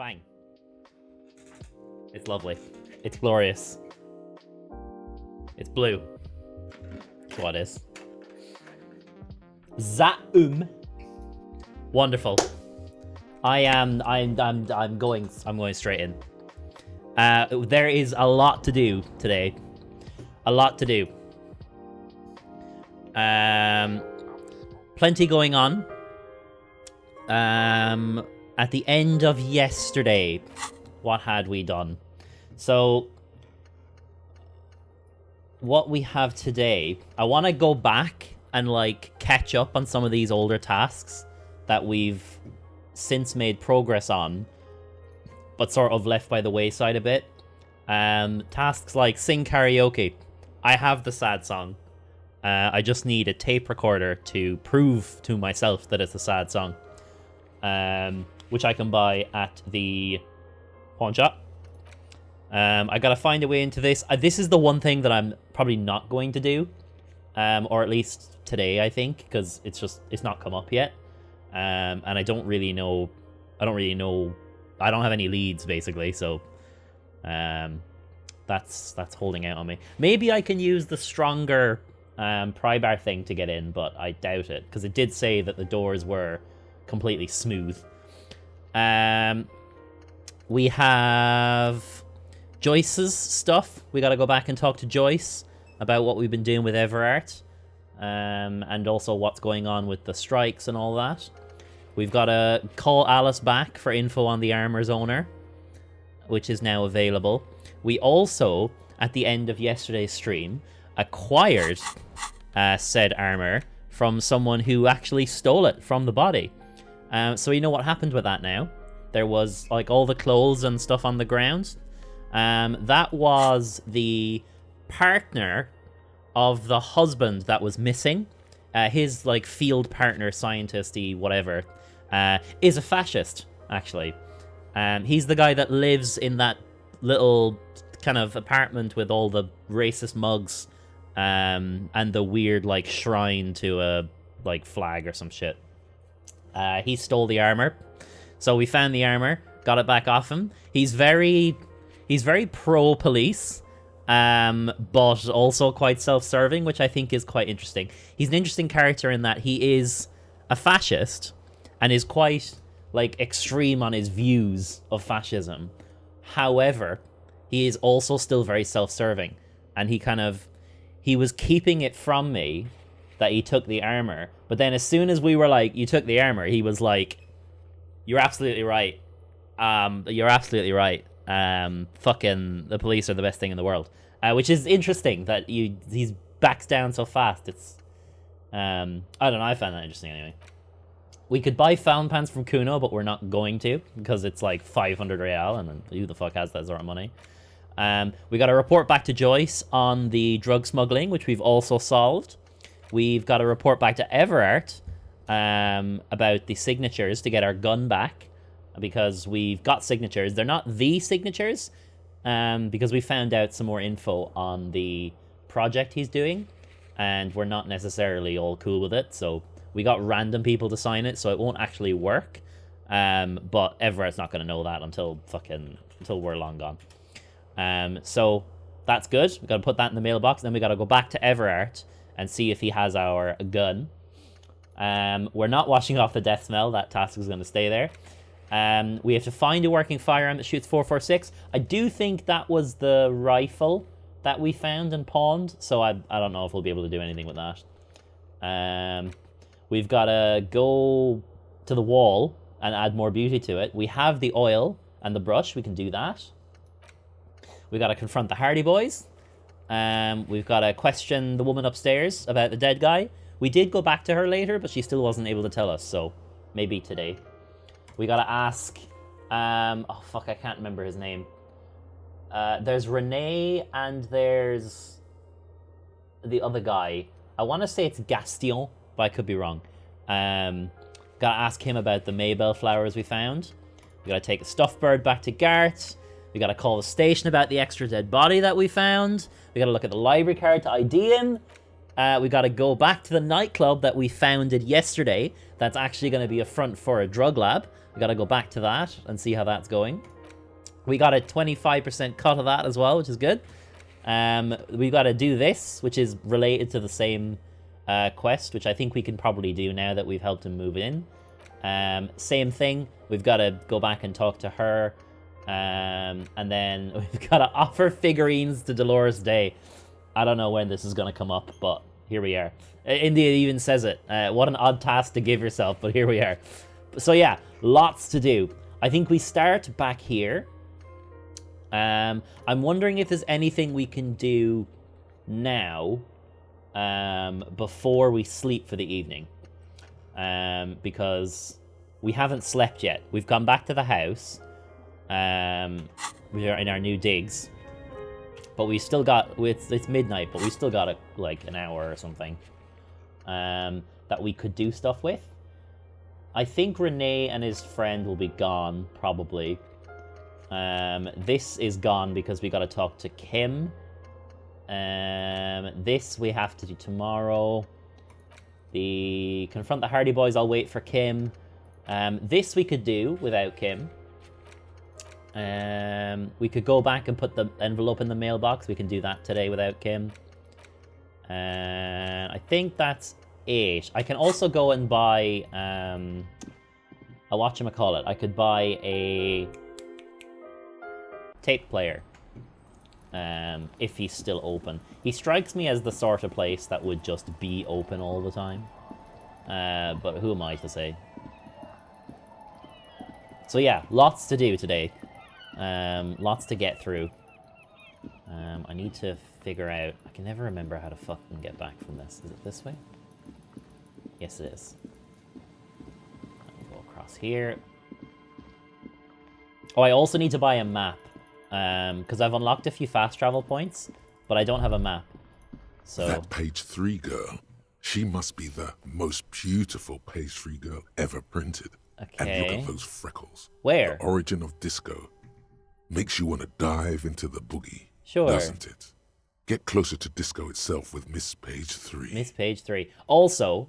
Bang. It's lovely. It's glorious. It's blue. That's what it is. Wonderful. I'm going straight in. There is a lot to do today. A lot to do. Plenty going on. At the end of yesterday, what had we done? So, what we have today, I want to go back and like catch up on some of these older tasks that we've since made progress on, but sort of left by the wayside a bit. Tasks like sing karaoke. I have the sad song. I just need a tape recorder to prove to myself that it's a sad song. Which I can buy at the pawn shop. I gotta find a way into this. This is the one thing that I'm probably not going to do. Or at least today, I think, because it's not come up yet. And I don't have any leads, basically, so that's holding out on me. Maybe I can use the stronger pry bar thing to get in, but I doubt it, because it did say that the doors were completely smooth. We have Joyce's stuff. We gotta go back and talk to Joyce about what we've been doing with Everart, and also what's going on with the strikes and all that. We've got to call Alice back for info on the armor's owner, which is now available. We also, at the end of yesterday's stream, acquired said armor from someone who actually stole it from the body. So you know what happened with that now. There was like all the clothes and stuff on the ground. That was the partner of the husband that was missing. His like field partner, scientist-y, whatever, is a fascist, actually. He's the guy that lives in that little kind of apartment with all the racist mugs, and the weird like shrine to a like flag or some shit. He stole the armor, so we found the armor, got it back off him. He's very pro-police, but also quite self-serving, which I think is quite interesting. He's an interesting character in that he is a fascist and is quite like extreme on his views of fascism. However, he is also still very self-serving, and he was keeping it from me that he took the armor, but then as soon as we were like, you took the armor, he was like, you're absolutely right. Fucking the police are the best thing in the world. Which is interesting that he's backs down so fast. It's I don't know, I found that interesting anyway. We could buy fountain pants from Kuno, but we're not going to, because it's like 500 real, and then who the fuck has that sort of money? We got to report back to Joyce on the drug smuggling, which we've also solved. We've got to report back to Everart about the signatures to get our gun back, because we've got signatures. They're not the signatures, because we found out some more info on the project he's doing, and we're not necessarily all cool with it, so we got random people to sign it, so it won't actually work. But Everart's not going to know that until we're long gone. So that's good. We've got to put that in the mailbox, then we got to go back to Everart and see if he has our gun. We're not washing off the death smell. That task is going to stay there. We have to find a working firearm that shoots 4.46. I do think that was the rifle that we found and pawned, so I don't know if we'll be able to do anything with that. We've got to go to the wall and add more beauty to it. We have the oil and the brush. We can do that. We got to confront the Hardy Boys. We've got to question the woman upstairs about the dead guy. We did go back to her later, but she still wasn't able to tell us, so maybe today. We gotta ask... oh, fuck, I can't remember his name. There's Renee, and there's the other guy. I want to say it's Gaston, but I could be wrong. Gotta ask him about the Maybell flowers we found. We gotta take a stuffed bird back to Gart. We gotta call the station about the extra dead body that we found. We gotta look at the library card to ID him. We got to go back to the nightclub that we founded yesterday. That's actually going to be a front for a drug lab. We got to go back to that and see how that's going. We got a 25% cut of that as well, which is good. We got to do this, which is related to the same quest, which I think we can probably do now that we've helped him move in. Same thing. We've got to go back and talk to her. And then we've got to offer figurines to Dolores Day. I don't know when this is going to come up, but here we are. India even says it. What an odd task to give yourself, but here we are. So yeah, lots to do. I think we start back here. I'm wondering if there's anything we can do now before we sleep for the evening. Because we haven't slept yet. We've gone back to the house. We are in our new digs. But we still got, it's midnight, but we still got like an hour or something that we could do stuff with. I think Renee and his friend will be gone, probably. This is gone because we got to talk to Kim. This we have to do tomorrow. The confront the Hardy Boys, I'll wait for Kim. This we could do without Kim. We could go back and put the envelope in the mailbox. We can do that today without Kim. I think that's it. I can also go and buy a whatchamacallit. I could buy a tape player. If he's still open. He strikes me as the sort of place that would just be open all the time. But who am I to say? So yeah, lots to do today. Lots to get through. I need to figure out... I can never remember how to fucking get back from this. Is it this way? Yes, it is. I'll go across here. Oh, I also need to buy a map. Because I've unlocked a few fast travel points, but I don't have a map. So that page 3 girl, she must be the most beautiful page 3 girl ever printed. Okay. And look at those freckles. Where? The origin of disco. Makes you want to dive into the boogie. Sure. Doesn't it? Get closer to disco itself with Miss Page 3. Miss Page 3. Also,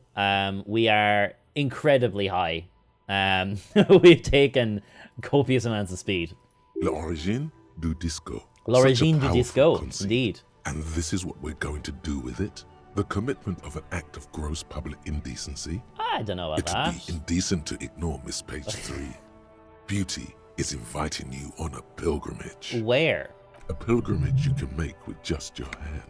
we are incredibly high. We've taken copious amounts of speed. L'origine du disco. L'origine du disco, indeed. And this is what we're going to do with it? The commitment of an act of gross public indecency? I don't know about that. It'd be indecent to ignore Miss Page 3. Beauty is inviting you on a pilgrimage. Where? A pilgrimage you can make with just your hand.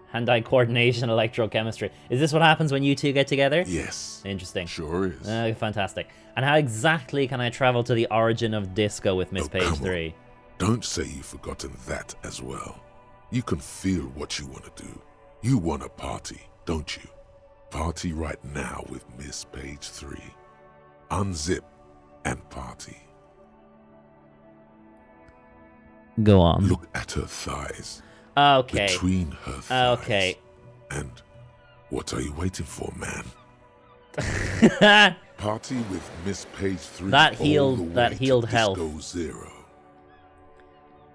Hand-eye coordination, electrochemistry. Is this what happens when you two get together? Yes. Interesting. Sure is. Fantastic. And how exactly can I travel to the origin of disco with Miss Page 3? Don't say you've forgotten that as well. You can feel what you want to do. You want a party, don't you? Party right now with Miss Page 3. Unzip and party. Go on. Look at her thighs. Okay. Between her thighs. Okay. And what are you waiting for, man? Party with Miss Page 3. That healed health. Disco Zero.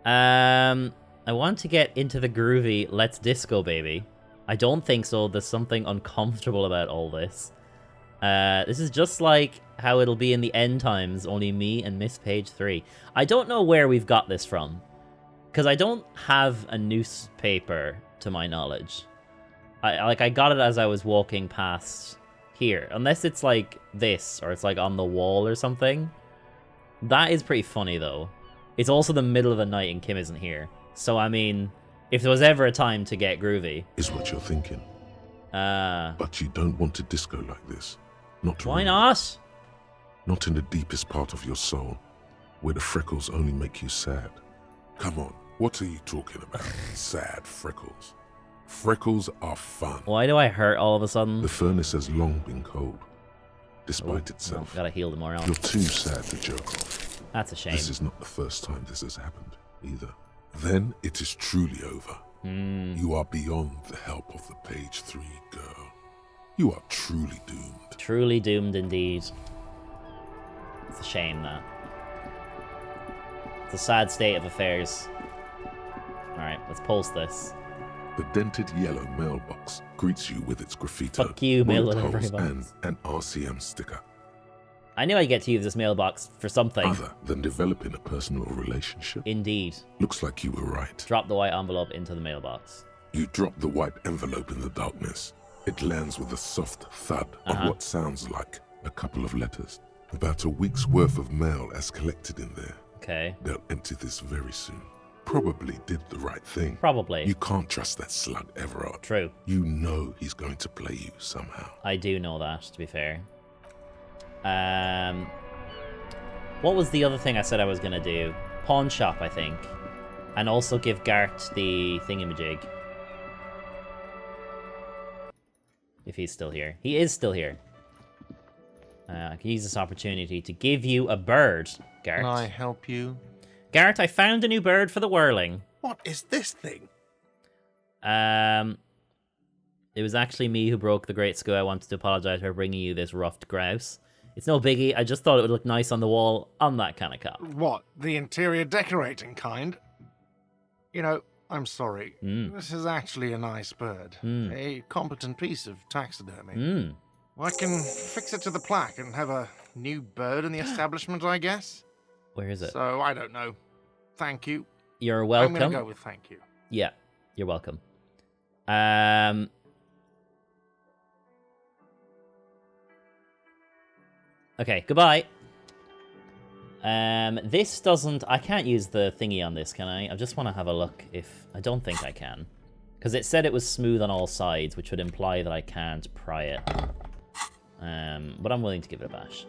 I want to get into the groovy Let's Disco, baby. I don't think so. There's something uncomfortable about all this. This is just like how it'll be in the end times, only me and Miss Page 3. I don't know where we've got this from. Because I don't have a newspaper, to my knowledge. I got it as I was walking past here. Unless it's like this, or it's like on the wall or something. That is pretty funny, though. It's also the middle of the night and Kim isn't here. So, I mean, if there was ever a time to get groovy... Is what you're thinking. But you don't want to disco like this. Not why really. not? Not in the deepest part of your soul, where the freckles only make you sad. Come on, what are you talking about? Sad freckles. Freckles are fun. Why do I hurt all of a sudden? The furnace has long been cold, despite itself. Gotta heal the morale. You're too sad to jerk off. That's a shame. This is not the first time this has happened, either. Then it is truly over. You are beyond the help of the Page 3 girl. You are truly doomed. Truly doomed indeed. It's a shame, that. It's a sad state of affairs. Alright, let's post this. The dented yellow mailbox greets you with its graffito, Fuck you, mail bullet delivery holes, box. and an RCM sticker. I knew I'd get to use this mailbox for something. Other than developing a personal relationship. Indeed. Looks like you were right. Drop the white envelope into the mailbox. You drop the white envelope in the darkness. It lands with a soft thud on what sounds like a couple of letters. About a week's worth of mail as collected in there. Okay. They'll empty this very soon. Probably did the right thing. Probably. You can't trust that slug, Everard. True. You know he's going to play you somehow. I do know that, to be fair. What was the other thing I said I was going to do? Pawn shop, I think. And also give Gart the thingamajig. If he's still here. He is still here. I can use this opportunity to give you a bird, Gart. Can I help you? Gart, I found a new bird for the whirling. What is this thing? It was actually me who broke the great screw. I wanted to apologize for bringing you this ruffed grouse. It's no biggie. I just thought it would look nice on the wall. I'm that kind of cop. What, the interior decorating kind? You know, I'm sorry. This is actually a nice bird. A competent piece of taxidermy. Well, I can fix it to the plaque and have a new bird in the establishment, I guess. Where is it? So, I don't know. Thank you. You're welcome. I'm going to go with thank you. Yeah, you're welcome. Okay, goodbye. This doesn't... I can't use the thingy on this, can I? I just want to have a look if... I don't think I can. Because it said it was smooth on all sides, which would imply that I can't pry it. But I'm willing to give it a bash.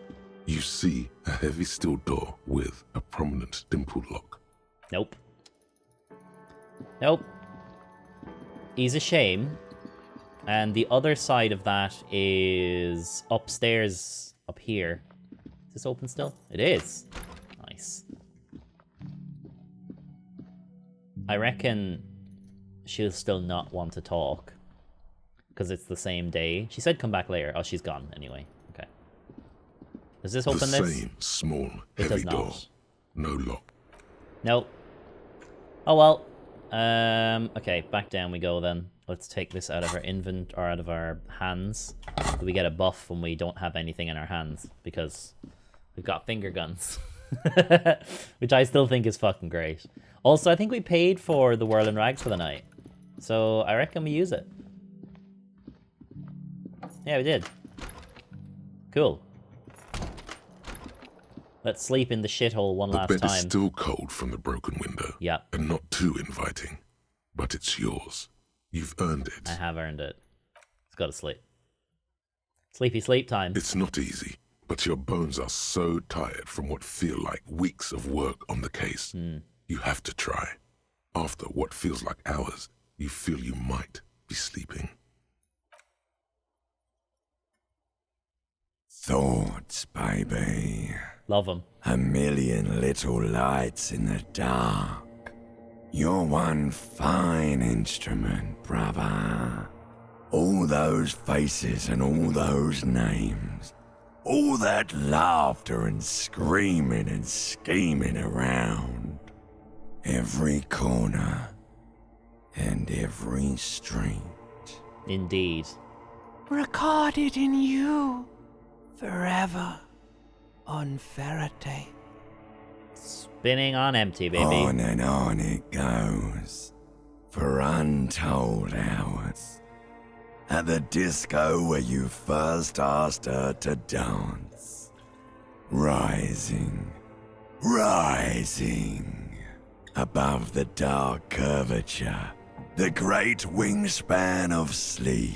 You see a heavy steel door with a prominent dimpled lock. Nope. Nope. He's a shame. And the other side of that is upstairs, up here. Is this open still? It is. Nice. I reckon she'll still not want to talk. Because it's the same day. She said come back later. Oh, she's gone anyway. Okay. Does this open the this? Same small, It heavy does door. not. No lock. Nope. Oh well. Okay, back down we go then. Let's take this out of our out of our hands. We get a buff when we don't have anything in our hands because we've got finger guns. Which I still think is fucking great. Also, I think we paid for the whirling rags for the night. So I reckon we use it. Yeah, we did. Cool. Let's sleep in the shithole one last The bed time. is still cold from the broken window. Yeah. And not too inviting. But it's yours. You've earned it. I have earned it. Let's go to sleep. Sleepy sleep time. It's not easy, but your bones are so tired from what feel like weeks of work on the case. You have to try. After what feels like hours, you feel you might be sleeping. Thoughts, baby. Love them. A million little lights in the dark. You're one fine instrument, brother. All those faces and all those names. All that laughter and screaming and scheming around. Every corner and every street. Indeed. Recorded in you. Forever. On Faraday. Spinning on empty, baby. On and on it goes. For untold hours. At the disco where you first asked her to dance. Rising. Rising. Above the dark curvature. The great wingspan of sleep.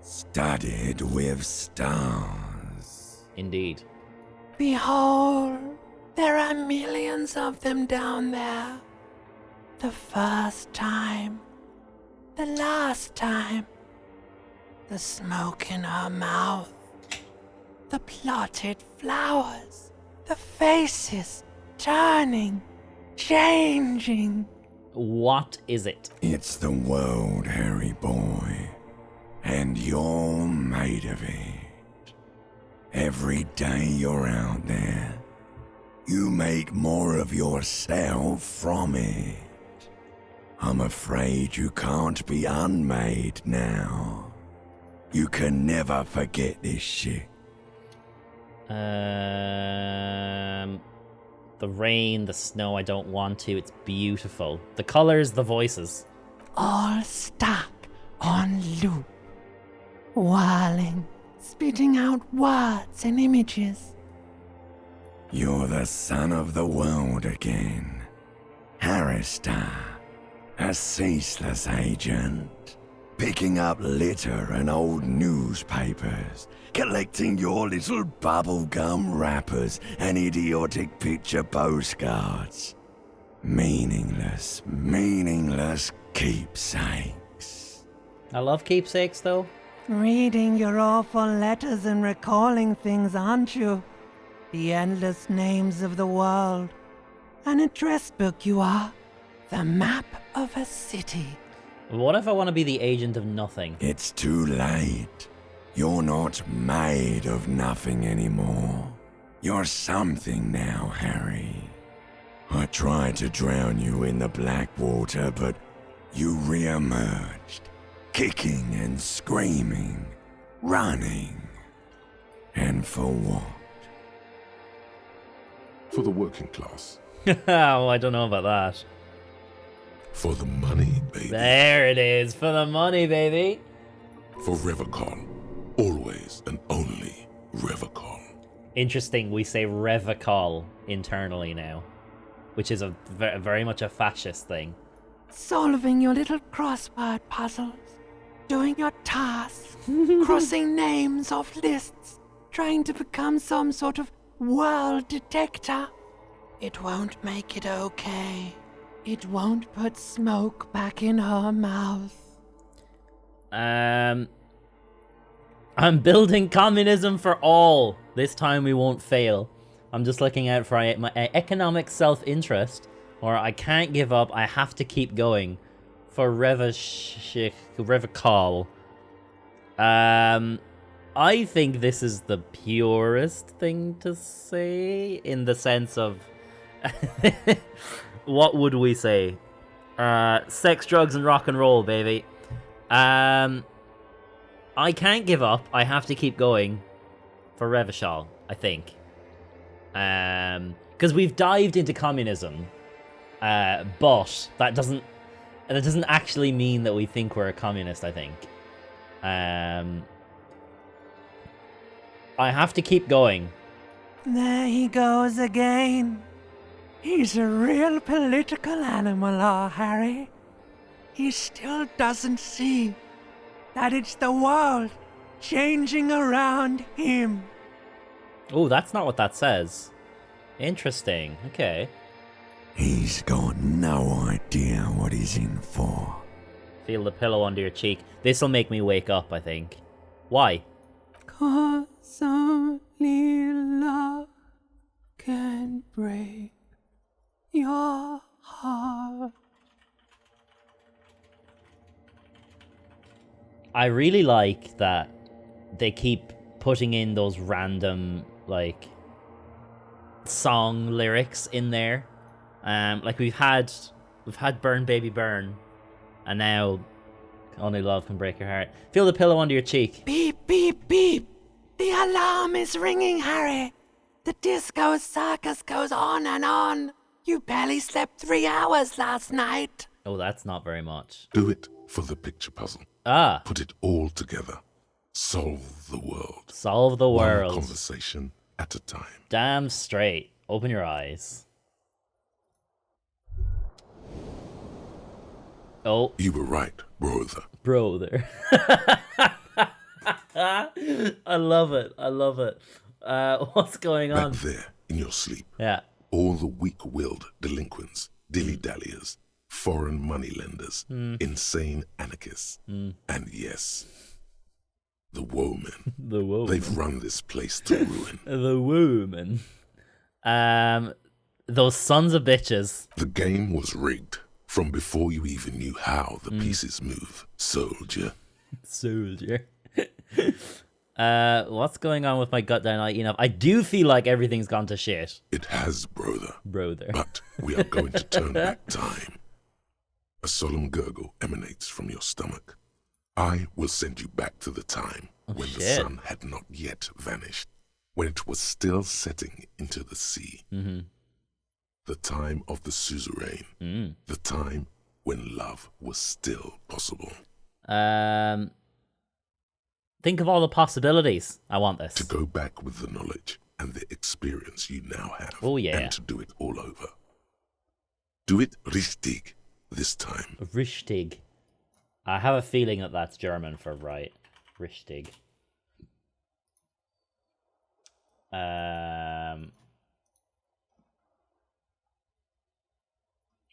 Studded with stars. Indeed. Behold, there are millions of them down there. The first time. The last time. The smoke in her mouth. The plotted flowers. The faces turning, changing. What is it? It's the world, Harry boy. And you're made of it. Every day you're out there, you make more of yourself from it. I'm afraid you can't be unmade now. You can never forget this shit. The rain, the snow, I don't want to. It's beautiful. The colors, the voices. All stuck on loop. Whirling, spitting out words and images. You're the son of the world again. Harrister, a ceaseless agent. Picking up litter and old newspapers. Collecting your little bubblegum wrappers and idiotic picture postcards. Meaningless keepsakes. I love keepsakes, though. Reading your awful letters and recalling things, aren't you? The endless names of the world. An address book you are. The map of a city. What if I want to be the agent of nothing? It's too late. You're not made of nothing anymore. You're something now, Harry. I tried to drown you in the black water, but you re-emerged, kicking and screaming, running. And for what? For the working class. Oh, I don't know about that. For the money, baby. There it is, for the money, baby. For Revacol. Always and only Revacol. Interesting, we say Revacol internally now, which is a very much a fascist thing. Solving your little crossword puzzles. Doing your tasks. Crossing names off lists. Trying to become some sort of world detector. It won't make it okay. It won't put smoke back in her mouth. I'm building communism for all. This time we won't fail. I'm just looking out for my economic self-interest, or I can't give up. I have to keep going for Revacol. I think this is the purest thing to say in the sense of what would we say? Sex, drugs, and rock and roll, baby. I can't give up. I have to keep going for Revachol, I think. Because we've dived into communism, but that doesn't actually mean that we think we're a communist, I think. I have to keep going. There he goes again. He's a real political animal, our Harry. He still doesn't see that it's the world changing around him. Oh, that's not what that says. Interesting. Okay. He's got no idea what he's in for. Feel the pillow under your cheek. This'll make me wake up, I think. Why? 'Cause only love can break your heart. I really like that they keep putting in those random, like, song lyrics in there. Like we've had Burn Baby Burn, and now Only Love Can Break Your Heart. Feel the pillow under your cheek. Beep, beep, beep. The alarm is ringing, Harry. The disco circus goes on and on. You barely slept 3 hours last night. Oh, that's not very much. Do it for the picture puzzle. Ah. Put it all together. Solve the world. Solve the world. One conversation at a time. Damn straight. Open your eyes. Oh. You were right, brother. Brother. I love it. I love it. What's going on? Back there, in your sleep. Yeah. All the weak-willed delinquents, dilly-dalliers, foreign moneylenders, insane anarchists, and yes, the woman. The woman. They've run this place to ruin. The woman. Those sons of bitches. The game was rigged from before you even knew how the pieces move, soldier. Soldier. What's going on with my gut down? I do feel like everything's gone to shit. It has, brother. Brother. But we are going to turn back time. A solemn gurgle emanates from your stomach. I will send you back to the time when the sun had not yet vanished, when it was still setting into the sea. Mm-hmm. The time of the suzerain. The time when love was still possible. Think of all the possibilities. I want this. To go back with the knowledge and the experience you now have. Oh, yeah. And to do it all over. Do it richtig this time. Richtig. I have a feeling that that's German for right. Richtig.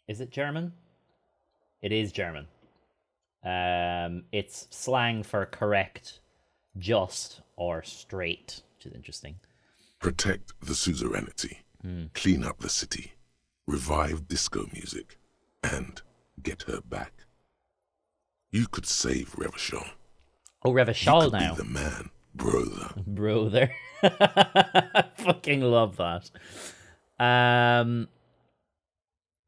Is it German? It is German. It's slang for correct, just, or straight, which is interesting. Protect the suzerainty. Clean up the city. Revive disco music. And get her back. You could save Revachol. Oh, Revachol now. You could be the man, brother. Brother. I fucking love that.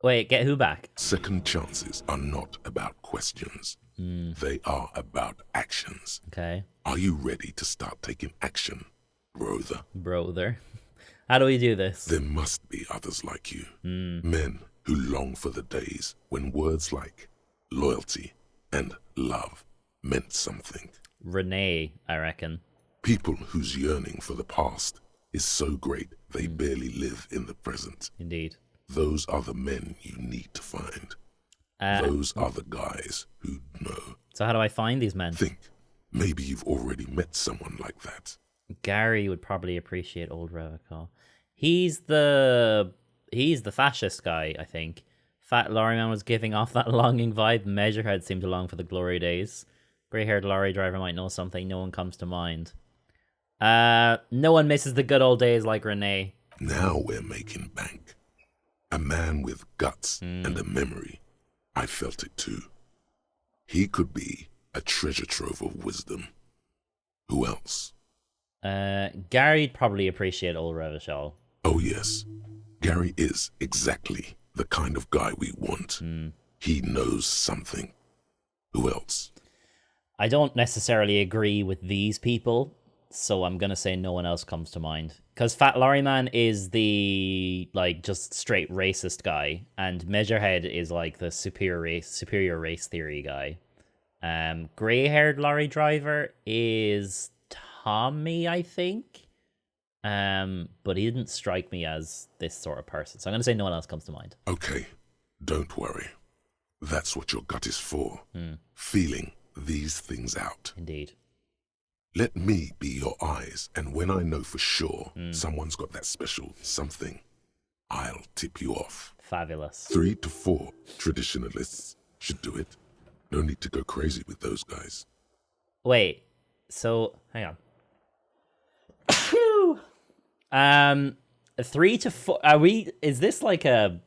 Wait, get who back? Second chances are not about questions. They are about actions. Okay. Are you ready to start taking action, brother? Brother. How do we do this? There must be others like you. Men who long for the days when words like loyalty and love meant something. Renee, I reckon. People whose yearning for the past is so great they barely live in the present. Indeed. Those are the men you need to find. Those are the guys who know. So how do I find these men? Think. Maybe you've already met someone like that. Gary would probably appreciate old Revachol. He's the fascist guy, I think. Fat lorry man was giving off that longing vibe. Measurehead seemed to long for the glory days. Grey-haired lorry driver might know something. No one comes to mind. No one misses the good old days like Renee. Now we're making bank. A man with guts and a memory. I felt it too. He could be a treasure trove of wisdom. Who else? Gary'd probably appreciate old Revachol. Oh yes. Gary is exactly the kind of guy we want. He knows something. Who else? I don't necessarily agree with these people, so I'm gonna say no one else comes to mind. Because Fat Lorry Man is the, just straight racist guy, and Measurehead is, the superior race theory guy. Grey-haired lorry driver is Tommy, I think. But he didn't strike me as this sort of person, so I'm gonna say no one else comes to mind. Okay, don't worry. That's what your gut is for. Feeling these things out. Indeed. Let me be your eyes, and when I know for sure someone's got that special something, I'll tip you off. Fabulous. 3 to 4 traditionalists should do it. No need to go crazy with those guys. Wait, so hang on. 3 to 4. Is this like a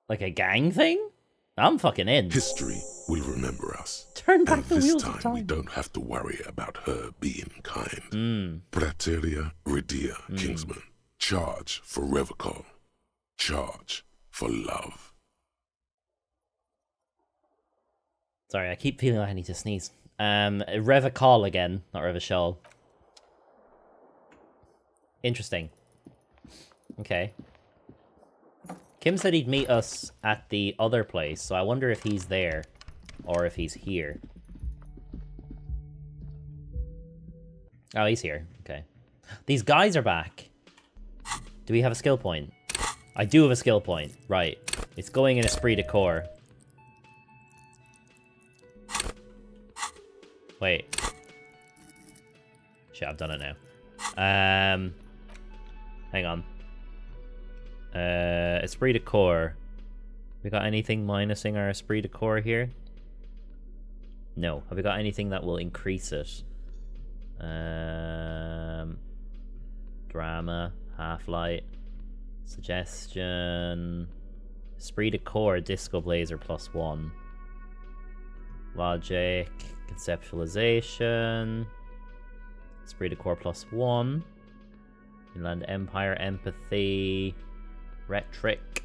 gang thing? I'm fucking in. History will remember us. Turn back and the this wheels time of time. we don't have to worry about her being kind. Praeteria Ridia, Kingsman. Charge for Revachol. Charge for love. Sorry, I keep feeling like I need to sneeze. Revachol again, not Revachol. Interesting. Okay. Kim said he'd meet us at the other place, so I wonder if he's there or if he's here. Oh, he's here. Okay. These guys are back. Do we have a skill point? I do have a skill point. Right. It's going in Esprit de Corps. Wait. Shit, I've done it now. Hang on. Esprit de Corps. We got anything minusing our Esprit de Corps here? No. Have we got anything that will increase it? Drama, Half-Light, Suggestion, Esprit de Corps, Disco Blazer +1. Logic, Conceptualization, Esprit de Corps +1. Inland Empire, Empathy, Rhetoric.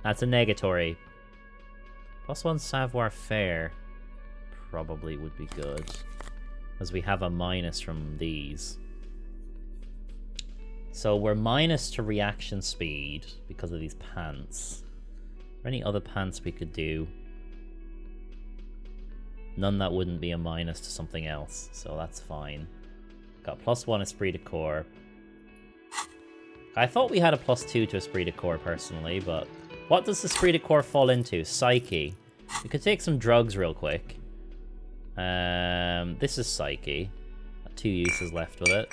That's a negatory. +1 Savoir Faire probably would be good. As we have a minus from these. So we're minus to reaction speed because of these pants. Are there any other pants we could do? None that wouldn't be a minus to something else, so that's fine. Got +1 Esprit de Corps. I thought we had a +2 to Esprit de Corps personally, but what does Esprit de Corps fall into? Psyche. We could take some drugs real quick. This is Psyche. Got 2 uses left with it.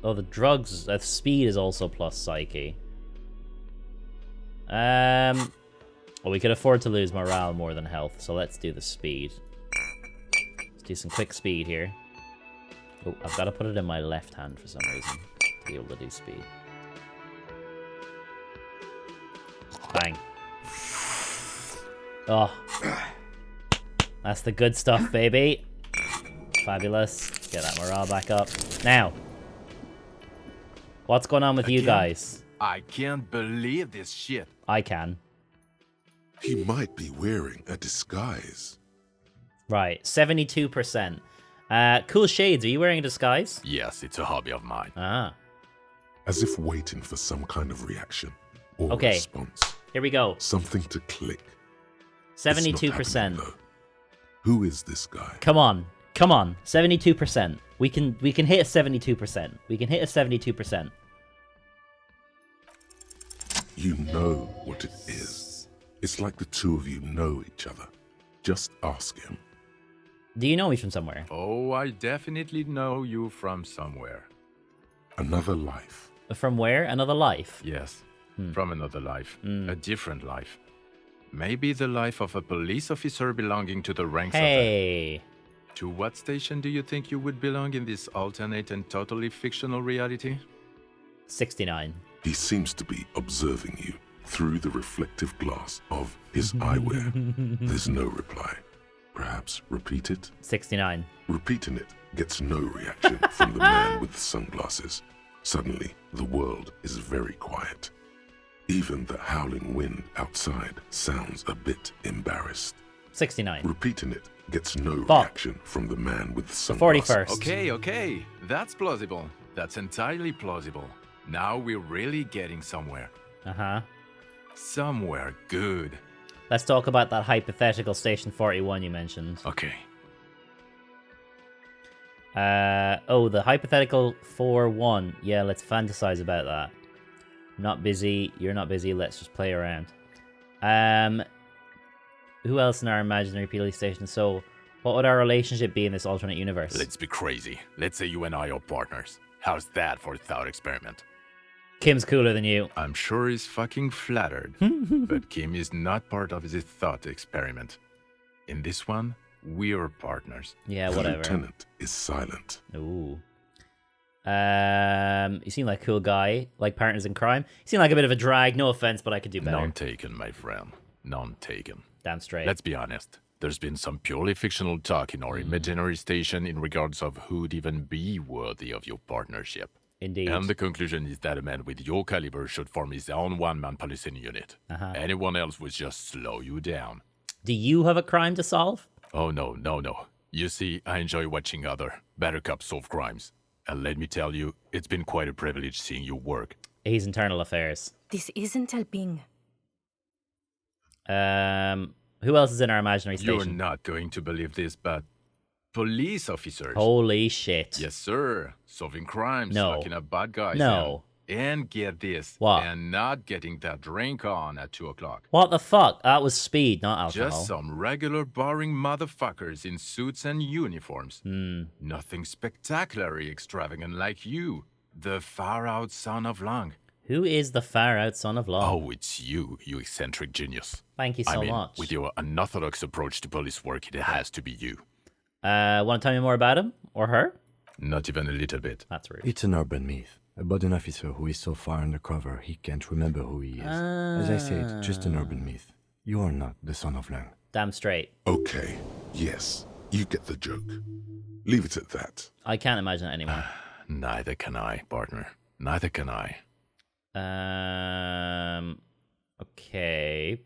Oh, the drugs, speed is also plus Psyche. Well, we could afford to lose morale more than health, so let's do the speed. Let's do some quick speed here. Oh, I've got to put it in my left hand for some reason to be able to do speed. Bang. Oh. That's the good stuff, baby. Fabulous. Get that morale back up. Now. What's going on with you guys? I can't believe this shit. I can. He might be wearing a disguise. Right, 72%. Cool Shades, are you wearing a disguise? Yes, it's a hobby of mine. Ah. As if waiting for some kind of reaction or Okay. response. Here we go. Something to click. 72%. Who is this guy? Come on. Come on. 72%. We can hit a 72%. We can hit a 72%. You know what it is. It's like the two of you know each other. Just ask him. Do you know me from somewhere? Oh, I definitely know you from somewhere. Another life. From where? Another life? Yes, from another life. A different life. Maybe the life of a police officer belonging to the ranks of Hey. To what station do you think you would belong in this alternate and totally fictional reality? 69. He seems to be observing you through the reflective glass of his eyewear. There's no reply. Perhaps repeat it? 69. Repeating it gets no reaction from the man with the sunglasses. Suddenly, the world is very quiet. Even the howling wind outside sounds a bit embarrassed. 69. Repeating it gets no Fuck. reaction from the man with the sunglasses. 41st. Okay, that's plausible. That's entirely plausible. Now we're really getting somewhere. Uh-huh. Somewhere good. Let's talk about that hypothetical Station 41 you mentioned. Okay. Oh, the hypothetical 4-1. Yeah, let's fantasize about that. Not busy, you're not busy, let's just play around. Who else in our imaginary police station? So, what would our relationship be in this alternate universe? Let's be crazy. Let's say you and I are partners. How's that for a thought experiment? Kim's cooler than you. I'm sure he's fucking flattered. But Kim is not part of his thought experiment. In this one, we're partners. Yeah, The whatever. lieutenant is silent. Ooh. You seem like a cool guy, like partners in crime. You seem like a bit of a drag, no offense, but I could do better. None taken, my friend. None taken. Damn straight. Let's be honest. There's been some purely fictional talk in our imaginary station in regards of who'd even be worthy of your partnership. Indeed. And the conclusion is that a man with your caliber should form his own one-man policing unit. Anyone else would just slow you down. Do you have a crime to solve? Oh, no. You see, I enjoy watching other better cops solve crimes. And let me tell you, it's been quite a privilege seeing you work. He's internal affairs. This isn't helping. Who else is in our imaginary station? You're not going to believe this, but police officers. Holy shit. Yes, sir. Solving crimes, No. locking up bad guys. No. And get this. What? And not getting that drink on at 2 o'clock. What the fuck? That was speed, not alcohol. Just some regular boring motherfuckers in suits and uniforms. Hmm. Nothing spectacularly extravagant like you, the far-out son of Lang. Who is the far-out son of law? Oh, it's you eccentric genius. Thank you so I mean, much. with your unorthodox approach to police work, it has to be you. Want to tell me more about him? Or her? Not even a little bit. That's rude. It's an urban myth about an officer who is so far undercover he can't remember who he is. As I said, just an urban myth. You are not the son of Lang. Damn straight. Okay, Yes, you get the joke. Leave it at that. I can't imagine it anymore. Neither can I, partner. Neither can I. Okay.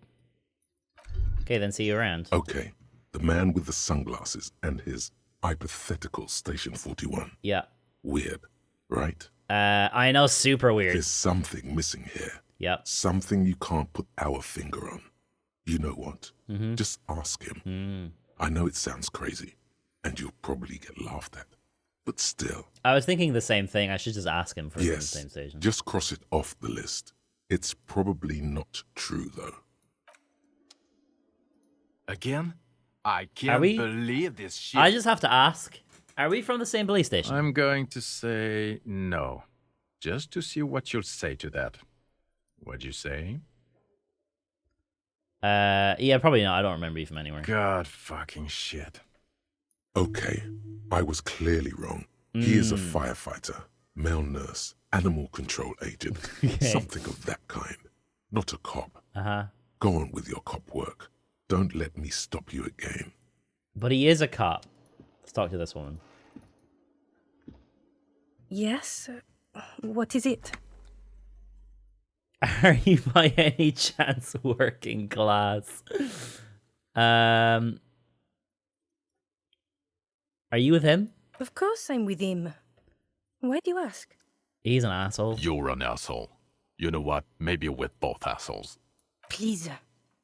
Okay, then see you around. Okay, the man with the sunglasses and his hypothetical Station 41. Yeah. Weird, right? I know, super weird. There's something missing here. Yep. Something you can't put our finger on. You know what? Just ask him. I know it sounds crazy, and you'll probably get laughed at. But still. I was thinking the same thing. I should just ask him for the Yes, same station. just cross it off the list. It's probably not true, though. Again? I can't believe this shit. I just have to ask. Are we from the same police station? I'm going to say no. Just to see what you'll say to that. What'd you say? Yeah, probably not. I don't remember you from anywhere. God fucking shit. Okay, I was clearly wrong. He is a firefighter, male nurse, animal control agent, something of that kind. Not a cop. Go on with your cop work. Don't let me stop you again. But he is a cop. Let's talk to this woman. Yes? What is it? Are you by any chance working class? Are you with him? Of course I'm with him. Why do you ask? He's an asshole. You're an asshole. You know what? Maybe we're both assholes. Please,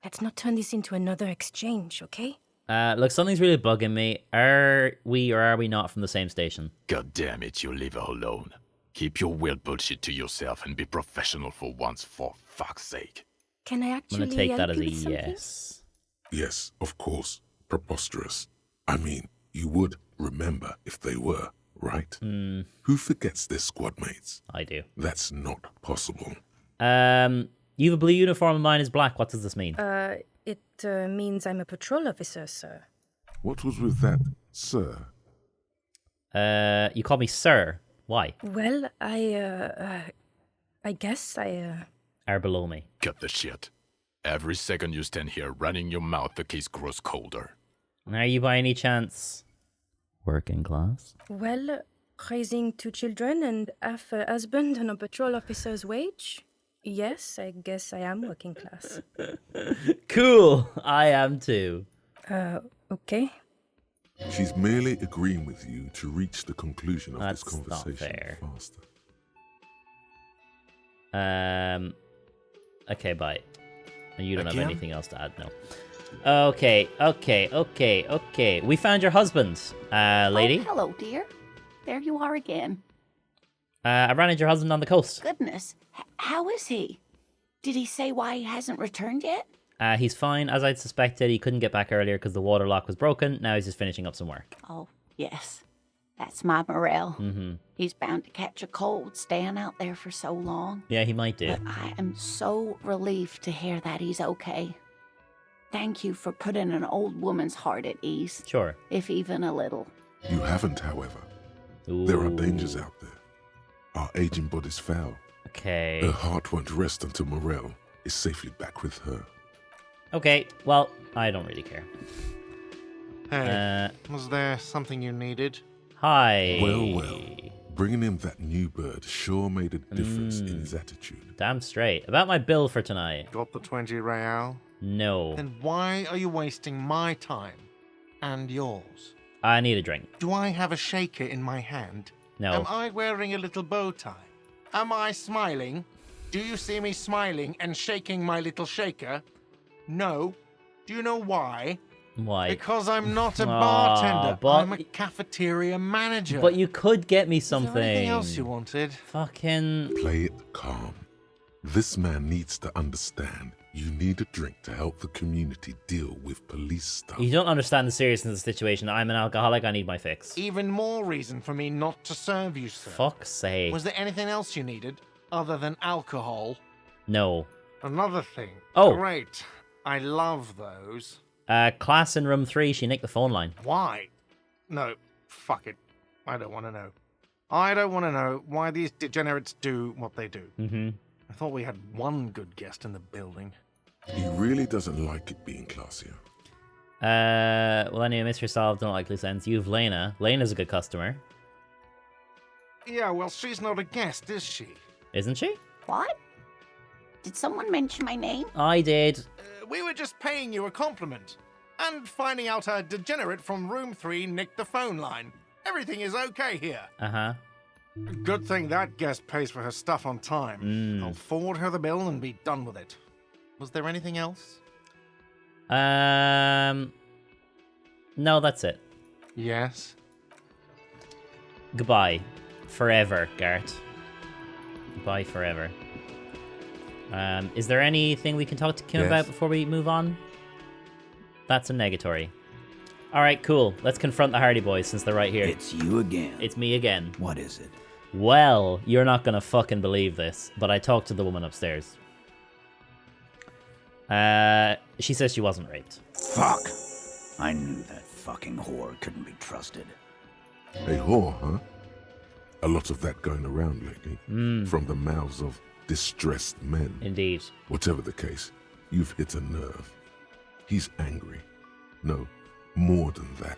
let's not turn this into another exchange, okay? Look, something's really bugging me. Are we or are we not from the same station? God damn it, you leave her alone. Keep your weird bullshit to yourself and be professional for once, for fuck's sake. Can I I'm actually gonna take help that as you a with something? yes. Yes, of course. Preposterous. I mean, you would remember if they were, right? Who forgets their squad mates? I do. That's not possible. You have a blue uniform and mine is black. What does this mean? It means I'm a patrol officer, sir. What was with that, sir? You call me sir. Why? Well, I guess I Are below me. Cut the shit. Every second you stand here running your mouth, the case grows colder. Are you by any chance working class? Well, raising 2 children and half a husband on a patrol officer's wage? Yes, I guess I am working class. Cool. I am too. Okay. She's merely agreeing with you to reach the conclusion of That's this not conversation fair. faster. Okay, bye. And you don't have Again? anything else to add, no. Okay. We found your husband, lady. Oh, hello, dear. There you are again. I ran into your husband on the coast. Goodness. How is he? Did he say why he hasn't returned yet? He's fine. As I'd suspected, he couldn't get back earlier because the water lock was broken. Now he's just finishing up some work. Oh, yes. That's my Morel. He's bound to catch a cold staying out there for so long. Yeah, he might do. But I am so relieved to hear that he's okay. Thank you for putting an old woman's heart at ease. Sure. If even a little. You haven't, however. There are dangers out there. Our aging bodies fail. Okay. Her heart won't rest until Morel is safely back with her. Okay, well, I don't really care. Hey, was there something you needed? Hi. Well. Bringing him that new bird sure made a difference in his attitude. Damn straight. About my bill for tonight. Got the 20 real? No. Then why are you wasting my time and yours? I need a drink. Do I have a shaker in my hand? No. Am I wearing a little bow tie? Am I smiling? Do you see me smiling and shaking my little shaker? No. Do you know why? Why? Because I'm not a Aw, bartender. but- I'm a cafeteria manager. But you could get me Is there something. anything else you wanted? Fucking... Play it calm. This man needs to understand you need a drink to help the community deal with police stuff. You don't understand the seriousness of the situation. I'm an alcoholic. I need my fix. Even more reason for me not to serve you, sir. Fuck's sake. Was there anything else you needed other than alcohol? No. Another thing. Oh. Great. I love those. Class in room 3, she nicked the phone line. Why? No, fuck it. I don't want to know. I don't want to know why these degenerates do what they do. Mm-hmm. I thought we had one good guest in the building. He really doesn't like it being classier. Well, anyway, mystery solved. Don't like loose ends. You've Lena. Lena's a good customer, Yeah, well, she's not a guest, is she? isn't she? What? Did someone mention my name? I did. We were just paying you a compliment. And finding out a degenerate from room 3 nicked the phone line. Everything is okay here. Uh-huh. Good thing that guest pays for her stuff on time. I'll forward her the bill and be done with it. Was there anything else? No, that's it. Yes. Goodbye. Forever, Garrett. Goodbye forever. Is there anything we can talk to Kim Yes. about before we move on? That's a negatory. Alright, cool. Let's confront the Hardy Boys since they're right here. It's you again. It's me again. What is it? Well, you're not gonna fucking believe this, but I talked to the woman upstairs. She says she wasn't raped. Fuck! I knew that fucking whore couldn't be trusted. A whore, huh? A lot of that going around lately. From the mouths of distressed men. Indeed. Whatever the case, you've hit a nerve. He's angry. No, more than that.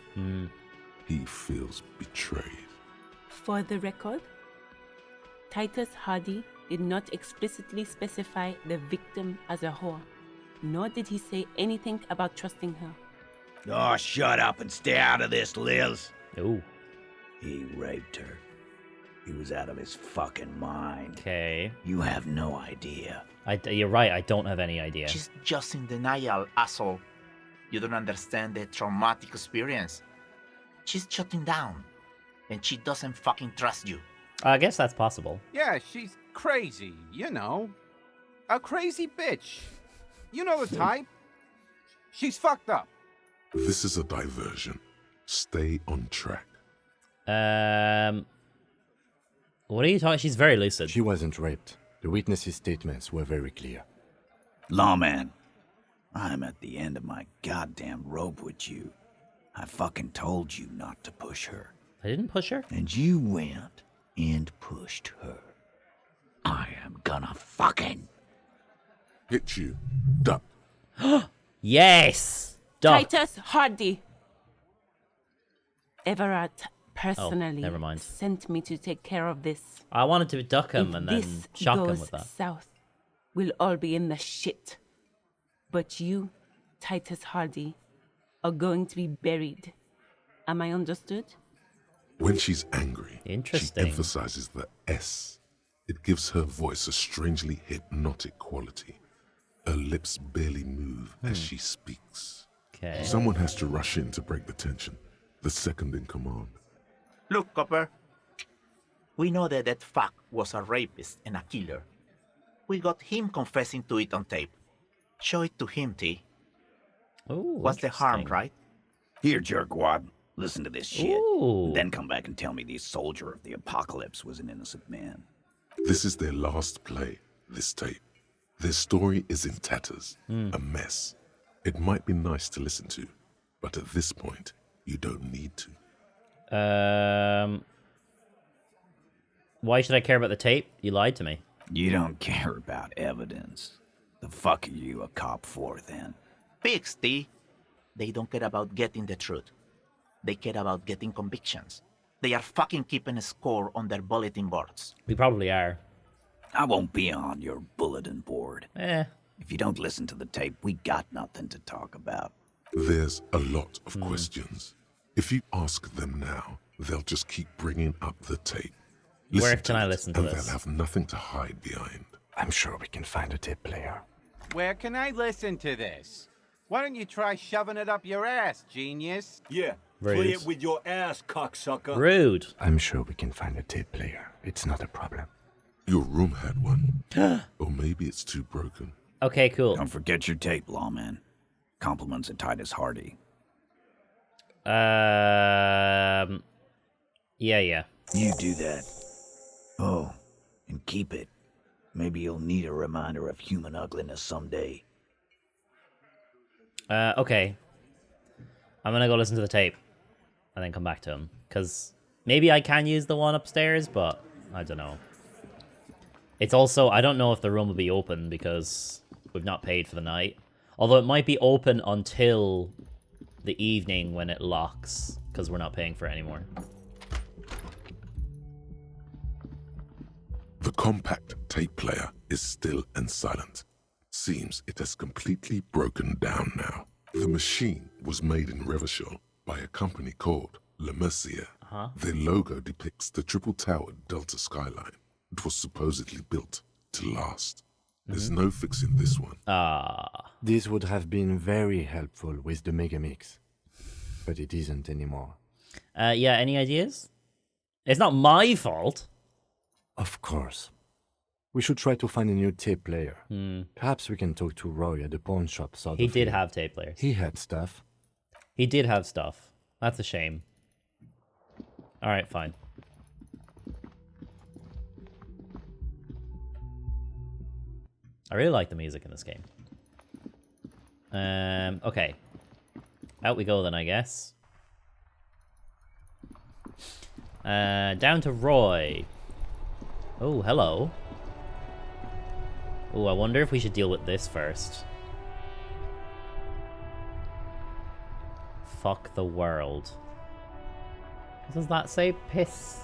He feels betrayed. For the record, Titus Hardy did not explicitly specify the victim as a whore, nor did he say anything about trusting her. Oh, shut up and stay out of this, Liz. Ooh. He raped her. He was out of his fucking mind. Okay. You have no idea. You're right, I don't have any idea. She's just in denial, asshole. You don't understand the traumatic experience. She's shutting down. And she doesn't fucking trust you. I guess that's possible. Yeah, she's crazy, you know. A crazy bitch. You know the type. She's fucked up. This is a diversion. Stay on track. What are you talking? She's very lucid. She wasn't raped. The witnesses' statements were very clear. Lawman, I'm at the end of my goddamn rope with you. I fucking told you not to push her. I didn't push her. And you went and pushed her. I am gonna fucking... Hit you. Duck. Yes! Duck. Titus Hardy. Everard personally never mind. sent me to take care of this. I wanted to duck him If and then this shock him goes with that. south, we'll all be in the shit. But you, Titus Hardy, are going to be buried. Am I understood? When she's angry, Interesting. she emphasizes the S. It gives her voice a strangely hypnotic quality. Her lips barely move as she speaks. Okay. Someone has to rush in to break the tension. The second in command. Look, Copper. We know that that fuck was a rapist and a killer. We got him confessing to it on tape. Show it to him, T. Ooh, What's the harm, interesting. right? Here, jerkwad. Listen to this shit. Ooh. Then come back and tell me the soldier of the apocalypse was an innocent man. This is their last play, this tape. Their story is in tatters, a mess. It might be nice to listen to, but at this point, you don't need to. Why should I care about the tape? You lied to me. You don't care about evidence. The fuck are you a cop for, then? Pigs, T. They don't care about getting the truth. They care about getting convictions. They are fucking keeping a score on their bulletin boards. We probably are. I won't be on your bulletin board. If you don't listen to the tape, we got nothing to talk about. There's a lot of questions. If you ask them now, they'll just keep bringing up the tape. Where can I listen to and this? they'll have nothing to hide behind. I'm sure we can find a tape player. Where can I listen to this? Why don't you try shoving it up your ass, genius? Yeah, Rude. play it with your ass, cocksucker. Rude. I'm sure we can find a tape player. It's not a problem. Your room had one. Or maybe it's too broken. Okay, cool. Don't forget your tape, lawman. Compliments of Titus Hardy. Yeah. You do that. Oh, and keep it. Maybe you'll need a reminder of human ugliness someday. Okay. I'm gonna go listen to the tape and then come back to him. Because maybe I can use the one upstairs, but I don't know. It's also, I don't know if the room will be open because we've not paid for the night. Although it might be open until the evening when it locks, because we're not paying for it anymore. The compact tape player is still and silent. Seems it has completely broken down now. The machine was made in Revachol by a company called Elysium. Their logo depicts the triple-towered Delta skyline. It was supposedly built to last. There's no fixing this one. This would have been very helpful with the Megamix, but it isn't anymore. Yeah, any ideas? It's not my fault. Of course. We should try to find a new tape player. Perhaps we can talk to Roy at the pawn shop. He did have tape players. He had stuff. He did have stuff. That's a shame. Alright, fine. I really like the music in this game. Okay. Out we go then, I guess. Down to Roy. Oh, hello. Oh, I wonder if we should deal with this first. Fuck the world. Does that say piss?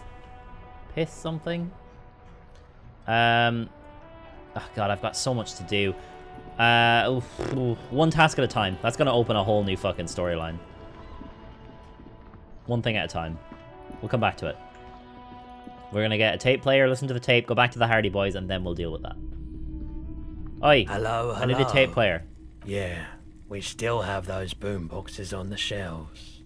Piss something? Oh god, I've got so much to do. One task at a time. That's gonna open a whole new fucking storyline. One thing at a time. We'll come back to it. We're gonna get a tape player, listen to the tape, go back to the Hardy Boys, and then we'll deal with that. Oi! Hello, I need a tape player. Yeah, we still have those boom boxes on the shelves.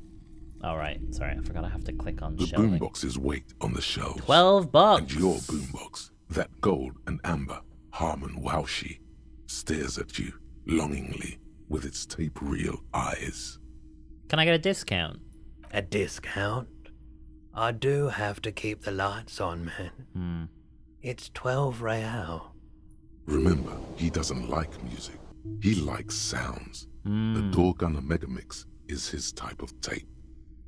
Alright, sorry, I forgot I have to click on the shelving. boomboxes wait on the shelves. $12. And your boombox, that gold and amber Harmon Waushi, stares at you longingly with its tape reel eyes. Can I get a discount? A discount? I do have to keep the lights on, man. It's 12 real. Remember, he doesn't like music. He likes sounds. The Door Gunner Megamix is his type of tape.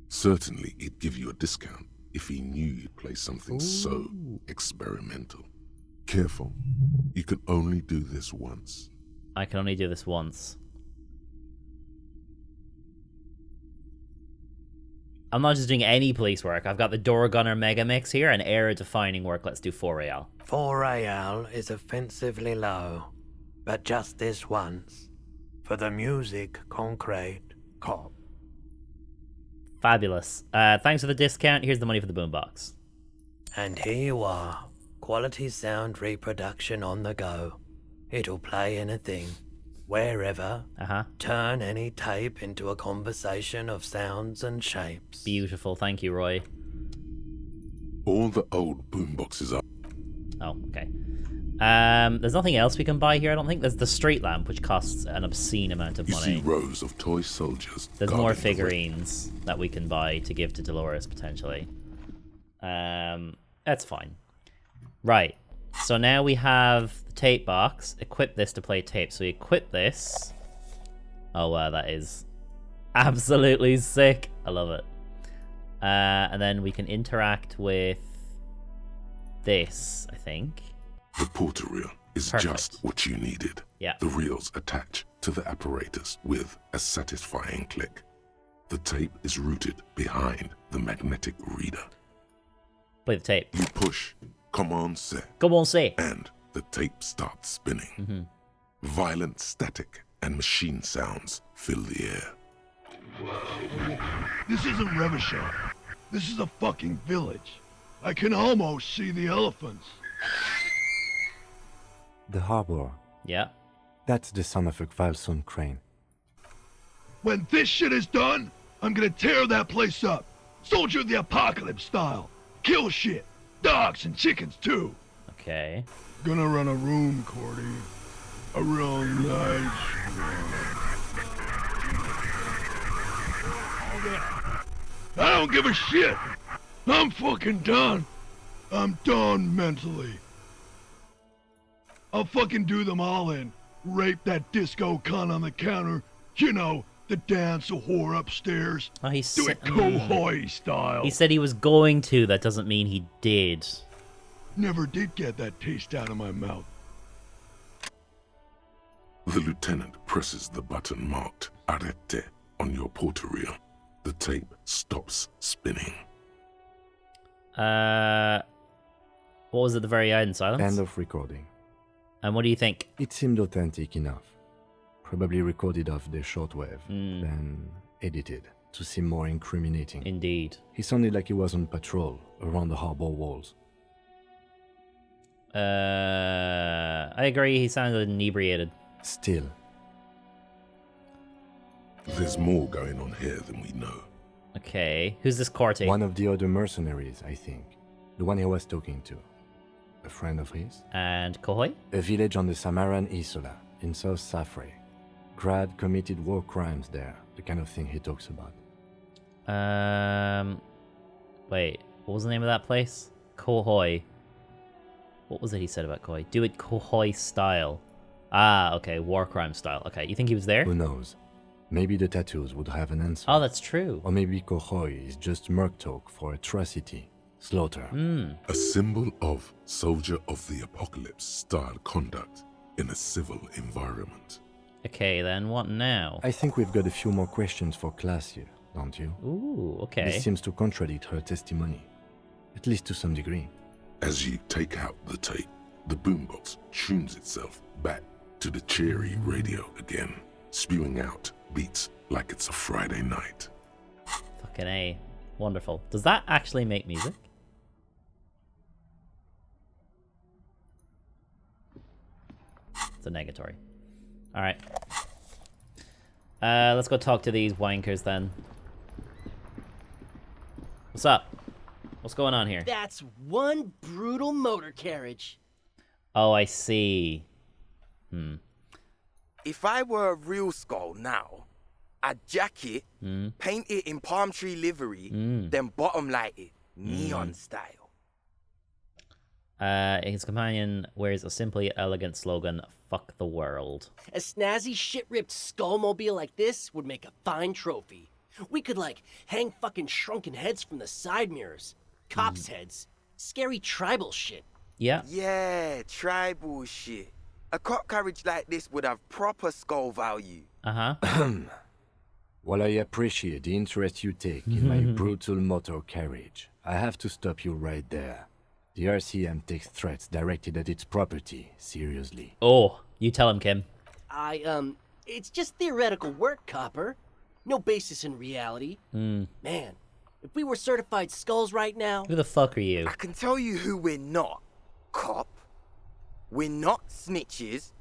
Certainly, he'd give you a discount if he knew you'd play something so experimental. Careful. You can only do this once. I can only do this once. I'm not just doing any police work. I've got the Door Gunner Megamix here and era-defining work. Let's do 4 real. 4 real is offensively low, but just this once. For the music, concrete, cop. Fabulous. Thanks for the discount. Here's the money for the boombox. And here you are. Quality sound reproduction on the go. It'll play anything, wherever. Turn any tape into a conversation of sounds and shapes. Beautiful. Thank you, Roy. All the old boomboxes are... Oh, okay. There's nothing else we can buy here, I don't think. There's the street lamp, which costs an obscene amount of money. You see rows of toy soldiers. There's more figurines that we can buy to give to Dolores, potentially. That's fine. Right. So now we have the tape box. Equip this to play tape. So we equip this. Oh, wow, that is absolutely sick. I love it. And then we can interact with this, I think. The porter reel is just what you needed. Yeah. The reels attach to the apparatus with a satisfying click. The tape is routed behind the magnetic reader. Play the tape. You push, come on, say. Come on, say. And the tape starts spinning. Violent static and machine sounds fill the air. This isn't Revachol. This is a fucking village. I can almost see the elephants. The harbor. Yeah. That's the son of a Kvalson crane. When this shit is done, I'm gonna tear that place up. Soldier of the Apocalypse style. Kill shit. Dogs and chickens too. Okay. Gonna run a room, Cordy. A real nice room. I don't give a shit. I'm fucking done. I'm done mentally. I'll fucking do them all in. Rape that disco cunt on the counter. You know, the dance a whore upstairs. Oh, he do it Kohoi style. He said he was going to. That doesn't mean he did. Never did get that taste out of my mouth. The lieutenant presses the button marked Arrete on your portal-reel. The tape stops spinning. What was at the very end? Silence? End of recording. And what do you think? It seemed authentic enough. Probably recorded off the shortwave, then edited to seem more incriminating. Indeed. He sounded like he was on patrol around the harbor walls. I agree, he sounded inebriated. Still. There's more going on here than we know. Okay, who's this Quartz? One of the other mercenaries, I think. The one he was talking to. A friend of his. And Kohoi? A village on the Samaran Isola, in South Safre. Grad committed war crimes there, the kind of thing he talks about. Wait, what was the name of that place? Kohoi. What was it he said about Kohoi? Do it Kohoi style. Ah, okay, war crime style. Okay, you think he was there? Who knows? Maybe the tattoos would have an answer. Oh, that's true. Or maybe Kohoi is just merc talk for atrocity, slaughter. A symbol of soldier of the apocalypse style conduct in a civil environment. Okay, then what now? I think we've got a few more questions for class here, don't you? Ooh, okay. This seems to contradict her testimony, at least to some degree. As you take out the tape, the boombox tunes itself back to the cheery radio again, spewing out beats like it's a Friday night. Fucking A. Wonderful. Does that actually make music? It's a negatory. Alright. Let's go talk to these wankers then. What's up? What's going on here? That's one brutal motor carriage. Oh, I see. If I were a real skull now, I'd jack it, paint it in palm tree livery, then bottom light it, neon style. His companion wears a simply elegant slogan, "Fuck the world." A snazzy shit-ripped skullmobile like this would make a fine trophy. We could, like, hang fucking shrunken heads from the side mirrors. Cops' heads. Scary tribal shit. Yeah. Yeah, tribal shit. A cop carriage like this would have proper skull value. While I appreciate the interest you take in my brutal motor carriage, I have to stop you right there. The RCM takes threats directed at its property seriously. Oh, you tell him, Kim. It's just theoretical work, Copper. No basis in reality. Man, if we were certified skulls right now... Who the fuck are you? I can tell you who we're not, cop. We're not snitches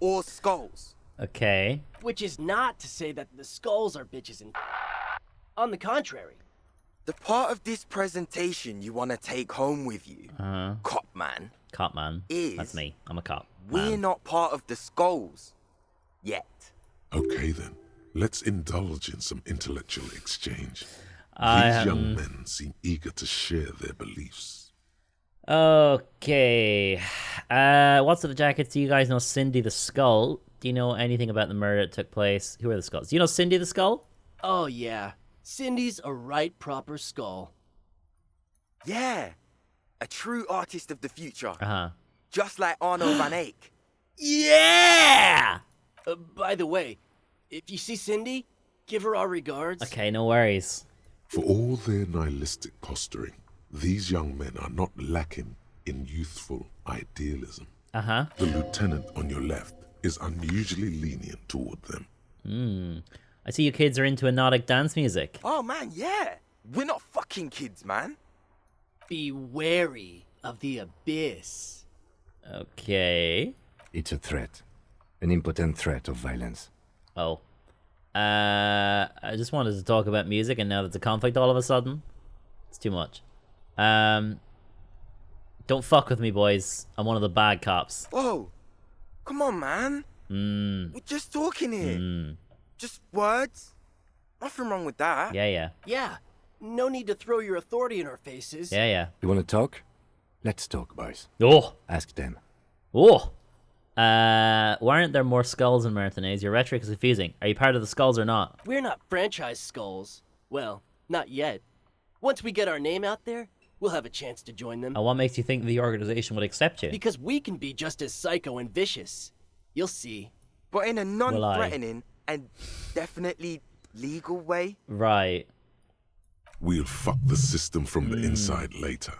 or skulls. Okay. Which is not to say that the skulls are bitches and... On the contrary. The part of this presentation you want to take home with you, cop man. Cop man. Is That's me. I'm a cop. We're not part of the skulls. Yet. Okay then, let's indulge in some intellectual exchange. These young men seem eager to share their beliefs. Okay. What's up, Jackets? Do you guys know Cindy the Skull? Do you know anything about the murder that took place? Who are the skulls? Do you know Cindy the Skull? Oh, yeah. Cindy's a right proper skull. Yeah. A true artist of the future. Just like Arno van Eyck. Yeah! By the way, if you see Cindy, give her our regards. Okay, no worries. For all their nihilistic posturing, these young men are not lacking in youthful idealism. The lieutenant on your left is unusually lenient toward them. I see you kids are into hypnotic dance music. Oh man, yeah. We're not fucking kids, man. Be wary of the abyss. Okay. It's a threat. An impotent threat of violence. Oh. I just wanted to talk about music, and now there's a conflict all of a sudden. It's too much. Don't fuck with me, boys. I'm one of the bad cops. Whoa. Come on, man. We're just talking here. Just words. Nothing wrong with that. Yeah. Yeah. No need to throw your authority in our faces. Yeah. You want to talk? Let's talk, boys. Oh. Ask them. Oh. Why aren't there more skulls in Martinez? Your rhetoric is confusing. Are you part of the skulls or not? We're not franchise skulls. Well, not yet. Once we get our name out there, we'll have a chance to join them. And what makes you think the organization would accept you? Because we can be just as psycho and vicious. You'll see. But in a non-threatening and definitely legal way. Right. We'll fuck the system from the inside later.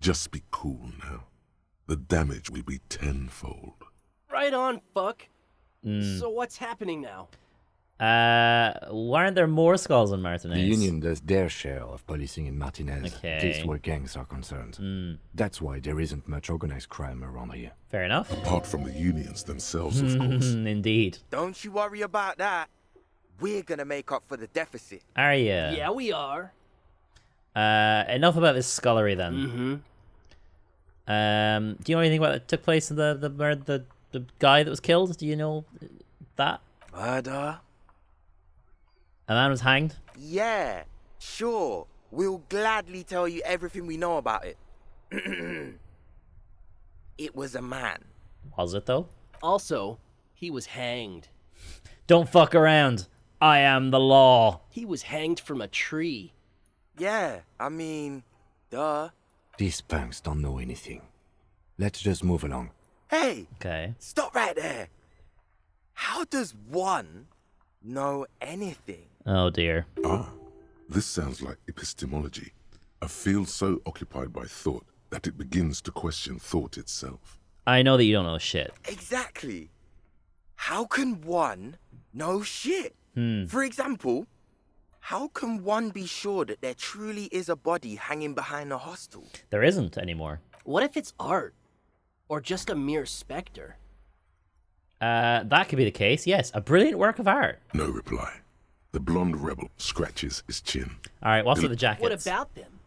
Just be cool now. The damage will be tenfold. Right on, fuck. So what's happening now? Weren't there more skulls in Martinez? The Union does their share of policing in Martinez, Okay. at least where gangs are concerned. That's why there isn't much organized crime around here. Fair enough. Apart from the unions themselves, of course. Indeed. Don't you worry about that. We're gonna make up for the deficit. Are you? Yeah, we are. Enough about this scullery then. Do you know anything about that took place in the guy that was killed? Do you know that? Murder? A man was hanged? Yeah, sure. We'll gladly tell you everything we know about it. It was a man. Was it though? Also, he was hanged. Don't fuck around. I am the law. He was hanged from a tree. Yeah, I mean, duh. These punks don't know anything. Let's just move along. Hey! Okay. Stop right there. How does one know anything? Oh dear. Ah, this sounds like epistemology. A field so occupied by thought that it begins to question thought itself. I know that you don't know shit. Exactly. How can one know shit? For example, how can one be sure that there truly is a body hanging behind a hostel? There isn't anymore. What if it's art? Or just a mere specter? That could be the case, yes. A brilliant work of art. No reply. The blonde rebel scratches his chin. Alright, what's with the jackets? What about them?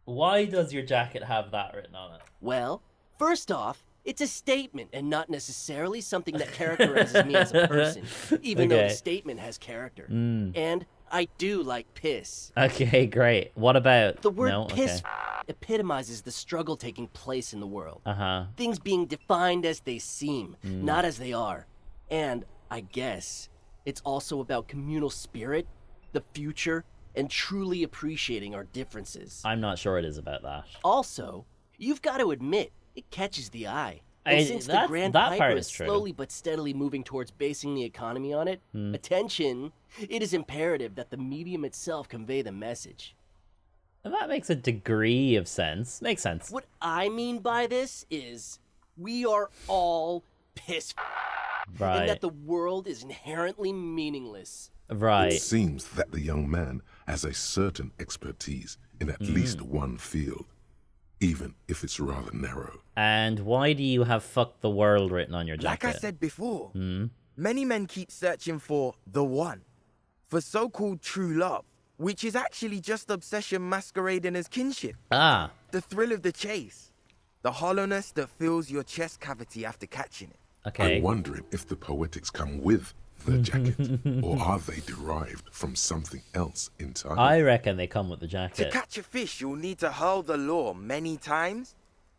Why does your jacket have that written on it? Well, first off, it's a statement and not necessarily something that characterizes me as a person, even though the statement has character. And I do like piss. Okay, great. What about... The word no? piss Okay. epitomizes the struggle taking place in the world. Uh-huh. Things being defined as they seem, not as they are. And, I guess, it's also about communal spirit, the future, and truly appreciating our differences. I'm not sure it is about that. Also, you've got to admit, it catches the eye. And since the Grand that part Piper is is true. slowly but steadily moving towards basing the economy on it, attention, it is imperative that the medium itself convey the message. And that makes a degree of sense. Makes sense. What I mean by this is, we are all piss Right. and that the world is inherently meaningless. Right. It seems that the young man has a certain expertise in at least one field, even if it's rather narrow. And why do you have "fuck the world" written on your jacket? Like I said before, many men keep searching for the one, for so-called true love, which is actually just obsession masquerading as kinship. Ah. The thrill of the chase, the hollowness that fills your chest cavity after catching it. Okay. I'm wondering if the poetics come with the jacket, or are they derived from something else entirely? I reckon they come with the To jacket. catch a fish, you'll need to hurl the lure many times,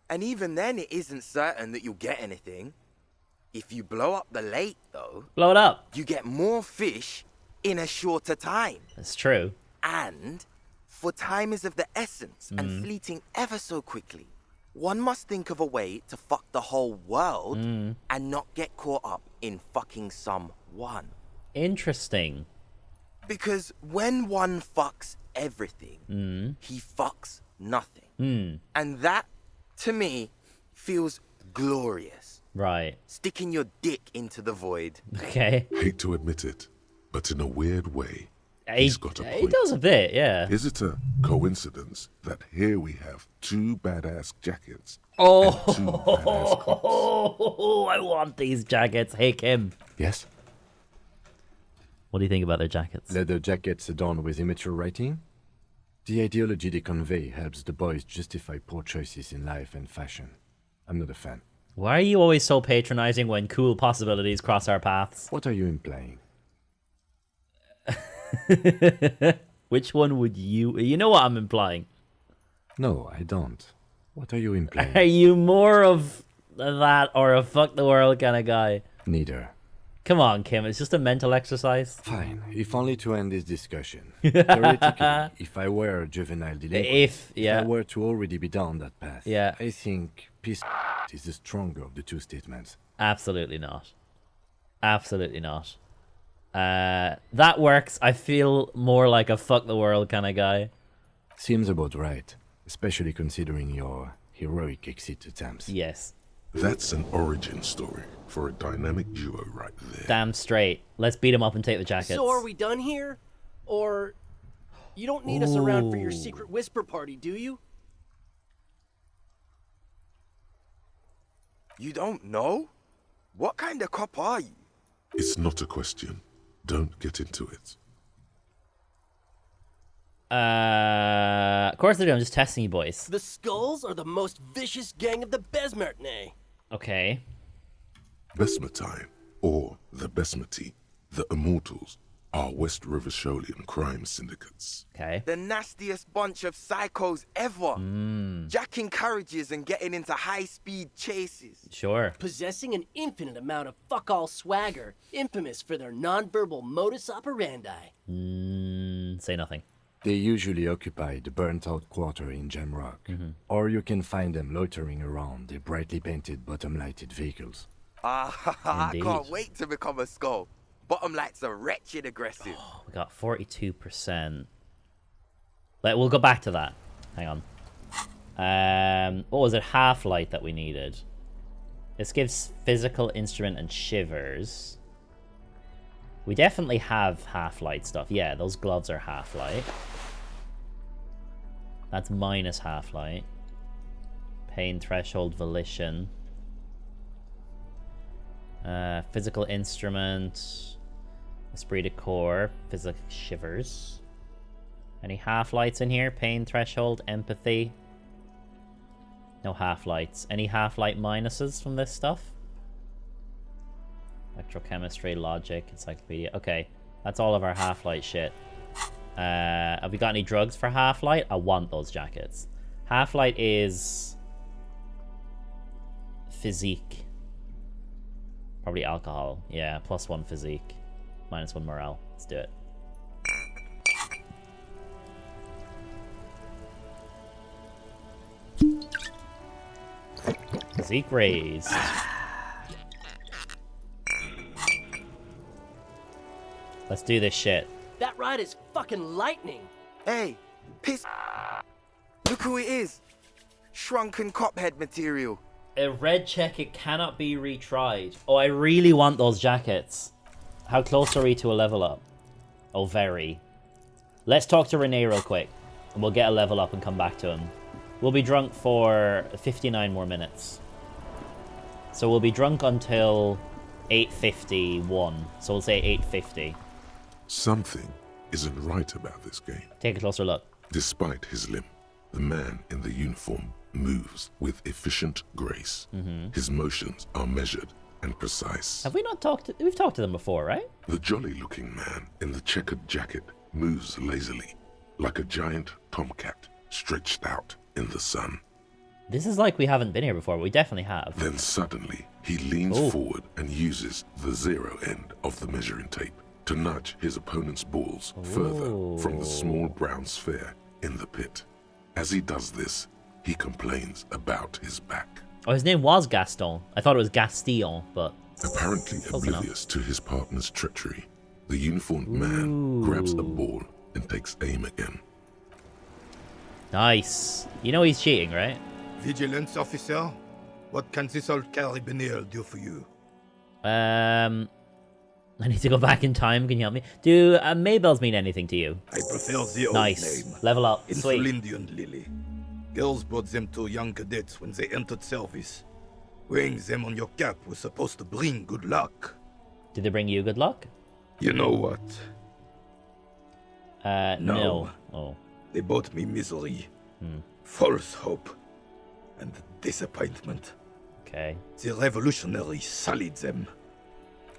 and even then it isn't certain that you'll get anything. If you blow up the lake, though... Blow it up! You get more fish in a shorter time. That's true. And, for time is of the essence and fleeting ever so quickly, one must think of a way to fuck the whole world and not get caught up in fucking someone. Interesting. Because when one fucks everything, he fucks nothing. And that, to me, feels glorious. Right. Sticking your dick into the void. Okay. Hate to admit it, but in a weird way, He he's got a point. He does a bit, yeah. Is it a coincidence that here we have two badass jackets Oh, and two badass cops? I want these jackets. Hey, Kim. Yes? What do you think about their jackets? Leather jackets adorned with immature writing? The ideology they convey helps the boys justify poor choices in life and fashion. I'm not a fan. Why are you always so patronizing when cool possibilities cross our paths? What are you implying? Which one would you... You know what I'm implying. No, I don't. What are you implying? Are you more of that or a fuck the world kind of guy? Neither. Come on, Kim. It's just a mental exercise. Fine, if only to end this discussion. Theoretically, if I were a juvenile delinquent, If I were to already be down that path, Yeah. I think peace is the stronger of the two statements. Absolutely not. Absolutely not. That works. I feel more like a fuck the world kind of guy. Seems about right, especially considering your heroic exit attempts. Yes. That's an origin story for a dynamic duo right there. Damn straight. Let's beat him up and take the jackets. So are we done here? Or you don't need us around for your secret whisper party, do you? You don't know? What kind of cop are you? It's not a question. Don't get into it. Of course I do. I'm just testing you boys. The Skulls are the most vicious gang of the Besmertne. Okay. Besmatine, or the Besmati, the Immortals, are West River Sholian crime syndicates. Okay. The nastiest bunch of psychos ever. Jacking carriages and getting into high-speed chases. Sure. Possessing an infinite amount of fuck-all swagger, infamous for their non-verbal modus operandi. Say nothing. They usually occupy the burnt-out quarter in Jamrock, or you can find them loitering around their brightly painted bottom-lighted vehicles. I can't wait to become a skull. Bottom lights are wretched aggressive. Oh, we got 42%. We'll go back to that. Hang on. What was it? Half light that we needed. This gives physical instrument and shivers. We definitely have half light stuff. Yeah, those gloves are half light. That's minus half light. Pain threshold, volition. Physical instrument. Esprit de corps. Physical shivers. Any half lights in here? Pain threshold, empathy. No half lights. Any half light minuses from this stuff? Electrochemistry, logic, encyclopedia. Okay, that's all of our half-light shit. Have we got any drugs for half-light? I want those jackets. Half-light is physique. Probably alcohol. Yeah, +1 physique. -1 morale. Let's do it. Physique raised. Let's do this shit. That ride is fucking lightning. Hey, piss. Look who it is. Shrunken cophead material. A red check, it cannot be retried. Oh, I really want those jackets. How close are we to a level up? Oh, very. Let's talk to Renee real quick. And we'll get a level up and come back to him. We'll be drunk for 59 more minutes. So we'll be drunk until 8:51. So we'll say 8:50. Something isn't right about this game. Take a closer look. Despite his limp, the man in the uniform moves with efficient grace. His motions are measured and precise. Have we not talked to... We've talked to them before, right? The jolly-looking man in the checkered jacket moves lazily, like a giant tomcat stretched out in the sun. This is like we haven't been here before, but we definitely have. Then suddenly, he leans forward and uses the zero end of the measuring tape to nudge his opponent's balls further from the small brown sphere in the pit. As he does this, he complains about his back. Oh, his name was Gaston. I thought it was Gastillon, but... Apparently oblivious to his partner's treachery, the uniformed man grabs a ball and takes aim again. Nice. You know he's cheating, right? Vigilance officer, what can this old carabiner do for you? I need to go back in time. Can you help me? Do Maybells mean anything to you? I prefer the old nice. name. Level up. Sweet. Insulindian Lily. Girls brought them to young cadets when they entered service. Wearing them on your cap was supposed to bring good luck. Did they bring you good luck? You know what? No. Oh. They brought me misery, false hope, and disappointment. Okay. The revolutionaries sullied them.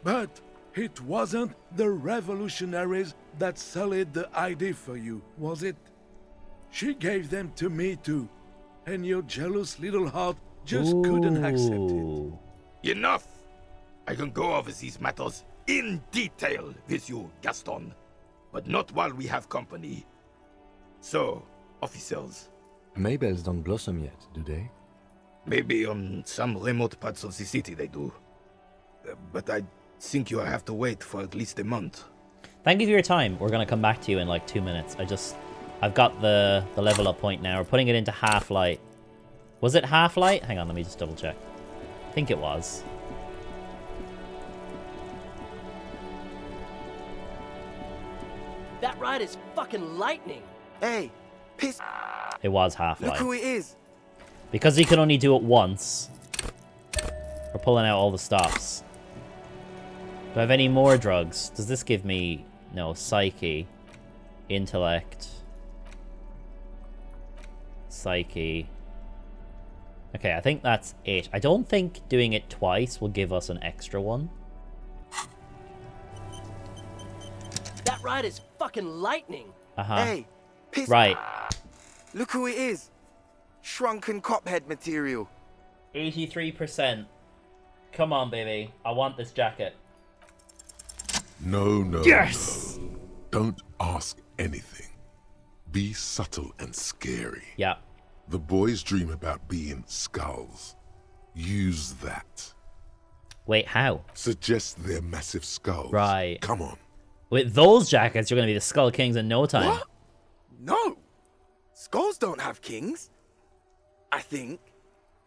But it wasn't the revolutionaries that sullied the ID for you, was it? She gave them to me too, and your jealous little heart just couldn't accept it. Enough! I can go over these matters in detail with you, Gaston, but not while we have company. So, officers. Maybells don't blossom yet, do they? Maybe on some remote parts of the city they do. But I think you'll have to wait for at least a month. Thank you for your time. We're gonna come back to you in like 2 minutes. I've got the level up point now. We're putting it into half light. Was it half light? Hang on, let me just double check. I think it was. That ride is fucking lightning. Hey, piss. It was half light. Look who it is. Because he can only do it once, we're pulling out all the stops. Do I have any more drugs? Does this give me... No, psyche. Intellect. Psyche. Okay, I think that's it. I don't think doing it twice will give us an extra one. That ride is fucking lightning. Uh-huh. Hey, piss. Right. Look who it is. Shrunken cophead material. 83%. Come on, baby. I want this jacket. No. Yes! No. Don't ask anything. Be subtle and scary. Yeah. The boys dream about being skulls. Use that. Wait, how? Suggest they're massive skulls. Right. Come on. With those jackets, you're going to be the Skull Kings in no time. What? No. Skulls don't have kings. I think.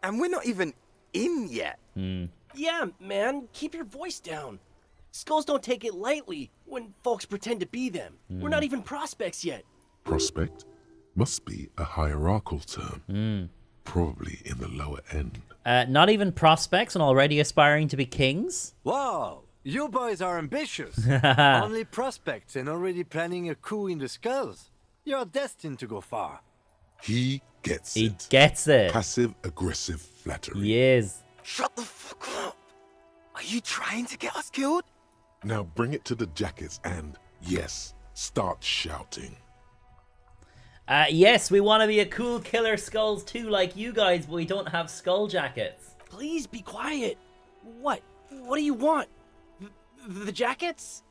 And we're not even in yet. Yeah, man, keep your voice down. Skulls don't take it lightly when folks pretend to be them. We're not even prospects yet. Prospect must be a hierarchical term. Probably in the lower end. Not even prospects and already aspiring to be kings? Wow, you boys are ambitious. Only prospects and already planning a coup in the skulls. You're destined to go far. He gets it. He gets it. Passive-aggressive flattery. He is. Shut the fuck up. Are you trying to get us killed? Now bring it to the jackets and, yes, start shouting. Yes, we want to be a cool killer skulls too, like you guys, but we don't have skull jackets. Please be quiet. What? What do you want? The jackets?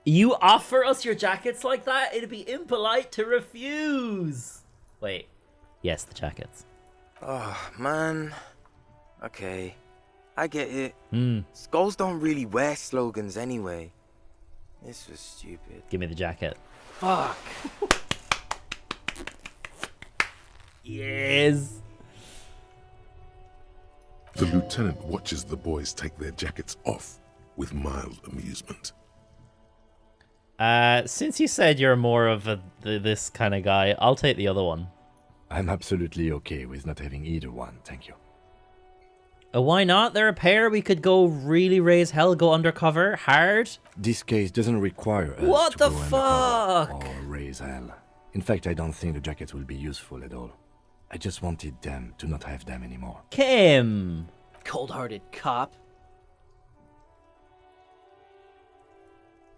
You offer us your jackets like that? It'd be impolite to refuse. Wait. Yes, the jackets. Oh, man. Okay. I get it. Hmm. Skulls don't really wear slogans anyway. This was stupid. Give me the jacket. Fuck. Yes. The lieutenant watches the boys take their jackets off with mild amusement. Since you said you're more of this kind of guy, I'll take the other one. I'm absolutely okay with not having either one, thank you. Why not? They're a pair. We could go really raise hell, go undercover, hard. This case doesn't require us What to the go fuck? undercover or raise hell. In fact, I don't think the jackets will be useful at all. I just wanted them to not have them anymore. Kim! Cold-hearted cop.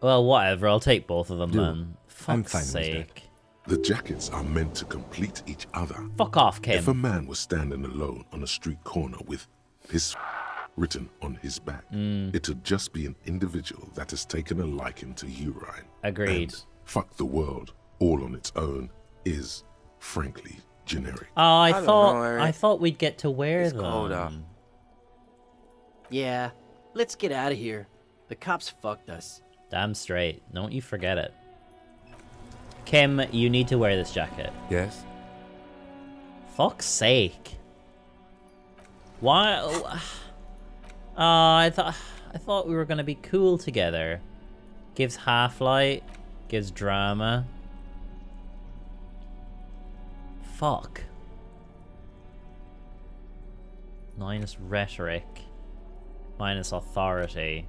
Well, whatever. I'll take both of them, Do. man. I'm Fuck's fine with sake. The jackets are meant to complete each other. Fuck off, Kim. If a man was standing alone on a street corner with his written on his back, it'd just be an individual that has taken a liking to urine. Agreed. And fuck the world, all on its own, is, frankly, generic. Oh, I don't know, Eric. thought we'd get to wear It's them. cold out. Yeah, let's get out of here. The cops fucked us. Damn straight. Don't you forget it. Kim, you need to wear this jacket. Yes? Fuck's sake. Why? I thought we were gonna be cool together. Gives half-light, gives drama. Fuck. Minus rhetoric. Minus authority.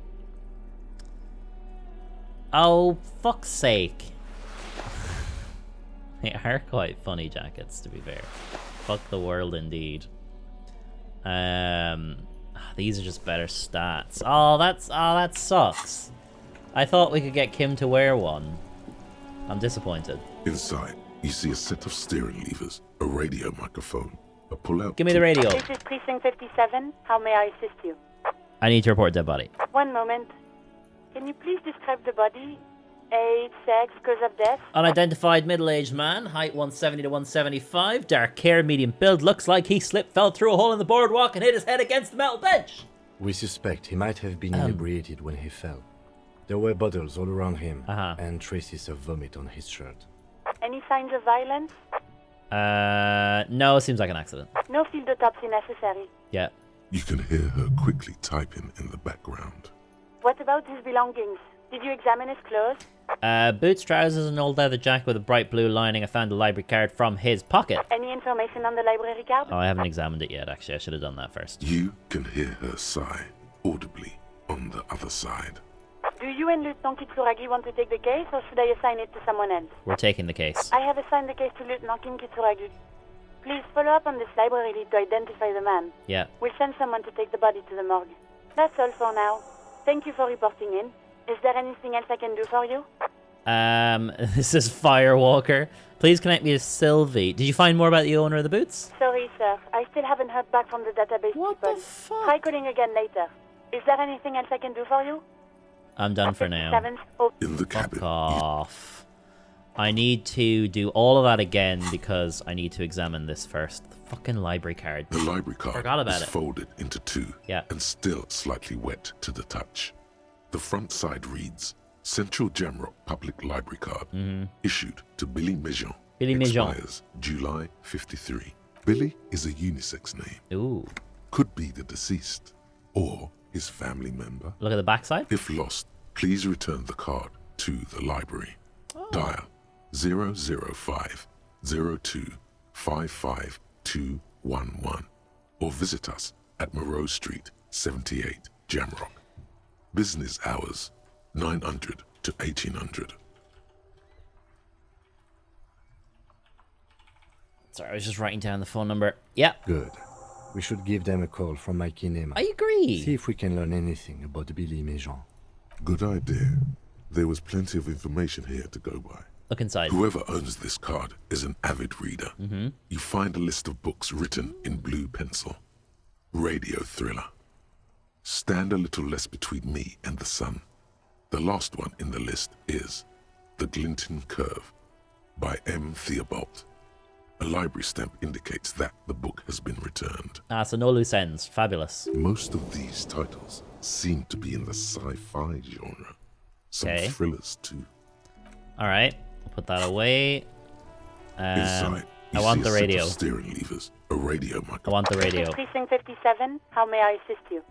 Oh, fuck's sake. They are quite funny jackets, to be fair. Fuck the world, indeed. These are just better stats. Oh, that sucks. I thought we could get Kim to wear one. I'm disappointed. Inside, you see a set of steering levers, a radio microphone, a pull-out... Give me the radio. This is Precinct 57. How may I assist you? I need to report dead body. One moment. Can you please describe the body? Age, sex, cause of death. Unidentified middle-aged man, height 170 to 175, dark hair, medium build, looks like he fell through a hole in the boardwalk and hit his head against the metal bench. We suspect he might have been inebriated when he fell. There were bottles all around him, and traces of vomit on his shirt. Any signs of violence? No, it seems like an accident. No field autopsy necessary. Yeah. You can hear her quickly typing in the background. What about his belongings? Did you examine his clothes? Boots, trousers, and old leather jacket with a bright blue lining. I found the library card from his pocket. Any information on the library card? Oh, I haven't examined it yet, actually. I should have done that first. You can hear her sigh audibly on the other side. Do you and Lieutenant Kitsuragi want to take the case, or should I assign it to someone else? We're taking the case. I have assigned the case to Lieutenant Kim Kitsuragi. Please follow up on this library lead to identify the man. Yeah. We'll send someone to take the body to the morgue. That's all for now. Thank you for reporting in. Is there anything else I can do for you? This is Firewalker. Please connect me to Sylvie. Did you find more about the owner of the boots? Sorry, sir. I still haven't heard back from the database What people. the fuck? Try calling again later. Is there anything else I can do for you? I'm done for now. In the cabin. Fuck off. I need to do all of that again because I need to examine this first. The fucking library card. The library card Forgot about is it. folded into two and still slightly wet to the touch. The front side reads, Central Jamrock Public Library Card, issued to Billy Mejean. Billy Mejean. Expires July 53. Billy is a unisex name. Ooh. Could be the deceased or his family member. Look at the backside. If lost, please return the card to the library. Dial 005 02 55211 or visit us at Moreau Street, 78, Jamrock. Business hours 900 to 1800. Sorry, I was just writing down the phone number. Yeah. Good. We should give them a call from my kinema. I agree. See if we can learn anything about Billy Mejean. Good idea. There was plenty of information here to go by. Look inside. Whoever owns this card is an avid reader. You find a list of books written in blue pencil. Radio thriller. Stand a little less between me and the sun. The last one in the list is The Glinting Curve by M. Theobald. A library stamp indicates that the book has been returned. So no loose ends. Fabulous. Most of these titles seem to be in the sci-fi genre. Some thrillers too. Alright, I'll put that away. Inside, I want the radio. Steering levers, a radio microphone. I want the radio. Precinct 57, how may I assist you?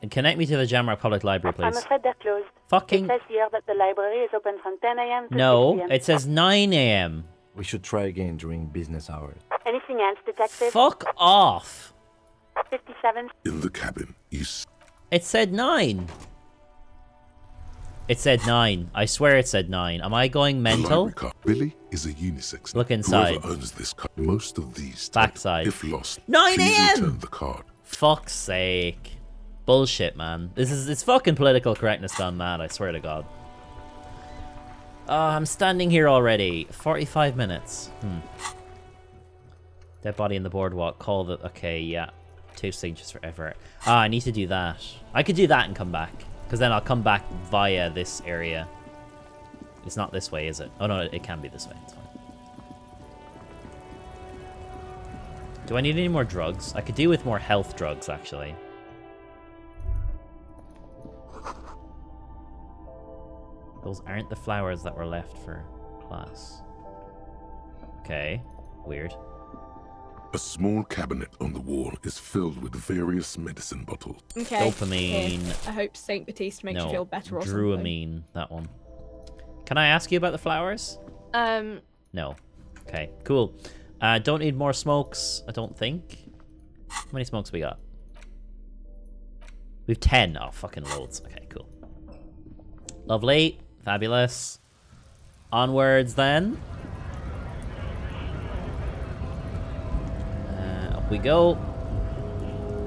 Connect me to the Jamrock Public Library, please. I'm afraid they're closed. Fucking... It says here that the library is open from 10 a.m. to 6 No, p.m. it says 9 a.m. We should try again during business hours. Anything else, detective? Fuck off. 57. In the cabin, It said 9. It said 9. I swear it said 9. Am I going mental? Billy is a unisex. Look inside. Whoever owns this card, most of these Backside. if lost, 9 please a.m. return the card. Fuck's sake. Bullshit, man. It's fucking political correctness gone mad, I swear to God. I'm standing here already. 45 minutes. Dead body in the boardwalk. Call the... Okay, yeah. 2 signatures forever. I need to do that. I could do that and come back. Because then I'll come back via this area. It's not this way, is it? Oh, no, it can be this way. It's fine. Do I need any more drugs? I could do with more health drugs, actually. Those aren't the flowers that were left for class. Okay, weird. A small cabinet on the wall is filled with various medicine bottles. Okay. Dopamine. Here. I hope St. Baptiste makes No, you feel better or Druamine, that one. Can I ask you about the flowers? something. No. Okay, cool. Don't need more smokes, I don't think. How many smokes we got? We've 10. Oh, fucking loads. Okay, cool. Lovely. Fabulous. Onwards, then. Up we go.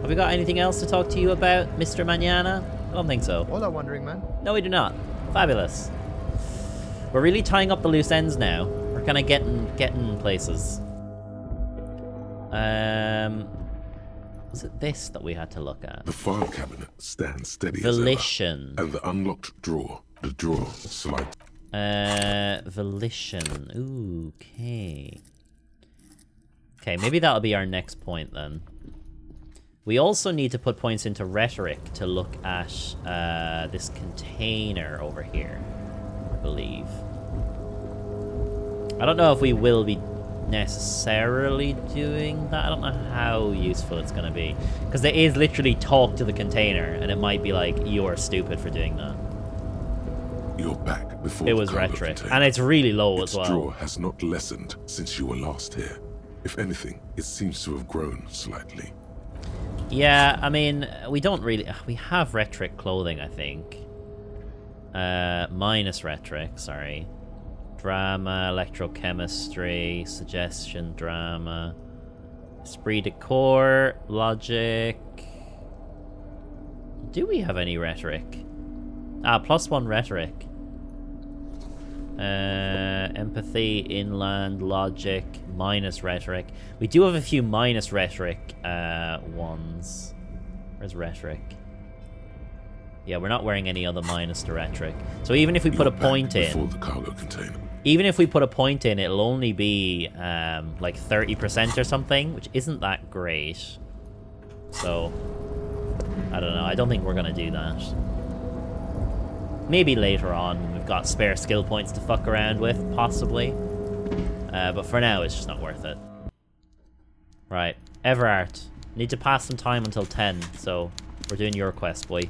Have we got anything else to talk to you about, Mr. Manana? I don't think so. Hola, Wandering Man. No, we do not. Fabulous. We're really tying up the loose ends now. We're kind of getting places. Was it this that we had to look at? The file cabinet stands steady Volition. as ever, and the unlocked drawer, the drawer slides. Volition. Ooh, okay. Okay, maybe that'll be our next point then. We also need to put points into rhetoric to look at this container over here, I believe. I don't know if we will be necessarily doing that. I don't know how useful it's going to be. Because there is literally talk to the container, and it might be like, you are stupid for doing that. You're back before it was rhetoric, and it's really low as well. Its draw has not lessened since you were last here. If anything, it seems to have grown slightly. Yeah, I mean, we don't really... We have rhetoric clothing, I think. Minus rhetoric, sorry. Drama, electrochemistry, suggestion, drama. Esprit de corps, logic. Do we have any rhetoric? +1 rhetoric. Empathy, inland, logic, minus rhetoric. We do have a few minus rhetoric ones. Where's rhetoric? Yeah, we're not wearing any other minus to rhetoric. So even if we put a point in, the cargo container. even if we put a point in, it'll only be like 30% or something, which isn't that great. So I don't know. I don't think we're gonna do that. Maybe later on when we've got spare skill points to fuck around with, possibly. But for now, it's just not worth it. Right, Everart. Need to pass some time until 10, so we're doing your quest, boy.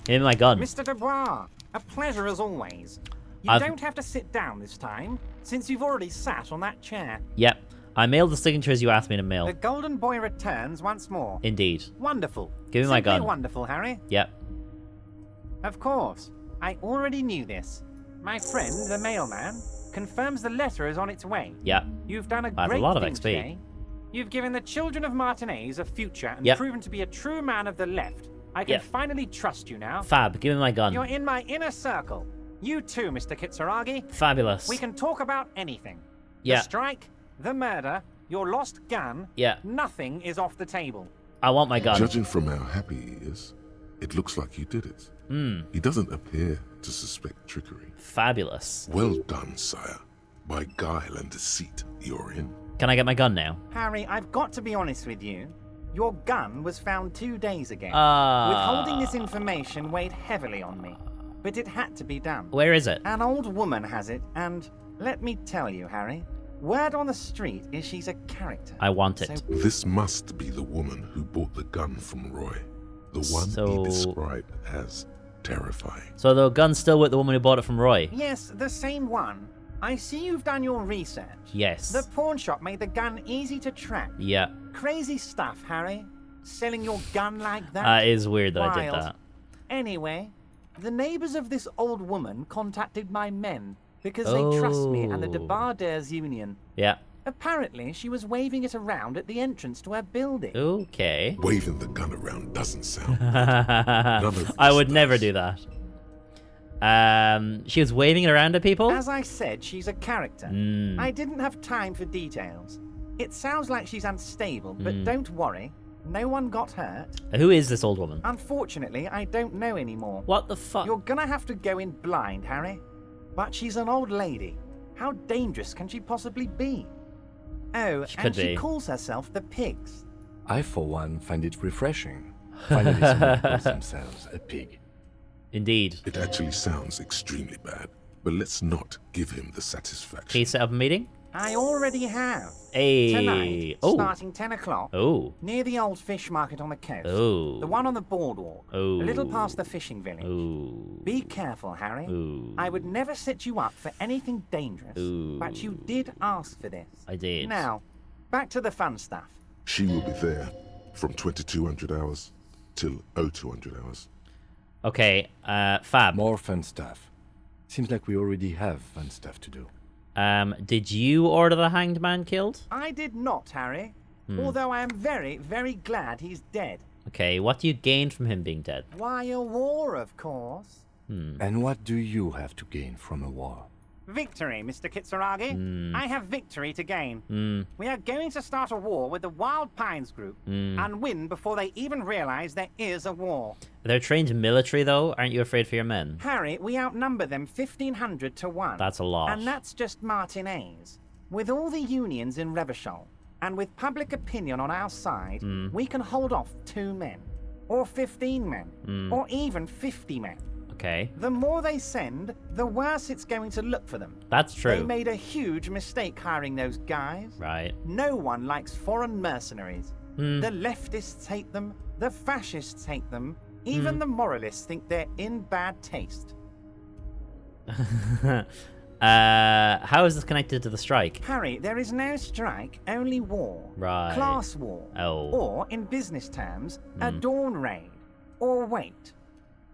Give me my gun. Mr. Dubois, a pleasure as always. You don't have to sit down this time, since you've already sat on that chair. Yep, I mailed the signatures you asked me to mail. The Golden Boy returns once more. Indeed. Wonderful. Give me my gun. Simply wonderful, Harry. Yep. Of course. I already knew this. My friend, the mailman, confirms the letter is on its way. Yep. You've done a That's great a lot of thing XP. today. You've given the children of Martinez a future and Yep. proven to be a true man of the left. I can Yep. finally trust you now. Fab, give me my gun. You're in my inner circle. You too, Mr. Kitsuragi. Fabulous. We can talk about anything. Yeah. The strike, the murder, your lost gun. Yeah. Nothing is off the table. I want my gun. Judging from how happy he is, it looks like you did it. He doesn't appear to suspect trickery. Fabulous. Well done, sire. By guile and deceit, you're in. Can I get my gun now? Harry, I've got to be honest with you. Your gun was found 2 days ago. Withholding this information weighed heavily on me, but it had to be done. Where is it? An old woman has it, and let me tell you, Harry, word on the street is she's a character. I want it. This must be the woman who bought the gun from Roy. The one he described as terrifying. So the gun's still with the woman who bought it from Roy? Yes, the same one. I see you've done your research. Yes. The pawn shop made the gun easy to track. Yeah. Crazy stuff, Harry. Selling your gun like that. It is weird that I did Wild. that. Anyway, the neighbors of this old woman contacted my men because they trust me and the Debarders Union. Yeah. Apparently, she was waving it around at the entrance to her building. Okay. Waving the gun around doesn't sound None of I would never do that. She was waving it around at people? As I said, she's a character. I didn't have time for details. It sounds like she's unstable, but don't worry. No one got hurt. Who is this old woman? Unfortunately, I don't know anymore. What the fuck? You're gonna have to go in blind, Harry. But she's an old lady. How dangerous can she possibly be? Oh, and she calls herself the Pigs. I, for one, find it refreshing. Finally, someone calls themselves a pig. Indeed. It actually sounds extremely bad, but let's not give him the satisfaction. Can you set up a meeting? I already have. Hey. Tonight, starting 10 o'clock. Oh. Near the old fish market on the coast. Oh. The one on the boardwalk. Oh. A little past the fishing village. Oh. Be careful, Harry. Oh. I would never set you up for anything dangerous. But you did ask for this. I did. Now, back to the fun stuff. She will be there from 2200 hours till 0200 hours. Okay, Fab. More fun stuff. Seems like we already have fun stuff to do. Did you order the hanged man killed? I did not, Harry. Although I am very, very glad he's dead. Okay, what do you gain from him being dead? Why, a war, of course. And what do you have to gain from a war? Victory, Mr. Kitsuragi. I have victory to gain. We are going to start a war with the Wild Pines group and win before they even realize there is a war. They're trained military, though. Aren't you afraid for your men? Harry, we outnumber them 1,500 to 1. That's a lot. And that's just Martinez. With all the unions in Revachol, and with public opinion on our side, we can hold off 2 men, or 15 men, or even 50 men. Okay. The more they send, the worse it's going to look for them. That's true. They made a huge mistake hiring those guys. Right. No one likes foreign mercenaries. The leftists hate them, the fascists hate them, even the moralists think they're in bad taste. How is this connected to the strike? Harry, there is no strike, only war. Right. Class war. Oh. Or, in business terms, a dawn raid. Or wait.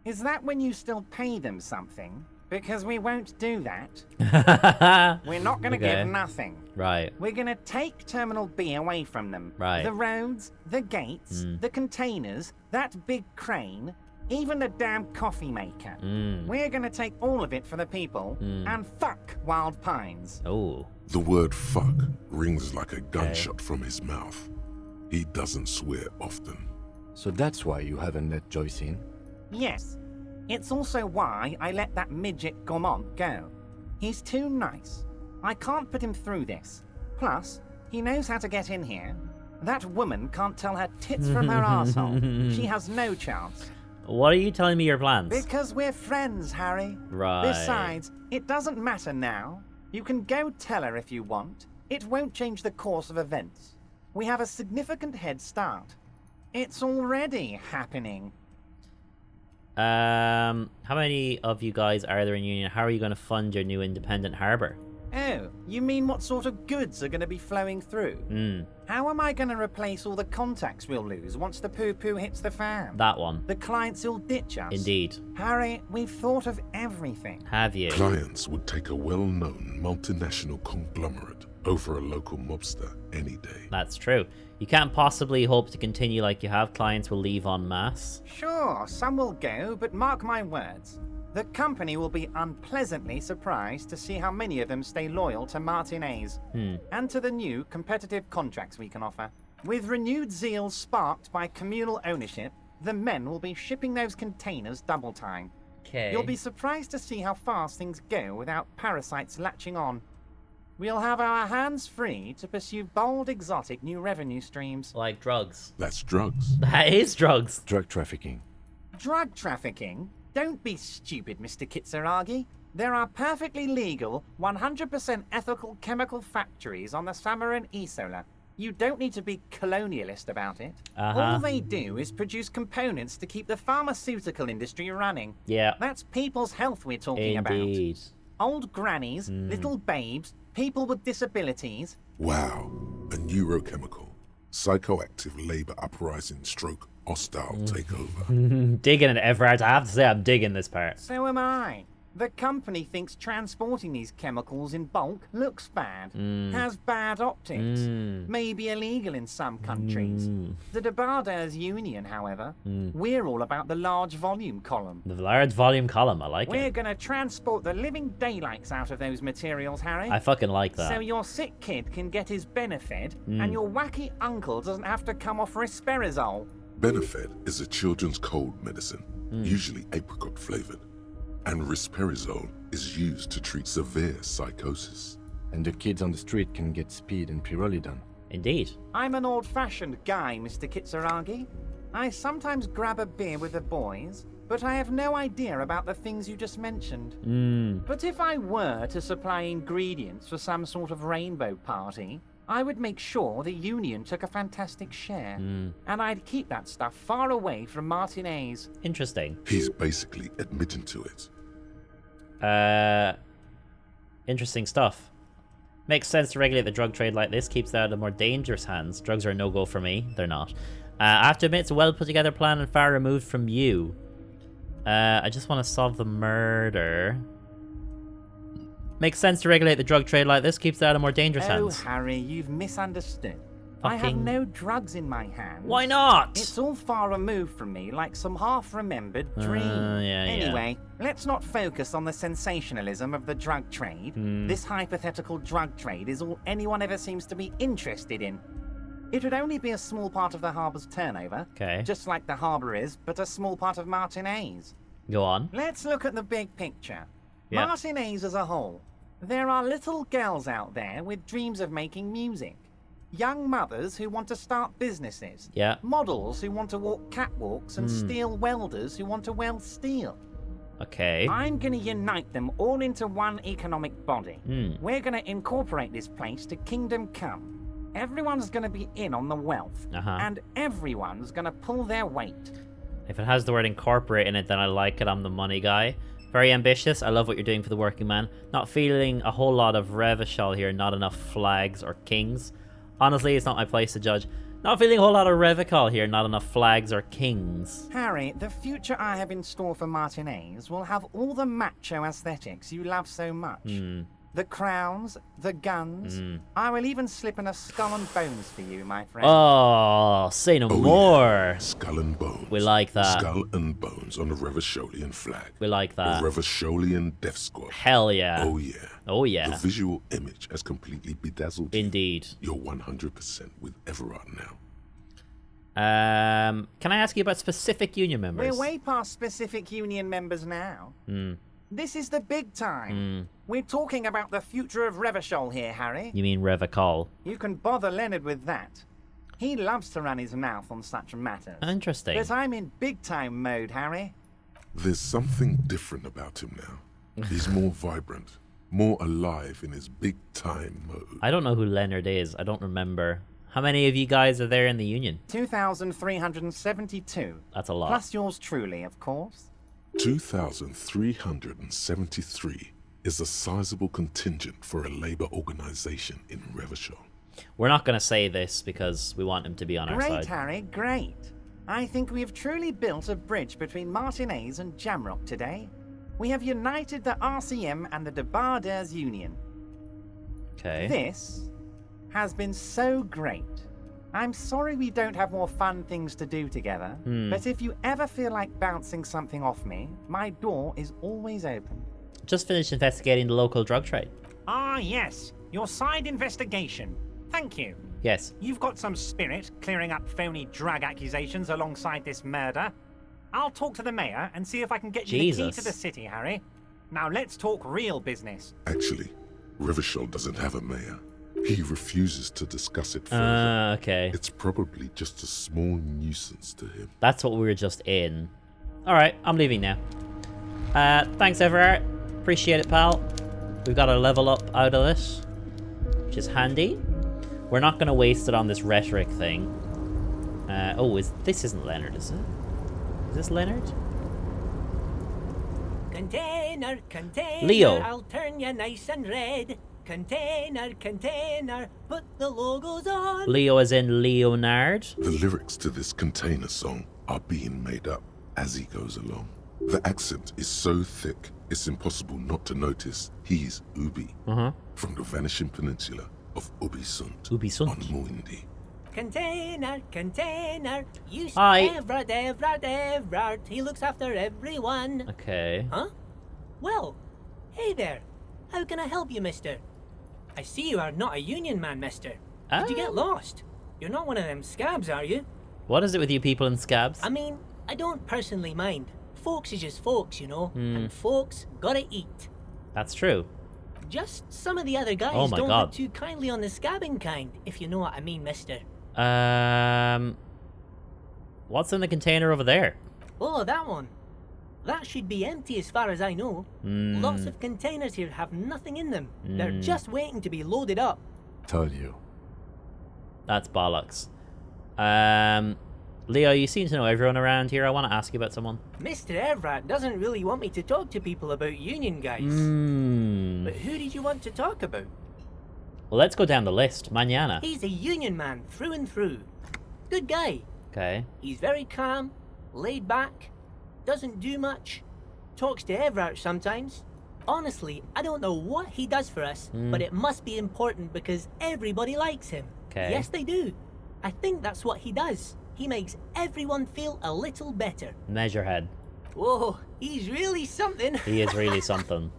Is that when you still pay them something? Because we won't do that. We're not going to give nothing. Right. We're going to take Terminal B away from them. Right. The roads, the gates, the containers, that big crane, even the damn coffee maker. We're going to take all of it for the people and fuck Wild Pines. Oh. The word fuck rings like a gunshot from his mouth. He doesn't swear often. So that's why you haven't let Joyce in? Yes. It's also why I let that midget Gaumont go. He's too nice. I can't put him through this. Plus, he knows how to get in here. That woman can't tell her tits from her arsehole. She has no chance. What are you telling me your plans? Because we're friends, Harry. Right. Besides, it doesn't matter now. You can go tell her if you want. It won't change the course of events. We have a significant head start. It's already happening. How many of you guys are there in Union? How are you going to fund your new independent harbour? Oh, you mean what sort of goods are going to be flowing through? How am I going to replace all the contacts we'll lose once the poo-poo hits the fan? That one. The clients will ditch us. Indeed. Harry, we've thought of everything. Have you? Clients would take a well-known multinational conglomerate over a local mobster any day. That's true. You can't possibly hope to continue like you have. Clients will leave en masse. Sure, some will go, but mark my words. The company will be unpleasantly surprised to see how many of them stay loyal to Martinez and to the new competitive contracts we can offer. With renewed zeal sparked by communal ownership, the men will be shipping those containers double time. Okay. You'll be surprised to see how fast things go without parasites latching on. We'll have our hands free to pursue bold, exotic new revenue streams. Like drugs. That's drugs. That is drugs. Drug trafficking. Drug trafficking? Don't be stupid, Mr. Kitsuragi. There are perfectly legal, 100% ethical chemical factories on the Samaran Isola. You don't need to be colonialist about it. All they do is produce components to keep the pharmaceutical industry running. Yeah. That's people's health we're talking Indeed. about. Old grannies, little babes, people with disabilities. Wow. A neurochemical, psychoactive labor uprising stroke hostile takeover. Digging it, Everard. I have to say I'm digging this part. So am I. The company thinks transporting these chemicals in bulk looks bad, has bad optics, may be illegal in some countries. The Debarders Union, however, we're all about the large volume column. The large volume column, I like We're it. gonna transport the living daylights out of those materials, Harry. I fucking like that. So your sick kid can get his Benefed, and your wacky uncle doesn't have to come off risperazole. Benefed is a children's cold medicine, usually apricot flavored. And risperazole is used to treat severe psychosis. And the kids on the street can get speed and pyrrolidone. Indeed. I'm an old-fashioned guy, Mr. Kitsuragi. I sometimes grab a beer with the boys, but I have no idea about the things you just mentioned. But if I were to supply ingredients for some sort of rainbow party, I would make sure the Union took a fantastic share. And I'd keep that stuff far away from Martinez. Interesting. He's basically admitting to it. Interesting stuff. Makes sense to regulate the drug trade like this. Keeps it out of more dangerous hands. Drugs are a no-go for me. They're not. I have to admit, it's a well-put-together plan and far removed from you. I just want to solve the murder. Makes sense to regulate the drug trade like this. Keeps it out of more dangerous hands. Oh, Harry, you've misunderstood. I have Fucking- no drugs in my hands. Why not? It's all far removed from me, like some half-remembered dream. yeah. Anyway, let's not focus on the sensationalism of the drug trade. This hypothetical drug trade is all anyone ever seems to be interested in. It would only be a small part of the harbour's turnover. Okay. Just like the harbour is, but a small part of Martinez. Go on. Let's look at the big picture. Yeah. Martinez as a whole. There are little girls out there with dreams of making music. Young mothers who want to start businesses. Yeah. Models who want to walk catwalks and steel welders who want to weld steel. Okay. I'm going to unite them all into one economic body. Hmm. We're going to incorporate this place to Kingdom Come. Everyone's going to be in on the wealth. And everyone's going to pull their weight. If it has the word incorporate in it, then I like it. I'm the money guy. Very ambitious. I love what you're doing for the working man. Not feeling a whole lot of Revachol here. Not enough flags or kings. Honestly, it's not my place to judge. Not feeling a whole lot of Revachol here. Not enough flags or kings. Harry, the future I have in store for Martinez will have all the macho aesthetics you love so much. The crowns, the guns. I will even slip in a skull and bones for you, my friend. Oh, say no more. Yeah. Skull and bones. We like that. Skull and bones on a Revacholian flag. We like that. A Revacholian death squad. Hell yeah. Oh yeah. Oh yeah. The visual image has completely bedazzled you. Indeed. You're 100% with Everard now. Can I ask you about specific union members? We're way past specific union members now. This is the big time. We're talking about the future of Revachol here, Harry. You mean Revachol? You can bother Leonard with that. He loves to run his mouth on such matters. Interesting. But I'm in big-time mode, Harry. There's something different about him now. He's more vibrant, more alive in his big-time mode. I don't know who Leonard is. I don't remember. How many of you guys are there in the union? 2,372. That's a lot. Plus yours truly, of course. 2,373 is a sizable contingent for a labor organization in Revachol. We're not going to say this because we want him to be on our Great, side. Harry, great. I think we have truly built a bridge between Martinez and Jamrock today. We have united the RCM and the Debarders Union. Okay. This has been so great. I'm sorry we don't have more fun things to do together, but if you ever feel like bouncing something off me, my door is always open. Just finished investigating the local drug trade. Ah, yes. Your side investigation. Thank you. Yes. You've got some spirit clearing up phony drug accusations alongside this murder. I'll talk to the mayor and see if I can get you the key to the city, Harry. Now let's talk real business. Actually, Revachol doesn't have a mayor. He refuses to discuss it further. Okay. It's probably just a small nuisance to him. That's what we were just in. Alright, I'm leaving now. Thanks, Everard. Appreciate it, pal. We've got a level up out of this, which is handy. We're not going to waste it on this rhetoric thing. This isn't Leonard, is it? Is this Leonard? Container, container, Leo. I'll turn you nice and red. Container, container, put the logos on. Leo as in Leonard? The lyrics to this container song are being made up as he goes along. The accent is so thick, it's impossible not to notice he's Ubi, from the vanishing peninsula of Ubisunt on Muindi. Container, container, you Hi. Everard. He looks after everyone. Okay. Huh? Well, hey there. How can I help you, mister? I see you are not a union man, mister. Did you get lost? You're not one of them scabs, are you? What is it with you people in scabs? I mean, I don't personally mind. Folks is just folks, you know, and folks gotta eat. That's true. Just some of the other guys Oh my don't God. look too kindly on the scabbing kind, if you know what I mean, mister. What's in the container over there? Oh, that one. That should be empty as far as I know. Lots of containers here have nothing in them. They're just waiting to be loaded up. Told you. That's bollocks. Leo, you seem to know everyone around here. I want to ask you about someone. Mr. Everard doesn't really want me to talk to people about union guys. But who did you want to talk about? Well, let's go down the list. Mañana. He's a union man through and through. Good guy. Okay. He's very calm, laid back, doesn't do much, talks to Everard sometimes. Honestly, I don't know what he does for us, but it must be important because everybody likes him. Okay. Yes, they do. I think that's what he does. He makes everyone feel a little better. Measurehead. Whoa, he's really something. He is really something.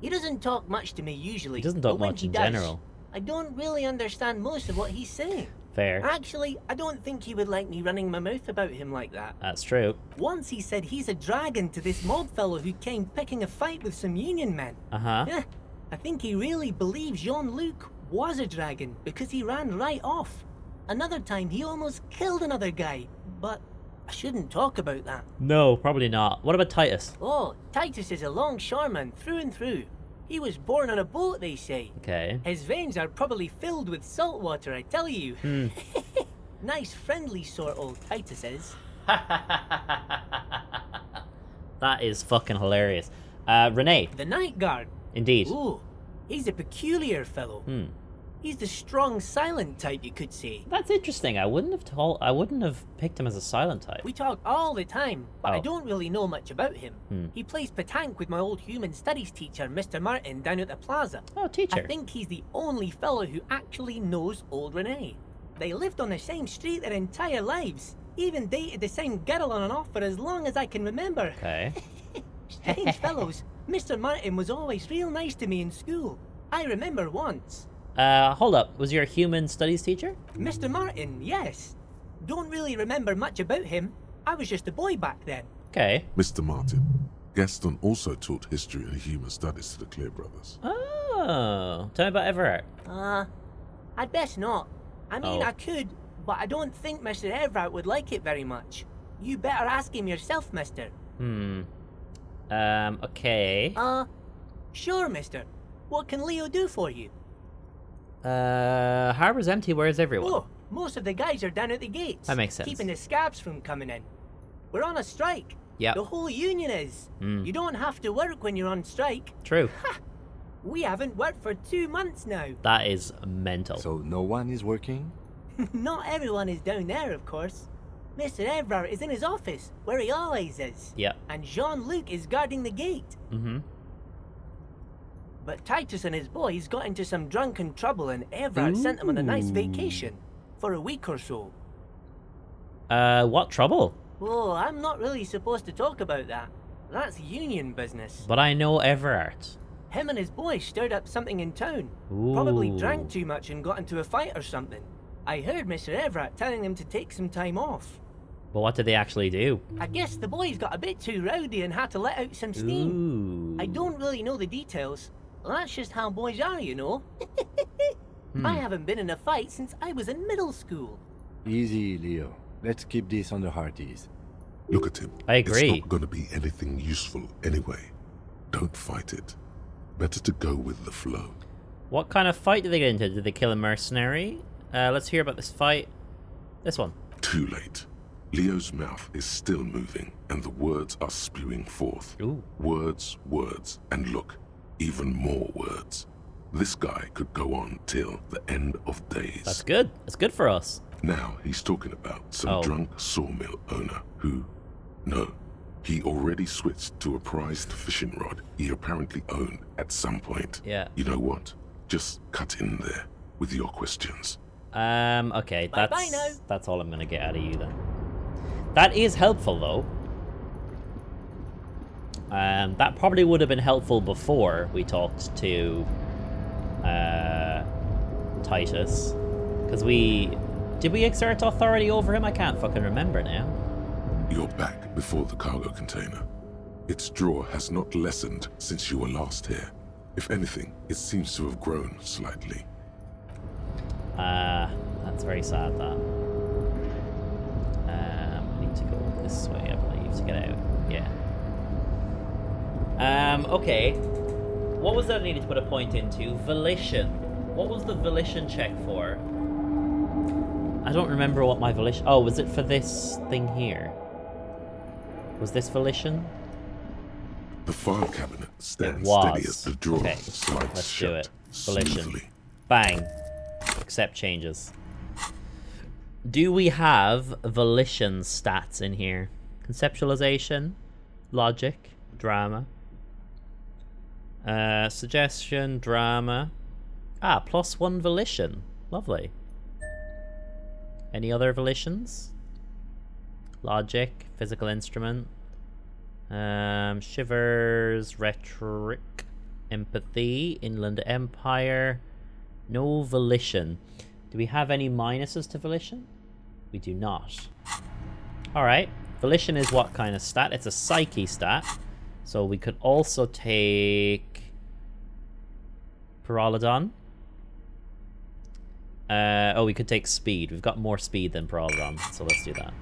He doesn't talk much to me usually. He doesn't talk but when much he in does, general. I don't really understand most of what he's saying. Fair. Actually, I don't think he would like me running my mouth about him like that. That's true. Once he said he's a dragon to this mob fellow who came picking a fight with some union men. Uh-huh. Yeah, I think he really believes Jean-Luc was a dragon because he ran right off. Another time he almost killed another guy, but I shouldn't talk about that. No, probably not. What about Titus? Oh, Titus is a longshoreman through and through. He was born on a boat, they say. Okay. His veins are probably filled with salt water, I tell you. Nice, friendly sort, old Titus is. That is fucking hilarious. Renee. The night guard. Indeed. Ooh, he's a peculiar fellow. He's the strong, silent type, you could say. That's interesting. I wouldn't have picked him as a silent type. We talk all the time, but I Oh. don't really know much about him. He plays petanque with my old human studies teacher, Mr. Martin, down at the plaza. Oh, teacher. I think he's the only fellow who actually knows old Renee. They lived on the same street their entire lives. Even dated the same girl on and off for as long as I can remember. Okay. Strange fellows. Mr. Martin was always real nice to me in school. I remember once. Hold up. Was your human studies teacher? Mr. Martin, yes. Don't really remember much about him. I was just a boy back then. Okay. Mr. Martin, Gaston also taught history and human studies to the Clear brothers. Oh. Tell me about Everett. I'd best not. I mean, Oh. I could, but I don't think Mr. Everett would like it very much. You better ask him yourself, mister. Okay. Sure, mister. What can Leo do for you? Harbor's empty. Where's everyone? Oh, most of the guys are down at the gates. That makes sense. Keeping the scabs from coming in. We're on a strike. Yep. The whole union is. You don't have to work when you're on strike. True. We haven't worked for 2 months now. That is mental. So no one is working? Not everyone is down there, of course. Mr. Everard is in his office, where he always is. Yep. And Jean-Luc is guarding the gate. But Titus and his boys got into some drunken trouble and Everard sent them on a nice vacation. For a week or so. What trouble? Oh, I'm not really supposed to talk about that. That's union business. But I know Everett. Him and his boys stirred up something in town. Probably drank too much and got into a fight or something. I heard Mr. Everett telling them to take some time off. But what did they actually do? I guess the boys got a bit too rowdy and had to let out some steam. I don't really know the details. That's just how boys are, you know. I haven't been in a fight since I was in middle school. Easy, Leo. Let's keep this on the hearties. Look at him. I agree. It's not going to be anything useful anyway. Don't fight it. Better to go with the flow. What kind of fight did they get into? Did they kill a mercenary? Let's hear about this fight. This one. Too late. Leo's mouth is still moving, and the words are spewing forth. Words, words, and look, even more words. This guy could go on till the end of days. That's good. That's good for us. Now he's talking about some drunk sawmill owner who... No, he already switched to a prized fishing rod he apparently owned at some point. Yeah. You know what? Just cut in there with your questions. Okay, Bye-bye now. that's all I'm gonna get out of you then. That is helpful though. That probably would have been helpful before we talked to Titus. Because did we exert authority over him? I can't fucking remember now. You're back before the cargo container. Its draw has not lessened since you were last here. If anything, it seems to have grown slightly. That's very sad, that. I need to go this way, I believe, to get out. Yeah. Okay. What was that I needed to put a point into? Volition. What was the volition check for? I don't remember what my volition... Oh, was it for this thing here? Was this volition? The file cabinet stands was. steady as the drawer Okay, slides let's shut do it. Volition. smoothly. Bang. Accept changes. Do we have volition stats in here? Conceptualization, logic, drama. Suggestion, drama. +1 volition. Lovely. Any other volitions? Logic, physical instrument. Shivers, rhetoric, empathy, inland empire. No volition. Do we have any minuses to volition? We do not. Alright. Volition is what kind of stat? It's a psyche stat. So we could also take Pyrrolodon. Oh, we could take speed. We've got more speed than Pyrrolodon, so let's do that.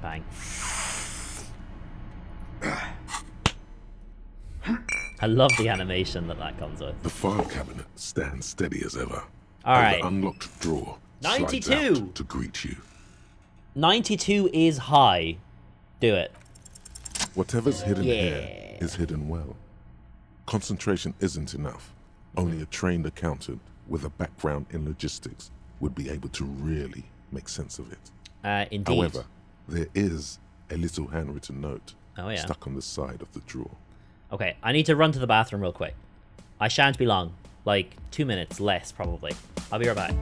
Bang. I love the animation that comes with. The file cabinet stands steady as ever. All right. The unlocked drawer 92 slides out to greet you. 92 is high. Do it. Whatever's hidden here is hidden well. Concentration isn't enough. Only a trained accountant with a background in logistics would be able to really make sense of it. Indeed. However, there is a little handwritten note stuck on the side of the drawer. Okay, I need to run to the bathroom real quick. I shan't be long. Like 2 minutes, less probably. I'll be right back.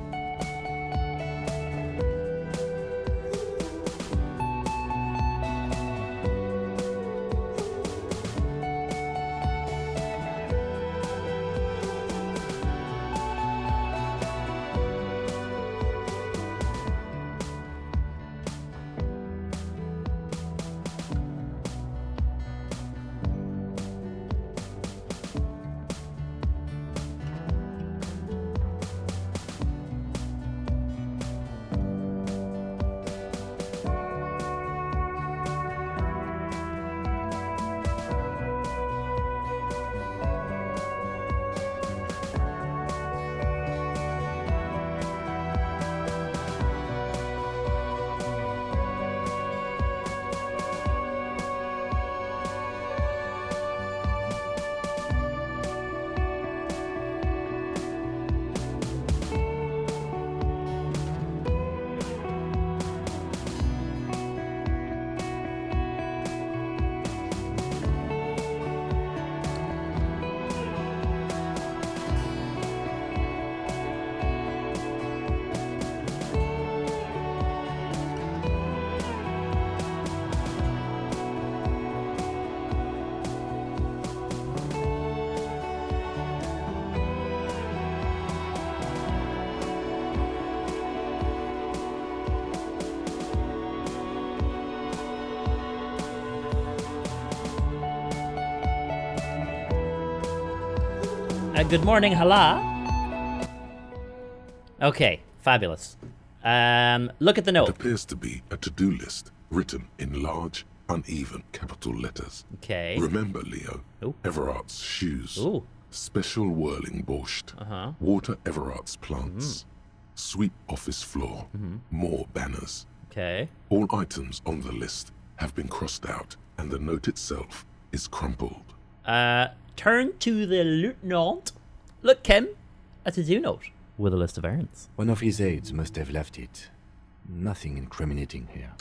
Good morning, hala. Okay, fabulous. Look at the note. It appears to be a to-do list written in large, uneven capital letters. Okay. Remember, Leo, Everart's shoes. Ooh. Special whirling borscht. Water Everart's plants. Sweep office floor. More banners. Okay. All items on the list have been crossed out, and the note itself is crumpled. Turn to the lieutenant. Look, Kim, a to-do note with a list of errands. One of his aides must have left it. Nothing incriminating here.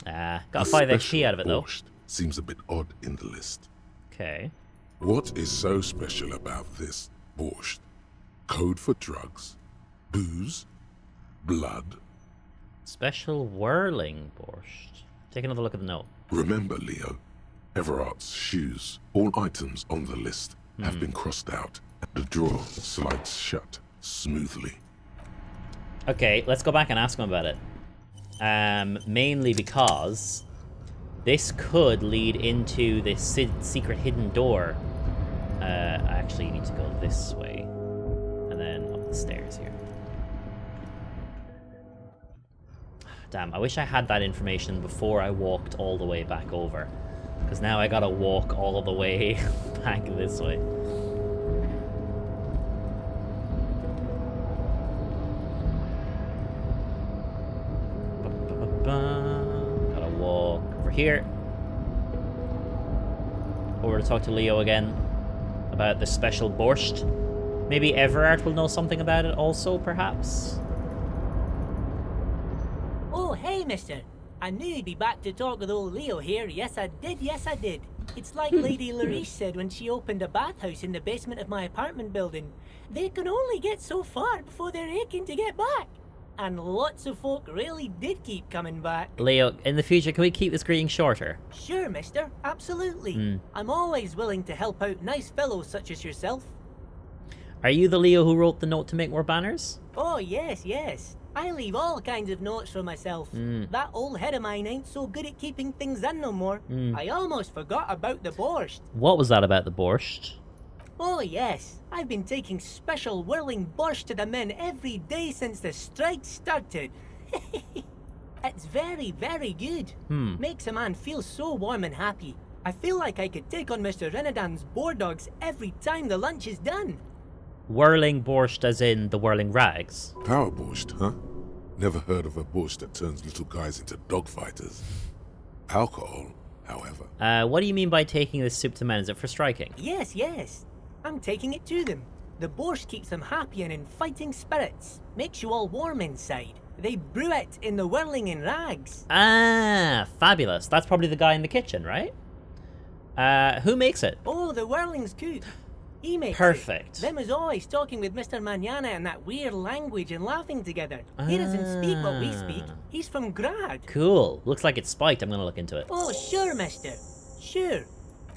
Got 5 XP out of it, though. Seems a bit odd in the list. Okay. What is so special about this borscht? Code for drugs, booze, blood. Special whirling borscht. Take another look at the note. Remember, Leo, Everart's shoes. All items on the list have been crossed out. The drawer slides shut smoothly. Okay, let's go back and ask him about it. Mainly because this could lead into this secret hidden door. I actually need to go this way. And then up the stairs here. Damn, I wish I had that information before I walked all the way back over. Because now I gotta walk all the way back this way. Gotta walk over here. Over to talk to Leo again about the special borscht. Maybe Everard will know something about it also, perhaps? Oh, hey, mister. I knew you'd be back to talk with old Leo here. Yes, I did. Yes, I did. It's like Lady Larice said when she opened a bathhouse in the basement of my apartment building. They can only get so far before they're aching to get back. and lots of folk really did keep coming back. Leo, in the future, can we keep this greeting shorter? Sure, mister. Absolutely. I'm always willing to help out nice fellows such as yourself. Are you the Leo who wrote the note to make more banners? Oh, yes, yes. I leave all kinds of notes for myself. That old head of mine ain't so good at keeping things in no more. I almost forgot about the borscht. What was that about the borscht? Oh, yes. I've been taking special whirling borscht to the men every day since the strike started. It's very, very good. Makes a man feel so warm and happy. I feel like I could take on Mr. Renadan's boar dogs every time the lunch is done. Whirling borscht as in the whirling rags? Power borscht, huh? Never heard of a borscht that turns little guys into dogfighters. Alcohol, however. What do you mean by taking this soup to men? Is it for striking? Yes, yes. I'm taking it to them. The borscht keeps them happy and in fighting spirits. Makes you all warm inside. They brew it in the whirling in rags. Ah, fabulous. That's probably the guy in the kitchen, right? Who makes it? Oh, the whirling's cook. He makes Perfect. it. Them is always talking with Mr. Manana in that weird language and laughing together. He doesn't speak what we speak. He's from Grad. Cool. Looks like it's spiked. I'm gonna look into it. Oh, sure, mister. Sure.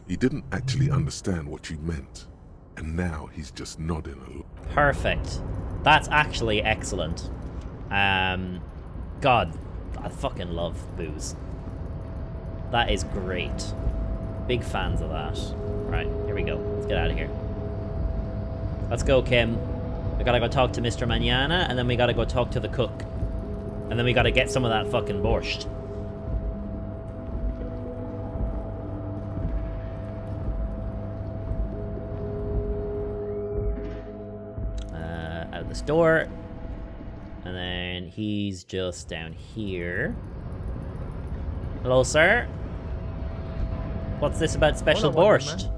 He didn't actually understand what you meant. And now he's just nodding along. Perfect. That's actually excellent. God, I fucking love booze. That is great. Big fans of that. Right, here we go. Let's get out of here. Let's go, Kim. We gotta go talk to Mr. Manana, and then we gotta go talk to the cook. And then we gotta get some of that fucking borscht. Out this door. And then he's just down here. Hello, sir. What's this about special borscht?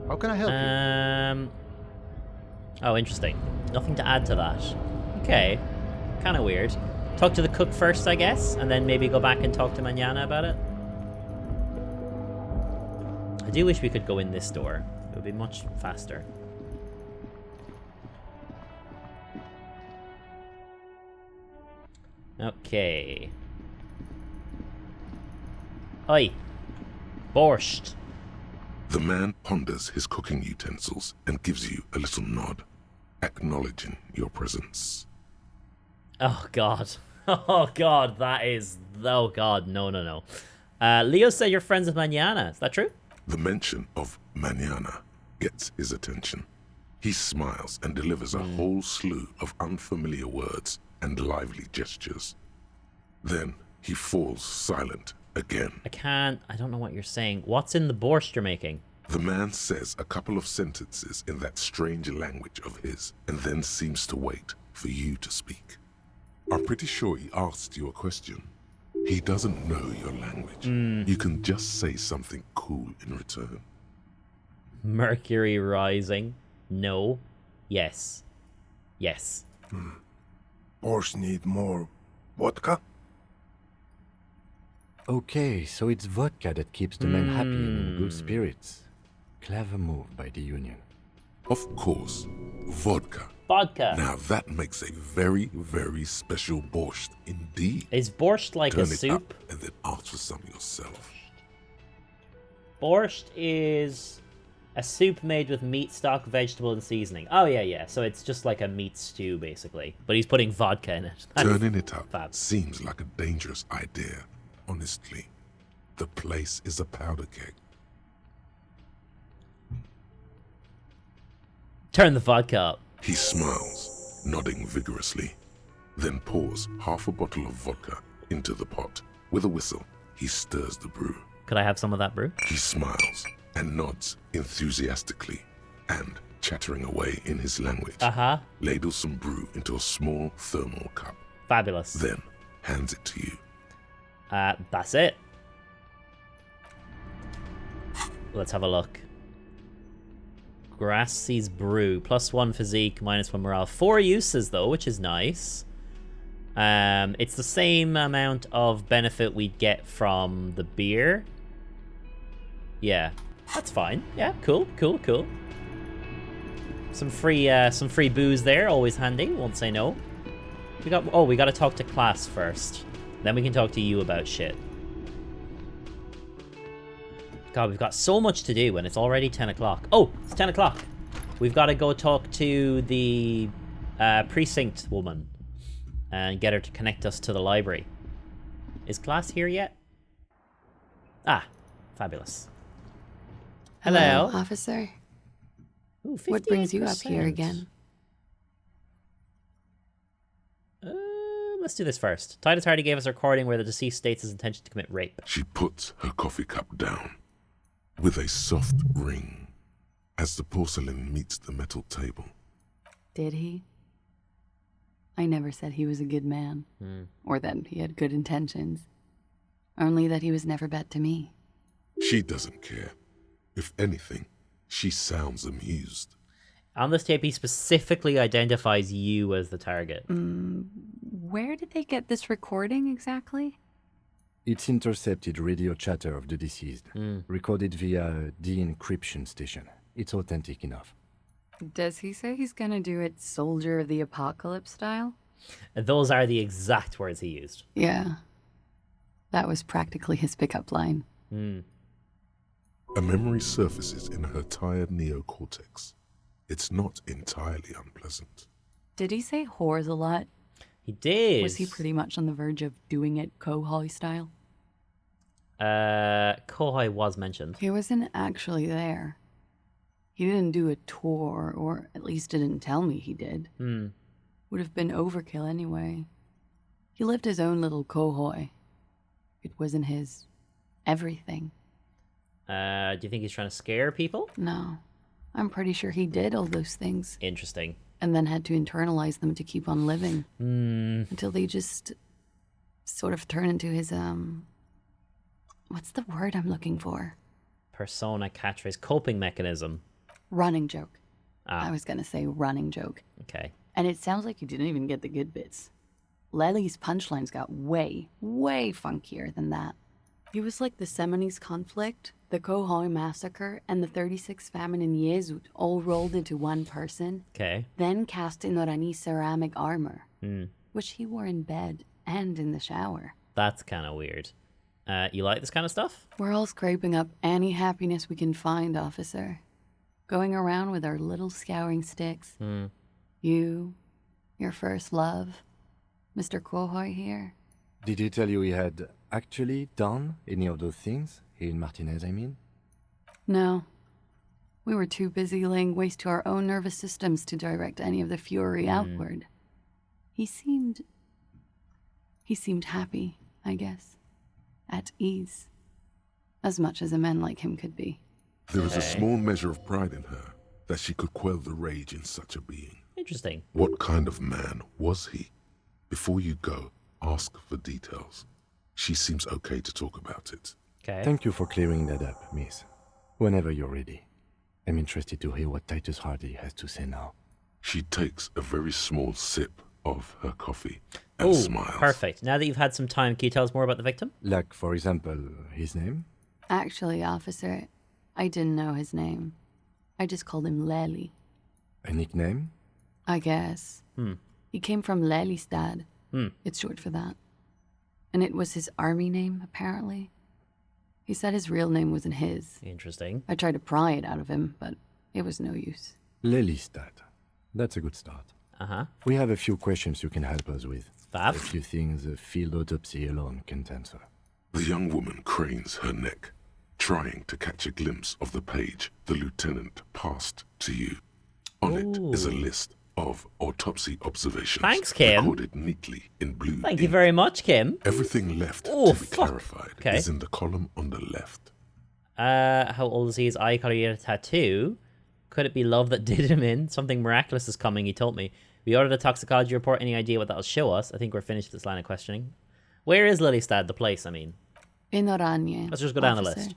How can I help you? Oh, interesting. Nothing to add to that. Okay. Kind of weird. Talk to the cook first, I guess, and then maybe go back and talk to Manana about it. I do wish we could go in this door. It would be much faster. Okay. Oi. Borscht. The man ponders his cooking utensils and gives you a little nod, acknowledging your presence. Oh, God. Oh, God, that is... Oh, God, no, no, no. Leo said you're friends with Manana. Is that true? The mention of Manana gets his attention. He smiles and delivers a whole slew of unfamiliar words and lively gestures. Then he falls silent again. I don't know what you're saying. What's in the borscht you're making? The man says a couple of sentences in that strange language of his, and then seems to wait for you to speak. I'm pretty sure he asked you a question. He doesn't know your language. You can just say something cool in return. Mercury rising. No. Yes. Yes. Borscht need more vodka? Okay, so it's vodka that keeps the men happy and in good spirits. Clever move by the Union. Of course, vodka. Vodka. Now that makes a very, very special borscht indeed. Is borscht like Turn a it soup? up and then ask for some yourself. Borscht is a soup made with meat, stock, vegetable, and seasoning. Oh, yeah, yeah. So it's just like a meat stew, basically. But he's putting vodka in it. Turning it up fab. seems like a dangerous idea, honestly. The place is a powder keg. Turn the vodka up. He smiles, nodding vigorously, then pours half a bottle of vodka into the pot. With a whistle, he stirs the brew. Could I have some of that brew? He smiles and nods enthusiastically, and, chattering away in his language, ladles some brew into a small thermal cup. Fabulous. Then hands it to you. That's it. Let's have a look. Grassie's brew. +1 physique, -1 morale. 4 uses, though, which is nice. It's the same amount of benefit we'd get from the beer. Yeah, that's fine. Yeah, cool, cool, cool. Some free booze there, always handy. Won't say no. We got to talk to class first. Then we can talk to you about shit. God, we've got so much to do, and it's already 10 o'clock. Oh, it's 10 o'clock. We've got to go talk to the precinct woman and get her to connect us to the library. Is class here yet? Ah, fabulous. Hello. Officer. Ooh, what brings you up here again? Let's do this first. Titus Hardy gave us a recording where the deceased states his intention to commit rape. She puts her coffee cup down with a soft ring as the porcelain meets the metal table. Did he? I never said he was a good man, or that he had good intentions. Only that he was never bad to me. She doesn't care. If anything, she sounds amused. On this tape, he specifically identifies you as the target. Where did they get this recording exactly? It's intercepted radio chatter of the deceased, recorded via a de-encryption station. It's authentic enough. Does he say he's gonna do it Soldier of the Apocalypse style? Those are the exact words he used. Yeah. That was practically his pickup line. A memory surfaces in her tired neocortex. It's not entirely unpleasant. Did he say whores a lot? He did. Was he pretty much on the verge of doing it Kohoi style? Kohoi was mentioned. He wasn't actually there. He didn't do a tour, or at least didn't tell me he did. Would have been overkill anyway. He lived his own little Kohoi. It wasn't his everything. Do you think he's trying to scare people? No. I'm pretty sure he did all those things. Interesting. And then had to internalize them to keep on living. Until they just sort of turn into his, what's the word I'm looking for? Persona, catchphrase, coping mechanism. Running joke. I was gonna say running joke. Okay. And it sounds like you didn't even get the good bits. Lely's punchlines got way, way funkier than that. He was like the Seminoles conflict, the Kohoi massacre, and the 36 famine in Yezut all rolled into one person. Okay. Then cast in Orani ceramic armor, which he wore in bed and in the shower. That's kind of weird. You like this kind of stuff? We're all scraping up any happiness we can find, officer. Going around with our little scouring sticks. You, your first love, Mr. Kohoi here. Did he tell you he had actually done any of those things? He and Martinez, I mean? No. We were too busy laying waste to our own nervous systems to direct any of the fury outward. He seemed happy, I guess. At ease. As much as a man like him could be. There is a small measure of pride in her that she could quell the rage in such a being. Interesting. What kind of man was he? Before you go, ask for details. She seems okay to talk about it. Okay. Thank you for clearing that up, miss. Whenever you're ready. I'm interested to hear what Titus Hardy has to say now. She takes a very small sip of her coffee and smiles. Perfect. Now that you've had some time, can you tell us more about the victim? Like, for example, his name? Actually, officer, I didn't know his name. I just called him Lely. A nickname? I guess. He came from Lelystad. It's short for that. And it was his army name, apparently. He said his real name wasn't his. Interesting. I tried to pry it out of him, but it was no use. Lelystad. That's a good start. We have a few questions you can help us with. Fab. A few things a field autopsy alone can't answer. The young woman cranes her neck, trying to catch a glimpse of the page the lieutenant passed to you. On it is a list of autopsy observations. Thanks, Kim. Recorded neatly in blue Thank you very much, Kim. Everything left to be clarified is in the column on the left. How old is he? His eye color, he had a tattoo. Could it be love that did him in? Something miraculous is coming, he told me. We ordered a toxicology report. Any idea what that'll show us? I think we're finished with this line of questioning. Where is Lelystad, the place, I mean? In Oranje. Let's just go down the list.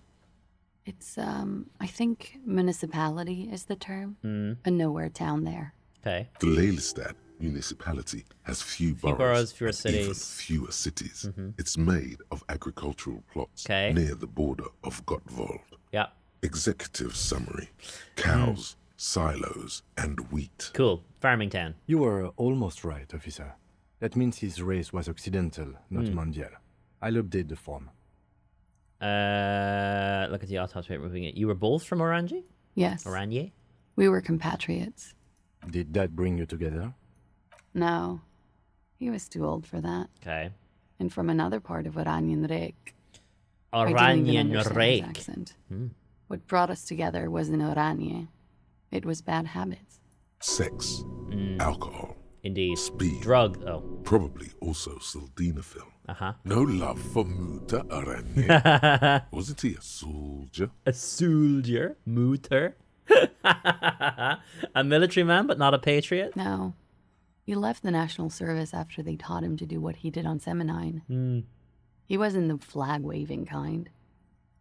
It's, I think municipality is the term. A nowhere town there. Okay. The Lelystad municipality has few boroughs, fewer cities. Even fewer cities. It's made of agricultural plots near the border of Gottwald. Yeah. Executive summary. Cows, silos, and wheat. Cool. Farming town. You were almost right, officer. That means his race was occidental, not mondial. I'll update the form. Look at the autopsy moving it. You were both from Orange? Yes. Oranje? We were compatriots. Did that bring you together? No. He was too old for that. Okay. And from another part of Oranjenrijk. I don't even understand his accent. What brought us together wasn't Oranje. It was bad habits. Sex, alcohol, indeed, speed, drug. Probably also sildenafil. No love for Mutter Oranje. Wasn't he a soldier? A soldier, Mutter. A military man, but not a patriot. No, he left the national service after they taught him to do what he did on Seminine. He wasn't the flag-waving kind.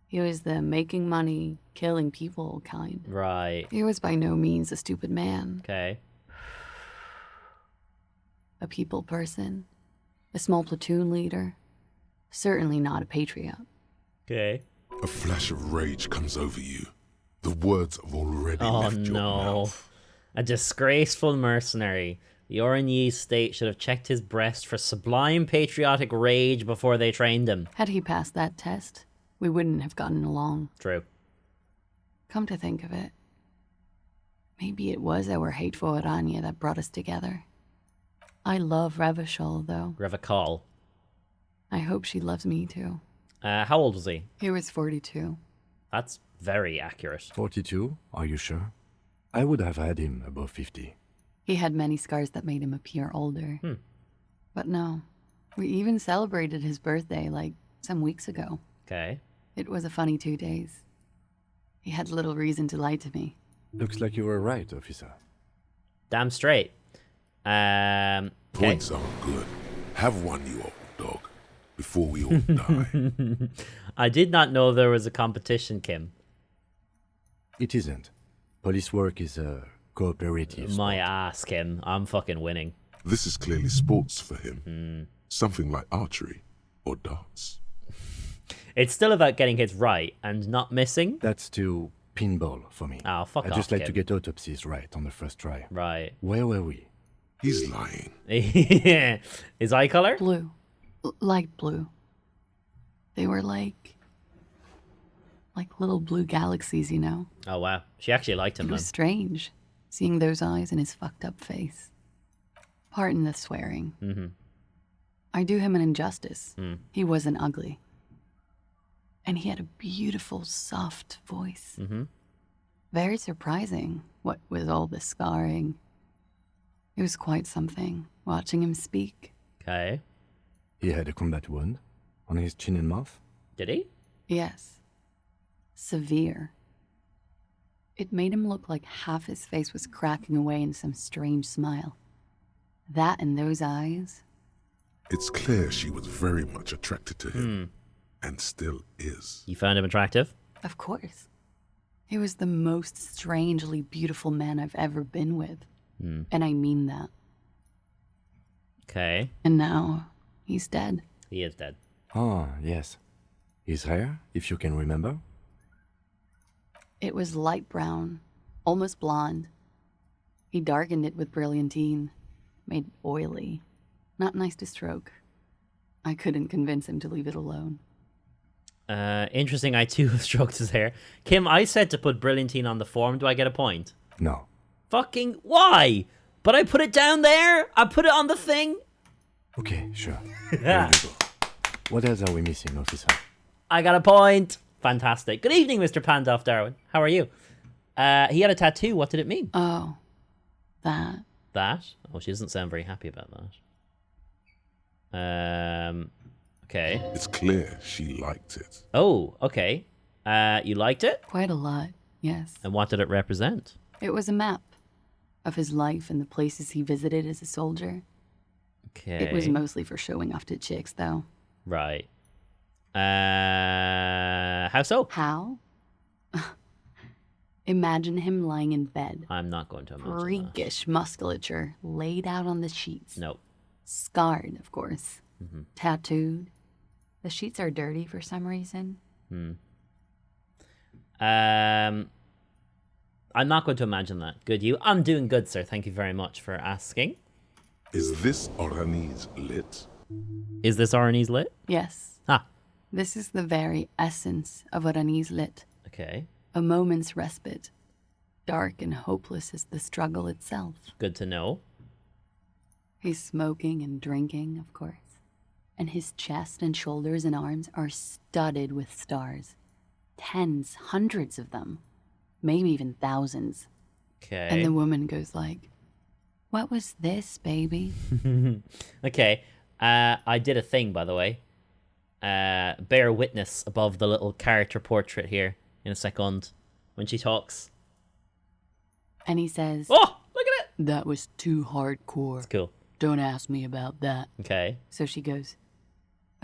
He was the making money, killing people kind. Right. He was by no means a stupid man. Okay. A people person. A small platoon leader. Certainly not a patriot. Okay. A flash of rage comes over you. The words have already left your mouth. A disgraceful mercenary. The Oranje state should have checked his breast for sublime patriotic rage before they trained him. Had he passed that test, we wouldn't have gotten along. True. Come to think of it, maybe it was our hateful Oranje that brought us together. I love Revachol, though. Revachol. I hope she loves me, too. How old was he? He was 42. That's very accurate. 42? Are you sure? I would have had him above 50. He had many scars that made him appear older. But no, we even celebrated his birthday, like, some weeks ago. Okay. It was a funny 2 days. He had little reason to lie to me. Looks like you were right, officer. Damn straight. Points aren't good. Have one, you old dog, before we all die. I did not know there was a competition, Kim. It isn't. Police work is a cooperative. My ass, Kim. I'm fucking winning. This is clearly sports for him. Something like archery or darts. It's still about getting hits right and not missing. That's too pinball for me. Oh, fuck off, I just like Kim. to get autopsies right on the first try. Right. Where were we? He's lying. His eye color? Blue. Light blue. They were like little blue galaxies, you know? Oh, wow. She actually liked him, It was then. strange, seeing those eyes in his fucked up face. Pardon the swearing. I do him an injustice. He wasn't ugly. And he had a beautiful, soft voice. Very surprising, what with all the scarring. It was quite something, watching him speak. Okay. He had a combat wound on his chin and mouth? Did he? Yes. Severe. It made him look like half his face was cracking away in some strange smile. That and those eyes. It's clear she was very much attracted to him. And still is. You found him attractive? Of course. He was the most strangely beautiful man I've ever been with. And I mean that. Okay. And now, he's dead. He is dead. Ah, yes. His hair, if you can remember? It was light brown, almost blonde. He darkened it with brilliantine, made it oily. Not nice to stroke. I couldn't convince him to leave it alone. Interesting, I too have stroked his hair. Kim, I said to put brilliantine on the form. Do I get a point? No. Fucking why? But I put it down there? I put it on the thing? Okay, sure. There you go. What else are we missing, officer? I got a point. Fantastic. Good evening, Mr. Pandolf Darwin. How are you? He had a tattoo. What did it mean? Oh, that. That? Oh, she doesn't sound very happy about that. Okay. It's clear she liked it. Oh, okay. You liked it? Quite a lot, yes. And what did it represent? It was a map of his life and the places he visited as a soldier. Okay. It was mostly for showing off to chicks, though. Right. How so? How? Imagine him lying in bed. I'm not going to imagine Freakish musculature laid out on the sheets. Nope. Scarred, of course. Tattooed. The sheets are dirty for some reason. I'm not going to imagine that. Good, you. I'm doing good, sir. Thank you very much for asking. Is this Oranese lit? Is this Oranese lit? Yes. Ah. This is the very essence of Oranese lit. Okay. A moment's respite. Dark and hopeless as the struggle itself. Good to know. He's smoking and drinking, of course. And his chest and shoulders and arms are studded with stars. Tens, hundreds of them. Maybe even thousands. Okay. And the woman goes like, "What was this, baby?" Okay. I did a thing, by the way. Bear witness above the little character portrait here in a second when she talks. And he says, "Oh, look at it! That was too hardcore. It's cool. Don't ask me about that." Okay. So she goes,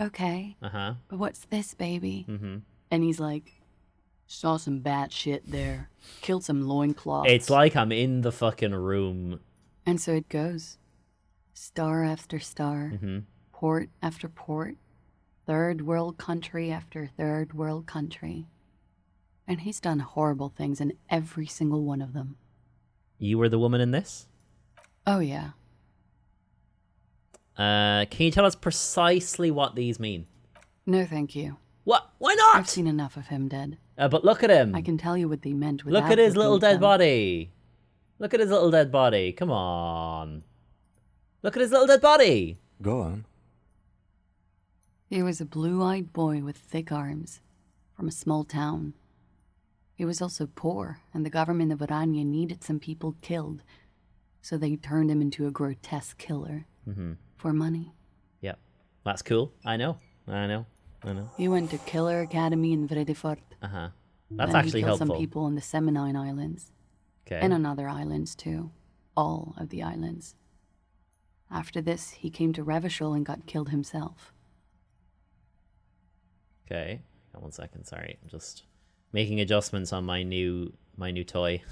"Okay. Uh-huh. But what's this, baby?" Mm-hmm. And he's like, "Saw some bat shit there. Killed some loincloths." It's like I'm in the fucking room. And so it goes. Star after star. Mm-hmm. Port after port. Third world country after third world country. And he's done horrible things in every single one of them. You were the woman in this? Oh, yeah. Can you tell us precisely what these mean? No, thank you. What? Why not? I've seen enough of him dead. But look at him. I can tell you what they meant without Look at his little looking at dead them. body. Look at his little dead body. Come on. Look at his little dead body. Go on. He was a blue-eyed boy with thick arms, from a small town. He was also poor, and the government of Orania needed some people killed, so they turned him into a grotesque killer. Mm-hmm. For money. Yep. That's cool. I know. He went to Killer Academy in Vredefort. Uh-huh. That's Then actually he killed helpful. some people on the Seminine Islands. Okay. And on other islands, too. All of the islands. After this, he came to Revachol and got killed himself. Okay. Hang on 1 second. Sorry. I'm just making adjustments on my new toy.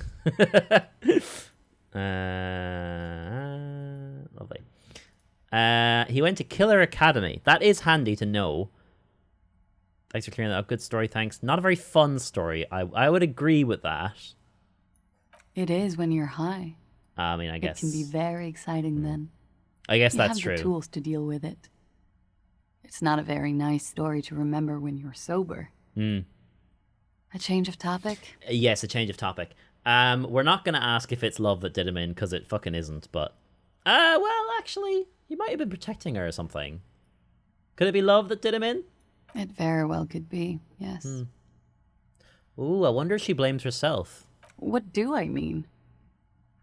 Lovely. He went to Killer Academy. That is handy to know. Thanks for clearing that up. Good story, thanks. Not a very fun story. I would agree with that. It is when you're high. I mean, I guess. It can be very exciting then. I guess You that's have true. the tools to deal with it. It's not a very nice story to remember when you're sober. Hmm. A change of topic? Yes, a change of topic. We're not going to ask if it's love that did him in, because it fucking isn't, but... well, actually, he might have been protecting her or something. Could it be love that did him in? It very well could be, yes. Ooh, I wonder if she blames herself. What do I mean?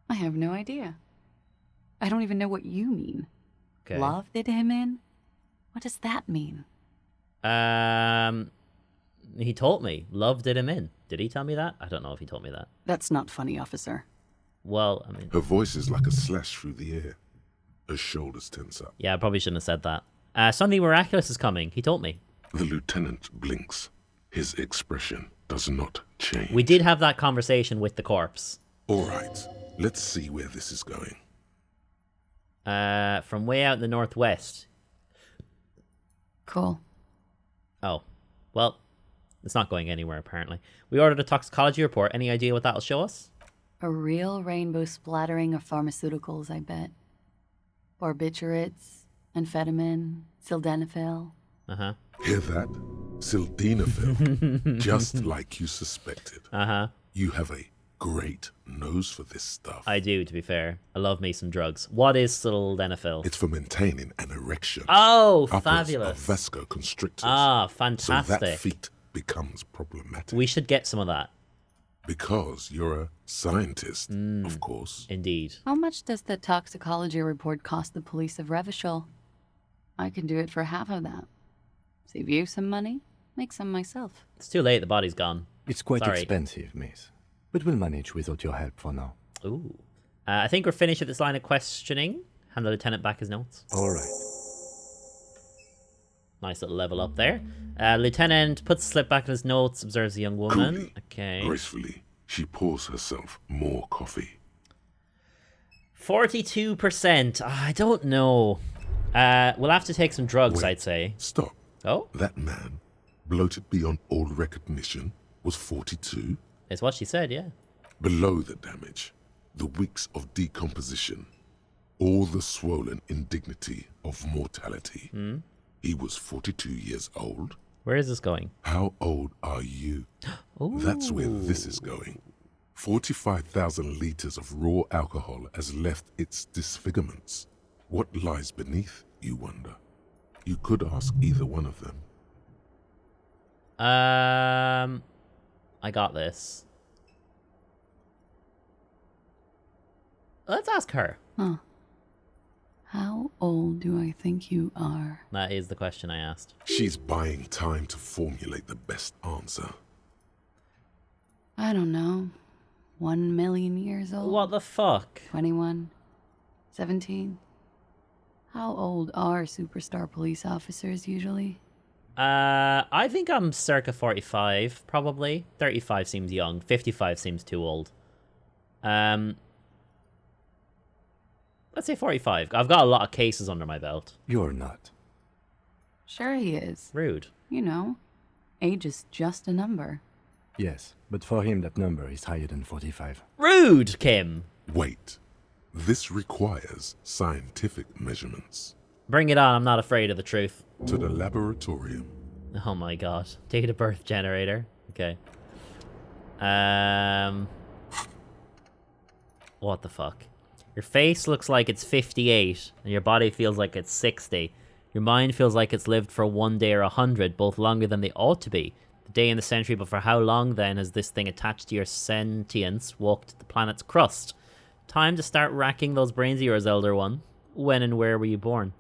I have no idea. I don't even know what you mean. Okay. Love did him in? What does that mean? He told me. Love did him in. Did he tell me that? I don't know if he told me that. That's not funny, officer. Well, I mean... Her voice is like a slash through the air. Her shoulders tense up. Yeah, I probably shouldn't have said that. Something miraculous is coming. He told me. The lieutenant blinks. His expression does not change. We did have that conversation with the corpse. All right. Let's see where this is going. From way out in the northwest. Cool. Oh. Well, it's not going anywhere, apparently. We ordered a toxicology report. Any idea what that'll show us? A real rainbow splattering of pharmaceuticals, I bet. Barbiturates, amphetamine, sildenafil. Uh-huh. Hear that? Sildenafil. Just like you suspected. Uh-huh. You have a great nose for this stuff. I do, to be fair. I love me some drugs. What is sildenafil? It's for maintaining an erection. Oh, Upwards fabulous. Of vasoconstrictors. Ah, So fantastic. that feat becomes problematic. We should get some of that. Because you're a scientist, of course. Indeed. How much does the toxicology report cost the police of Revachol? I can do it for half of that. Save you some money, make some myself. It's too late. The body's gone. It's quite Sorry. expensive, miss. But we'll manage without your help for now. Ooh. I think we're finished with this line of questioning. Hand the lieutenant back his notes. All right. Nice little level up there. Lieutenant puts the slip back in his notes, observes the young woman. Coolly, Okay. gracefully, she pours herself more coffee. 42%. I don't know. We'll have to take some drugs, Wait, I'd say. Stop. Oh? That man, bloated beyond all recognition, was 42. It's what she said, yeah. Below the damage, the weeks of decomposition. all the swollen indignity of mortality. He was 42 years old. Where is this going? How old are you? That's where this is going. 45,000 liters of raw alcohol has left its disfigurements. What lies beneath, you wonder? You could ask either one of them. I got this. Let's ask her. Huh. How old do I think you are? That is the question I asked. She's buying time to formulate the best answer. I don't know. 1 million years old? What the fuck? 21? 17? How old are superstar police officers usually? I think I'm circa 45, probably. 35 seems young. 55 seems too old. Let's say 45. I've got a lot of cases under my belt. You're not. Sure he is. Rude. You know, age is just a number. Yes, but for him that number is higher than 45. Rude, Kim! Wait. This requires scientific measurements. Bring it on, I'm not afraid of the truth. To the laboratorium. Oh my god. Date of birth generator. Okay. What the fuck? Your face looks like it's 58, and your body feels like it's 60. Your mind feels like it's lived for 1 day or 100, both longer than they ought to be. The day in the century, but for how long then has this thing attached to your sentience walked the planet's crust? Time to start racking those brains of yours, Elder One. When and where were you born?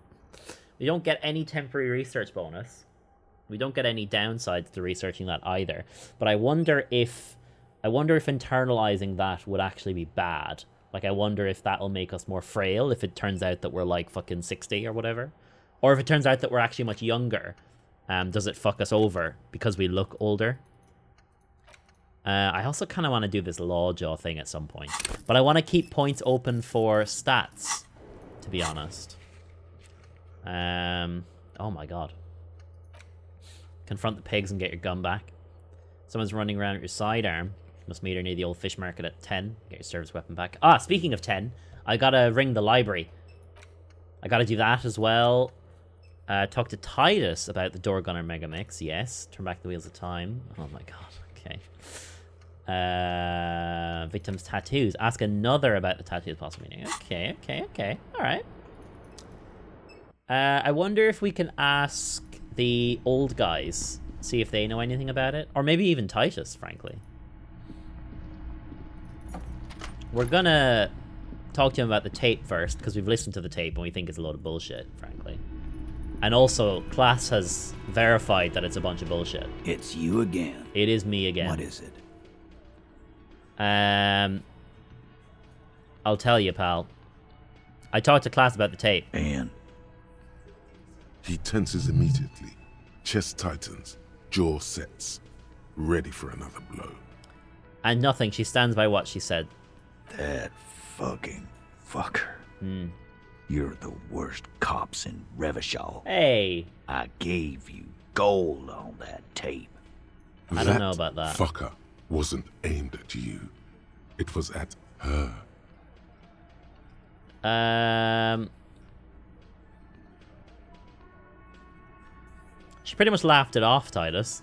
We don't get any temporary research bonus. We don't get any downsides to researching that either. But I wonder if internalizing that would actually be bad. Like, I wonder if that'll make us more frail if it turns out that we're like fucking 60 or whatever. Or if it turns out that we're actually much younger. Does it fuck us over because we look older? I also kind of want to do this Lawjaw thing at some point. But I want to keep points open for stats, to be honest. Oh my god. Confront the pigs and get your gun back. Someone's running around with your sidearm. Must meet her near the old fish market at 10. Get your service weapon back. Ah, speaking of 10, I gotta ring the library. I gotta do that as well. Talk to Titus about the Door Gunner Megamix. Yes. Turn back the wheels of time. Oh my god. Okay. Victim's tattoos. Ask another about the tattoo's possible meaning. Okay. Alright. I wonder if we can ask the old guys. See if they know anything about it. Or maybe even Titus, frankly. We're gonna talk to him about the tape first, because we've listened to the tape and we think it's a load of bullshit, frankly. And also, class has verified that it's a bunch of bullshit. It's you again. It is me again. What is it? I'll tell you, pal. I talked to class about the tape. And? He tenses immediately. Chest tightens. Jaw sets. Ready for another blow. And nothing. She stands by what she said. That fucking fucker. You're the worst cops in Revachol. Hey. I gave you gold on that tape. I don't know about that. Fucker wasn't aimed at you. It was at her. She pretty much laughed it off, Titus.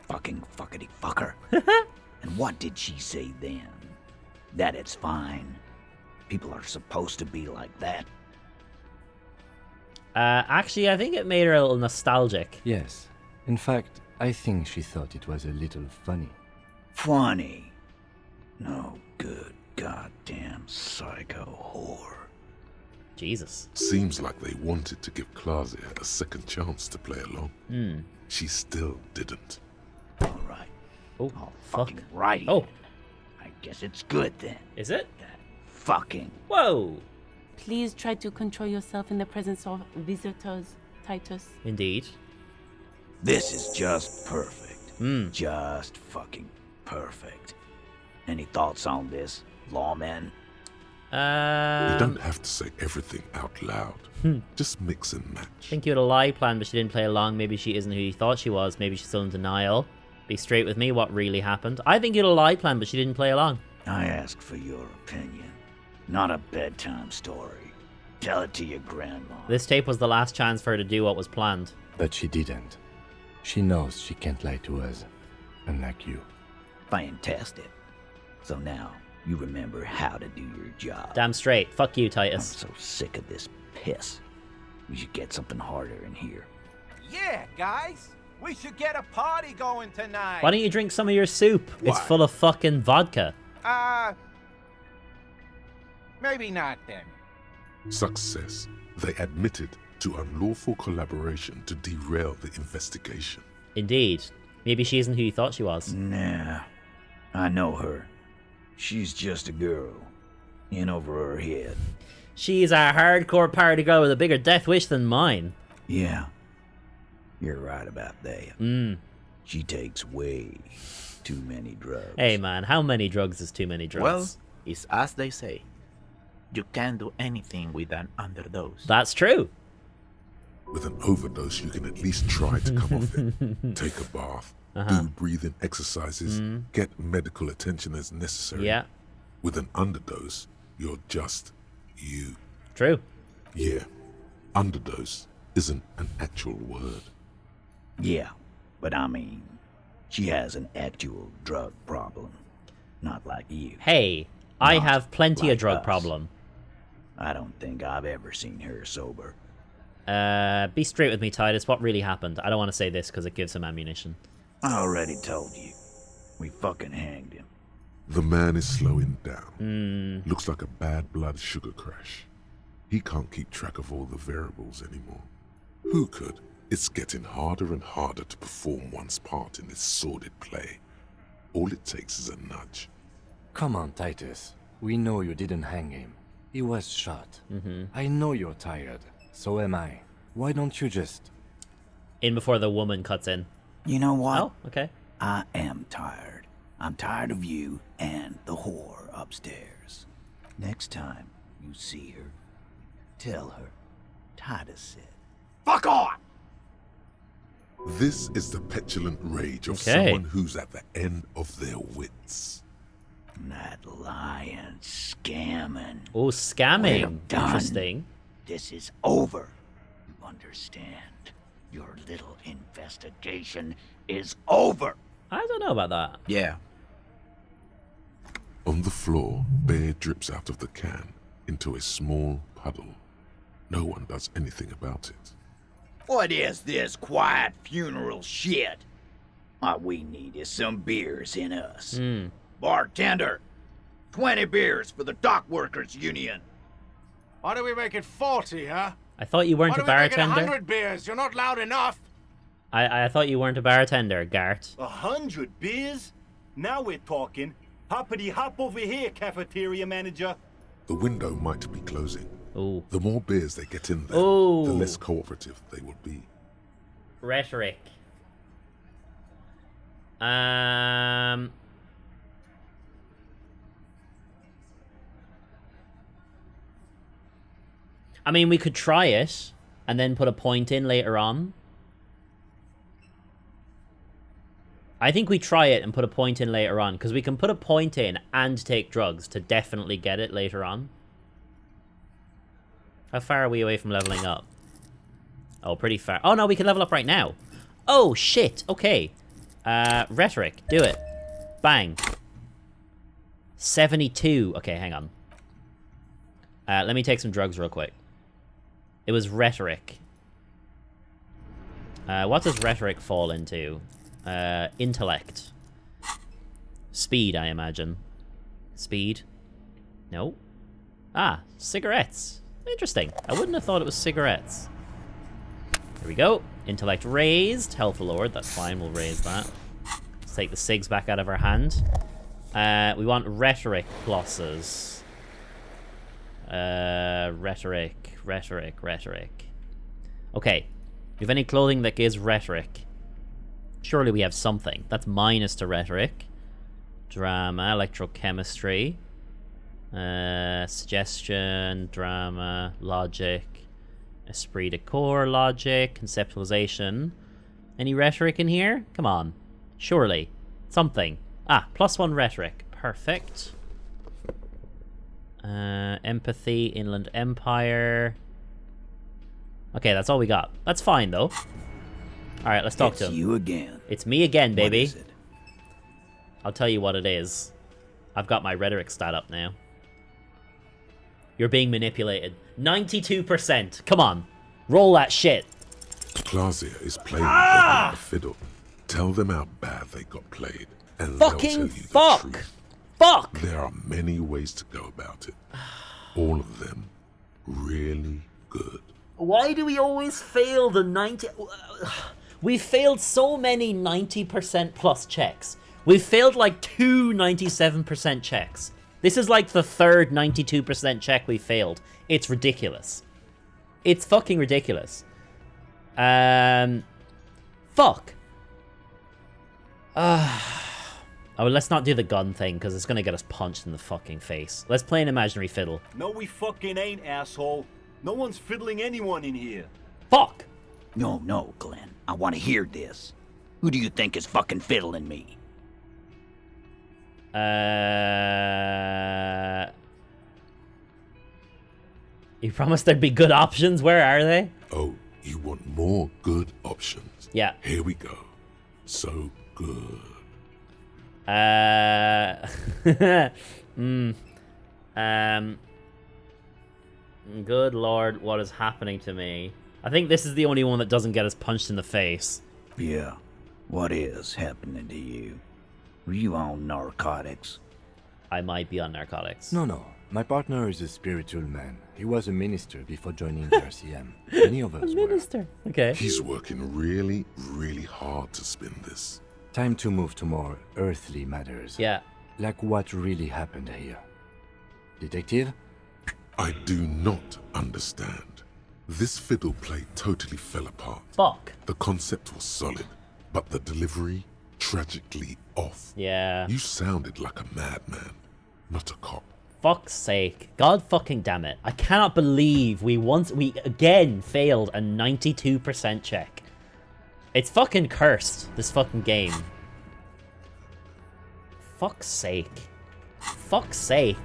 Fucking fuckity fucker. And what did she say then? That it's fine. People are supposed to be like that. Actually, I think it made her a little nostalgic. Yes. In fact, I think she thought it was a little funny. Funny? No good goddamn psycho whore. Jesus. Seems like they wanted to give QuartzzEU a second chance to play along. She still didn't. All right. Oh, fucking right. Oh. I guess it's good then. Is it? That fucking. Whoa. Please try to control yourself in the presence of visitors, Titus. Indeed. This is just perfect. Just fucking perfect. Any thoughts on this, lawman? You don't have to say everything out loud. Just mix and match. I think you had a lie plan, but she didn't play along. Maybe she isn't who you thought she was. Maybe she's still in denial. Be straight with me, what really happened? I think you had a lie plan, but she didn't play along. I ask for your opinion, not a bedtime story. Tell it to your grandma. This tape was the last chance for her to do what was planned. But she didn't. She knows she can't lie to us, unlike you. Fantastic. So now, you remember how to do your job. Damn straight. Fuck you, Titus. I'm so sick of this piss. We should get something harder in here. Yeah, guys. We should get a party going tonight. Why don't you drink some of your soup? Why? It's full of fucking vodka. Maybe not then. Success. They admitted to unlawful collaboration to derail the investigation. Indeed. Maybe she isn't who you thought she was. Nah. I know her. She's just a girl. In over her head. She's a hardcore party girl with a bigger death wish than mine. Yeah. You're right about that. She takes way too many drugs. Hey man, how many drugs is too many drugs? Well, it's as they say. You can't do anything with an underdose. That's true. With an overdose, you can at least try to come off it. Take a bath, do breathing exercises, get medical attention as necessary. Yeah. With an underdose, you're just you. True. Yeah. Underdose isn't an actual word. Yeah, but I mean, she has an actual drug problem. Not like you. Hey, I Not have plenty like of drug us. problem. I don't think I've ever seen her sober. Be straight with me, Titus. What really happened? I don't want to say this because it gives him ammunition. I already told you. We fucking hanged him. The man is slowing down. Looks like a bad blood sugar crash. He can't keep track of all the variables anymore. Who could? It's getting harder and harder to perform one's part in this sordid play. All it takes is a nudge. Come on, Titus. We know you didn't hang him. He was shot. I know you're tired. So am I. Why don't you just... In before the woman cuts in. You know what? Oh, okay. I am tired. I'm tired of you and the whore upstairs. Next time you see her, tell her Titus said, "Fuck on!" This is the petulant rage of Okay. someone who's at the end of their wits. That lying, scamming. Oh, scamming. Well done. Interesting. This is over. You understand? Your little investigation is over. I don't know about that. Yeah. On the floor, beer drips out of the can into a small puddle. No one does anything about it. What is this quiet funeral shit? All we need is some beers in us. Bartender, 20 beers for the Dock Workers Union. Why do we make it 40, huh? I thought you weren't Why a do we make it bartender. 100 beers? You're not loud enough. I thought you weren't a bartender, Gart. 100 beers? Now we're talking. Hoppity hop over here, cafeteria manager. The window might be closing. Ooh. The more beers they get in there, Ooh. the less cooperative they will be. Rhetoric. I mean, we could try it and then put a point in later on. I think we try it and put a point in later on, because we can put a point in and take drugs to definitely get it later on. How far are we away from leveling up? Oh, pretty far. Oh, no, we can level up right now. Oh, shit. Okay. Rhetoric. Do it. Bang. 72. Okay, hang on. Let me take some drugs real quick. It was rhetoric. What does rhetoric fall into? Intellect. Speed, I imagine. Speed? No. Ah, cigarettes. Interesting. I wouldn't have thought it was cigarettes. Here we go. Intellect raised. Helpful Lord. That's fine. We'll raise that. Let's take the cigs back out of our hand. We want rhetoric glosses. Rhetoric. Okay. Do you have any clothing that gives rhetoric? Surely we have something. That's minus to rhetoric. Drama, electrochemistry. Suggestion, drama, logic. Esprit de corps, logic, conceptualization. Any rhetoric in here? Come on. Surely. Something. Ah, +1 rhetoric. Perfect. Empathy, Inland Empire. Okay, that's all we got. That's fine, though. Alright, let's talk to him. It's you again. It's me again, baby. What is it? I'll tell you what it is. I've got my rhetoric stat up now. You're being manipulated. 92%. Come on. Roll that shit. QuartzzEU is playing them like a fiddle. Tell them how bad they got played, and they'll tell you the truth. Fuck! There are many ways to go about it. All of them really good. Why do we always fail the 90... We failed so many 90% plus checks. We've failed like 2 97% checks. This is like the third 92% check we failed. It's ridiculous. It's fucking ridiculous. Fuck. Oh, let's not do the gun thing, because it's going to get us punched in the fucking face. Let's play an imaginary fiddle. No, we fucking ain't, asshole. No one's fiddling anyone in here. Fuck! No, Glenn. I want to hear this. Who do you think is fucking fiddling me? You promised there'd be good options. Where are they? Oh, you want more good options? Yeah. Here we go. So good. Good lord, what is happening to me? I think this is the only one that doesn't get us punched in the face. Yeah. What is happening to you? Were you on narcotics? I might be on narcotics. No. My partner is a spiritual man. He was a minister before joining the RCM. Many of us Minister. Okay. He's working really, really hard to spin this. Time to move to more earthly matters. Yeah. Like what really happened here. Detective? I do not understand. This fiddle play totally fell apart. Fuck. The concept was solid, but the delivery tragically off. Yeah. You sounded like a madman, not a cop. Fuck's sake. God fucking damn it. I cannot believe we again failed a 92% check. It's fucking cursed, this fucking game. Fuck's sake. Fuck's sake.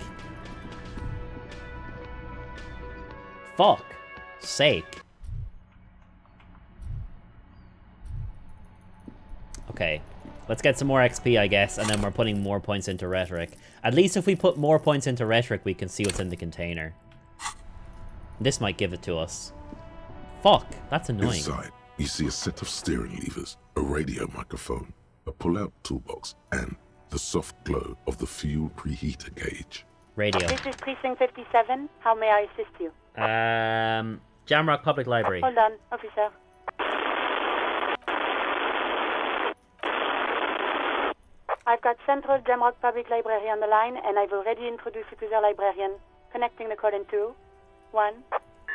Fuck sake. Okay. Let's get some more XP, I guess, and then we're putting more points into rhetoric. At least if we put more points into rhetoric, we can see what's in the container. This might give it to us. Fuck, that's annoying. Inside, you see a set of steering levers, a radio microphone, a pull-out toolbox, and the soft glow of the fuel preheater gauge. Radio. This is Precinct 57. How may I assist you? Jamrock Public Library. Hold on, officer. I've got Central Jamrock Public Library on the line, and I've already introduced you to their librarian. Connecting the call in 2, 1.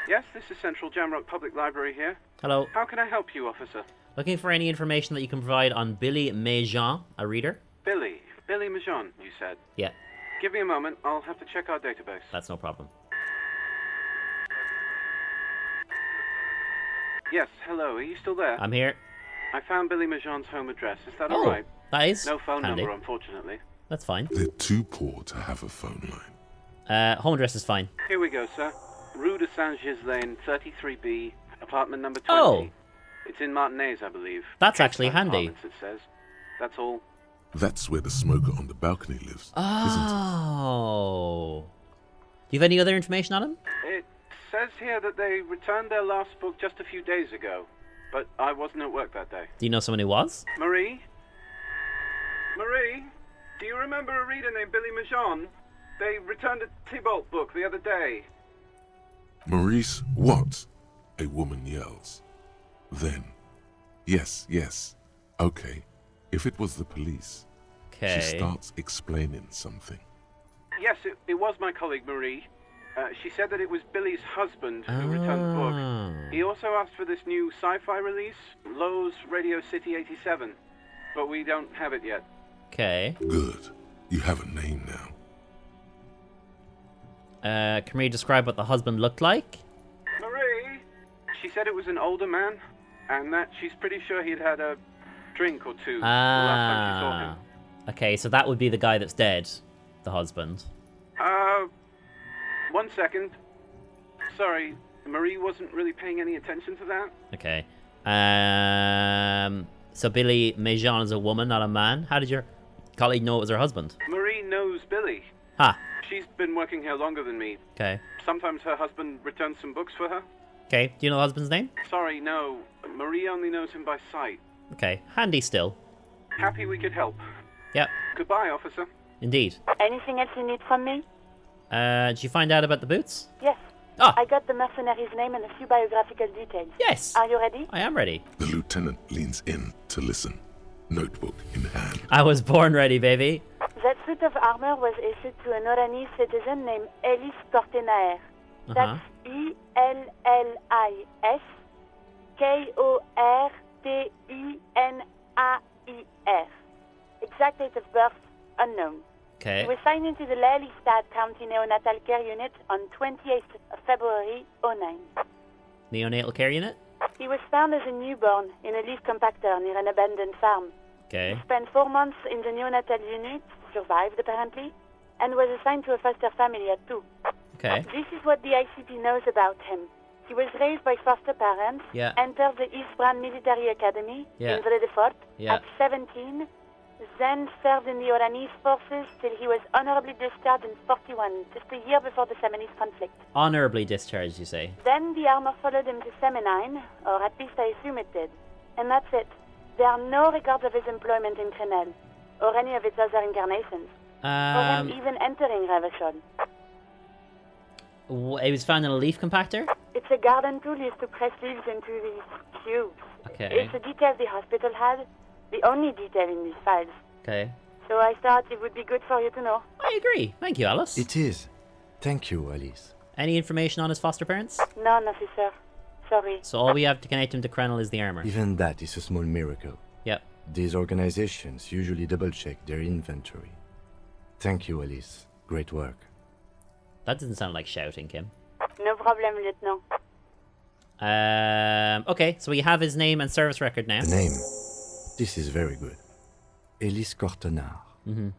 Yes, this is Central Jamrock Public Library here. Hello. How can I help you, officer? Looking for any information that you can provide on Billy Méjean, a reader? Billy Majon, you said? Yeah. Give me a moment, I'll have to check our database. That's no problem. Yes, hello, are you still there? I'm here. I found Billy Majon's home address, is that Oh, alright? that is No phone handy. number, unfortunately. That's fine. They're too poor to have a phone line. Home address is fine. Here we go, sir. Rue de Saint-Gislain, 33B, apartment number 20. Oh. It's in Martinez, I believe. That's actually handy. Apartments, it says. That's all. That's where the smoker on the balcony lives, Oh. Do you have any other information on him? It says here that they returned their last book just a few days ago, but I wasn't at work that day. Do you know someone who was? Marie? Marie? Do you remember a reader named Billy Majon? They returned a Tybalt book the other day. Maurice, what? A woman yells. Then, yes. Okay, if it was the police. Okay. She starts explaining something. Yes, it was my colleague Marie. She said that it was Billy's husband who returned the book. He also asked for this new sci-fi release, Lowe's Radio City 87, but we don't have it yet. Okay. Good. You have a name now. Can we describe what the husband looked like? Marie? She said it was an older man, and that she's pretty sure he'd had a drink or two the last time she saw him. Okay, so that would be the guy that's dead, the husband. 1 second. Sorry, Marie wasn't really paying any attention to that. Okay. So Billy Mejean is a woman, not a man. How did your colleague know it was her husband? Marie knows Billy. Ah. She's been working here longer than me. Okay. Sometimes her husband returns some books for her. Okay. Do you know the husband's name? Sorry, no. Marie only knows him by sight. Okay. Handy still. Happy we could help. Yep. Goodbye, officer. Indeed. Anything else you need from me? Did you find out about the boots? Yes. Ah. I got the mercenary's name and a few biographical details. Yes. Are you ready? I am ready. The lieutenant leans in to listen, notebook in hand. I was born ready, baby. That suit of armor was issued to an Oranese citizen named Ellis Kortenaer. That's E-L-L-I-S Kortenaer. Exact date of birth unknown. Okay. He was signed into the Lelystad County Neonatal Care Unit on 28th of February 09. Neonatal care unit? He was found as a newborn in a leaf compactor near an abandoned farm. Okay. He spent 4 months in the neonatal unit, survived apparently, and was assigned to a foster family at 2. Okay. This is what the ICP knows about him. He was raised by foster parents, Yeah. entered the East Brand Military Academy Yeah. in Vredefort Yeah. at 17, then served in the Oranese forces till he was honorably discharged in 41, just a year before the Seminese conflict. Honorably discharged, you say? Then the armor followed him to Seminine, or at least I assume it did. And that's it. There are no records of his employment in Crenel, or any of its other incarnations, or him even entering Revachol. It was found in a leaf compactor? It's a garden tool used to press leaves into these cubes. Okay. It's a detail the hospital had, the only detail in these files. Okay. So I thought it would be good for you to know. I agree. Thank you, Alice. It is. Thank you, Alice. Any information on his foster parents? None, officer. Sorry. So all we have to connect him to Crenel is the armor. Even that is a small miracle. Yep. These organizations usually double-check their inventory. Thank you, Alice. Great work. That doesn't sound like shouting, Kim. No problem, Lieutenant. Okay, so we have his name and service record now. The name. This is very good. Ellis Kortenaer. Mm-hmm.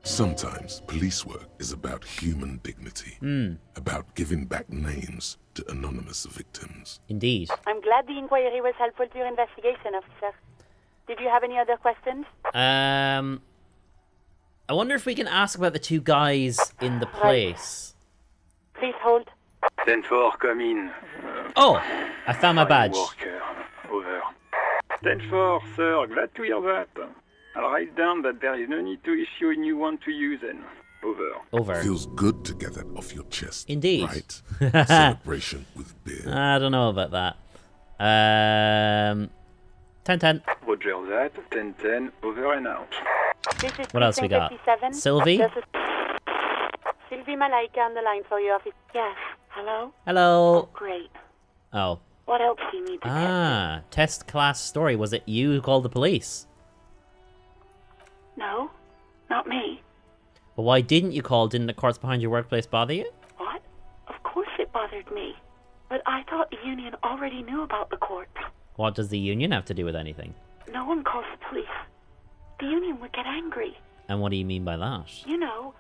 Sometimes police work is about human dignity, about giving back names to anonymous victims. Indeed. I'm glad the inquiry was helpful to your investigation, officer. Did you have any other questions? I wonder if we can ask about the two guys in the place. Please hold. 10-4, come in. Oh, I found my badge. Worker. Over. 10-4, sir. Glad to hear that. I'll write down that there is no need to issue a new one to you then. Over. Over. Feels good to get that off your chest. Indeed. Right? Celebration with beer. I don't know about that. 10-10. Roger that. 10-10. Over and out. This is What else we got? 57. Sylvie? Sylvie Malaika on the line for you, officer. Yes. Hello? Hello. Great. Oh. What else do you need to Test class story. Was it you who called the police? No, not me. But why didn't you call? Didn't the courts behind your workplace bother you? What? Of course it bothered me. But I thought the union already knew about the courts. What does the union have to do with anything? No one calls the police. The union would get angry. And what do you mean by that? You know,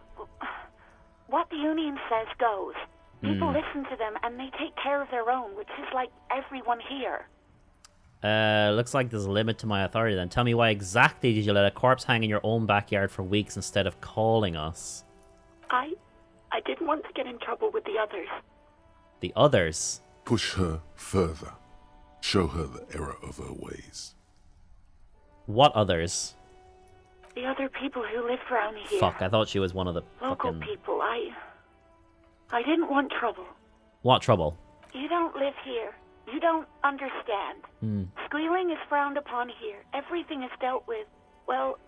what the union says goes. People Hmm. listen to them and they take care of their own, which is like everyone here. Looks like there's a limit to my authority then. Tell me why exactly did you let a corpse hang in your own backyard for weeks instead of calling us? I didn't want to get in trouble with the others. The others? Push her further. Show her the error of her ways. What others? The other people who live around here. Fuck, I thought she was one of the Local fucking... people. I didn't want trouble. What trouble? You don't live here. You don't understand. Squealing is frowned upon here. Everything is dealt with, well,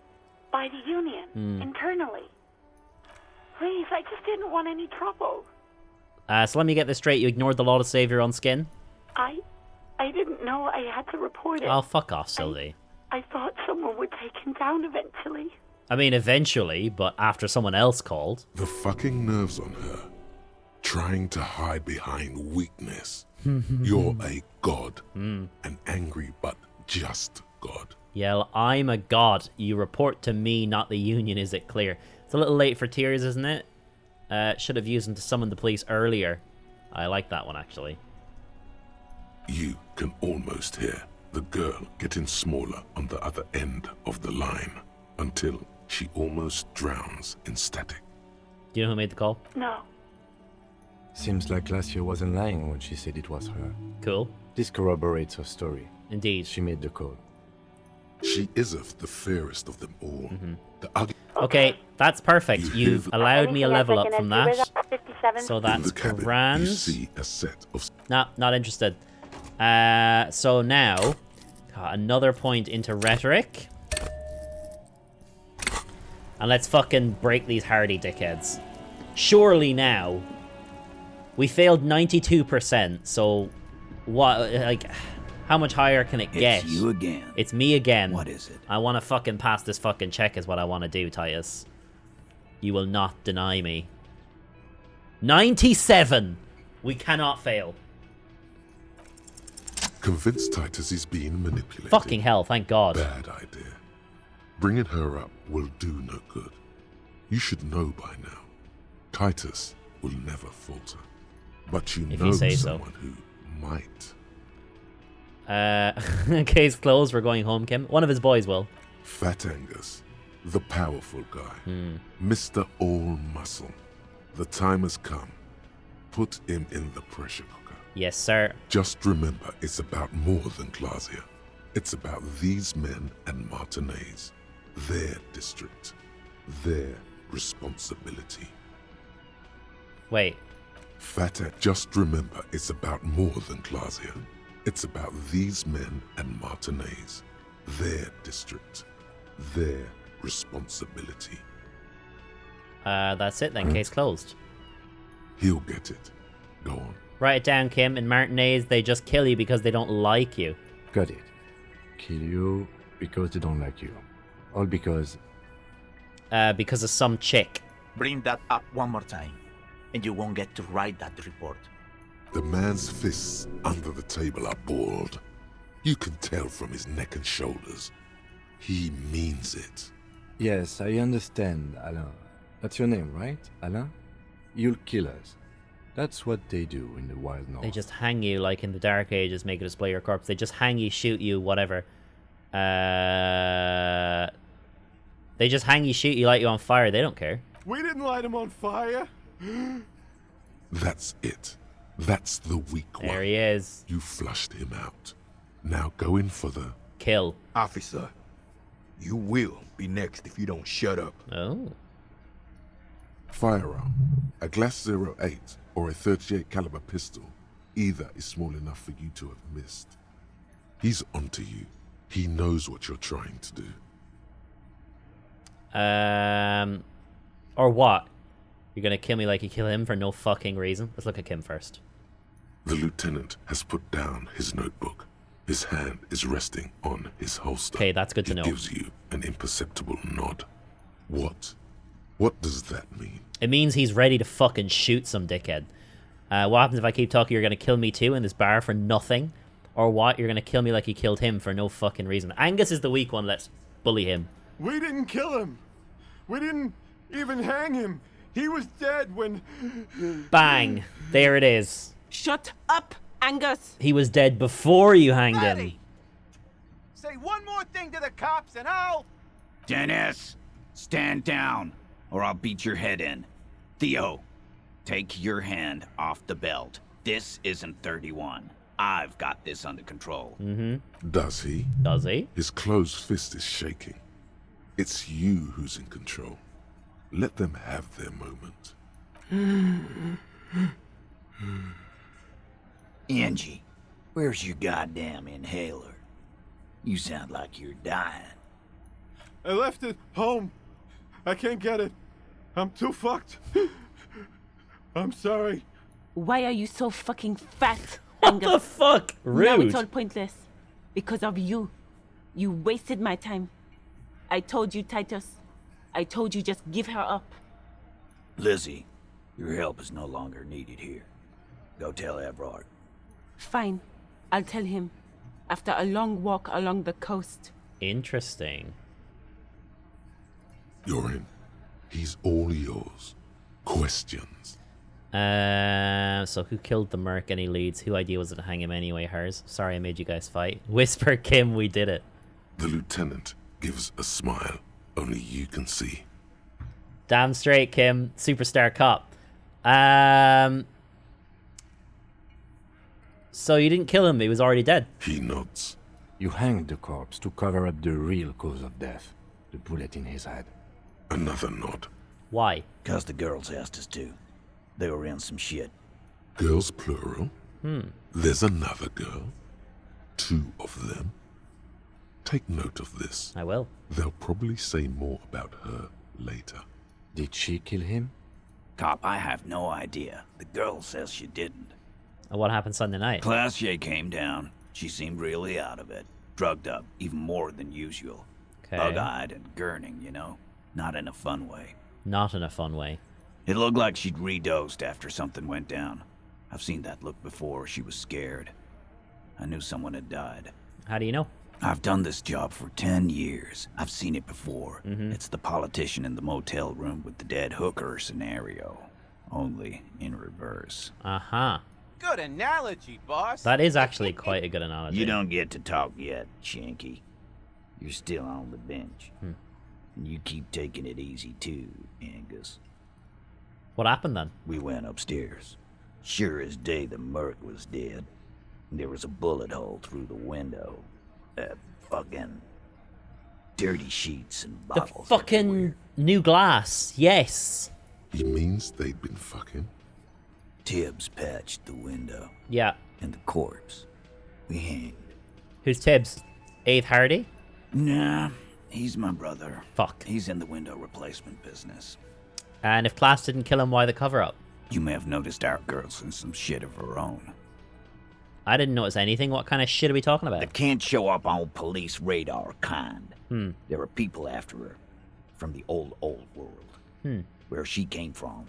by the union, internally. Please, I just didn't want any trouble. So let me get this straight. You ignored the law to save your own skin? I didn't know I had to report it. Oh, fuck off, Sylvie. I thought someone would take him down eventually. I mean, eventually, but after someone else called. The fucking nerves on her. Trying to hide behind weakness. You're a god. An angry but just god. Yeah, I'm a god. You report to me, not the union, is it clear? It's a little late for tears, isn't it? Should have used him to summon the police earlier. I like that one, actually. You can almost hear the girl getting smaller on the other end of the line until she almost drowns in static. Do you know who made the call? No. Seems like Glacia wasn't lying when she said it was her. Cool. This corroborates her story. Indeed. She made the call. She iseth the fairest of them all. The ugly. Okay, that's perfect. You've allowed me a level up from that. So that's grand. You see a set of... Nah, not interested. So now, another point into rhetoric. And let's fucking break these hardy dickheads. Surely now, we failed 92%, so what, like, how much higher can it get? It's you again. It's me again. What is it? I want to fucking pass this fucking check is what I want to do, Titus. You will not deny me. 97! We cannot fail. Convinced Titus is being manipulated. Fucking hell, thank God. Bad idea. Bringing her up will do no good. You should know by now. Titus will never falter. But you know someone who might. Case closed, we're going home, Kim. One of his boys will. Fat Angus, the powerful guy. Mr. All Muscle. The time has come. Put him in the pressure cooker. Yes, sir. Just remember, it's about more than Glacia. It's about these men and Martinez. Their district. Their responsibility. Wait. Just remember, it's about more than Glacia. It's about these men and Martinez. Their district. Their responsibility. That's it then. Case closed. He'll get it. Go on. Write it down, Kim. In Martinez, they just kill you because they don't like you. Got it. Kill you because they don't like you. All because... because of some chick. Bring that up one more time, and you won't get to write that report. The man's fists under the table are balled. You can tell from his neck and shoulders. He means it. Yes, I understand, Alain. That's your name, right, Alain? You'll kill us. That's what they do in the Wild North. They just hang you like in the Dark Ages, make a display your corpse. They just hang you, shoot you, whatever. They just hang you, shoot you, light you on fire. They don't care. We didn't light him on fire. That's it. That's the weak one. There he is. You flushed him out. Now go in for the... kill. Officer, you will be next if you don't shut up. Oh. Firearm. A Glass 08 or a 38 caliber pistol. Either is small enough for you to have missed. He's onto you. He knows what you're trying to do. Or what? You're gonna kill me like you kill him for no fucking reason? Let's look at Kim first. The lieutenant has put down his notebook. His hand is resting on his holster. Okay, that's good to know. He gives you an imperceptible nod. What? What does that mean? It means he's ready to fucking shoot some dickhead. What happens if I keep talking, you're gonna kill me too in this bar for nothing? Or what? You're gonna kill me like you killed him for no fucking reason. Angus is the weak one, let's bully him. We didn't kill him. We didn't even hang him. He was dead when... Bang! There it is. Shut up, Angus! He was dead before you hanged him. Buddy, say one more thing to the cops and I'll... Dennis, stand down, or I'll beat your head in. Theo, take your hand off the belt. This isn't 31. I've got this under control. Does he? Does he? His closed fist is shaking. It's you who's in control. Let them have their moment. Angie, where's your goddamn inhaler? You sound like you're dying. I left it home. I can't get it. I'm too fucked. I'm sorry. Why are you so fucking fat, What Angus? the fuck? Now Rude. it's all pointless. Because of you. You wasted my time. I told you, Titus. I told you just give her up. Lizzie, your help is no longer needed here. Go tell Everard. Fine. I'll tell him. After a long walk along the coast. Interesting. You're in. He's all yours. Questions. So who killed the merc? Any leads? Who idea was it to hang him anyway? Hers. Sorry I made you guys fight. Whisper Kim, we did it. The lieutenant gives a smile only you can see. Damn straight, Kim. Superstar cop. So you didn't kill him, he was already dead. He nods. You hanged the corpse to cover up the real cause of death. The bullet in his head. Another nod. Why? 'Cause the girls asked us to. They were in some shit. Girls plural? There's another girl. 2 of them. Take note of this. I will. They'll probably say more about her later. Did she kill him? Cop, I have no idea. The girl says she didn't. And what happened Sunday night? Classier came down. She seemed really out of it. Drugged up, even more than usual. Okay. Bug-eyed and gurning, you know? Not in a fun way. Not in a fun way. It looked like she'd redosed after something went down. I've seen that look before. She was scared. I knew someone had died. How do you know? I've done this job for 10 years. I've seen it before. It's the politician in the motel room with the dead hooker scenario. Only in reverse. Uh-huh. Good analogy, boss. That is actually quite a good analogy. You don't get to talk yet, Shanky. You're still on the bench. And you keep taking it easy too, Angus. What happened then? We went upstairs. Sure as day the merc was dead. There was a bullet hole through the window. Fucking dirty sheets and bottles. The fucking new glass. Yes. He means they'd been fucking. Tibbs patched the window. Yeah. And the corpse. We hanged. Who's Tibbs? 8th Hardy? Nah, he's my brother. Fuck. He's in the window replacement business. And if Class didn't kill him, why the cover-up? You may have noticed our girl's in some shit of her own. I didn't notice anything. What kind of shit are we talking about? That can't show up on police radar kind. There are people after her. From the old world. Where she came from.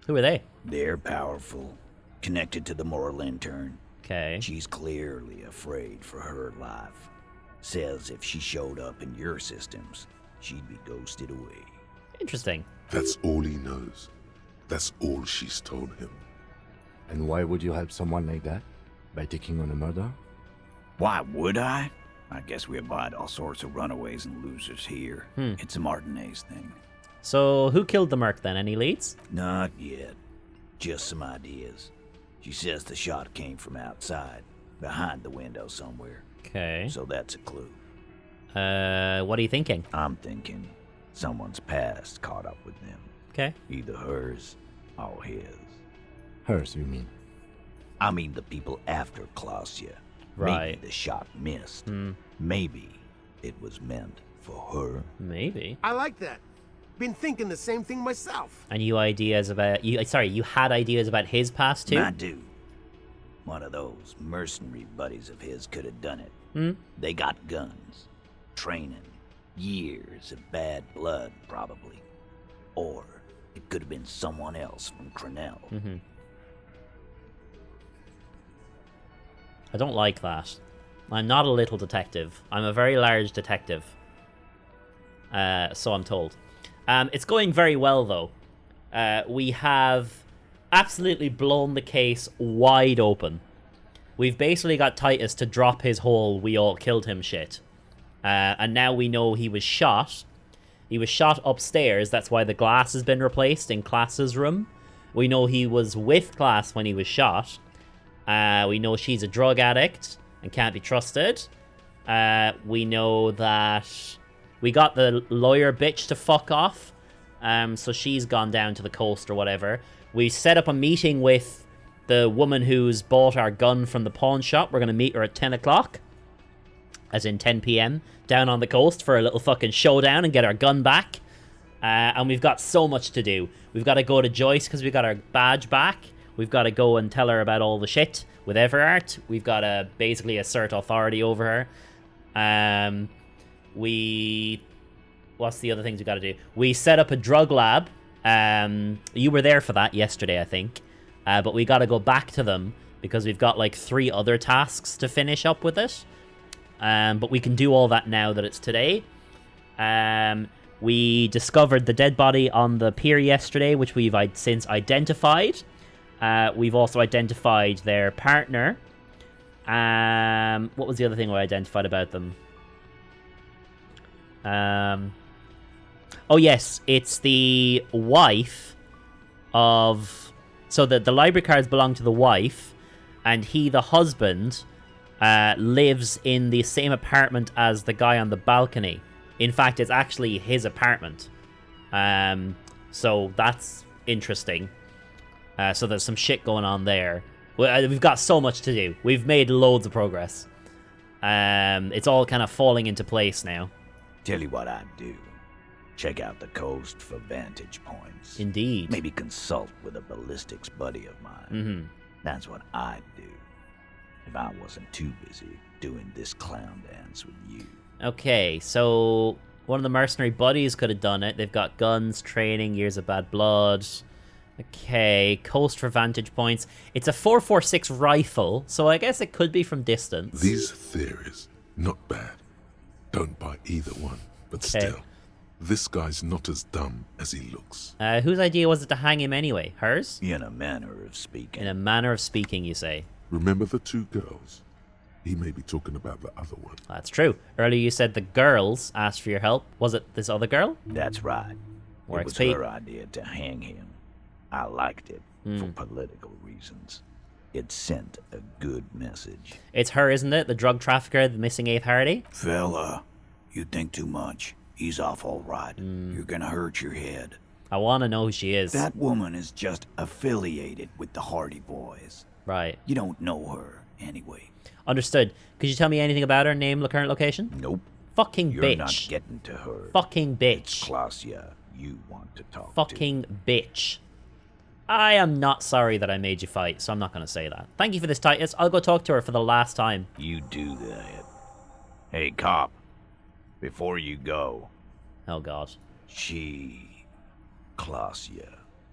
Who are they? They're powerful. Connected to the Moral Intern. Okay. She's clearly afraid for her life. Says if she showed up in your systems, she'd be ghosted away. Interesting. That's all he knows. That's all she's told him. And why would you help someone like that? By taking on a murder? Why would I? I guess we abide all sorts of runaways and losers here. It's a Martinez thing. So, who killed the merc then? Any leads? Not yet. Just some ideas. She says the shot came from outside, behind the window somewhere. Okay. So that's a clue. What are you thinking? I'm thinking someone's past caught up with them. Okay. Either hers or his. Hers, you mean? I mean the people after Clausia. Right. Maybe the shot missed. Maybe it was meant for her. Maybe. I like that. Been thinking the same thing myself. And you ideas about you? Sorry, you had ideas about his past too. I do. One of those mercenary buddies of his could have done it. They got guns, training, years of bad blood, probably. Or it could have been someone else from Crenell. I don't like that. I'm not a little detective. I'm a very large detective. So I'm told. It's going very well, though. We have absolutely blown the case wide open. We've basically got Titus to drop his whole "we all killed him" shit. And now we know he was shot. He was shot upstairs. That's why the glass has been replaced in Class's room. We know he was with Class when he was shot. We know she's a drug addict and can't be trusted. We know that we got the lawyer bitch to fuck off. So she's gone down to the coast or whatever. We set up a meeting with the woman who's bought our gun from the pawn shop. We're going to meet her at 10 o'clock. As in 10 p.m. down on the coast for a little fucking showdown and get our gun back. And we've got so much to do. We've got to go to Joyce because we got our badge back. We've got to go and tell her about all the shit with Everart. We've got to basically assert authority over her. What's the other things we got to do? We set up a drug lab. You were there for that yesterday, I think. But we got to go back to them because we've got like 3 other tasks to finish up with it. But we can do all that now that it's today. We discovered the dead body on the pier yesterday, which we've since identified. We've also identified their partner. What was the other thing we identified about them? Oh yes, it's the wife of... So the library cards belong to the wife, and he, the husband, lives in the same apartment as the guy on the balcony. In fact, it's actually his apartment. So that's interesting. So there's some shit going on there. We've got so much to do. We've made loads of progress. It's all kind of falling into place now. Tell you what I'd do. Check out the coast for vantage points. Indeed. Maybe consult with a ballistics buddy of mine. Mm-hmm. That's what I'd do. If I wasn't too busy doing this clown dance with you. Okay, so one of the mercenary buddies could have done it. They've got guns, training, years of bad blood. Okay, coast for vantage points. It's a 4.46 rifle, so I guess it could be from distance. These theories, not bad. Don't buy either one, but still, this guy's not as dumb as he looks. Whose idea was it to hang him anyway? Hers? In a manner of speaking. In a manner of speaking, you say. Remember the two girls? He may be talking about the other one. That's true. Earlier you said the girls asked for your help. Was it this other girl? That's right. More it was XP. her idea to hang him. I liked it for political reasons. It sent a good message. It's her, isn't it? The drug trafficker, the missing 8th Hardy? Fella, you think too much. He's off all right. You're gonna hurt your head. I want to know who she is. That woman is just affiliated with the Hardy Boys. Right. You don't know her anyway. Understood. Could you tell me anything about her? Name, current location? Nope. Fucking You're bitch. not getting to her. Fucking bitch. It's QuartzzEU you want to talk Fucking bitch. I am not sorry that I made you fight, so I'm not going to say that. Thank you for this, Titus. I'll go talk to her for the last time. You do that. Hey, cop. Before you go. Oh, God. She, QuartzzEU,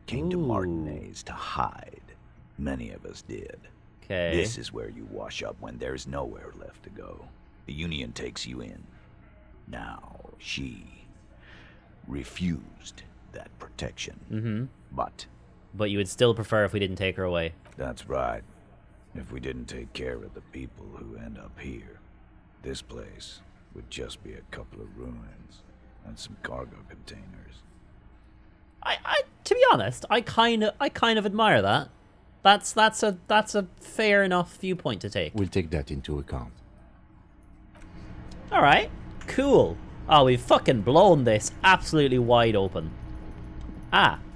came to Martinez to hide. Many of us did. Okay. This is where you wash up when there's nowhere left to go. The Union takes you in. Now, she refused that protection. Mm-hmm. But you would still prefer if we didn't take her away. That's right. If we didn't take care of the people who end up here, this place would just be a couple of ruins and some cargo containers. To be honest, I kind of admire that. That's a fair enough viewpoint to take. We'll take that into account. All right, cool. Oh, we've fucking blown this absolutely wide open.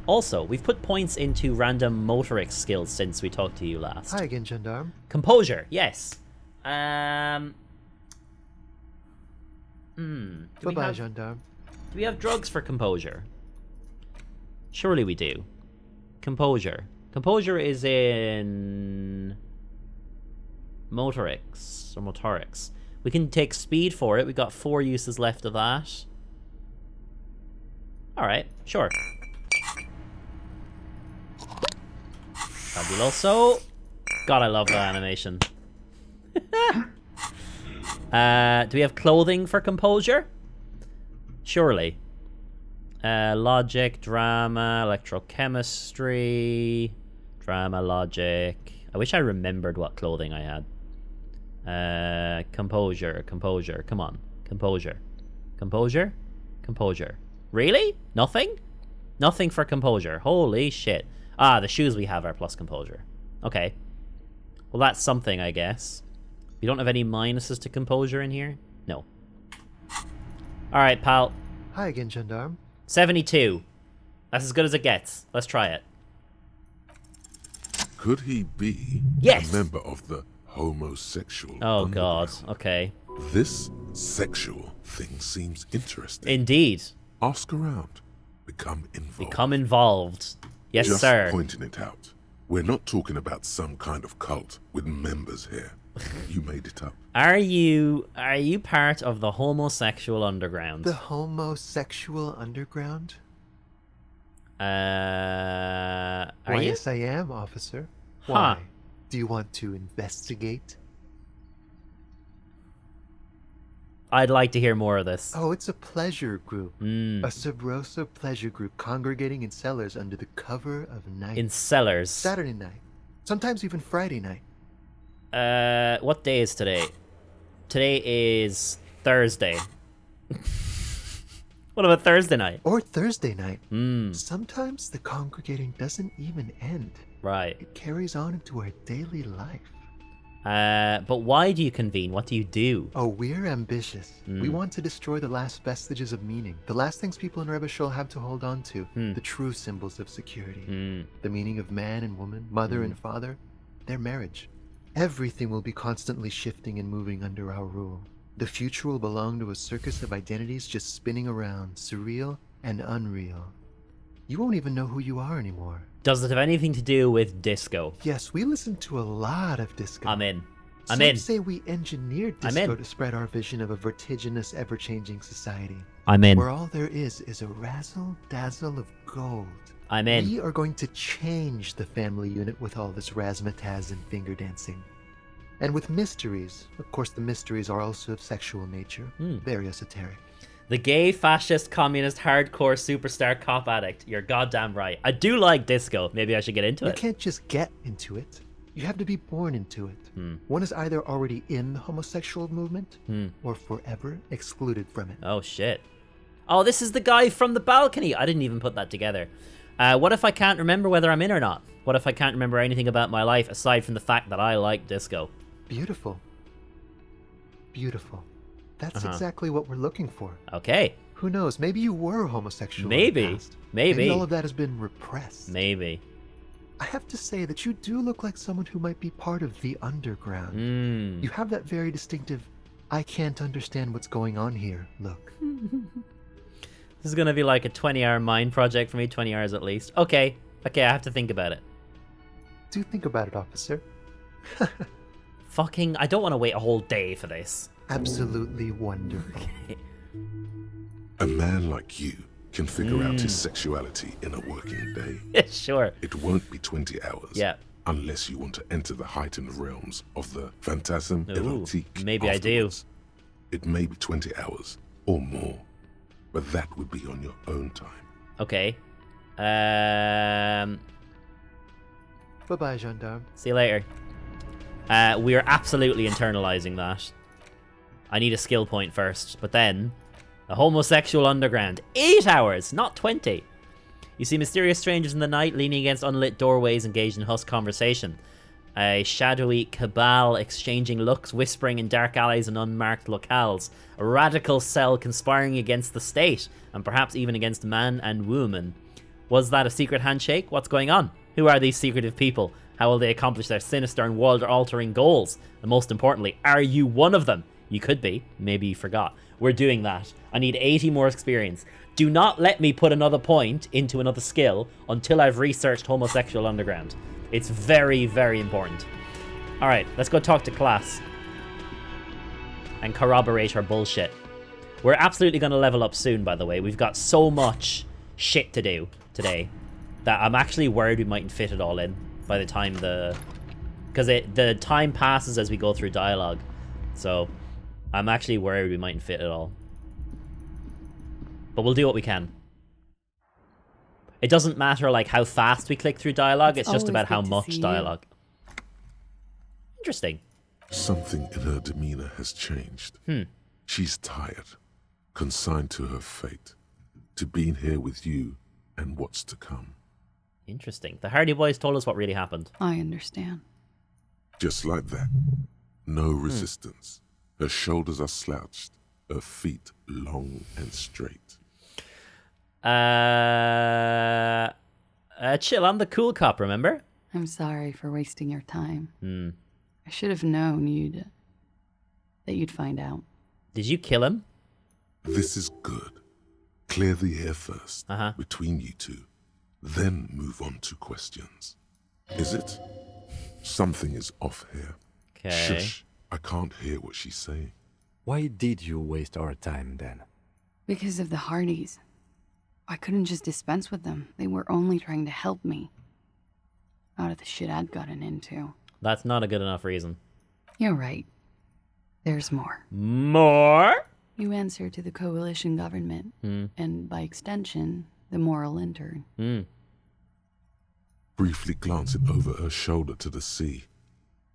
Also, we've put points into random motoric skills since we talked to you last. Hi again, Gendarme. Composure, yes. Bye-bye, Gendarme. Do we have drugs for composure? Surely we do. Composure. Composure is in motorics or motorics. We can take speed for it. We got 4 uses left of that. All right, sure. Fabuloso. God, I love that animation. Do we have clothing for composure? Surely. Logic, drama, electrochemistry, drama, logic. I wish I remembered what clothing I had. Composure. Come on. Composure. Really? Nothing? Nothing for composure. Holy shit. The shoes we have are plus composure. Okay. Well, that's something, I guess. We don't have any minuses to composure in here? No. Alright, pal. Hi again, Gendarme. 72. That's as good as it gets. Let's try it. Could he be a member of the homosexual underground? God. Okay. This sexual thing seems interesting. Indeed. Ask around. Become involved. Yes, Just sir. pointing it out. We're not talking about some kind of cult with members here. You made it up. Are you part of the homosexual underground? The homosexual underground? Are you? Yes, I am, officer. Huh. Why? Do you want to investigate? I'd like to hear more of this. Oh, it's a pleasure group. Mm. A Sub Rosa pleasure group congregating in cellars under the cover of night. In cellars? Saturday night. Sometimes even Friday night. What day is today? Today is Thursday. What about Thursday night? Or Thursday night. Hmm. Sometimes the congregating doesn't even end. Right. It carries on into our daily life. But why do you convene? What do you do? Oh, we're ambitious. We Mm. want to destroy the last vestiges of meaning. The last things people in Rebishul have to hold on to. The true symbols of security. The meaning of man and woman, mother and father, their marriage. Everything will be constantly shifting and moving under our rule. The future will belong to a circus of identities just spinning around, surreal and unreal. You won't even know who you are anymore. Does it have anything to do with disco? Yes, we listen to a lot of disco. I'm in. Some say we engineered I'm disco in. to spread our vision of a vertiginous, ever-changing society. I'm in. Where all there is a razzle-dazzle of gold. I'm in. We are going to change the family unit with all this razzmatazz and finger dancing. And with mysteries. Of course, the mysteries are also of sexual nature. Very esoteric. The gay, fascist, communist, hardcore, superstar cop addict. You're goddamn right. I do like disco. Maybe I should get into You it. can't just get into it. You have to be born into it. One is either already in the homosexual movement or forever excluded from it. Oh, shit. Oh, this is the guy from the balcony. I didn't even put that together. What if I can't remember whether I'm in or not? What if I can't remember anything about my life aside from the fact that I like disco? Beautiful. Beautiful. That's exactly what we're looking for. Okay. Who knows? Maybe you were homosexual. Maybe. In the past. Maybe. all of that has been repressed. Maybe. I have to say that you do look like someone who might be part of the underground. You have that very distinctive, I can't understand what's going on here look. This is going to be like a 20-hour mind project for me, 20 hours at least. Okay. Okay, I have to think about it. Do think about it, officer. Fucking, I don't want to wait a whole day for this. Absolutely wonderful. A man like you can figure out his sexuality in a working day. Yeah, sure. It won't be 20 hours. Yeah. Unless you want to enter the heightened realms of the phantasm erotique. Maybe afterwards. It may be 20 hours or more, but that would be on your own time. Okay. Bye-bye, gendarme. See you later. We are absolutely internalizing that. I need a skill point first, but then the homosexual underground. 8 hours, not 20. You see mysterious strangers in the night leaning against unlit doorways, engaged in husk conversation. A shadowy cabal exchanging looks, whispering in dark alleys and unmarked locales. A radical cell conspiring against the state, and perhaps even against man and woman. Was that a secret handshake? What's going on? Who are these secretive people? How will they accomplish their sinister and world-altering goals? And most importantly, are you one of them? You could be. Maybe you forgot. We're doing that. I need 80 more experience. Do not let me put another point into another skill until I've researched homosexual underground. It's very, very important. Alright, let's go talk to class. And corroborate her bullshit. We're absolutely going to level up soon, by the way. We've got so much shit to do today that I'm actually worried we mightn't fit it all in by the time because the time passes as we go through dialogue. So I'm actually worried we mightn't fit it all. But we'll do what we can. It doesn't matter like how fast we click through dialogue, it's just about how much dialogue. Interesting. Something in her demeanor has changed. She's tired, consigned to her fate, to being here with you and what's to come. Interesting. The Hardy Boys told us what really happened. I understand. Just like that. No resistance. Her shoulders are slouched, her feet long and straight. Chill, I'm the cool cop, remember? I'm sorry for wasting your time. I should have known that you'd find out. Did you kill him? This is good. Clear the air first, between you two. Then move on to questions. Is it? Something is off here. Okay. Shush. I can't hear what she's saying. Why did you waste our time then? Because of the Hardys. I couldn't just dispense with them. They were only trying to help me. Out of the shit I'd gotten into. That's not a good enough reason. You're right. There's more. More? You answer to the coalition government, and by extension, the moral intern. Briefly glancing over her shoulder to the sea,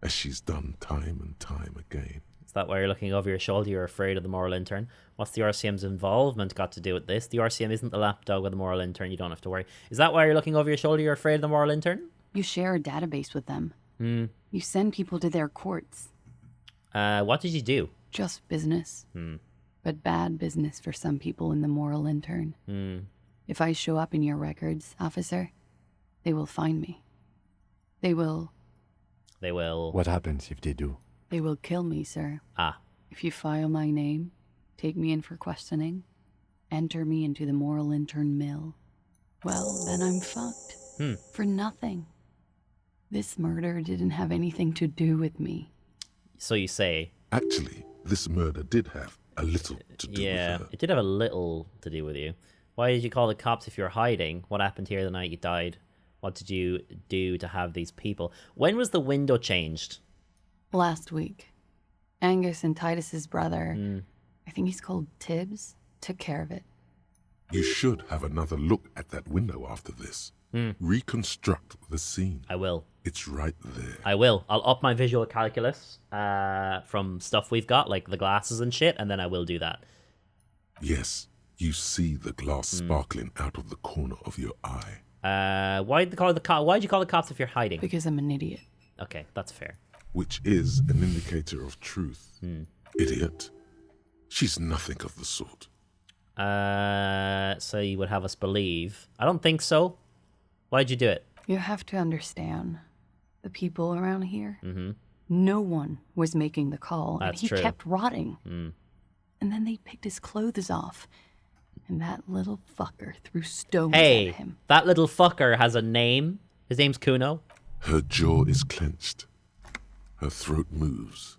as she's done time and time again. Is that why you're looking over your shoulder? You're afraid of the moral intern? What's the RCM's involvement got to do with this? The RCM isn't the lapdog with the moral intern. You don't have to worry. Is that why you're looking over your shoulder? You're afraid of the moral intern? You share a database with them. You send people to their courts. What did you do? Just business. But bad business for some people in the moral intern. If I show up in your records, officer, they will find me. They will... What happens if they do? They will kill me, sir. If you file my name, take me in for questioning, enter me into the moral intern mill, well, then I'm fucked. For nothing. This murder didn't have anything to do with me. So you say... Actually, this murder did have a little to do with her. It did have a little to do with you. Why did you call the cops if you're hiding? What happened here the night you died? What did you do to have these people? When was the window changed? Last week. Angus and Titus's brother, I think he's called Tibbs, took care of it. You should have another look at that window after this. Reconstruct the scene. I will. It's right there. I will. I'll up my visual calculus from stuff we've got, like the glasses and shit, and then I will do that. Yes, you see the glass sparkling out of the corner of your eye. Why'd you call the cops if you're hiding? Because I'm an idiot. Okay, that's fair. Which is an indicator of truth. Idiot. She's nothing of the sort. So you would have us believe. I don't think so. Why'd you do it? You have to understand, the people around here, no one was making the call, That's and he true. kept rotting. And then they picked his clothes off, and that little fucker threw stones Hey, at him. that little fucker has a name. His name's Kuno. Her jaw is clenched. Her throat moves.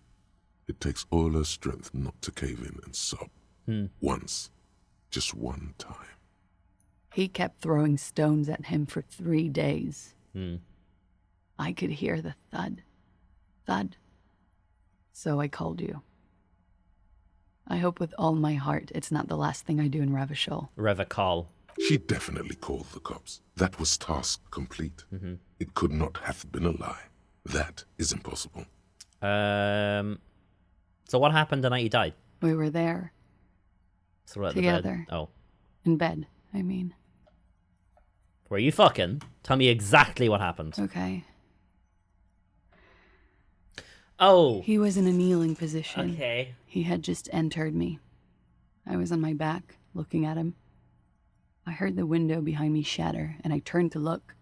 It takes all her strength not to cave in and sob. Once. Just one time. He kept throwing stones at him for 3 days. I could hear the thud. Thud. So I called you. I hope with all my heart it's not the last thing I do in Revachol. Revachol. She definitely called the cops. That was task complete. It could not have been a lie. That is impossible. So what happened the night you died? We were there. So what, Together. The bed? Oh. In bed, I mean. Were you fucking? Tell me exactly what happened. Okay. Oh. He was in a kneeling position. Okay. He had just entered me. I was on my back, looking at him. I heard the window behind me shatter, and I turned to look.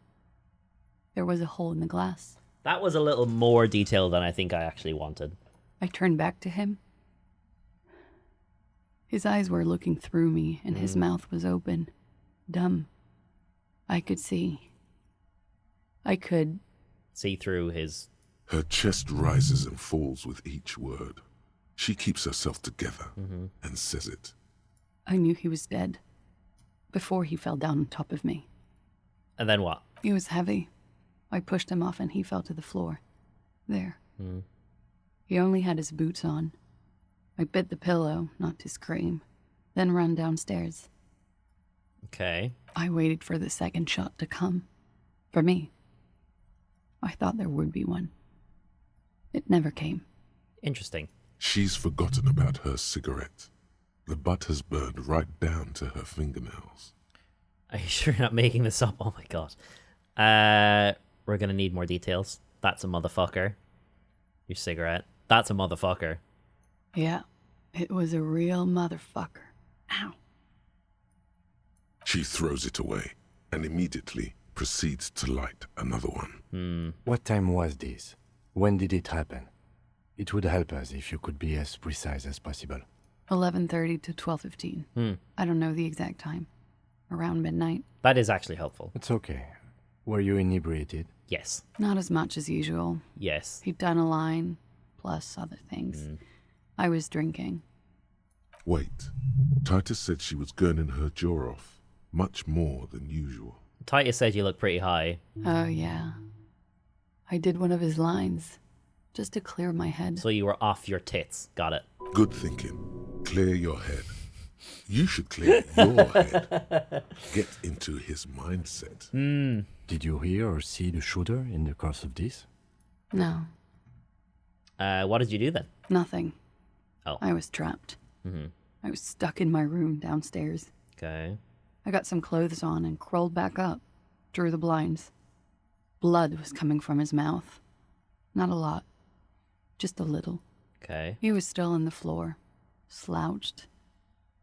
There was a hole in the glass. That was a little more detailed than I think I actually wanted. I turned back to him. His eyes were looking through me, and his mouth was open. Dumb. I could see. I could... See through his... Her chest rises and falls with each word. She keeps herself together and says it. I knew he was dead. Before he fell down on top of me. And then what? He was heavy. I pushed him off and he fell to the floor. There. He only had his boots on. I bit the pillow, not to scream, then ran downstairs. Okay. I waited for the second shot to come. For me. I thought there would be one. It never came. Interesting. She's forgotten about her cigarette. The butt has burned right down to her fingernails. Are you sure you're not making this up? Oh my god. We're gonna need more details. That's a motherfucker. Your cigarette. That's a motherfucker. Yeah, it was a real motherfucker. Ow. She throws it away and immediately proceeds to light another one. What time was this? When did it happen? It would help us if you could be as precise as possible. 11:30 to 12:15. I don't know the exact time. Around midnight. That is actually helpful. It's okay. Were you inebriated? Yes. Not as much as usual. Yes. He'd done a line, plus other things. I was drinking. Wait. Titus said she was gurning her jaw off, much more than usual. Titus said you look pretty high. Oh, yeah. I did one of his lines, just to clear my head. So you were off your tits. Got it. Good thinking. Clear your head. You should clear your head. Get into his mindset. Did you hear or see the shooter in the course of this? No, What did you do then? nothing. Oh. I was trapped. Mm-hmm. I was stuck in my room downstairs. Okay. I got some clothes on and crawled back up, drew the blinds. Blood was coming from his mouth. Not a lot, just a little. Okay. He was still on the floor, slouched.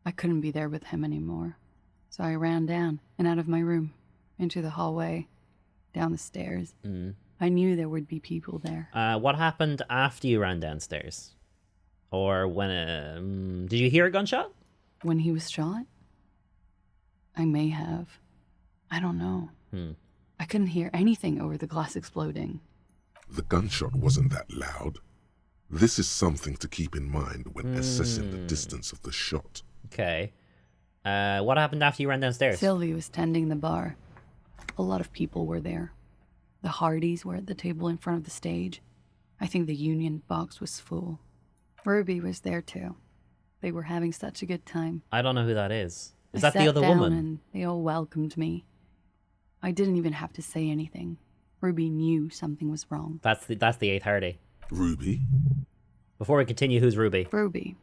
I couldn't be there with him anymore, so I ran down and out of my room, into the hallway, down the stairs. I knew there would be people there. What happened after you ran downstairs? Or when... did you hear a gunshot? When he was shot? I may have. I don't know. I couldn't hear anything over the glass exploding. The gunshot wasn't that loud. This is something to keep in mind when assessing the distance of the shot. Okay. What happened after you ran downstairs? Sylvie was tending the bar. A lot of people were there. The Hardys were at the table in front of the stage. I think the Union box was full. Ruby was there too. They were having such a good time. I don't know who that is. Is I that the sat other down woman? And they all welcomed me. I didn't even have to say anything. Ruby knew something was wrong. That's the 8th Hardy. Ruby? Before we continue, who's Ruby? Ruby.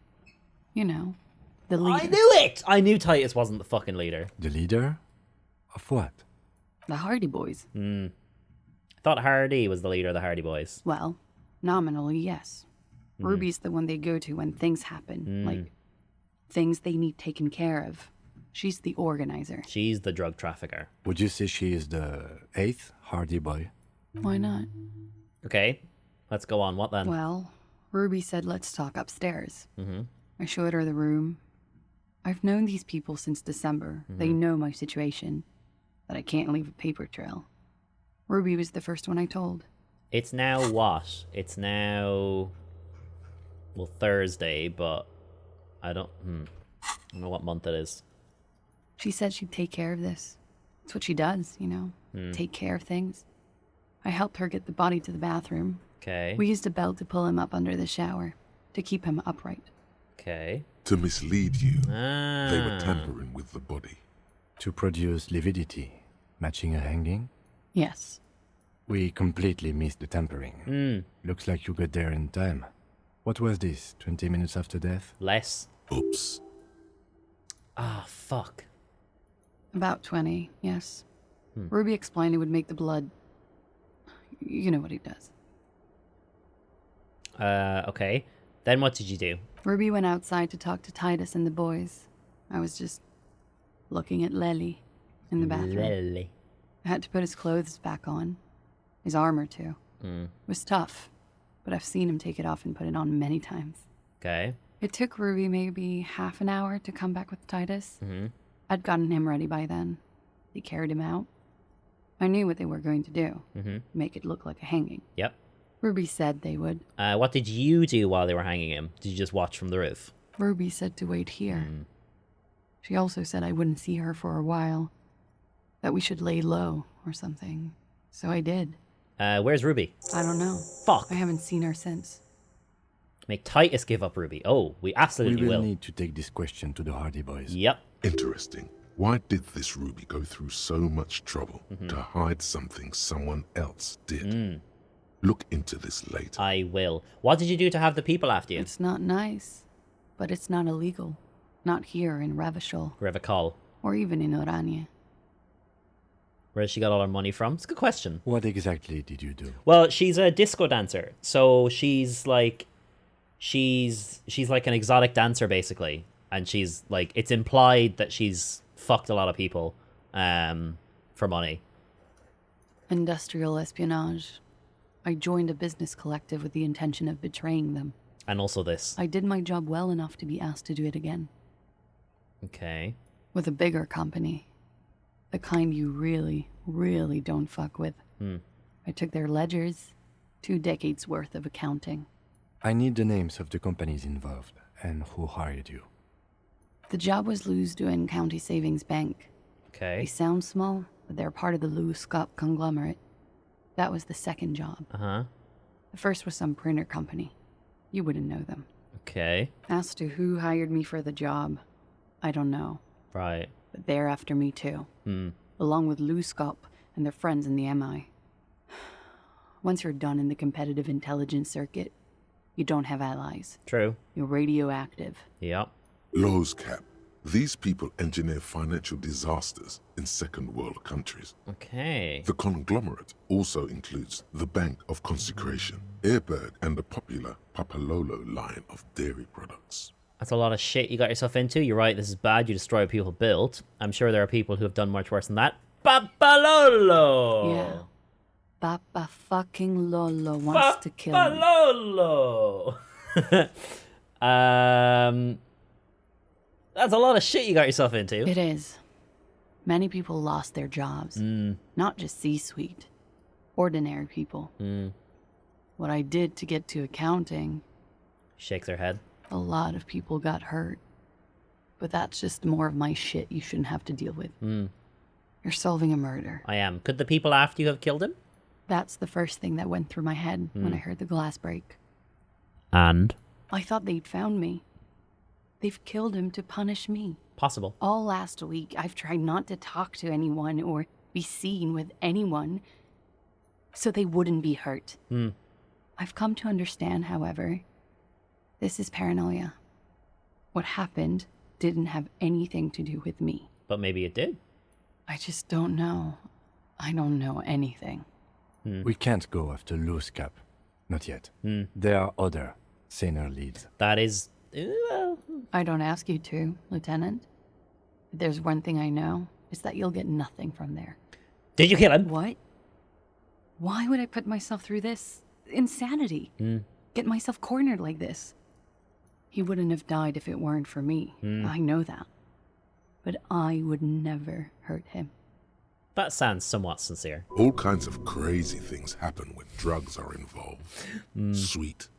You know, the leader. I knew it! I knew Titus wasn't the fucking leader. The leader? Of what? The Hardy Boys. I thought Hardy was the leader of the Hardy Boys. Well, nominally, yes. Ruby's the one they go to when things happen. Like, things they need taken care of. She's the organizer. She's the drug trafficker. Would you say she is the 8th Hardy Boy? Why not? Okay, let's go on. What then? Well, Ruby said let's talk upstairs. Mm-hmm. I showed her the room. I've known these people since December. They know my situation. That I can't leave a paper trail. Ruby was the first one I told. It's now what? It's now... well, Thursday, but I don't know what month it is. She said she'd take care of this. It's what she does, you know, take care of things. I helped her get the body to the bathroom. Okay. We used a belt to pull him up under the shower, to keep him upright. Okay. To mislead you, they were tampering with the body. To produce lividity, matching a hanging? Yes. We completely missed the tampering. Looks like you got there in time. What was this, 20 minutes after death? Less. Oops. Ah, fuck. About 20, yes. Ruby explained it would make the blood... You know what he does. Okay. Then what did you do? Ruby went outside to talk to Titus and the boys. I was just looking at Lely in the bathroom. Lely. I had to put his clothes back on. His armor, too. It was tough, but I've seen him take it off and put it on many times. Okay. It took Ruby maybe half an hour to come back with Titus. I'd gotten him ready by then. They carried him out. I knew what they were going to do. Make it look like a hanging. Yep. Ruby said they would. What did you do while they were hanging him? Did you just watch from the roof? Ruby said to wait here. She also said I wouldn't see her for a while. That we should lay low or something. So I did. Where's Ruby? I don't know. Fuck. I haven't seen her since. Make Titus give up Ruby. Oh, we absolutely We will. will need to take this question to the Hardy Boys. Yep. Interesting. Why did this Ruby go through so much trouble to hide something someone else did? Look into this later. I will. What did you do to have the people after you? It's not nice, but it's not illegal. Not here in Revachol. Revachol. Or even in Orania. Where she got all her money from? It's a good question. What exactly did you do? Well, she's a disco dancer. So she's like an exotic dancer basically. And she's like, it's implied that she's fucked a lot of people for money. Industrial espionage. I joined a business collective with the intention of betraying them. And also this. I did my job well enough to be asked to do it again. Okay. With a bigger company. The kind you really, really don't fuck with. I took their ledgers, 2 decades worth of accounting. I need the names of the companies involved and who hired you. The job was Lou's doing County Savings Bank. Okay. They sound small, but they're part of the Lou Scott conglomerate. That was the second job. Uh-huh. The first was some printer company. You wouldn't know them. Okay. As to who hired me for the job, I don't know. Right. But they're after me too. Along with Luskop and their friends in the MI. Once you're done in the competitive intelligence circuit, you don't have allies. True. You're radioactive. Yep. Lowe's Cap. These people engineer financial disasters in second world countries. Okay. The conglomerate also includes the Bank of Consecration, Airberg, and the popular Papalolo line of dairy products. That's a lot of shit you got yourself into. You're right, this is bad. You destroy what people built. I'm sure there are people who have done much worse than that. Papalolo! Yeah. Papa fucking Lolo wants to kill me. Papalolo! That's a lot of shit you got yourself into. It is. Many people lost their jobs. Not just C-suite. Ordinary people. What I did to get to accounting... Shakes her head. A lot of people got hurt. But that's just more of my shit you shouldn't have to deal with. You're solving a murder. I am. Could the people after you have killed him? That's the first thing that went through my head when I heard the glass break. And? I thought they'd found me. They've killed him to punish me. Possible. All last week, I've tried not to talk to anyone or be seen with anyone so they wouldn't be hurt. I've come to understand, however, this is paranoia. What happened didn't have anything to do with me. But maybe it did. I just don't know. I don't know anything. We can't go after Loose Cap. Not yet. There are other, saner leads. That is... I don't ask you to, Lieutenant. If there's one thing I know, it's that you'll get nothing from there. Did you kill him? What? Why would I put myself through this? Insanity. Get myself cornered like this. He wouldn't have died if it weren't for me. I know that. But I would never hurt him. That sounds somewhat sincere. All kinds of crazy things happen when drugs are involved. Sweet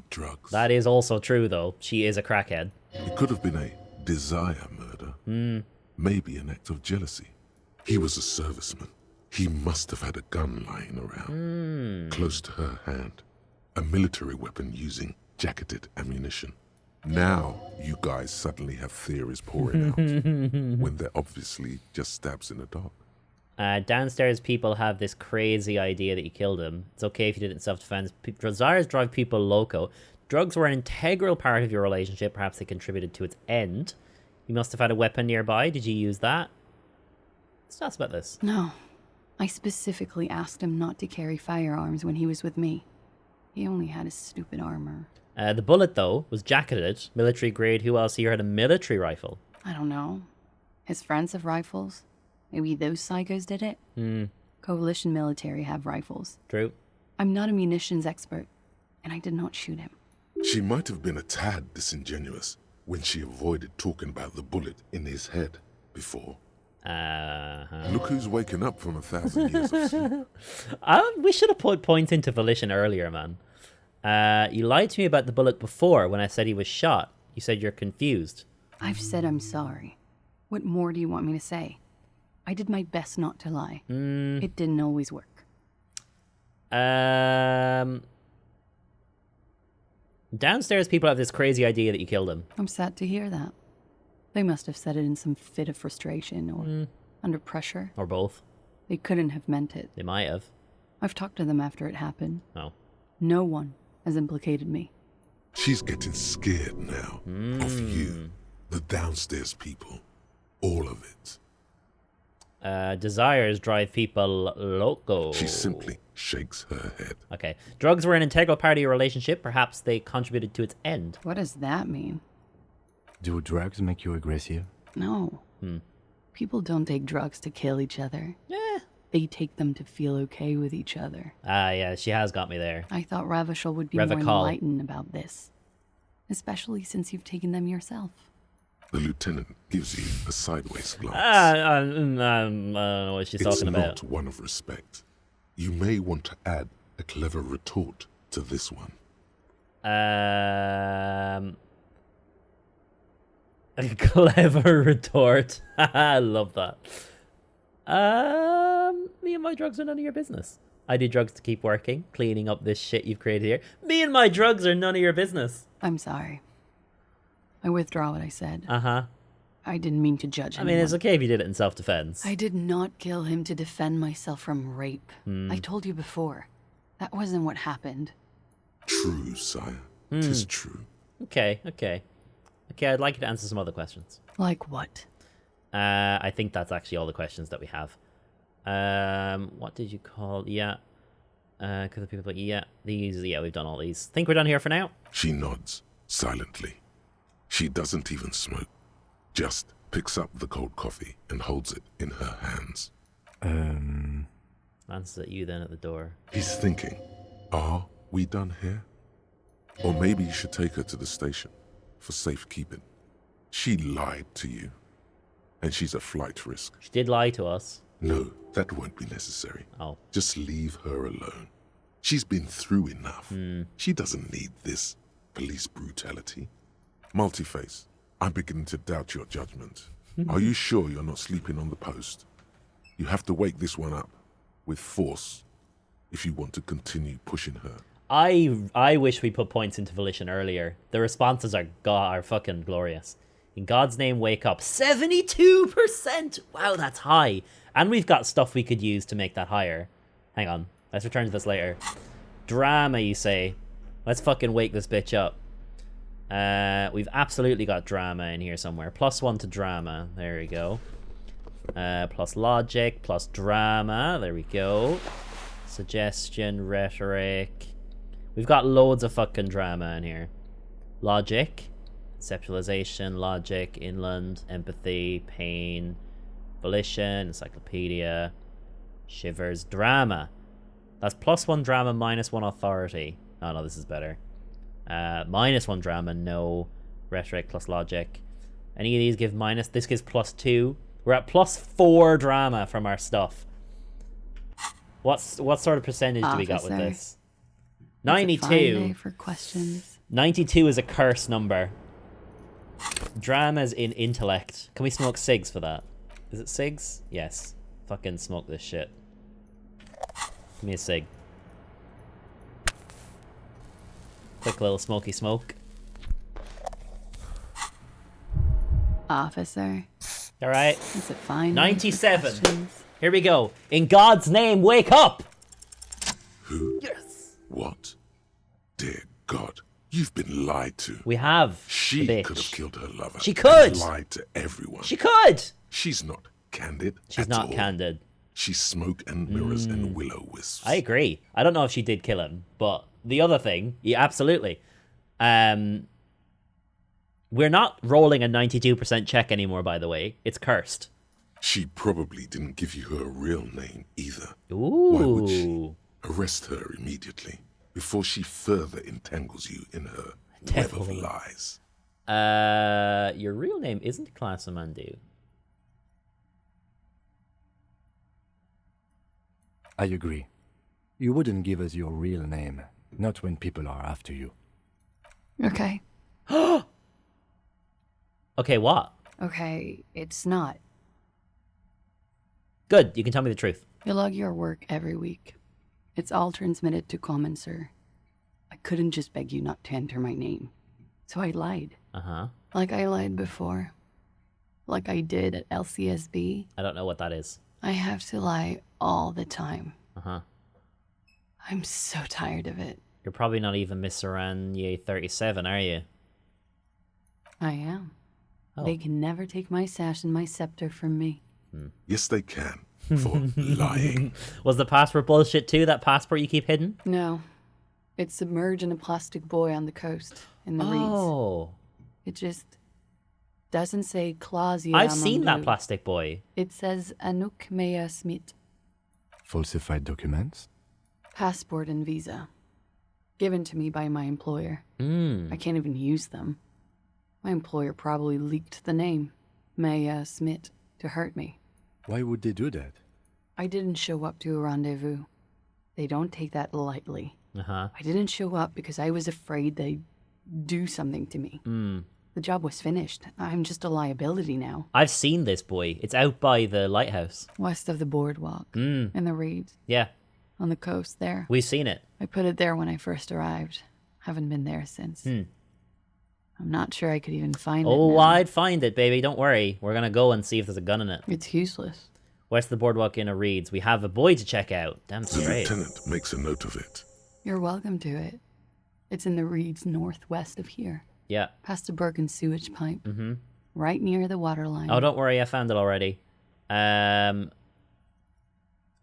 drugs. That is also true, though. She is a crackhead. It could have been a desire murder. Maybe an act of jealousy. He was a serviceman. He must have had a gun lying around, close to her hand. A military weapon using jacketed ammunition. Now, you guys suddenly have theories pouring out, when they're obviously just stabs in the dark. Downstairs people have this crazy idea that you killed him. It's okay if you did it in self-defense. Desires drive people loco. Drugs were an integral part of your relationship. Perhaps they contributed to its end. You must have had a weapon nearby. Did you use that? Let's talk about this. No. I specifically asked him not to carry firearms when he was with me. He only had his stupid armor. The bullet, though, was jacketed. Military grade. Who else here had a military rifle? I don't know. His friends have rifles. Maybe those psychos did it? Coalition military have rifles. True. I'm not a munitions expert, and I did not shoot him. She might have been a tad disingenuous when she avoided talking about the bullet in his head before. Look who's waking up from 1,000 years of sleep. We should have put points into volition earlier, man. You lied to me about the bullet before when I said he was shot. You said you're confused. I've said I'm sorry. What more do you want me to say? I did my best not to lie. It didn't always work. Downstairs people have this crazy idea that you killed him. I'm sad to hear that. They must have said it in some fit of frustration or under pressure. Or both. They couldn't have meant it. They might have. I've talked to them after it happened. Oh. No one has implicated me. She's getting scared now of you, the downstairs people, all of it. Desires drive people loco. She simply shakes her head. Okay. Drugs were an integral part of your relationship. Perhaps they contributed to its end. What does that mean? Do drugs make you aggressive? No. People don't take drugs to kill each other. Yeah. They take them to feel okay with each other. Yeah, she has got me there. I thought Ravachol would be more enlightened about this. Especially since you've taken them yourself. The lieutenant gives you a sideways glance. I don't know what she's talking about. It's not one of respect. You may want to add a clever retort to this one. A clever retort. I love that. Me and my drugs are none of your business. I do drugs to keep working, cleaning up this shit you've created here. Me and my drugs are none of your business. I'm sorry. I withdraw what I said. Uh-huh. I didn't mean to judge I anyone. mean, it's okay if you did it in self-defense. I did not kill him to defend myself from rape. Hmm. I told you before. That wasn't what happened. True, sire. 'Tis true. Okay, okay. Okay, I'd like you to answer some other questions. Like what? I think that's actually all the questions that we have. What did you call? Yeah. Because people like, yeah, these, yeah, we've done all these. Think we're done here for now? She nods, silently. She doesn't even smoke. Just picks up the cold coffee and holds it in her hands. Glances at you then at the door. He's thinking, are we done here? Or maybe you should take her to the station for safekeeping. She lied to you, and she's a flight risk. She did lie to us. No, that won't be necessary. Oh. Just leave her alone. She's been through enough. She doesn't need this police brutality. Multiface, I'm beginning to doubt your judgment. Are you sure you're not sleeping on the post? You have to wake this one up with force if you want to continue pushing her. I wish we put points into Volition earlier. The responses are fucking glorious. In God's name, wake up. 72%! Wow, that's high. And we've got stuff we could use to make that higher. Hang on. Let's return to this later. Drama, you say. Let's fucking wake this bitch up. We've absolutely got drama in here somewhere. +1 to drama. There we go. Plus logic, plus drama. There we go. Suggestion, rhetoric. We've got loads of fucking drama in here. Logic. Conceptualization, logic, inland, empathy, pain, volition, encyclopedia, shivers, drama. That's +1 drama, -1 authority. Oh no, this is better. -1 drama, no. Rhetoric plus logic. Any of these give minus. This gives +2. We're at +4 drama from our stuff. What sort of percentage do we got with this? 92. It's a fine day for questions. 92 is a curse number. Drama's in intellect. Can we smoke cigs for that? Is it cigs? Yes. Fucking smoke this shit. Give me a cig. Quick little smoky smoke. Officer. Alright. Is it fine? 97. Here we go. In God's name, wake up! Who? Yes. What? Dear God, you've been lied to. We have. She could have killed her lover. She could. And lied to everyone. She could. She's not candid. She's not candid. She's smoke and mirrors and willow wisps. I agree. I don't know if she did kill him, but the other thing, yeah, absolutely. We're not rolling a 92% check anymore, by the way. It's cursed. She probably didn't give you her real name either. Ooh. Why would she? Arrest her immediately before she further entangles you in her web of lies. Your real name isn't Classimandu. I agree. You wouldn't give us your real name, not when people are after you. Okay. Okay, what? Okay, it's not. Good, you can tell me the truth. You log your work every week. It's all transmitted to Common, sir. I couldn't just beg you not to enter my name. So I lied. Uh-huh. Like I lied before. Like I did at LCSB. I don't know what that is. I have to lie all the time. Uh-huh. I'm so tired of it. You're probably not even Miss Aranye 37, are you? I am. Oh. They can never take my sash and my scepter from me. Yes, they can. For lying. Was the passport bullshit too, that passport you keep hidden? No. It's submerged in a plastic buoy on the coast in the reeds. It just doesn't say QuartzzEU. I've seen that plastic buoy. It says Anouk Mea Smith. Falsified documents? Passport and visa. Given to me by my employer. I can't even use them. My employer probably leaked the name, Mea Smith, to hurt me. Why would they do that? I didn't show up to a rendezvous. They don't take that lightly. Uh-huh. I didn't show up because I was afraid they'd do something to me. The job was finished. I'm just a liability now. I've seen this buoy. It's out by the lighthouse. West of the boardwalk. In the reeds. Yeah. On the coast there. We've seen it. I put it there when I first arrived. Haven't been there since. I'm not sure I could even find it. Oh, now. I'd find it, baby. Don't worry. We're gonna go and see if there's a gun in it. It's useless. West of the Boardwalk Inn reads, we have a boy to check out. Damn The straight. lieutenant makes a note of it. You're welcome to it. It's in the reeds northwest of here. Yeah. Past a broken sewage pipe. Mm-hmm. Right near the water line. Oh, don't worry. I found it already.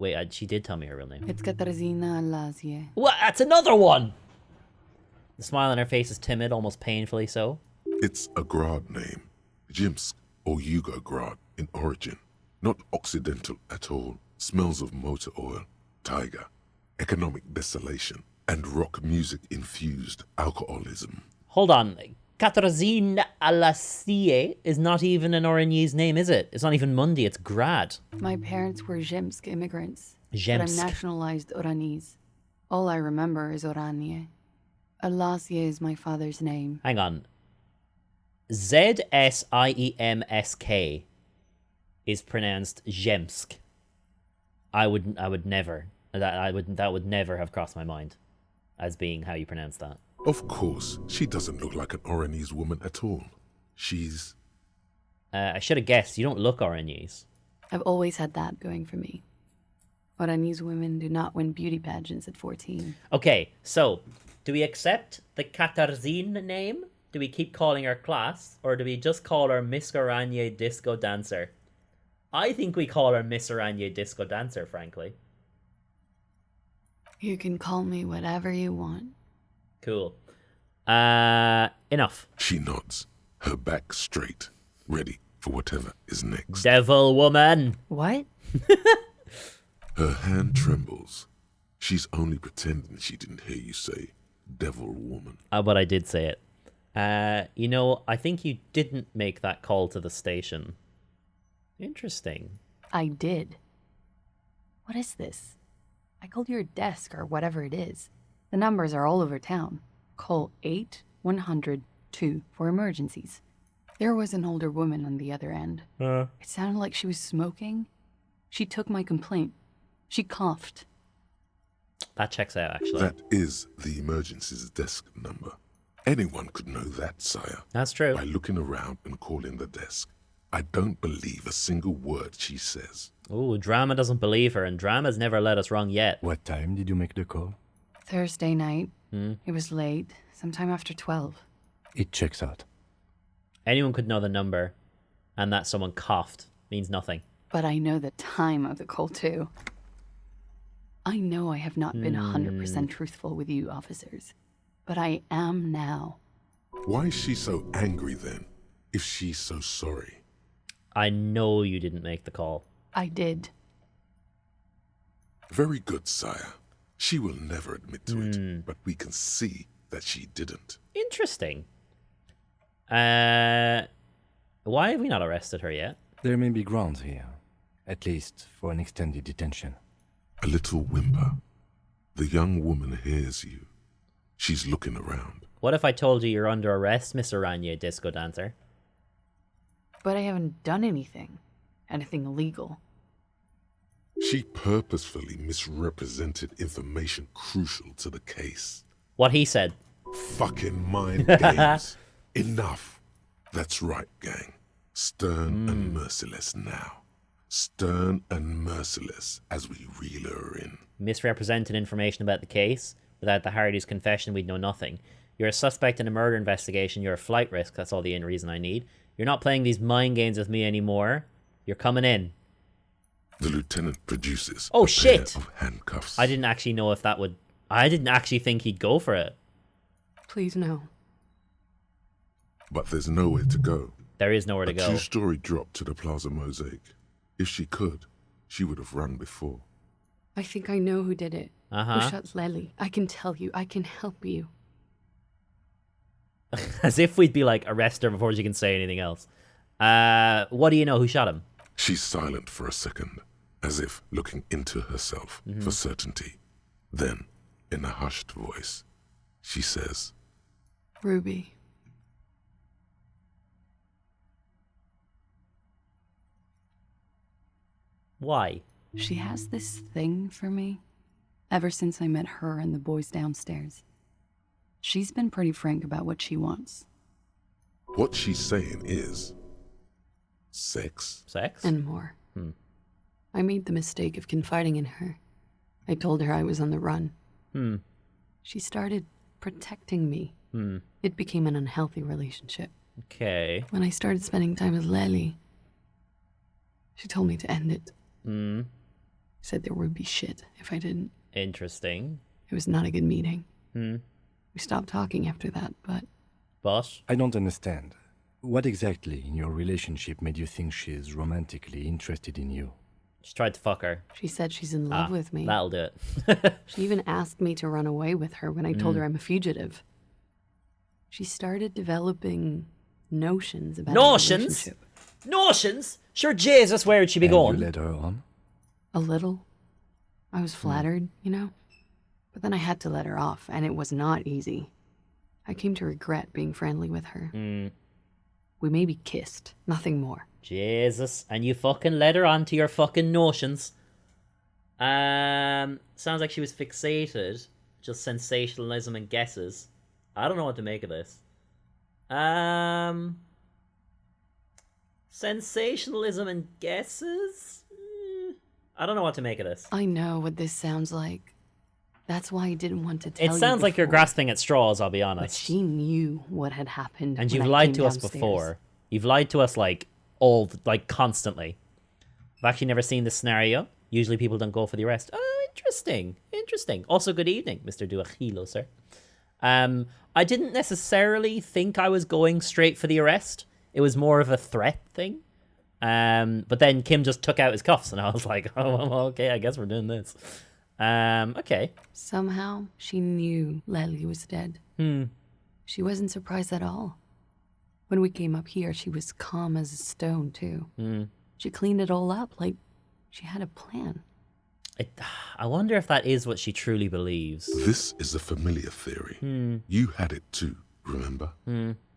Wait, she did tell me her real name. It's Katarzyna Elysium. What? That's another one! The smile on her face is timid, almost painfully so. It's a Grad name. Jimsk or Yugo-Grad in origin. Not Occidental at all. Smells of motor oil, tiger, economic desolation, and rock music infused alcoholism. Hold on. Katarzyna Elysium is not even an Orangese name, is it? It's not even Mundi, it's Grad. My parents were Zemsk immigrants. But Zemsk. I'm nationalized Oranese. All I remember is Oranje. Elysium is my father's name. Hang on. Zsiemsk is pronounced Zemsk. I would never. That would never have crossed my mind as being how you pronounce that. Of course, she doesn't look like an Oranese woman at all. She's... I should have guessed. You don't look Orangese. I've always had that going for me. Oranese women do not win beauty pageants at 14. Okay, so do we accept the Katarzyna name? Do we keep calling her class? Or do we just call her Miss Oranje Disco Dancer? I think we call her Miss Oranje Disco Dancer, frankly. You can call me whatever you want. Cool. Enough. She nods, her back straight, ready for whatever is next. Devil woman! What? Her hand trembles. She's only pretending she didn't hear you say, devil woman. But I did say it. You know, I think you didn't make that call to the station. Interesting. I did. What is this? I called your desk or whatever it is. The numbers are all over town. Call 8-100-2 for emergencies. There was an older woman on the other end. It sounded like she was smoking. She took my complaint. She coughed. That checks out, actually. That is the emergencies desk number. Anyone could know that, sire. That's true. By looking around and calling the desk. I don't believe a single word she says. Ooh, Drama doesn't believe her, and Drama's never led us wrong yet. What time did you make the call? Thursday night. It was late, sometime after 12. It checks out. Anyone could know the number, and that someone coughed means nothing. But I know the time of the call, too. I know I have not been 100% truthful with you, officers. But I am now. Why is she so angry, then, if she's so sorry? I know you didn't make the call. I did. Very good, sire. She will never admit to it, but we can see that she didn't. Interesting. Why have we not arrested her yet? There may be grounds here. At least for an extended detention. A little whimper. The young woman hears you. She's looking around. What if I told you you're under arrest, Miss Oranje Disco Dancer? But I haven't done anything. Anything illegal. She purposefully misrepresented information crucial to the case. What he said. Fucking mind games. Enough. That's right, gang. Stern and merciless now. Stern and merciless as we reel her in. Misrepresented information about the case. Without the Hardy's confession, we'd know nothing. You're a suspect in a murder investigation. You're a flight risk. That's all the reason I need. You're not playing these mind games with me anymore. You're coming in. The lieutenant produces a pair of handcuffs. I didn't actually know if that would... I didn't actually think he'd go for it. Please, no. But there's nowhere to go. There is nowhere to go. A two-story drop to the Plaza Mosaic. If she could, she would have run before. I think I know who did it. Who shot Lely. I can tell you. I can help you. As if we'd be like, arrest her before she can say anything else. What do you know? Who shot him? She's silent for a second, as if looking into herself for certainty. Then, in a hushed voice, she says, Ruby. Why? She has this thing for me. Ever since I met her and the boys downstairs. She's been pretty frank about what she wants. What she's saying is... sex? Sex? And more. I made the mistake of confiding in her. I told her I was on the run. She started protecting me. It became an unhealthy relationship. Okay. When I started spending time with Lely, she told me to end it. Said there would be shit if I didn't. Interesting. It was not a good meeting. We stopped talking after that, but... But? I don't understand. What exactly in your relationship made you think she's romantically interested in you? She tried to fuck her. She said she's in love with me. That'll do it. She even asked me to run away with her when I told her I'm a fugitive. She started developing notions about our relationship. Notions? Sure, Jesus, where would she be going? You led her on? A little. I was flattered, you know? But then I had to let her off, and it was not easy. I came to regret being friendly with her. We maybe kissed, nothing more. Jesus, and you fucking led her on to your fucking notions. Sounds like she was fixated. Just sensationalism and guesses. I don't know what to make of this. Sensationalism and guesses? I don't know what to make of this. I know what this sounds like. That's why I didn't want to tell you. It sounds like you're grasping at straws, I'll be honest. But she knew what had happened. And when you've I lied came to us downstairs. before. You've lied to us constantly. I've actually never seen this scenario. Usually people don't go for the arrest. Oh, interesting. Interesting. Also, good evening, Mr. Duachilo, sir. I didn't necessarily think I was going straight for the arrest. It was more of a threat thing. But then Kim just took out his cuffs and I was like, oh, well, okay, I guess we're doing this. Okay. Somehow, she knew Lely was dead. She wasn't surprised at all. When we came up here, she was calm as a stone, too. She cleaned it all up like she had a plan. I wonder if that is what she truly believes. This is a familiar theory. You had it too, remember?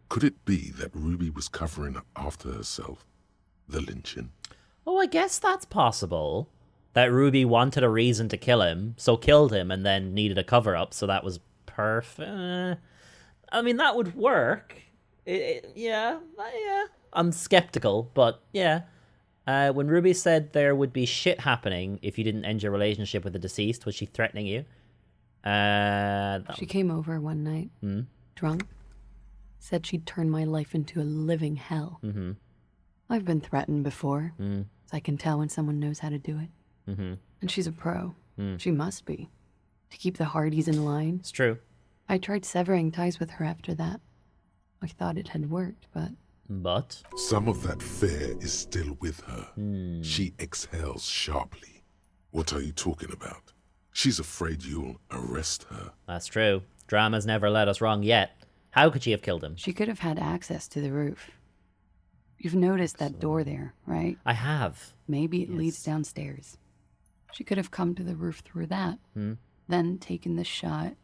Could it be that Ruby was covering up after herself? The lynching? Oh, I guess that's possible. That Ruby wanted a reason to kill him, so killed him, and then needed a cover-up, so that was perfect. I mean, that would work. Yeah. I'm skeptical, but yeah. When Ruby said there would be shit happening if you didn't end your relationship with the deceased, was she threatening you? She came over one night, drunk, said she'd turn my life into a living hell. I've been threatened before, so I can tell when someone knows how to do it. And she's a pro. She must be. To keep the Hardys in line. It's true. I tried severing ties with her after that. I thought it had worked, but... But? Some of that fear is still with her. She exhales sharply. What are you talking about? She's afraid you'll arrest her. That's true. Drama's never led us wrong yet. How could she have killed him? She could have had access to the roof. You've noticed that door there, right? I have. Maybe it leads downstairs. She could have come to the roof through that, then taken the shot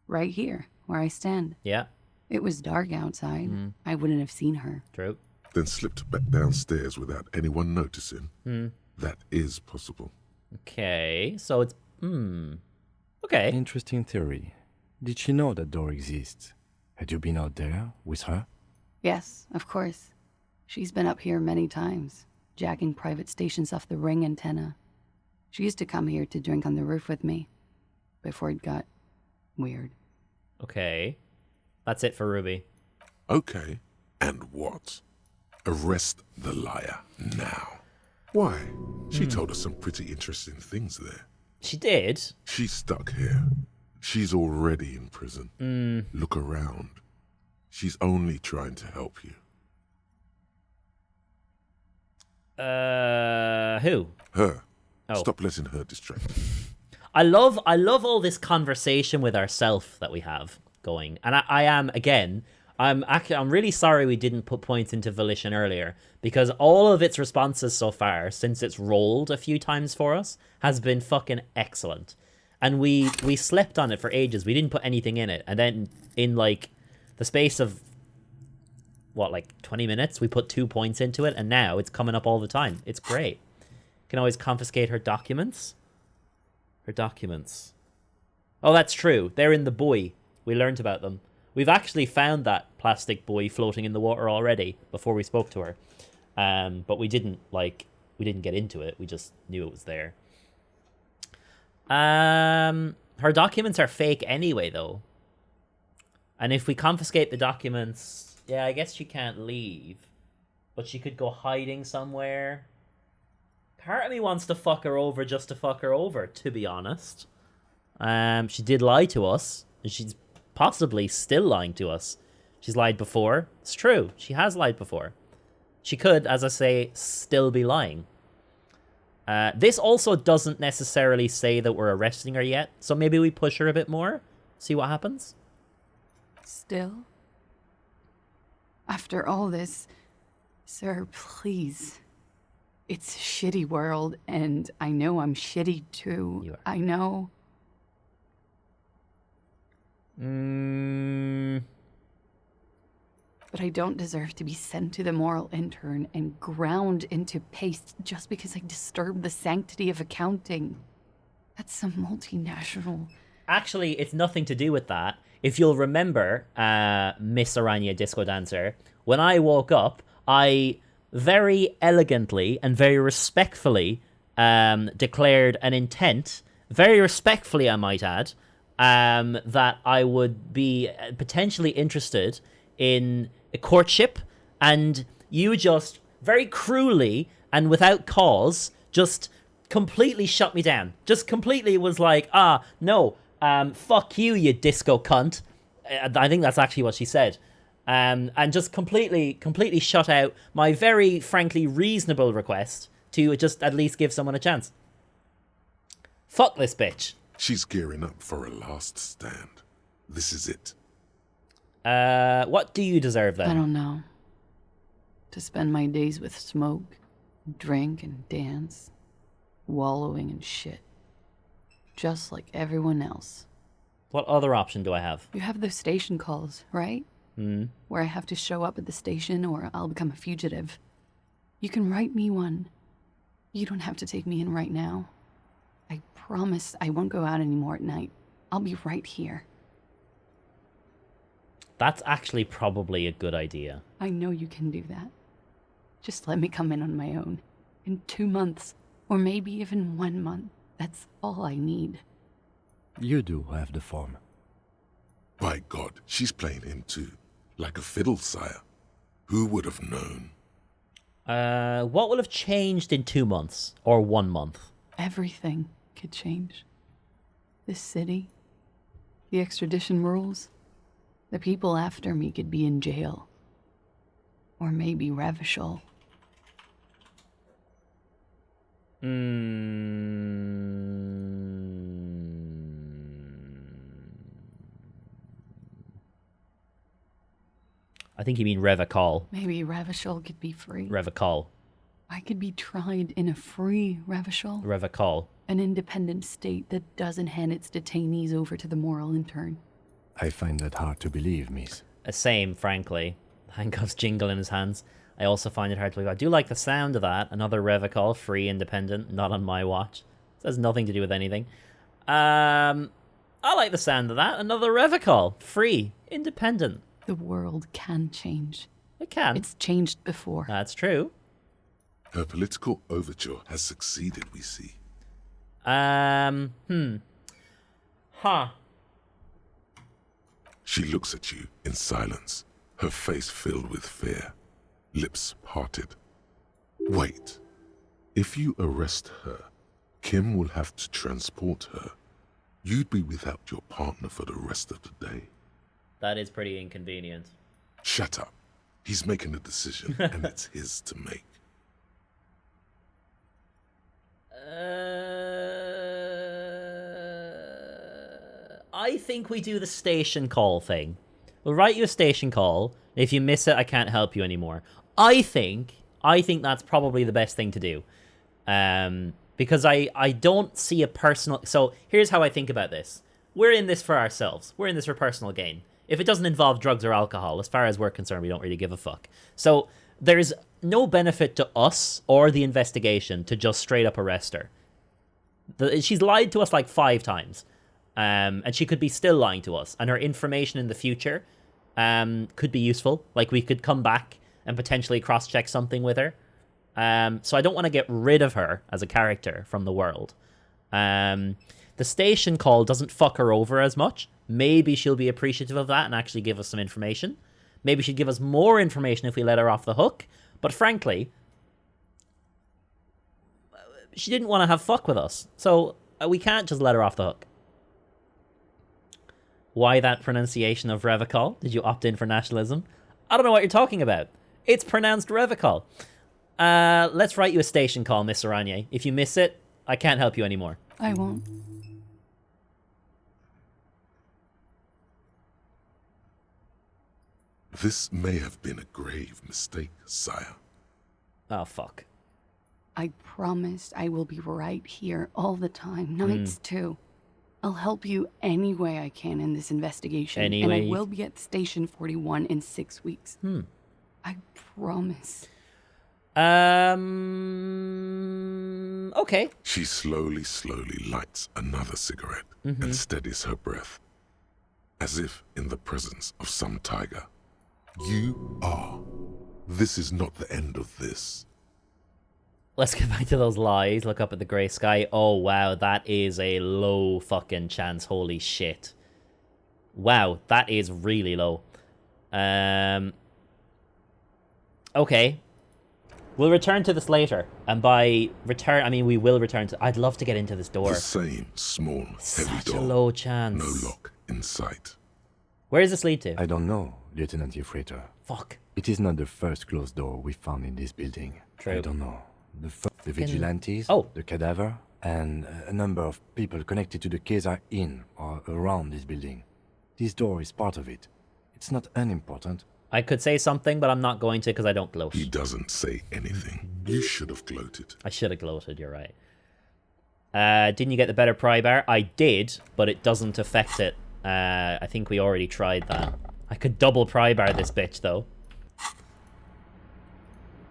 right here, where I stand. Yeah. It was dark outside. I wouldn't have seen her. True. Then slipped back downstairs without anyone noticing. That is possible. Okay, so it's... Okay. Interesting theory. Did she know that door exists? Had you been out there with her? Yes, of course. She's been up here many times, jacking private stations off the ring antenna. She used to come here to drink on the roof with me, before it got weird. Okay. That's it for Ruby. Okay, and what? Arrest the liar now. Why? She told us some pretty interesting things there. She did? She's stuck here. She's already in prison. Look around. She's only trying to help you. Who? Her. Oh. Stop letting her distract you. I love all this conversation with ourself that we have going. And I am, again, I'm really sorry we didn't put points into Volition earlier, because all of its responses so far, since it's rolled a few times for us, has been fucking excellent. And we slept on it for ages. We didn't put anything in it. And then in, like, the space of, 20 minutes, we put 2 points into it, and now it's coming up all the time. It's great. Can always confiscate her documents. Her documents. Oh, that's true. They're in the buoy. We learned about them. We've actually found that plastic buoy floating in the water already before we spoke to her. But we didn't get into it. We just knew it was there. Her documents are fake anyway, though. And if we confiscate the documents, yeah, I guess she can't leave. But she could go hiding somewhere. Part of me wants to fuck her over just to fuck her over, to be honest. She did lie to us, and she's possibly still lying to us. She's lied before. It's true. She has lied before. She could, as I say, still be lying. This also doesn't necessarily say that we're arresting her yet, so maybe we push her a bit more, see what happens. Still? After all this, sir, please. It's a shitty world, and I know I'm shitty too. I know. But I don't deserve to be sent to the moral intern and ground into paste just because I disturbed the sanctity of accounting. That's some multinational... Actually, it's nothing to do with that. If you'll remember, Miss Aranya Disco Dancer, when I woke up, I very elegantly and very respectfully declared an intent, very respectfully I might add, that I would be potentially interested in a courtship, and you just very cruelly and without cause just completely shut me down. Just completely was like, no, fuck you, you disco cunt. I think that's actually what she said. And just completely shut out my very frankly reasonable request to just at least give someone a chance. Fuck this bitch. She's gearing up for a last stand. This is it. What do you deserve then? I don't know. To spend my days with smoke, drink, and dance, wallowing in shit. Just like everyone else. What other option do I have? You have those station calls, right? Where I have to show up at the station or I'll become a fugitive. You can write me one. You don't have to take me in right now. I promise I won't go out anymore at night. I'll be right here. That's actually probably a good idea. I know you can do that. Just let me come in on my own. In 2 months, or maybe even 1 month. That's all I need. You do have the form. By God, she's playing him too. Like a fiddle, sire. Who would have known? What will have changed in 2 months? Or 1 month? Everything could change. This city, the extradition rules, the people after me could be in jail. Or maybe Revachol. I think you mean Revachol. Maybe Revachol could be free. Revachol. I could be tried in a free Revachol. Revachol. An independent state that doesn't hand its detainees over to the moral intern. I find that hard to believe, miss. Same, frankly. Handcuffs jingle in his hands. I also find it hard to believe. I do like the sound of that. Another Revachol, free, independent, not on my watch. This has nothing to do with anything. I like the sound of that. Another Revachol, free, independent. The world can change. It can. It's changed before. That's true. Her political overture has succeeded, we see. Huh. She looks at you in silence, her face filled with fear, lips parted. Wait. If you arrest her, Kim will have to transport her. You'd be without your partner for the rest of the day. That is pretty inconvenient. Shut up. He's making a decision, and it's his to make. I think we do the station call thing. We'll write you a station call. If you miss it, I can't help you anymore. I think that's probably the best thing to do. Because I don't see a personal... So here's how I think about this. We're in this for ourselves. We're in this for personal gain. If it doesn't involve drugs or alcohol, as far as we're concerned, we don't really give a fuck. So there's no benefit to us or the investigation to just straight up arrest her. She's lied to us like 5 times. And she could be still lying to us. And her information in the future could be useful. Like, we could come back and potentially cross-check something with her. So I don't want to get rid of her as a character from the world. The station call doesn't fuck her over as much. Maybe she'll be appreciative of that and actually give us some information. Maybe she'd give us more information if we let her off the hook. But frankly, she didn't want to have fuck with us. So we can't just let her off the hook. Why that pronunciation of Revicol? Did you opt in for nationalism? I don't know what you're talking about. It's pronounced Revicol. Let's write you a station call, Miss Aranye. If you miss it, I can't help you anymore. I won't. This may have been a grave mistake, sire. Oh, fuck. I promise I will be right here all the time, nights too. I'll help you any way I can in this investigation. And I will be at Station 41 in 6 weeks. I promise. Okay. She slowly lights another cigarette and steadies her breath, as if in the presence of some tiger. You are. This is not the end of this. Let's get back to those lies. Look up at the grey sky. Oh, wow. That is a low fucking chance. Holy shit. Wow. That is really low. Okay. We'll return to this later. And by return, I mean we will return to... I'd love to get into this door. The same small, heavy Such door. a low chance. No lock in sight. Where does this lead to? I don't know, Lieutenant Freighter. Fuck. It is not the first closed door we found in this building. True. I don't know. The vigilantes, the cadaver, and a number of people connected to the Kaiser Inn or around this building. This door is part of it. It's not unimportant. I could say something, but I'm not going to because I don't gloat. He doesn't say anything. You should have gloated. I should have gloated, you're right. Didn't you get the better pry bar? I did, but it doesn't affect it. I think we already tried that. I could double pry bar this bitch, though.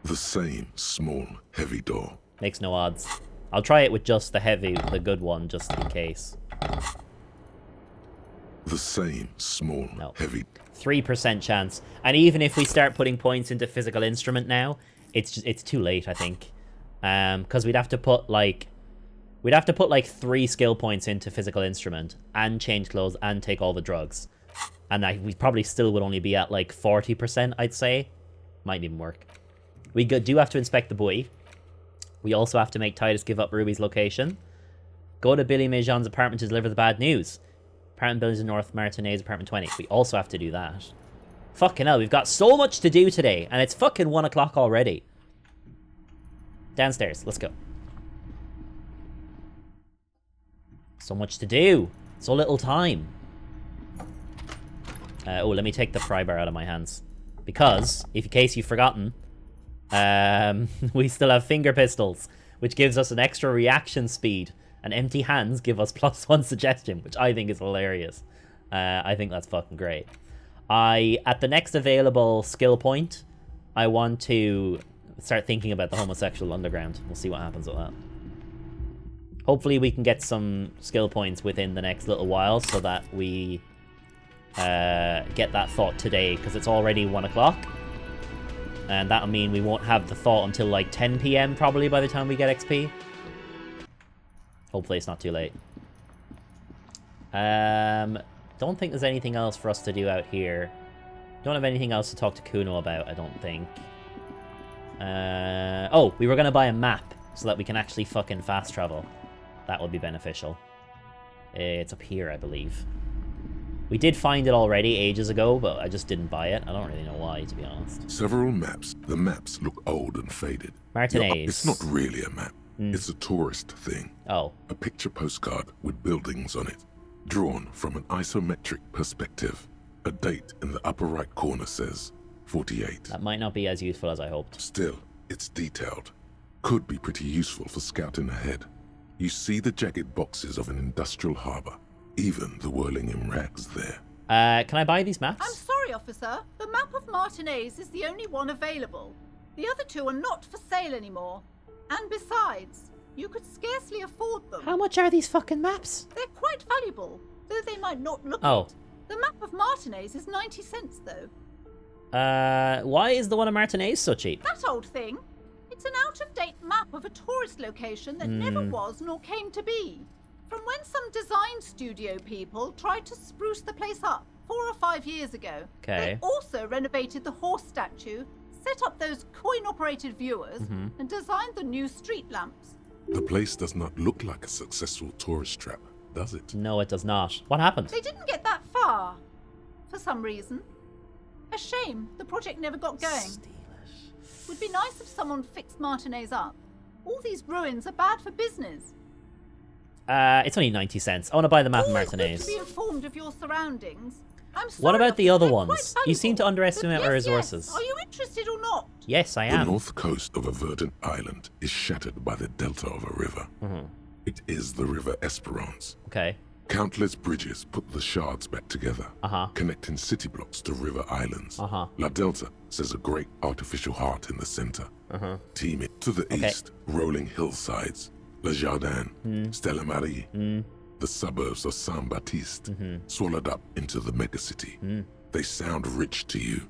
The same small, heavy door. Makes no odds. I'll try it with just the good one, just in case. The same small, heavy... 3% chance. And even if we start putting points into physical instrument now, it's too late, I think. Because we'd have to put, like... 3 skill points into physical instrument, and change clothes, and take all the drugs. And we probably still would only be at, like, 40%, I'd say. Might even work. We do have to inspect the buoy. We also have to make Titus give up Ruby's location. Go to Billy Majon's apartment to deliver the bad news. Apartment buildings in North Martinez, apartment 20. We also have to do that. Fucking hell, we've got so much to do today, and it's fucking 1 o'clock already. Downstairs, let's go. So much to do. So little time. Oh, let me take the pry bar out of my hands. Because, in case you've forgotten, we still have finger pistols, which gives us an extra reaction speed. And empty hands give us +1 suggestion, which I think is hilarious. I think that's fucking great. At the next available skill point, I want to start thinking about the homosexual underground. We'll see what happens with that. Hopefully we can get some skill points within the next little while so that we get that thought today, because it's already 1 o'clock. And that'll mean we won't have the thought until like 10 PM probably by the time we get XP. Hopefully it's not too late. Don't think there's anything else for us to do out here. Don't have anything else to talk to Kuno about, I don't think. Oh, we were going to buy a map so that we can actually fucking fast travel. That would be beneficial. It's up here, I believe. We did find it already ages ago, but I just didn't buy it. I don't really know why, to be honest. Several maps. The maps look old and faded. Martinez. It's not really a map. It's a tourist thing. Oh. A picture postcard with buildings on it, drawn from an isometric perspective. A date in the upper right corner says 48. That might not be as useful as I hoped. Still, it's detailed. Could be pretty useful for scouting ahead. You see the jagged boxes of an industrial harbor. Even the whirling in rags there. Can I buy these maps? I'm sorry, officer. The map of Martinez is the only one available. The other two are not for sale anymore. And besides, You could scarcely afford them. How much are these fucking maps? They're quite valuable, though they might not look Oh. it. The map of Martinez is 90 cents, though. Why is the one of Martinez so cheap? That old thing. It's an out-of-date map of a tourist location that never was nor came to be. From when some design studio people tried to spruce the place up 4 or 5 years ago. Okay. They also renovated the horse statue, set up those coin-operated viewers, and designed the new street lamps. The place does not look like a successful tourist trap, does it? No, it does not. What happened? They didn't get that far, for some reason. A shame the project never got going. Would be nice if someone fixed Martinez up. All these ruins are bad for business. It's only 90 cents. I want to buy the map of Martinez. To be informed of your surroundings. I'm sorry, What about the other they're ones? quite You seem to valuable. underestimate But our yes, resources. Yes. Are you interested or not? Yes, I The am. north coast of a verdant island is shattered by the delta of a river. It is the River Esperance. Okay. Countless bridges put the shards back together, connecting city blocks to river islands. La Delta says a great artificial heart in the center. Teaming to the east, rolling hillsides, Le Jardin, Stella Marie, the suburbs of Saint-Baptiste, swallowed up into the megacity. They sound rich to you.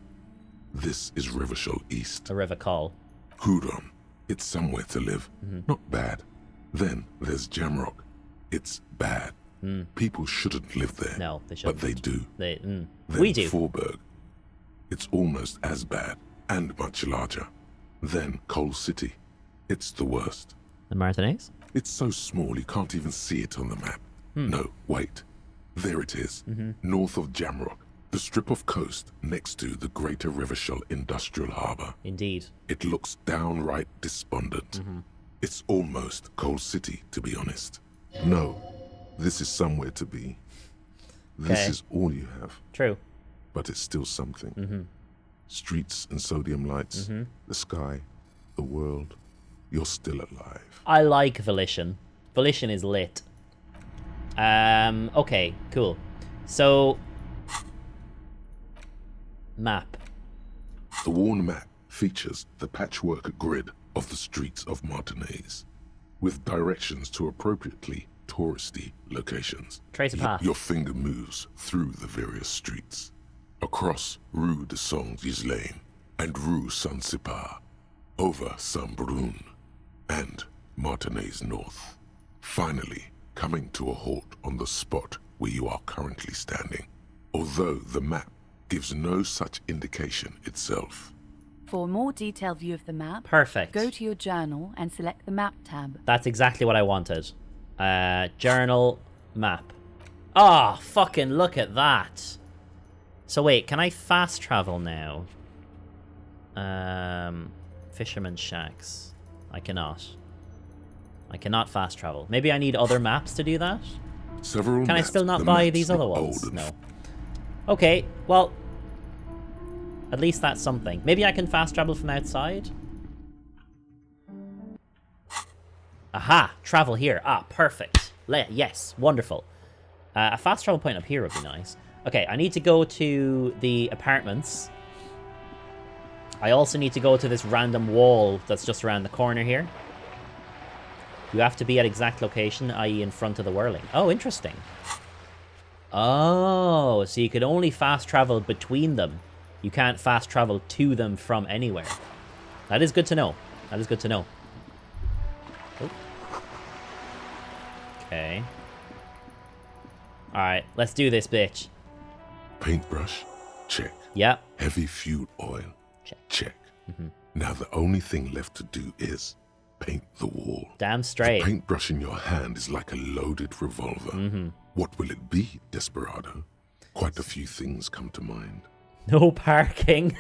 This is Rivershoal East. A river call. Coudon, it's somewhere to live. Not bad. Then there's Jamrock. It's bad. People shouldn't live there. No, they shouldn't. But they do. Then we do. Forberg. It's almost as bad and much larger. Then Coal City. It's the worst. The Martinez? It's so small you can't even see it on the map. No, wait. There it is. North of Jamrock. The strip of coast next to the Greater Rivershoal Industrial Harbour. Indeed. It looks downright despondent. It's almost Coal City, to be honest. No, this is somewhere to be. This is all you have. True. But it's still something. Streets and sodium lights, the sky, the world. You're still alive. I like Volition. Volition is lit. Okay, cool. So, map. The worn map features the patchwork grid of the streets of Martinez, with directions to appropriately touristy locations. Trace a path. Your finger moves through the various streets, across Rue de Saint-Ghislain and Rue Saint-Sipar, over Saint-Brun and Martinez North, finally coming to a halt on the spot where you are currently standing, although the map gives no such indication itself. For a more detailed view of the map, Perfect. go to your journal and select the map tab. That's exactly what I wanted. Journal, map. Ah, fucking look at that. So wait, can I fast travel now? Fisherman's Shacks. I cannot. I cannot fast travel. Maybe I need other maps to do that? Several Can I still not buy these other ones? No. Okay, well, at least that's something. Maybe I can fast travel from outside? Aha! Travel here. Ah, perfect. Yes, wonderful. A fast travel point up here would be nice. Okay, I need to go to the apartments. I also need to go to this random wall that's just around the corner here. You have to be at exact location, i.e. in front of the whirling. Oh, interesting. Oh, so you could only fast travel between them. You can't fast travel to them from anywhere. That is good to know. That is good to know. Oh. Okay. Alright, let's do this, bitch. Paintbrush? Check. Yep. Heavy fuel oil? Check. Now the only thing left to do is paint the wall. Damn straight. The paintbrush in your hand is like a loaded revolver. What will it be, Desperado? Quite a few things come to mind. No parking.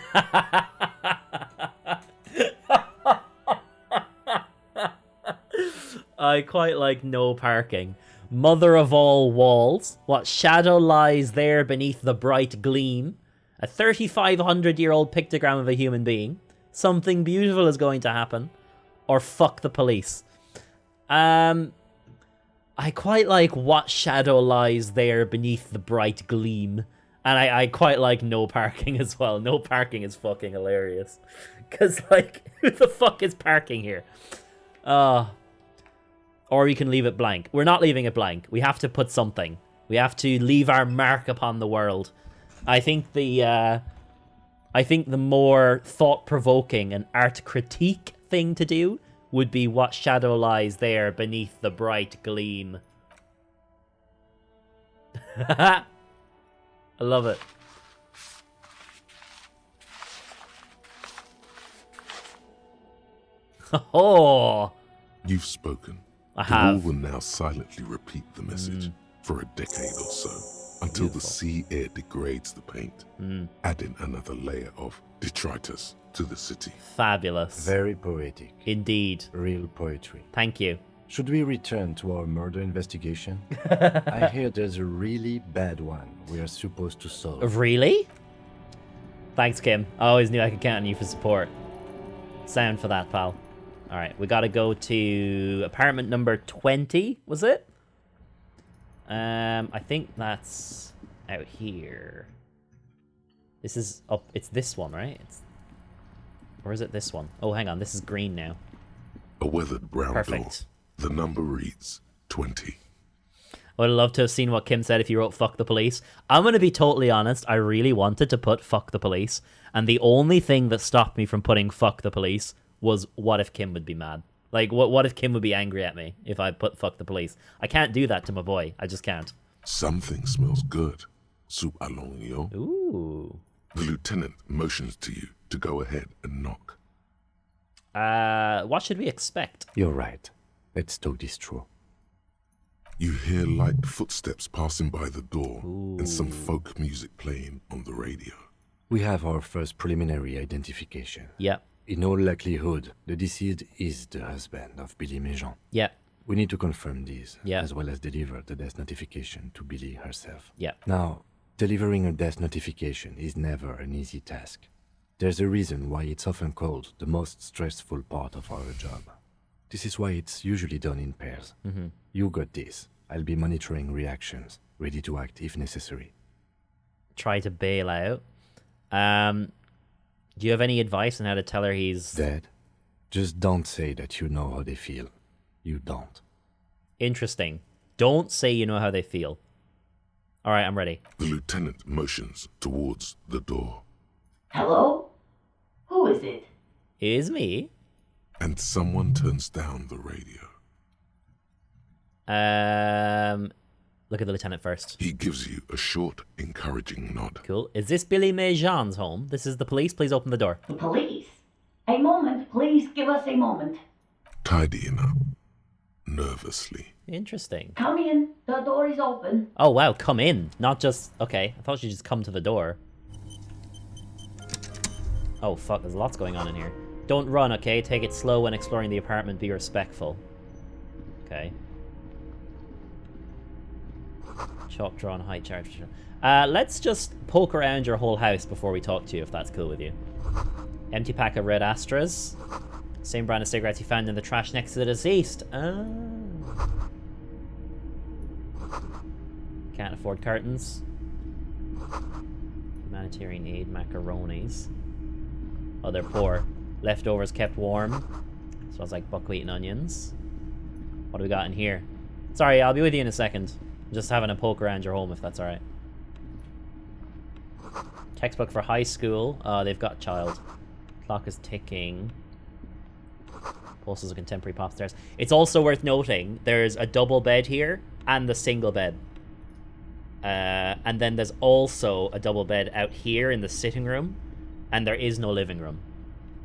I quite like no parking. Mother of all walls. What shadow lies there beneath the bright gleam? A 3,500-year-old pictogram of a human being. Something beautiful is going to happen. Or fuck the police. I quite like what shadow lies there beneath the bright gleam. And I quite like no parking as well. No parking is fucking hilarious. Because, like, who the fuck is parking here? or you can leave it blank. We're not leaving it blank. We have to put something. We have to leave our mark upon the world. I think the more thought-provoking and art critique thing to do would be what shadow lies there beneath the bright gleam. I love it. Oh! You've spoken. I The have. wall will now silently repeat the message for a decade or so, until the sea air degrades the paint, adding another layer of detritus to the city. Fabulous. Very poetic. Indeed. Real poetry. Thank you. Should we return to our murder investigation? I hear there's a really bad one we are supposed to solve. Really? Thanks, Kim. I always knew I could count on you for support. Sound for that, pal. Alright, we gotta go to apartment number 20, was it? I think that's out here. This is up, it's this one, right? Or is it this one? Oh, hang on, this is green now. A weathered brown Perfect. door. The number reads 20. I would love to have seen what Kim said if you wrote fuck the police. I'm going to be totally honest. I really wanted to put fuck the police. And the only thing that stopped me from putting fuck the police was what if Kim would be mad? Like, what if Kim would be angry at me if I put fuck the police? I can't do that to my boy. I just can't. Something smells good. Soup allons yo. Ooh. The lieutenant motions to you to go ahead and knock. What should we expect? You're right. Let's talk this through. You hear light footsteps passing by the door and some folk music playing on the radio. We have our first preliminary identification. Yeah. In all likelihood, the deceased is the husband of Billy Méjean. Yeah. We need to confirm this, Yeah. as well as deliver the death notification to Billy herself. Yeah. Now, delivering a death notification is never an easy task. There's a reason why it's often called the most stressful part of our job. This is why it's usually done in pairs. You got this. I'll be monitoring reactions, ready to act if necessary. Try to bail out. Do you have any advice on how to tell her he's dead? Just don't say that you know how they feel. You don't. Interesting. Don't say you know how they feel. All right, I'm ready. The lieutenant motions towards the door. Hello? Who is it? It is me. And someone turns down the radio. Look at the lieutenant first. He gives you a short, encouraging nod. Cool. Is this Billy Méjean's home? This is the police. Please open the door. The police? A moment, please give us a moment. Tidying up. Nervously. Interesting. Come in, the door is open. Oh, wow. Come in. Not just... Okay. I thought she'd just come to the door. Oh, fuck. There's lots going on in here. Don't run, okay? Take it slow when exploring the apartment. Be respectful. Okay. Chalk drawn, height chart. Let's just poke around your whole house before we talk to you, if that's cool with you. Empty pack of red Astras. Same brand of cigarettes you found in the trash next to the deceased. Can't afford curtains. Humanitarian aid, macaronis. Oh, they're poor. Leftovers kept warm. Smells like buckwheat and onions. What do we got in here? Sorry, I'll be with you in a second. I'm just having a poke around your home, if that's alright. Textbook for high school. They've got child. Clock is ticking. Posters of contemporary pop stars. It's also worth noting there's a double bed here and the single bed. And then there's also a double bed out here in the sitting room, and there is no living room.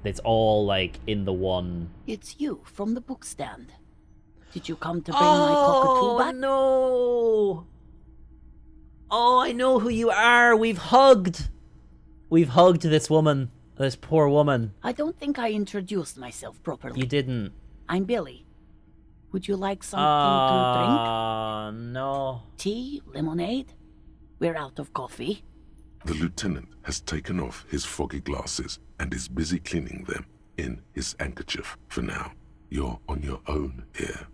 It's all like in the one. It's you from the book stand. Did you come to bring my cockatoo back? No! Oh, I know who you are. We've hugged. We've hugged this woman. This poor woman. I don't think I introduced myself properly. You didn't. I'm Billy. Would you like something to drink? No. Tea? Lemonade? We're out of coffee. The lieutenant has taken off his foggy glasses and is busy cleaning them in his handkerchief. For now, you're on your own here.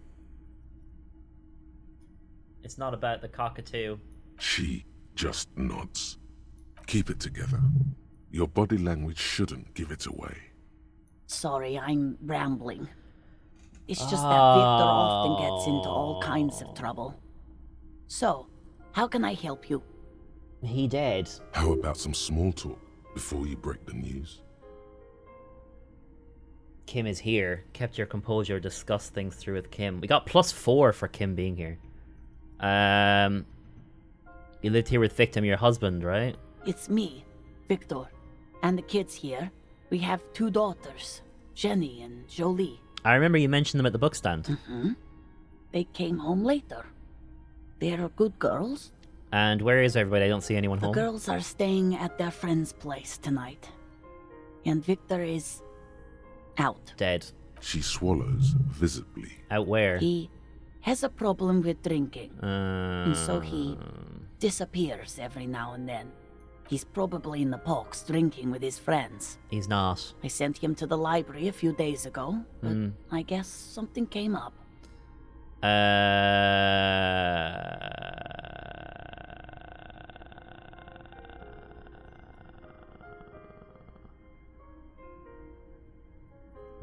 It's not about the cockatoo. She just nods. Keep it together. Your body language shouldn't give it away. Sorry, I'm rambling. It's just that Victor often gets into all kinds of trouble. So, how can I help you? He did. How about some small talk before you break the news? Kim is here. Kept your composure. Discuss things through with Kim. We got +4 for Kim being here. You lived here with Victim, your husband, right? It's me, Victor, and the kids here. We have 2 daughters, Jenny and Jolie. I remember you mentioned them at the book stand. Mm-hmm. They came home later. They're good girls. And where is everybody? I don't see anyone home. The girls are staying at their friend's place tonight. And Victor is out. Dead. She swallows visibly. Out where? He has a problem with drinking. And so he disappears every now and then. He's probably in the parks drinking with his friends. He's not. I sent him to the library a few days ago, but I guess something came up.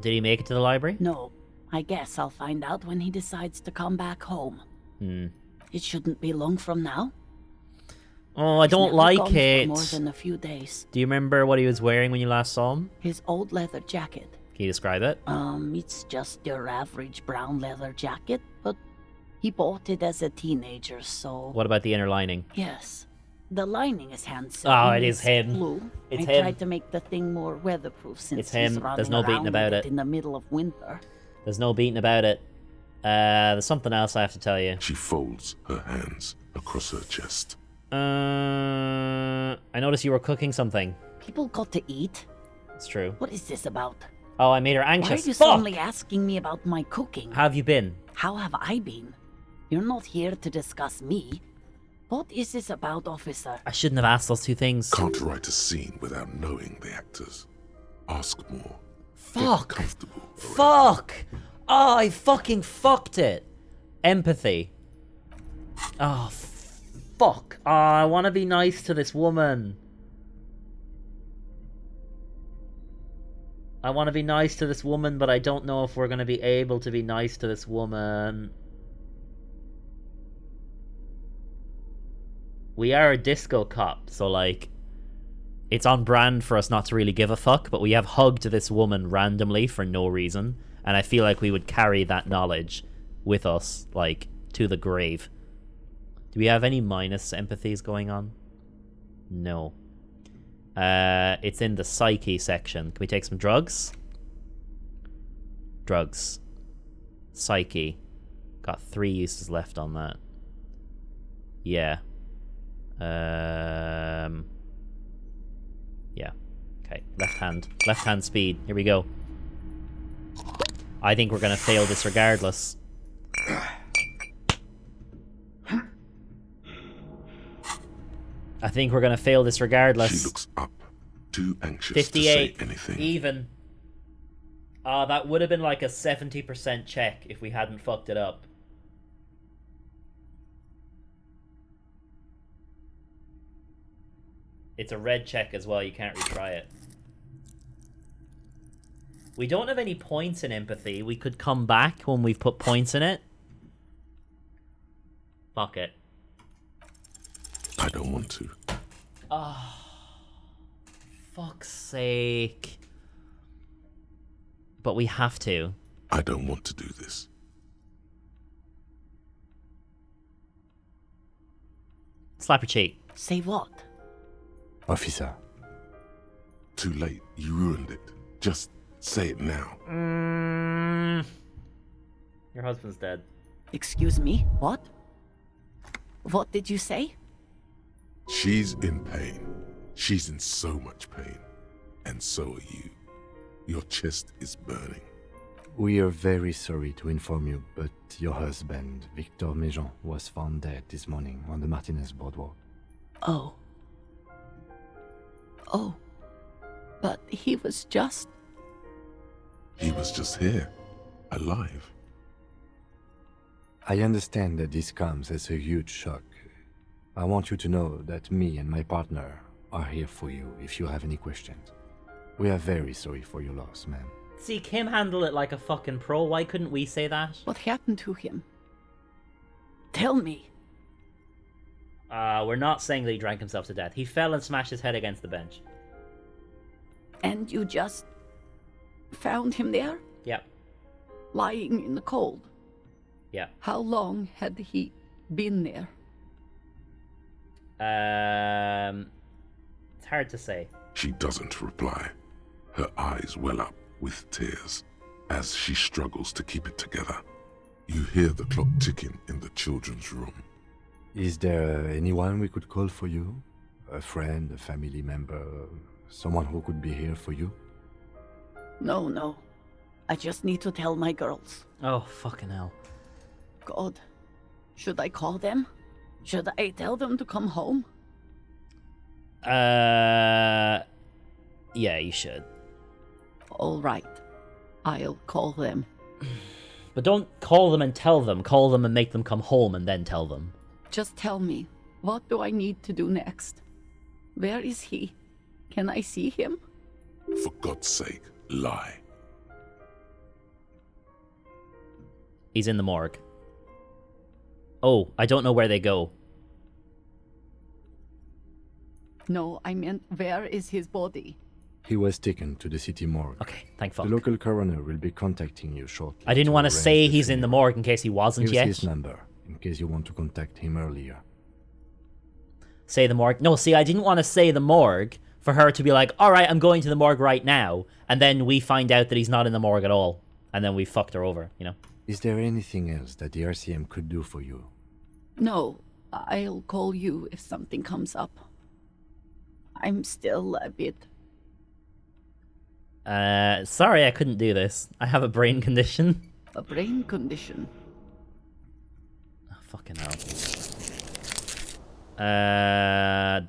Did he make it to the library? No. I guess I'll find out when he decides to come back home. It shouldn't be long from now. Oh, I don't like it. For more than a few days. Do you remember what he was wearing when you last saw him? His old leather jacket. Can you describe it? It's just your average brown leather jacket, but he bought it as a teenager, so... What about the inner lining? Yes. The lining is hand-sewn. Oh, it is him. Blue. It's I him. tried to make the thing more weatherproof since It's him. he's running There's no beating around about with it. in the middle of winter. There's no beating about it. There's something else I have to tell you. She folds her hands across her chest. I noticed you were cooking something. People got to eat. It's true. What is this about? Oh, I made her anxious. Why are you Fuck! suddenly asking me about my cooking? How have you been? How have I been? You're not here to discuss me. What is this about, officer? I shouldn't have asked those 2 things. Can't write a scene without knowing the actors. Ask more. Fuck! Get comfortable. Fuck! Oh, I fucking fucked it. Empathy. Oh, fuck. Oh, I want to be nice to this woman. I want to be nice to this woman, but I don't know if we're going to be able to be nice to this woman. We are a disco cop, so like, it's on brand for us not to really give a fuck, but we have hugged this woman randomly for no reason, and I feel like we would carry that knowledge with us, like, to the grave. Do we have any minus empathies going on? No. It's in the psyche section. Can we take some drugs? Drugs. Psyche. Got 3 uses left on that. Yeah. Yeah. Okay. Left hand speed. Here we go. I think we're gonna fail this regardless. I think we're gonna fail this regardless. She looks up, too anxious 58. to say anything. Even. That would have been like a 70% check if we hadn't fucked it up. It's a red check as well, you can't retry it. We don't have any points in empathy. We could come back when we've put points in it. Fuck it. I don't want to. Oh, fuck's sake. But we have to. I don't want to do this. Slap your cheek. Say what? Officer. Too late. You ruined it. Just say it now. Your husband's dead. Excuse me? What? What did you say? She's in pain. She's in so much pain. And so are you. Your chest is burning. We are very sorry to inform you, but your husband, Victor Méjean, was found dead this morning on the Martinez boardwalk. Oh. Oh. But he was just... He was just here. Alive. I understand that this comes as a huge shock. I want you to know that me and my partner are here for you if you have any questions. We are very sorry for your loss, man. See, Kim handled it like a fucking pro. Why couldn't we say that? What happened to him? Tell me. We're not saying that he drank himself to death. He fell and smashed his head against the bench. And you just found him there? Yep. Lying in the cold? Yep. How long had he been there? It's hard to say. She doesn't reply. Her eyes well up with tears as she struggles to keep it together. You hear the clock ticking in the children's room. Is there anyone we could call for you? A friend, a family member, someone who could be here for you? No. I just need to tell my girls. Oh, fucking hell. God. Should I call them? Should I tell them to come home? Yeah, you should. All right. I'll call them. But don't call them and tell them. Call them and make them come home and then tell them. Just tell me, what do I need to do next? Where is he? Can I see him? For God's sake, lie. He's in the morgue. Oh, I don't know where they go. No, I meant where is his body? He was taken to the city morgue. Okay, thank fuck. The local coroner will be contacting you shortly. I didn't want to say he's in the morgue in case he wasn't yet. Here's his number, in case you want to contact him earlier. Say the morgue. No, see, I didn't want to say the morgue for her to be like, alright, I'm going to the morgue right now, and then we find out that he's not in the morgue at all, and then we fucked her over, you know? Is there anything else that the RCM could do for you? No, I'll call you if something comes up. I'm still a bit... sorry I couldn't do this. I have a brain condition. A brain condition? Oh, fucking hell.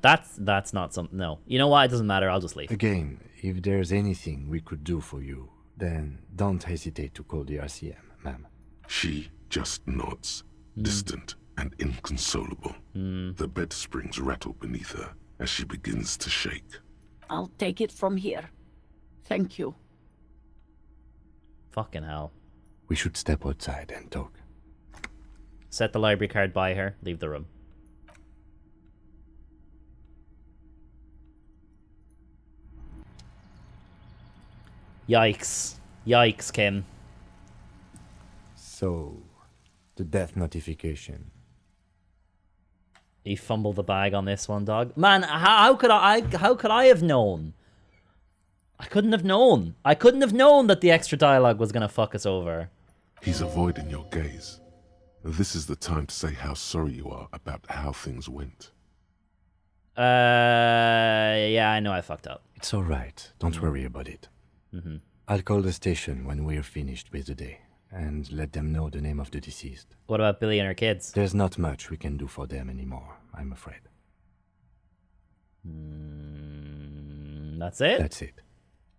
That's not something... No. You know what? It doesn't matter. I'll just leave. Again, if there's anything we could do for you, then don't hesitate to call the RCM, ma'am. She just nods, distant and inconsolable. The bed springs rattle beneath her as she begins to shake. I'll take it from here. Thank you. Fucking hell. We should step outside and talk. Set the library card by her. Leave the room. Yikes. Yikes, Kim. So, the death notification. He fumbled the bag on this one, dog. Man, how could I have known? I couldn't have known. I couldn't have known that the extra dialogue was gonna fuck us over. He's avoiding your gaze. This is the time to say how sorry you are about how things went. Yeah, I know I fucked up. It's alright. Don't worry about it. I'll call the station when we're finished with the day, and let them know the name of the deceased. What about Billy and her kids? There's not much we can do for them anymore, I'm afraid. That's it? That's it.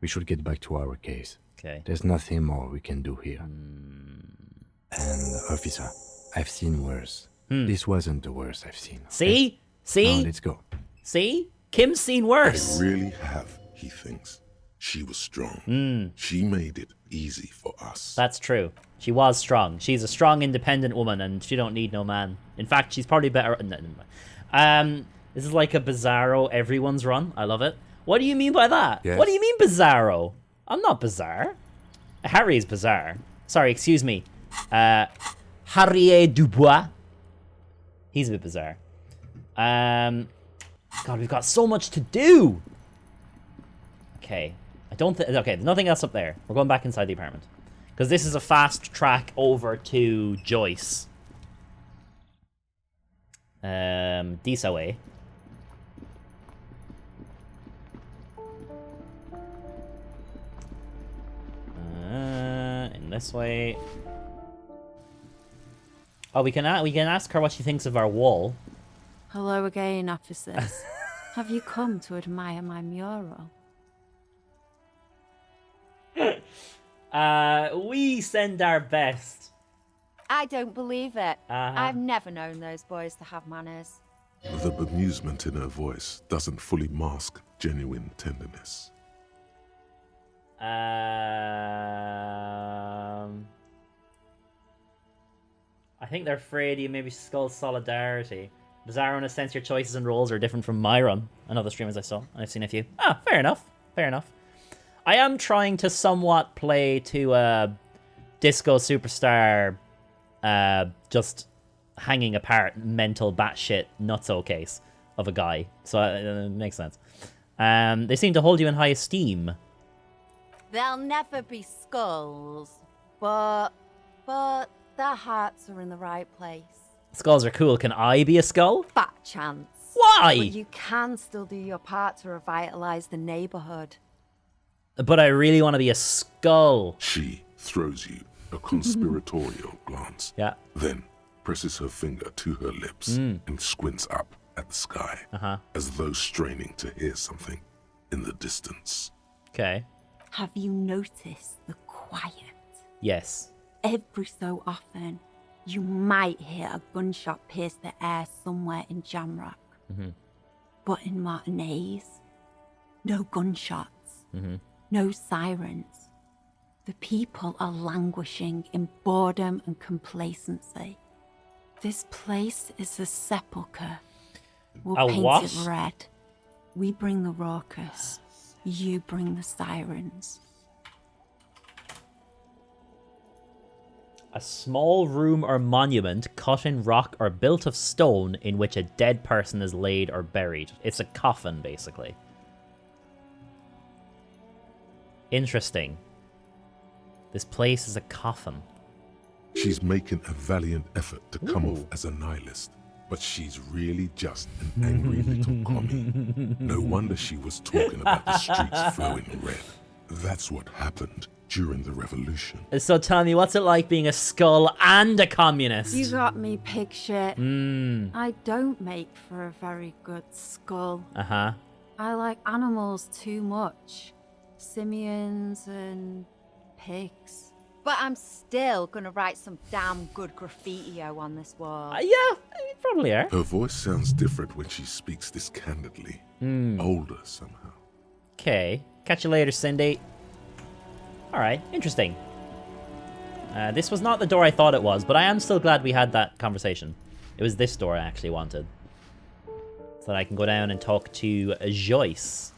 We should get back to our case. Okay. There's nothing more we can do here. And, officer, I've seen worse. This wasn't the worst I've seen. See? Okay? See? Now let's go. See? Kim's seen worse. They really have, he thinks. She was strong. She made it easy for us. That's true. She was strong. She's a strong, independent woman, and she don't need no man. In fact, she's probably better... No, never mind. This is like a Bizarro everyone's run. I love it. What do you mean by that? Yes? What do you mean Bizarro? I'm not bizarre. Harry is bizarre. Sorry, excuse me. Harriet Dubois. He's a bit bizarre. God, we've got so much to do. Okay. I don't think... Okay, there's nothing else up there. We're going back inside the apartment. Because this is a fast track over to Joyce. This way. In this way. Oh, we can ask her what she thinks of our wall. Hello again, officers. Have you come to admire my mural? We send our best. I don't believe it. Uh-huh. I've never known those boys to have manners. The bemusement in her voice doesn't fully mask genuine tenderness. I think they're afraid you maybe skull solidarity. Bizarro, in a sense, your choices and roles are different from my run and other streamers I saw, and I've seen a few. Ah, fair enough. Fair enough. I am trying to somewhat play to Disco Superstar, just hanging apart mental batshit nutso case of a guy. So it makes sense. They seem to hold you in high esteem. They'll never be skulls, but their hearts are in the right place. Skulls are cool. Can I be a skull? Fat chance. Why? But you can still do your part to revitalize the neighborhood. But I really want to be a skull. She throws you a conspiratorial glance. Yeah. Then presses her finger to her lips and squints up at the sky, as though straining to hear something in the distance. Okay. Have you noticed the quiet? Yes. Every so often, you might hear a gunshot pierce the air somewhere in Jamrock. But in Martinez, no gunshots, no sirens. The people are languishing in boredom and complacency. This place is a sepulchre. We'll A paint what? it red. We bring the raucous. You bring the sirens. A small room or monument cut in rock or built of stone in which a dead person is laid or buried. It's a coffin, basically. Interesting. This place is a coffin. She's making a valiant effort to come off as a nihilist, but she's really just an angry little commie. No wonder she was talking about the streets flowing red. That's what happened during the revolution. So tell me, what's it like being a skull and a communist? You got me, pig shit. I don't make for a very good skull. Uh-huh. I like animals too much. Simians and pigs. But I'm still gonna write some damn good graffiti-o on this wall. Yeah, probably are. Her voice sounds different when she speaks this candidly. Older somehow. Okay. Catch you later, Cindy. Alright, interesting. This was not the door I thought it was, but I am still glad we had that conversation. It was this door I actually wanted. So that I can go down and talk to Joyce.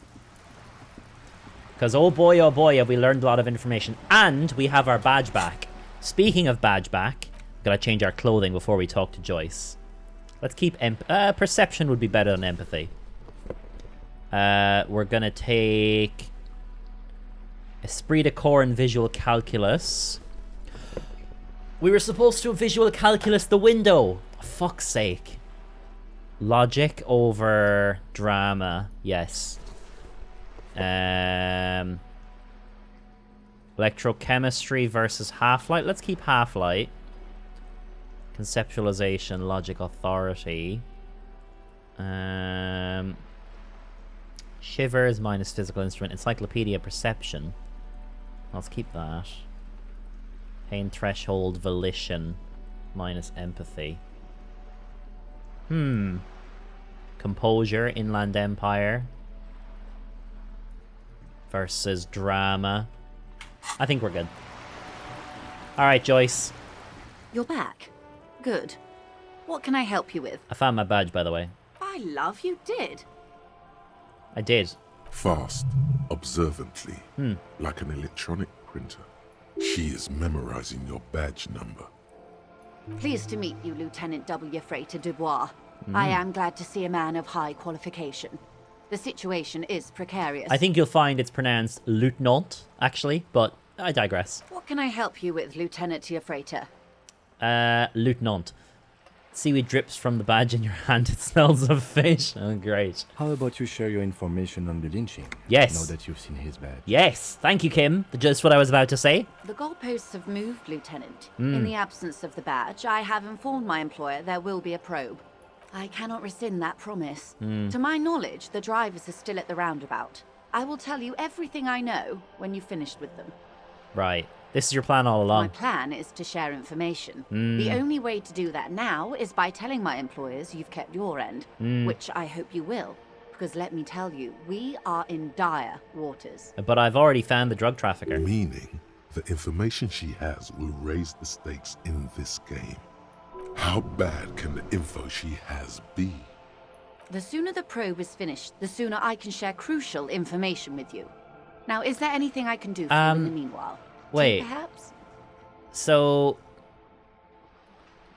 Because oh boy, have we learned a lot of information. And we have our badge back. Speaking of badge back, gotta change our clothing before we talk to Joyce. Let's keep perception would be better than empathy. We're gonna take Esprit de Corps and Visual Calculus. We were supposed to Visual Calculus the window. For fuck's sake. Logic over drama. Yes. Electrochemistry versus Half-Light. Let's keep Half-Light. Conceptualization, logic, authority. Shivers minus physical instrument. Encyclopedia, perception. Let's keep that. Pain threshold, volition minus empathy. Composure, Inland Empire versus drama. I think we're good. Alright, Joyce. You're back. Good. What can I help you with? I found my badge, by the way. By love, you did. I did. Fast, observantly, like an electronic printer. She is memorizing your badge number. Pleased to meet you, Lieutenant W. Freighter Dubois. I am glad to see a man of high qualification. The situation is precarious. I think you'll find it's pronounced Lieutenant, actually, but I digress. What can I help you with, Lieutenant Freighter? Lieutenant. Seaweed drips from the badge in your hand. It smells of fish. Oh, great. How about you share your information on the lynching? Yes. Now that you've seen his badge. Yes. Thank you, Kim. Just what I was about to say. The goalposts have moved, Lieutenant. In the absence of the badge, I have informed my employer there will be a probe. I cannot rescind that promise. To my knowledge, the drivers are still at the roundabout. I will tell you everything I know when you've finished with them. Right. This is your plan all along. My plan is to share information. The only way to do that now is by telling my employers you've kept your end, which I hope you will. Because let me tell you, we are in dire waters. But I've already found the drug trafficker. Meaning, the information she has will raise the stakes in this game. How bad can the info she has be? The sooner the probe is finished, the sooner I can share crucial information with you. Now, is there anything I can do for you in the meanwhile? Wait. Perhaps? So,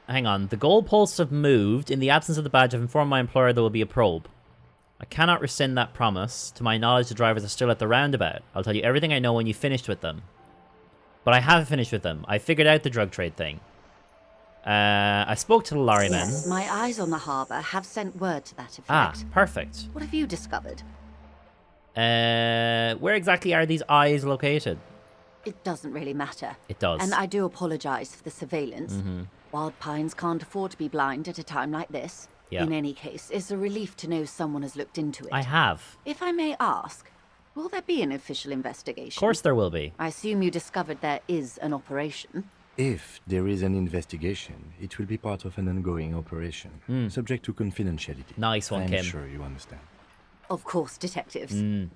hang on. The goalposts have moved. In the absence of the badge, I've informed my employer there will be a probe. I cannot rescind that promise. To my knowledge, the drivers are still at the roundabout. I'll tell you everything I know when you've finished with them. But I haven't finished with them. I figured out the drug trade thing. I spoke to the lorrymen. My eyes on the harbour have sent word to that effect. Ah, perfect. What have you discovered? Where exactly are these eyes located? It doesn't really matter. It does. And I do apologise for the surveillance. Wild Pines can't afford to be blind at a time like this. Yeah. In any case, it's a relief to know someone has looked into it. I have. If I may ask, will there be an official investigation? Of course there will be. I assume you discovered there is an operation. If there is an investigation, it will be part of an ongoing operation, subject to confidentiality. Nice one, Kim. I'm sure you understand. Of course, detectives. In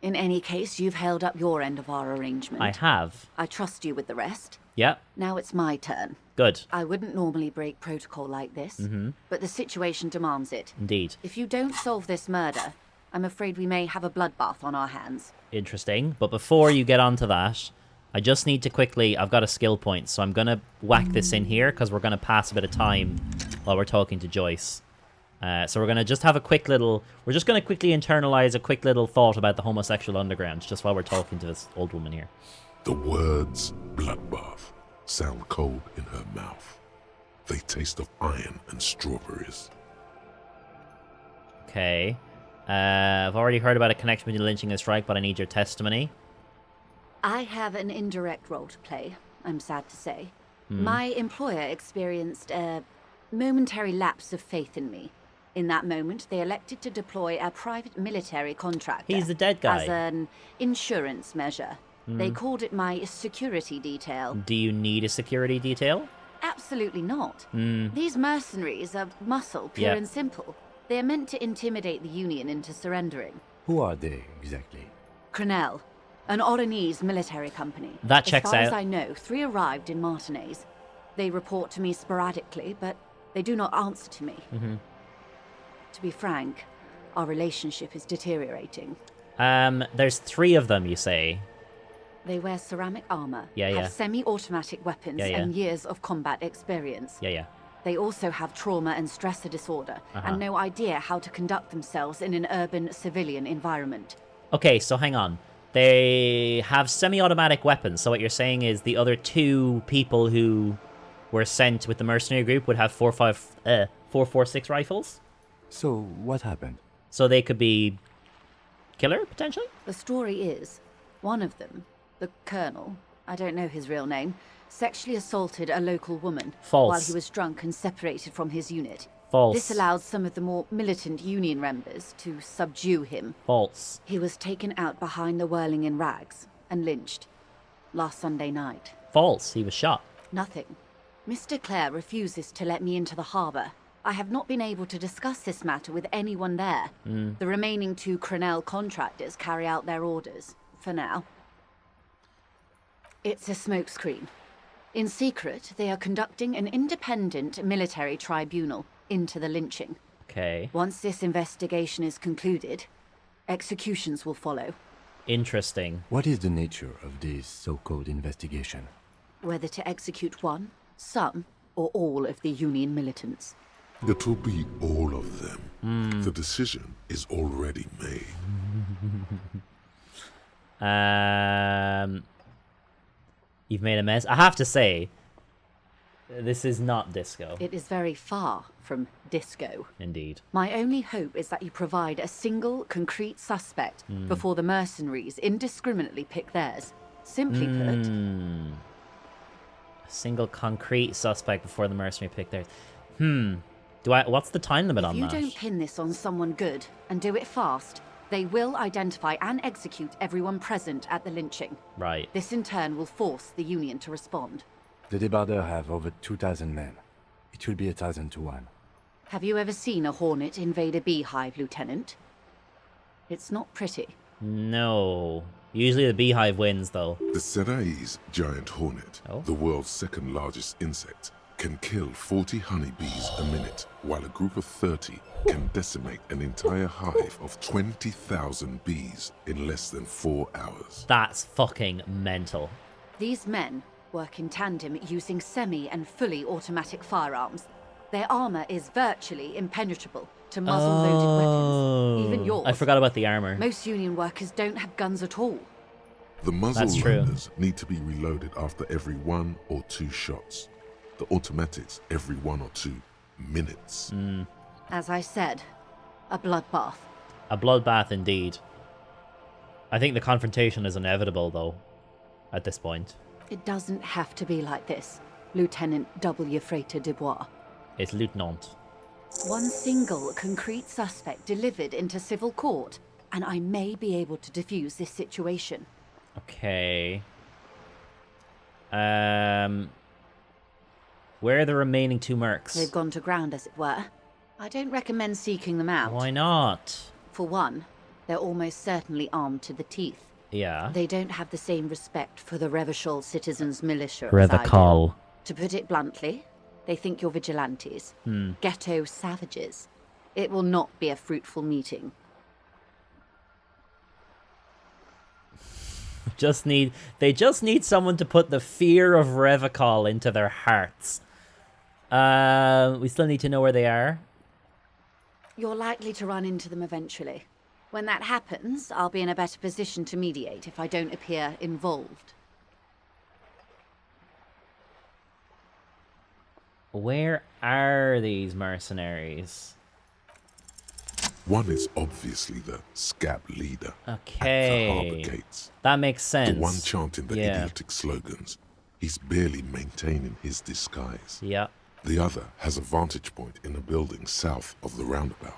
any case, you've held up your end of our arrangement. I have. I trust you with the rest. Yep. Now it's my turn. Good. I wouldn't normally break protocol like this, but the situation demands it. Indeed. If you don't solve this murder, I'm afraid we may have a bloodbath on our hands. Interesting. But before you get onto that, I just need to quickly... I've got a skill point, so I'm going to whack this in here, because we're going to pass a bit of time while we're talking to Joyce. So we're going to just have a quick little... We're just going to quickly internalize a quick little thought about the homosexual underground, just while we're talking to this old woman here. The words bloodbath sound cold in her mouth. They taste of iron and strawberries. Okay. I've already heard about a connection between lynching and strike, but I need your testimony. I have an indirect role to play, I'm sad to say. My employer experienced a momentary lapse of faith in me. In that moment, they elected to deploy a private military contractor. He's the dead guy. As an insurance measure. They called it my security detail. Do you need a security detail? Absolutely not. These mercenaries are muscle, pure and simple. They are meant to intimidate the Union into surrendering. Who are they, exactly? Crenell, an Oranese military company. That checks As far out. as I know, 3 arrived in Martinez. They report to me sporadically, but they do not answer to me. To be frank, our relationship is deteriorating. There's 3 of them, you say? They wear ceramic armor, Yeah. have semi-automatic weapons, and years of combat experience. Yeah. They also have trauma and stressor disorder, and no idea how to conduct themselves in an urban civilian environment. Okay, so hang on. They have semi-automatic weapons, so what you're saying is the other 2 people who were sent with the mercenary group would have 4.56 rifles? So, what happened? So they could be killer, potentially? The story is, one of them, the colonel, I don't know his real name, sexually assaulted a local woman False. while he was drunk and separated from his unit. False. This allowed some of the more militant Union members to subdue him. False. He was taken out behind the whirling in rags and lynched last Sunday night. False. He was shot. Nothing. Mr. Clare refuses to let me into the harbour. I have not been able to discuss this matter with anyone there. The remaining 2 Crenell contractors carry out their orders, for now. It's a smokescreen. In secret, they are conducting an independent military tribunal into the lynching. Okay. Once this investigation is concluded, executions will follow. Interesting. What is the nature of this so-called investigation? Whether to execute one, some, or all of the Union militants. It will be all of them. The decision is already made. You've made a mess. I have to say, this is not disco. It is very far from disco. Indeed. My only hope is that you provide a single, concrete suspect before the mercenaries indiscriminately pick theirs. Simply put... A single concrete suspect before the mercenary pick theirs. What's the time limit on that? If you don't pin this on someone good, and do it fast, they will identify and execute everyone present at the lynching. Right. This in turn will force the Union to respond. The debarders have over 2,000 men. It will be 1,000 to 1. Have you ever seen a Hornet invade a beehive, Lieutenant? It's not pretty. No. Usually the beehive wins, though. The Serai's giant hornet, the world's second largest insect, can kill 40 honeybees a minute, while a group of 30 can decimate an entire hive of 20,000 bees in less than 4 hours. That's fucking mental. These men work in tandem using semi and fully automatic firearms. Their armor is virtually impenetrable to muzzle-loaded weapons, even yours. I forgot about the armor. Most Union workers don't have guns at all. The muzzle loaders need to be reloaded after every 1 or 2 shots. The automatics every 1 or 2 minutes. As I said, a bloodbath. A bloodbath indeed. I think the confrontation is inevitable, though, at this point. It doesn't have to be like this, Lieutenant W. Frater Dubois. It's Lieutenant. One single concrete suspect delivered into civil court, and I may be able to defuse this situation. Okay. Where are the remaining 2 mercs? They've gone to ground, as it were. I don't recommend seeking them out. Why not? For one, they're almost certainly armed to the teeth. Yeah. They don't have the same respect for the Revachol Citizens Militia as Revachol. I do. To put it bluntly, they think you're vigilantes. Ghetto savages. It will not be a fruitful meeting. They just need someone to put the fear of Revachol into their hearts. We still need to know where they are. You're likely to run into them eventually. When that happens, I'll be in a better position to mediate if I don't appear involved. Where are these mercenaries? One is obviously the scab leader Okay. at the harbour gates. That makes sense. The one chanting the idiotic slogans. He's barely maintaining his disguise. Yeah. The other has a vantage point in a building south of the roundabout.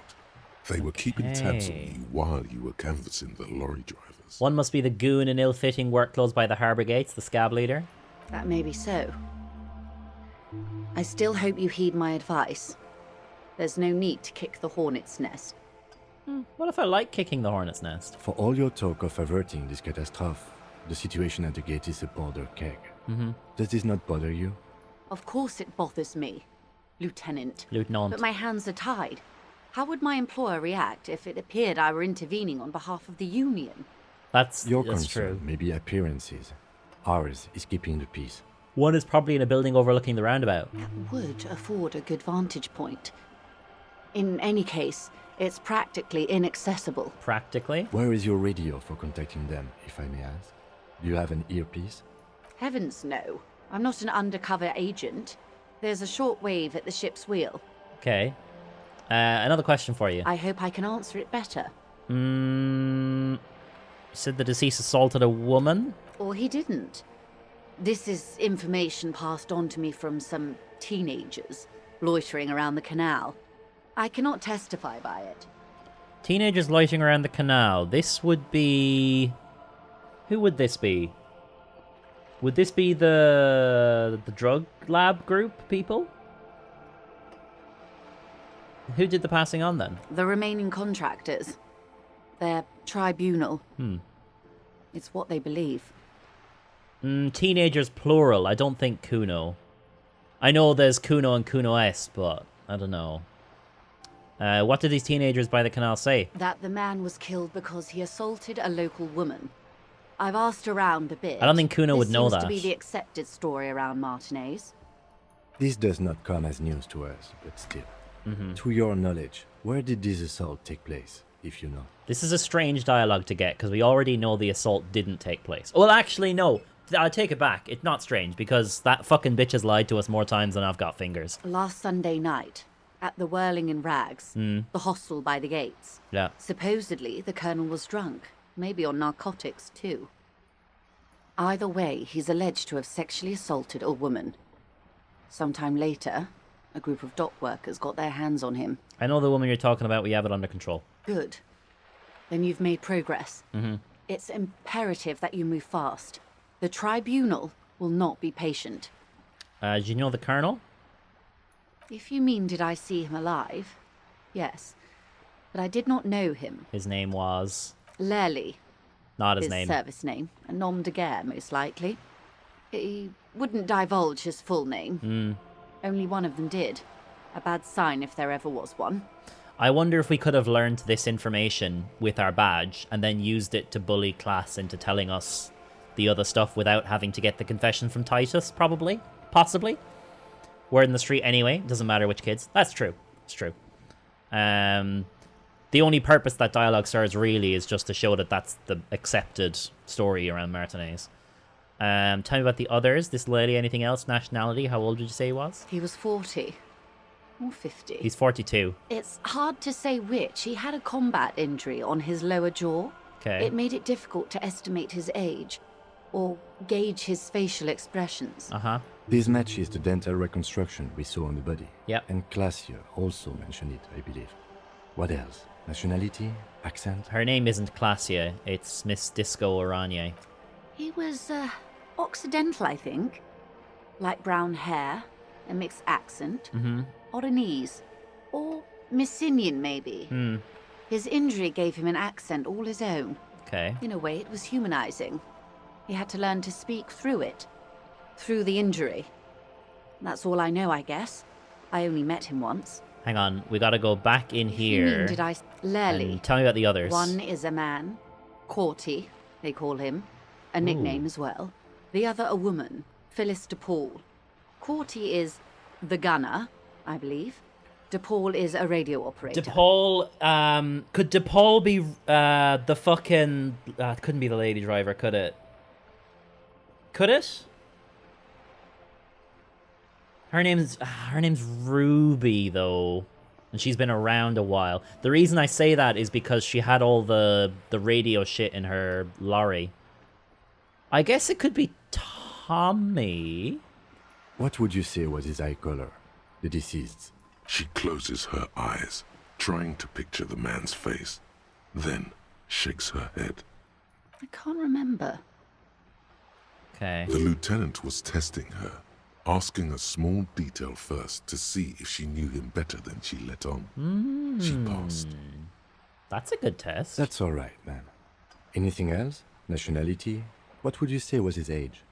They were keeping tabs on you while you were canvassing the lorry drivers. One must be the goon in ill-fitting work clothes by the harbour gates, the scab leader. That may be so. I still hope you heed my advice. There's no need to kick the hornet's nest. What if I like kicking the hornet's nest? For all your talk of averting this catastrophe, the situation at the gate is a powder keg. Does this not bother you? Of course it bothers me, Lieutenant. Lieutenant. But my hands are tied. How would my employer react if it appeared I were intervening on behalf of the Union? Your that's concern true. may be appearances. Ours is keeping the peace. One is probably in a building overlooking the roundabout. That would afford a good vantage point. In any case, it's practically inaccessible. Practically? Where is your radio for contacting them, if I may ask? Do you have an earpiece? Heavens no. I'm not an undercover agent. There's a shortwave at the ship's wheel. Okay. Another question for you. I hope I can answer it better. You said the deceased assaulted a woman? Or he didn't. This is information passed on to me from some teenagers loitering around the canal. I cannot testify by it. Teenagers loitering around the canal. This would be... Who would this be? Would this be the drug lab group people? Who did the passing on then? The remaining contractors. Their tribunal. It's what they believe. Teenagers plural. I don't think Kuno. I know there's Kuno and Kuno S, but I don't know. What did these teenagers by the canal say? That the man was killed because he assaulted a local woman. I've asked around a bit. I don't think Kuno would know This that. seems to be the accepted story around Martinez. This does not come as news to us, but still. To your knowledge, where did this assault take place, if you know? This is a strange dialogue to get, because we already know the assault didn't take place. Well, actually, no. I'll take it back. It's not strange, because that fucking bitch has lied to us more times than I've got fingers. Last Sunday night, at the Whirling in Rags, the hostel by the gates. Yeah. Supposedly, the colonel was drunk. Maybe on narcotics, too. Either way, he's alleged to have sexually assaulted a woman. Sometime later, a group of dock workers got their hands on him. I know the woman you're talking about. We have it under control. Good. Then you've made progress. It's imperative that you move fast. The tribunal will not be patient. Do you know the colonel? If you mean did I see him alive? Yes. but I did not know him. His name was... Lely. Not his name. Service name. A nom de guerre, most likely. He wouldn't divulge his full name. Only one of them did. A bad sign if there ever was one. I wonder if we could have learned this information with our badge and then used it to bully class into telling us the other stuff without having to get the confession from Titus, probably. Possibly. Word in the street anyway. Doesn't matter which kids. That's true. It's true. The only purpose that dialogue serves really is just to show that that's the accepted story around Martinez. Tell me about the others. This lady, anything else? Nationality? How old did you say he was? He was 40. Or 50. He's 42. It's hard to say which. He had a combat injury on his lower jaw. Okay. It made it difficult to estimate his age or gauge his facial expressions. Uh-huh. This matches the dental reconstruction we saw on the body. Yep. And QuartzzEU also mentioned it, I believe. What else? Nationality? Accent? Her name isn't Classia. It's Miss Disco Oranje. He was, Occidental, I think. Light brown hair, a mixed accent, Oranese, or Messinian, maybe. His injury gave him an accent all his own. Okay. In a way, it was humanizing. He had to learn to speak through it. Through the injury. That's all I know, I guess. I only met him once. Hang on, we gotta go back in here. You mean, did I... Lely. And tell me about the others. One is a man. Courty, they call him. A nickname as well. The other a woman. Phyllis DePaul. Courty is the gunner, I believe. DePaul is a radio operator. DePaul, could DePaul be the fucking... it couldn't be the lady driver, could it? Could it? Her name's Ruby, though. And she's been around a while. The reason I say that is because she had all the radio shit in her lorry. I guess it could be Tommy. What would you say was his eye color? The deceased's. She closes her eyes, trying to picture the man's face, then shakes her head. I can't remember. Okay. The lieutenant was testing her, asking a small detail first to see if she knew him better than she let on. She passed. That's a good test. That's all right, man. Anything else? Nationality? What would you say was his age?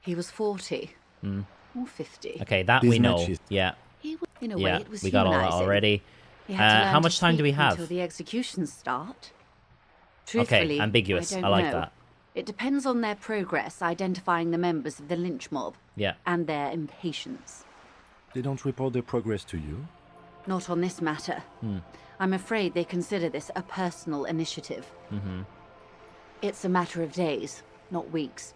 He was 40. Or 50. Okay, that This we know. matches. Yeah. He was, in a Yeah, way, it was we got all that humanizing. already. He had to learn how to much time do we speak have? Until the executions start. Truthfully, ambiguous. I I don't like know. that. It depends on their progress identifying the members of the lynch mob. Yeah. And their impatience. They don't report their progress to you? Not on this matter. I'm afraid they consider this a personal initiative. It's a matter of days, not weeks.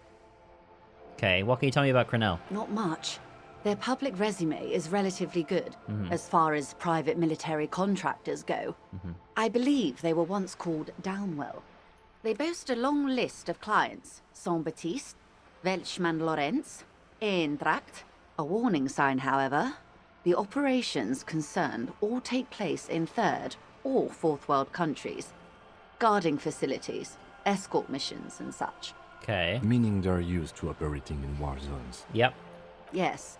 Okay, what can you tell me about Crenell? Not much. Their public resume is relatively good, as far as private military contractors go. I believe they were once called Downwell. They boast a long list of clients. Saint-Baptiste, Welchman Lorenz, Eintracht. A warning sign, however. The operations concerned all take place in third or fourth world countries. Guarding facilities, escort missions and such. Okay. Meaning they're used to operating in war zones. Yep. Yes.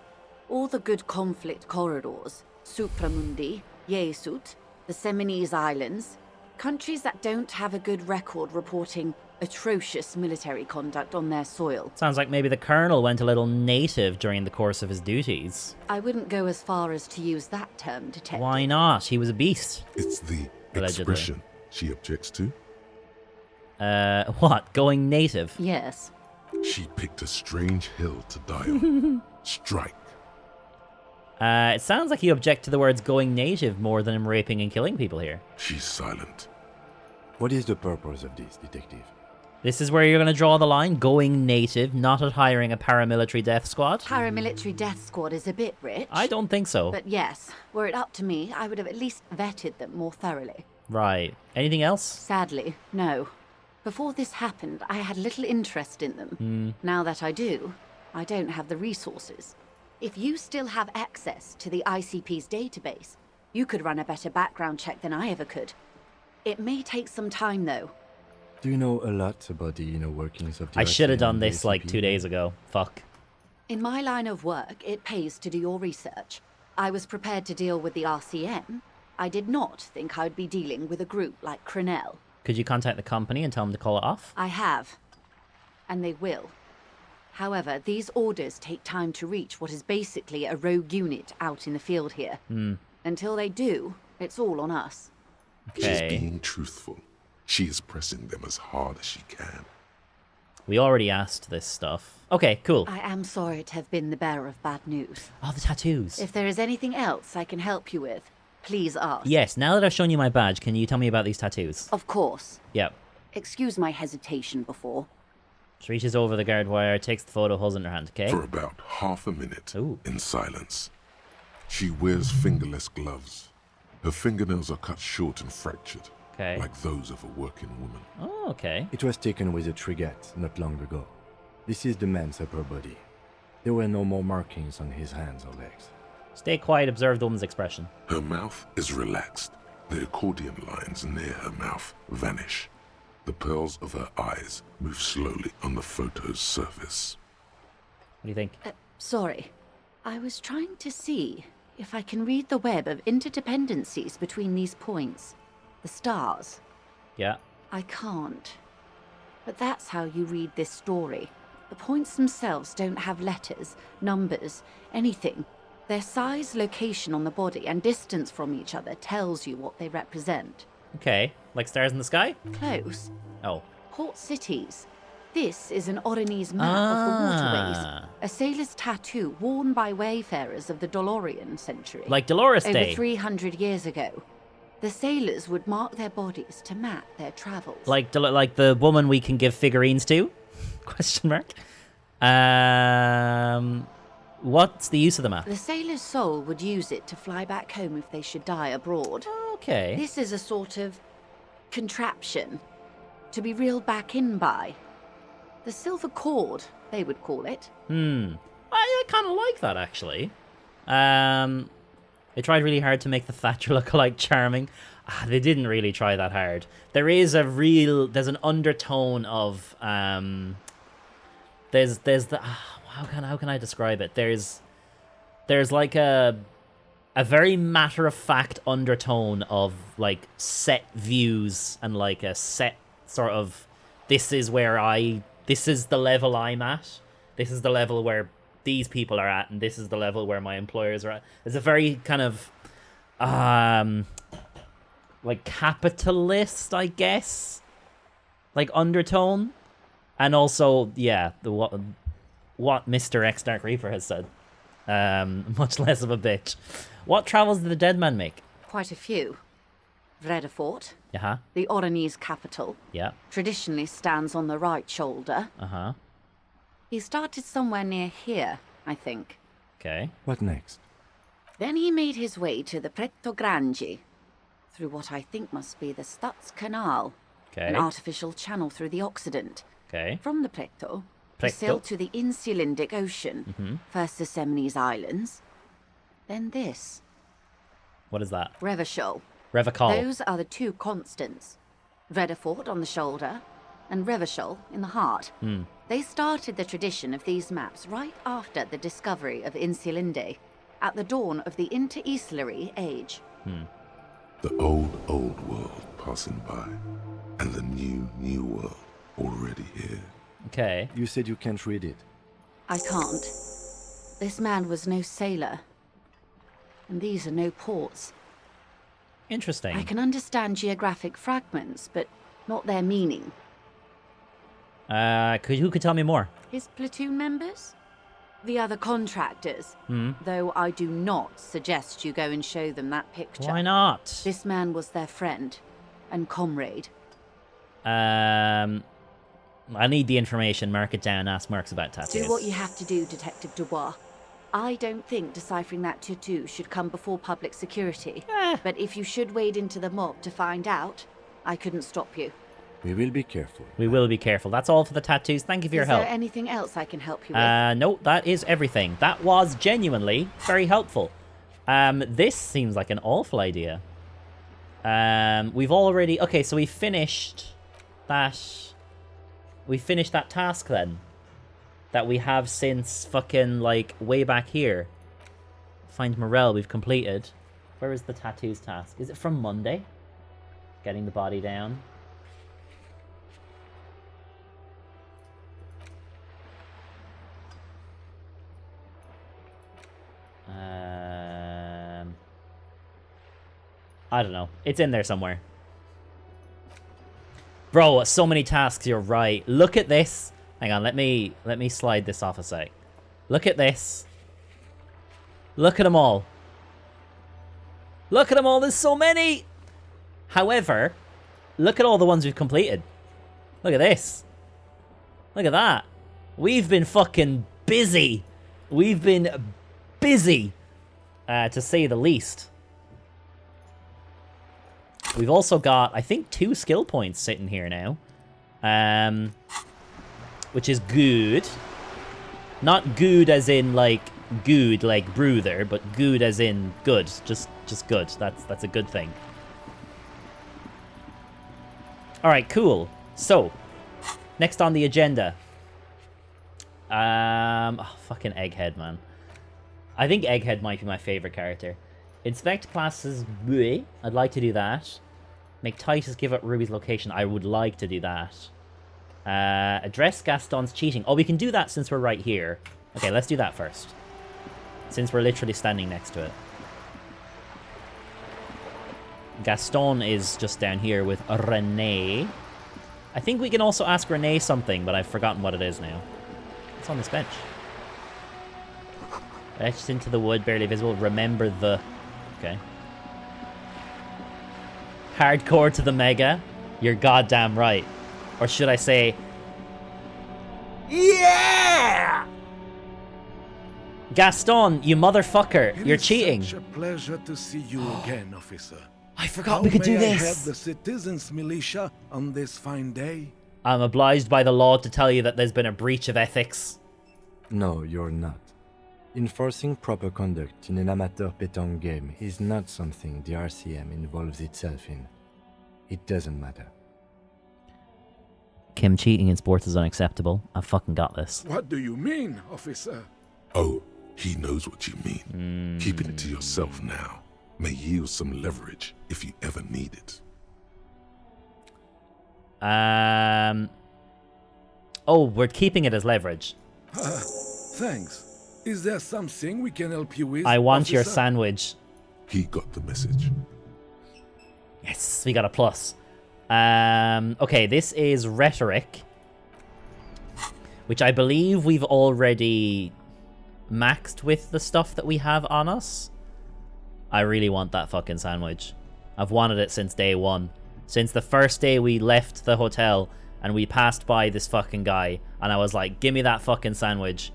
All the good conflict corridors, Supramundi, Yesut, the Seminese Islands, countries that don't have a good record reporting atrocious military conduct on their soil. Sounds like maybe the colonel went a little native during the course of his duties. I wouldn't go as far as to use that term, detective. Why not? He was a beast. It's the Allegedly. expression she objects to. What? Going native? Yes. She picked a strange hill to die on. Strike. It sounds like you object to the words going native more than him raping and killing people here. She's silent. What is the purpose of this, detective? This is where you're going to draw the line? Going native, not at hiring a paramilitary death squad? Paramilitary death squad is a bit rich. I don't think so. But yes, were it up to me, I would have at least vetted them more thoroughly. Right. Anything else? Sadly, no. Before this happened, I had little interest in them. Now that I do, I don't have the resources. If you still have access to the ICP's database, you could run a better background check than I ever could. It may take some time, though. Do you know a lot about the inner workings of the I should have RCM done and this the like ACP? 2 days ago. Fuck. In my line of work, it pays to do your research. I was prepared to deal with the RCM, I did not think I would be dealing with a group like Crenell. Could you contact the company and tell them to call it off? I have. And they will. However, these orders take time to reach what is basically a rogue unit out in the field here. Until they do, it's all on us. She's being truthful. She is pressing them as hard as she can. We already asked this stuff. Okay, cool. I am sorry to have been the bearer of bad news. Oh, the tattoos. If there is anything else I can help you with, please ask. Yes, now that I've shown you my badge, can you tell me about these tattoos? Of course. Yep. Excuse my hesitation before. She reaches over the guard wire, takes the photo, holds it in her hand, okay? For about half a minute, in silence. She wears fingerless gloves. Her fingernails are cut short and fractured, like those of a working woman. Oh, okay. It was taken with a Trigat not long ago. This is the man's upper body. There were no more markings on his hands or legs. Stay quiet, observe the woman's expression. Her mouth is relaxed. The accordion lines near her mouth vanish. The pearls of her eyes move slowly on the photo's surface. What do you think? Sorry. I was trying to see if I can read the web of interdependencies between these points. The stars. Yeah. I can't. But that's how you read this story. The points themselves don't have letters, numbers, anything. Their size, location on the body, and distance from each other tells you what they represent. Okay, like stars in the sky? Close. Oh. Port cities. This is an Oronese map of the waterways. A sailor's tattoo worn by wayfarers of the Dolorian century. Like Dolores Day. Over 300 years ago. The sailors would mark their bodies to map their travels. Like the woman we can give figurines to? Question mark. What's the use of the map? The sailor's soul would use it to fly back home if they should die abroad. Okay. This is a sort of contraption to be reeled back in by. The silver cord, they would call it. I kind of like that, actually. They tried really hard to make the Thatcher look like charming. They didn't really try that hard. There's an undertone of, there's the, how can I describe it? There's like a very matter-of-fact undertone of, like, set views and, like, a set sort of, this is the level I'm at. This is the level where these people are at, and this is the level where my employers are at. There's a very kind of, like, capitalist, I guess, like, undertone. And also, yeah, what Mr. X Dark Reaper has said. Much less of a bitch. What travels did the dead man make? Quite a few. Vredefort, Uh-huh. the Oronese capital, Yeah. traditionally stands on the right shoulder. Uh-huh. He started somewhere near here, I think. Okay. What next? Then he made his way to the Pretto Grande, through what I think must be the Stutz Canal, an Okay. artificial channel through the Occident. Okay. From the Pretto, he Pretto. sailed to the Insulindic Ocean, Mhm. first the Semines Islands, then this, What is that? Revachol. Revachol. Those are the two constants. Vredefort on the shoulder, and Revachol in the heart. They started the tradition of these maps right after the discovery of Insulinde, at the dawn of the Inter-Islary Age. The old world passing by, and the new world already here. Okay. You said you can't read it. I can't. This man was no sailor. And these are no ports. Interesting. I can understand geographic fragments, but not their meaning. Who could tell me more? His platoon members? The other contractors. Hmm. Though I do not suggest you go and show them that picture. Why not? This man was their friend and comrade. I need the information. Mark it down. Ask Marks about tattoos. Do what you have to do, Detective Dubois. I don't think deciphering that tattoo should come before public security. But if you should wade into the mob to find out, I couldn't stop you. We will be careful. We will be careful. That's all for the tattoos. Thank you for your Is help. there anything else I can help you with? No, that is everything. That was genuinely very helpful. This seems like an awful idea. We've already... Okay, so we finished that... We finished that task then. That we have since fucking, like, way back here. Find Morel we've completed. Where is the tattoos task? Is it from Monday? Getting the body down. I don't know. It's in there somewhere. Bro, so many tasks, you're right. Look at this. Hang on, let me slide this off a sec. Look at this. Look at them all. Look at them all, there's so many! However, look at all the ones we've completed. Look at this. Look at that. We've been fucking busy. We've been busy, to say the least. We've also got, I think, 2 skill points sitting here now. Which is good. Not good as in, like, good, like brew-ther, but good as in good. Just good. That's a good thing. Alright, cool. So, next on the agenda. Fucking Egghead, man. I think Egghead might be my favorite character. Inspect classes, bleh. I'd like to do that. Make Titus give up Ruby's location. I would like to do that. Address Gaston's cheating. Oh, we can do that since we're right here. Okay, let's do that first. Since we're literally standing next to it. Gaston is just down here with Renee. I think we can also ask Renee something, but I've forgotten what it is now. It's on this bench. Etched into the wood, barely visible. Remember the... Okay. Hardcore to the mega. You're goddamn right. Or should I say... Yeah! Gaston, you motherfucker. You're cheating. It's such a pleasure to see you again, officer. I forgot we could do this. How may I have the citizens' militia on this fine day? I'm obliged by the law to tell you that there's been a breach of ethics. No, you're not. Enforcing proper conduct in an amateur pétanque game is not something the RCM involves itself in. It doesn't matter. Kim, cheating in sports is unacceptable. I've fucking got this. What do you mean, officer? Oh, he knows what you mean. Keeping it to yourself now may yield some leverage if you ever need it. Oh, we're keeping it as leverage. Thanks. Is there something we can help you with? I want your officer? sandwich. He got the message. Yes, we got a plus. Okay, this is rhetoric, which I believe we've already maxed with the stuff that we have on us. I really want that fucking sandwich. I've wanted it since day one. Since the first day we left the hotel and we passed by this fucking guy and I was like, give me that fucking sandwich.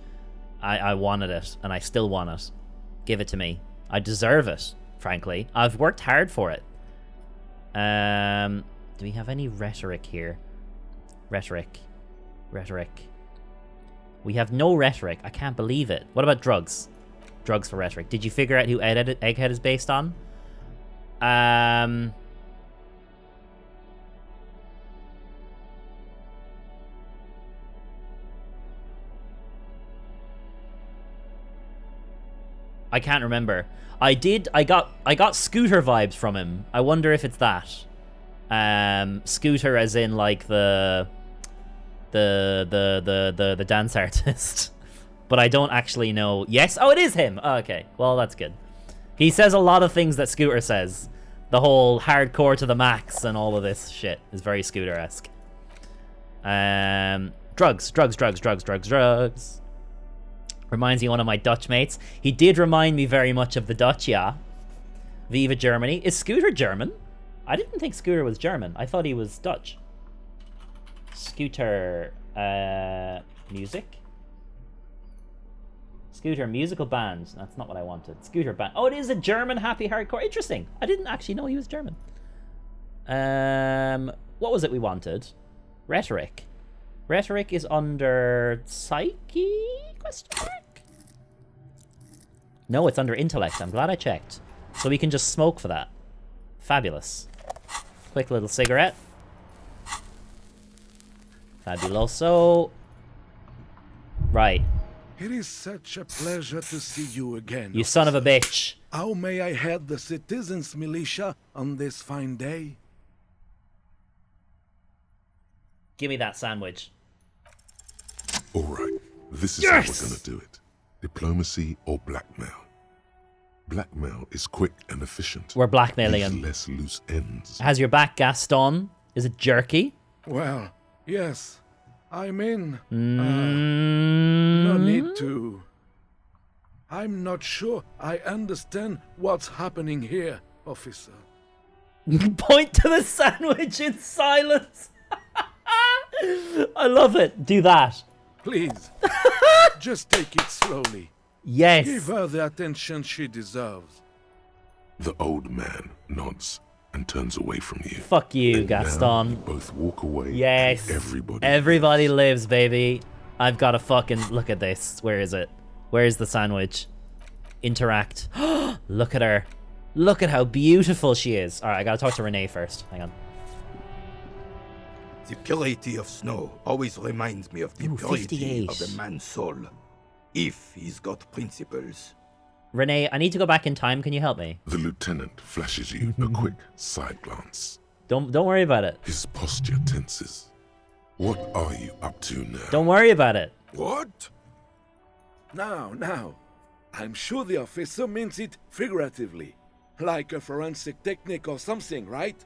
I wanted it and I still want it. Give it to me. I deserve it, frankly. I've worked hard for it. Do we have any rhetoric here? Rhetoric. We have no rhetoric. I can't believe it. What about drugs? Drugs for rhetoric. Did you figure out who Egghead is based on? I can't remember. I got Scooter vibes from him. I wonder if it's that. Scooter as in like the dance artist. But I don't actually know. Yes, oh, it is him. Oh, okay, well, that's good. He says a lot of things that Scooter says. The whole hardcore to the max and all of this shit is very Scooter-esque. Drugs. Reminds me of one of my Dutch mates. He did remind me very much of the Dutch, yeah. Viva Germany. Is Scooter German? I didn't think Scooter was German. I thought he was Dutch. Scooter, music? Scooter musical band. That's not what I wanted. Scooter band. Oh, it is a German happy hardcore. Interesting. I didn't actually know he was German. What was it we wanted? Rhetoric. Rhetoric is under psyche? Question mark? No, it's under intellect. I'm glad I checked. So we can just smoke for that. Fabulous. Quick little cigarette. Fabuloso. Right. It is such a pleasure to see you again. You son of a bitch. How may I head the citizens' militia on this fine day? Give me that sandwich. All right, this is how we're gonna do it. Diplomacy or blackmail. Blackmail is quick and efficient. We're blackmailing Leaves him. less loose ends. Has your back, Gaston? Is it jerky? Well, yes. I'm in. No need to. I'm not sure I understand what's happening here, officer. Point to the sandwich in silence. I love it. Do that. Please, just take it slowly. Yes. Give her the attention she deserves. The old man nods and turns away from you. Fuck you, And now Gaston. you both walk away. Yes. and Everybody lives, baby. I've got to fucking look at this. Where is it? Where is the sandwich? Interact. Look at her. Look at how beautiful she is. All right, I gotta talk to Renee first. Hang on. The purity of snow always reminds me of the purity of the man's soul. If he's got principles. Renee, I need to go back in time. Can you help me? The lieutenant flashes you a quick side glance. Don't worry about it. His posture tenses. What are you up to now? Don't worry about it. What? Now. I'm sure the officer means it figuratively. Like a forensic technique or something, right?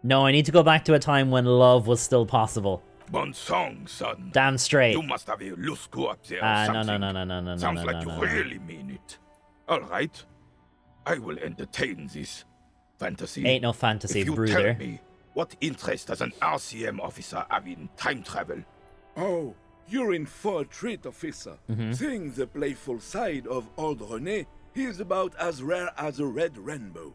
No, I need to go back to a time when love was still possible. Bon song, son. Damn straight. You must have a loose screw up there or No. something. Sounds like you no. really mean it. All right. I will entertain this fantasy. Ain't no fantasy, if you brother. tell me, what interest does an RCM officer have in time travel? Oh, you're in for a treat, officer. Seeing the playful side of old René, he is about as rare as a red rainbow.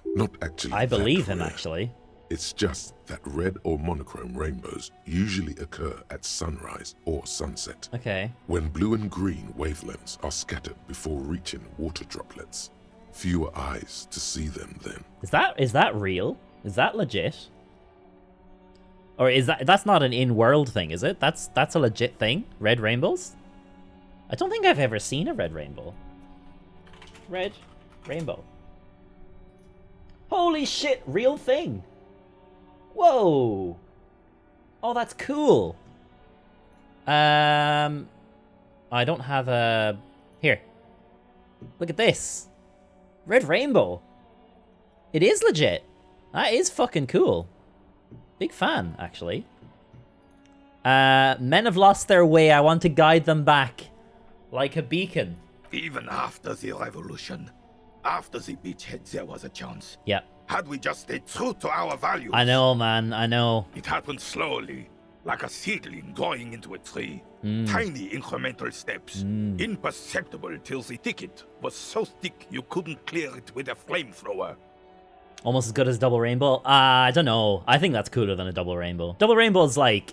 Not actually. I believe him, rare. actually. It's just that red or monochrome rainbows usually occur at sunrise or sunset. Okay. When blue and green wavelengths are scattered before reaching water droplets. Fewer eyes to see them then. Is that real? Is that legit? Or is that's not an in-world thing, is it? That's a legit thing? Red rainbows? I don't think I've ever seen a red rainbow. Red rainbow. Holy shit, real thing. Whoa. Oh, that's cool. I don't have a... Here. Look at this. Red rainbow. It is legit. That is fucking cool. Big fan, actually. Men have lost their way. I want to guide them back. Like a beacon. Even after the revolution, after the beachhead, there was a chance. Yep. Had we just stayed true to our values. I know, man. I know. It happened slowly, like a seedling growing into a tree. Tiny incremental steps, imperceptible till the ticket was so thick you couldn't clear it with a flamethrower. Almost as good as Double Rainbow? I don't know. I think that's cooler than a Double Rainbow. Double Rainbow's like...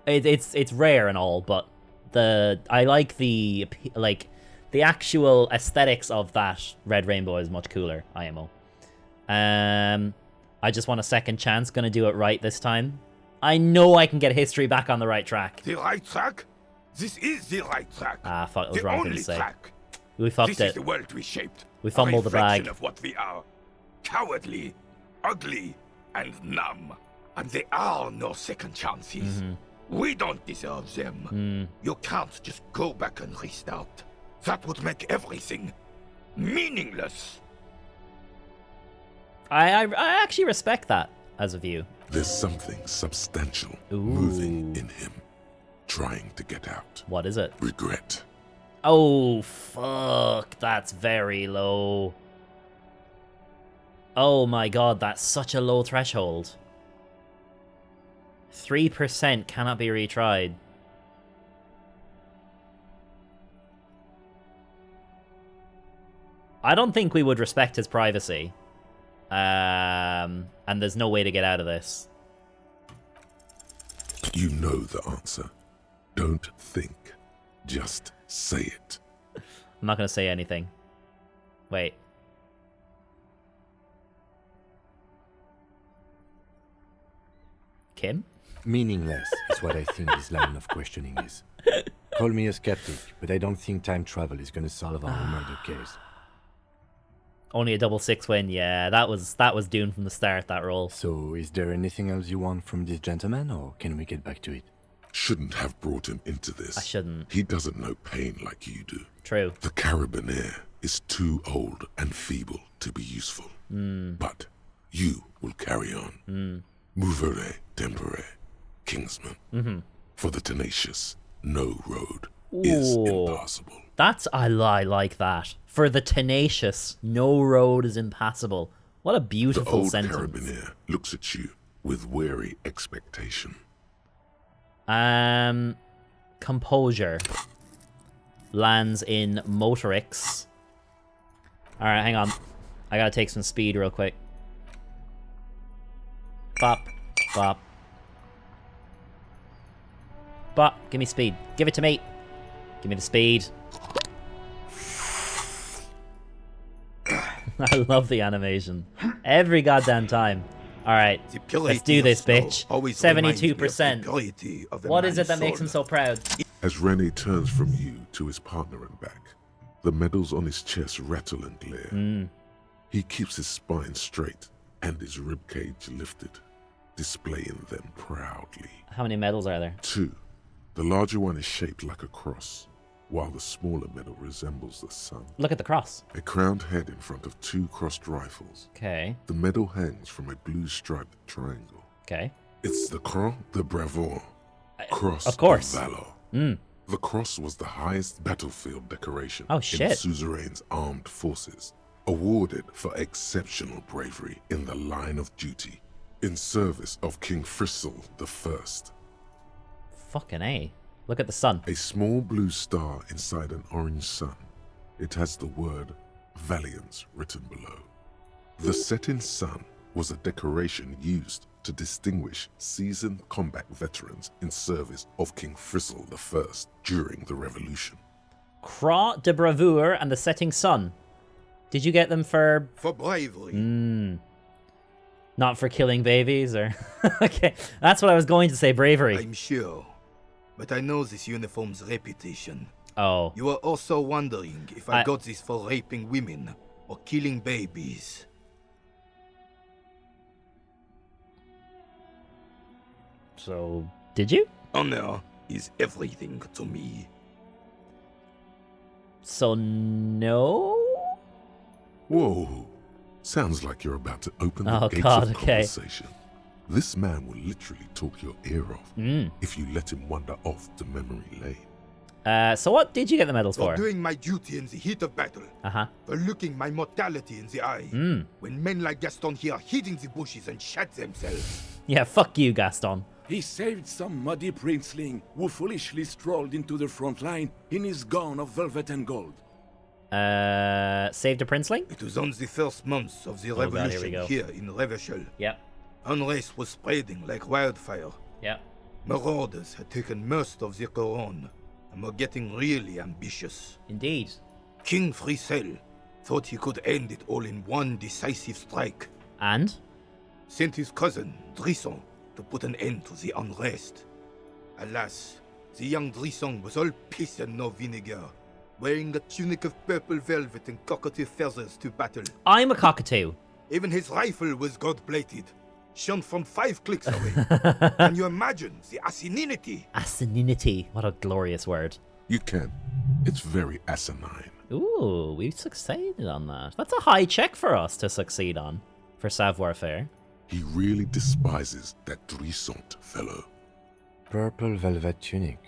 It's rare and all, but I like the actual aesthetics of that Red Rainbow is much cooler, IMO. I just want a second chance. Gonna do it right this time. I know I can get history back on the right track. The right track? This is the right track. Fuck, it was the wrong thing only to say. Track. We fucked This it. is the world we shaped. We fumbled the a reflection bag. of what we are. Cowardly, ugly, and numb. And there are no second chances. We don't deserve them. You can't just go back and restart. That would make everything meaningless. I actually respect that as a view. There's something substantial moving in him, trying to get out. What is it? Regret. Oh, fuck. That's very low. Oh my god, that's such a low threshold. 3% cannot be retried. I don't think we would respect his privacy. And there's no way to get out of this. You know the answer. Don't think. Just say it. I'm not going to say anything. Wait. Kim? Meaningless is what I think this line of questioning is. Call me a skeptic, but I don't think time travel is going to solve our murder case. Only a double 6 win. Yeah, that was doomed from the start, that roll. So, is there anything else you want from this gentleman, or can we get back to it? Shouldn't have brought him into this. I shouldn't. He doesn't know pain like you do. True. The Carabiner is too old and feeble to be useful. But you will carry on. Mouvere tempore, Kingsman. For the tenacious, no road is impassable. I like that. For the tenacious, no road is impassable. What a beautiful sentence. The old Carabiner looks at you with wary expectation. Composure lands in Motorix. Alright, hang on. I gotta take some speed real quick. Bop, bop. Bop, give me speed. Give it to me. Give me the speed. I love the animation. Every goddamn time. Alright, let's do this, bitch. 72%. What is it that makes him so proud? As Rene turns from you to his partner and back, the medals on his chest rattle and glare. He keeps his spine straight and his ribcage lifted, displaying them proudly. How many medals are there? 2. The larger one is shaped like a cross, while the smaller medal resembles the sun. Look at the cross. A crowned head in front of 2 crossed rifles. Okay. The medal hangs from a blue striped triangle. Okay. It's the Croix de Bravoure, Cross of course. of Valor. The cross was the highest battlefield decoration in suzerain's armed forces, awarded for exceptional bravery in the line of duty, in service of King Frizzle I. Fucking A. Look at the sun. A small blue star inside an orange sun. It has the word Valiance written below. The setting sun was a decoration used to distinguish seasoned combat veterans in service of King Frizzle I during the Revolution. Croix de Bravoure and the setting sun. Did you get them for... For bravery. Not for killing babies, or... Okay, that's what I was going to say, bravery. I'm sure, but I know this uniform's reputation. Oh. You are also wondering if I got this for raping women or killing babies. So, did you? Honor is everything to me. So, no? Whoa. Sounds like you're about to open the gates of conversation. This man will literally talk your ear off if you let him wander off to memory lane. So what did you get the medals for? For doing my duty in the heat of battle. For looking my mortality in the eye. When men like Gaston here hid in the bushes and shot themselves. Yeah, fuck you, Gaston. He saved some muddy princeling who foolishly strolled into the front line in his gown of velvet and gold. Saved a princeling? It was on the first months of the revolution here in Revachol. Yep. Unrest was spreading like wildfire. Yep. Marauders had taken most of the Couronne and were getting really ambitious. Indeed. King Frizzle thought he could end it all in one decisive strike. And? Sent his cousin, Drisson, to put an end to the unrest. Alas, the young Drisson was all piss and no vinegar, wearing a tunic of purple velvet and cockatoo feathers to battle. I'm a cockatoo. Even his rifle was gold-plated, shone from 5 clicks away. Can you imagine the asininity? Asininity, what a glorious word. You can. It's very asinine. Ooh, we succeeded on that. That's a high check for us to succeed on, for savoir-faire. He really despises that Drissant fellow. Purple velvet tunic.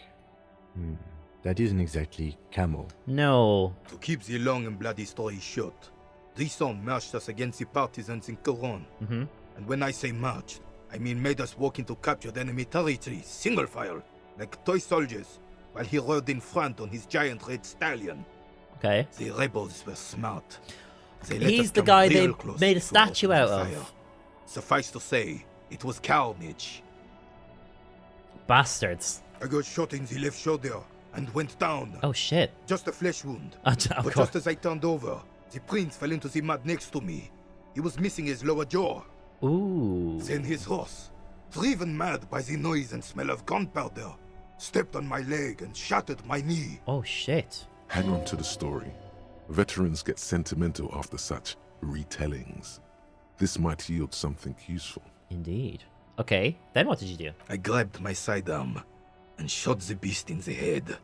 That isn't exactly camo. No. To keep the long and bloody story short, Drisson marched us against the partisans in Couronne. And when I say marched, I mean made us walk into captured enemy territory, single file, like toy soldiers, while he rode in front on his giant red stallion. Okay. The rebels were smart. He's the guy they made a statue out of. Suffice to say, it was carnage. Bastards. I got shot in the left shoulder and went down. Oh shit. Just a flesh wound. But just as I turned over, the prince fell into the mud next to me. He was missing his lower jaw. Ooh. Then his horse, driven mad by the noise and smell of gunpowder, stepped on my leg and shattered my knee. Oh shit. Hang on to the story. Veterans get sentimental after such retellings. This might yield something useful. Indeed. Okay, then what did you do? I grabbed my sidearm and shot the beast in the head.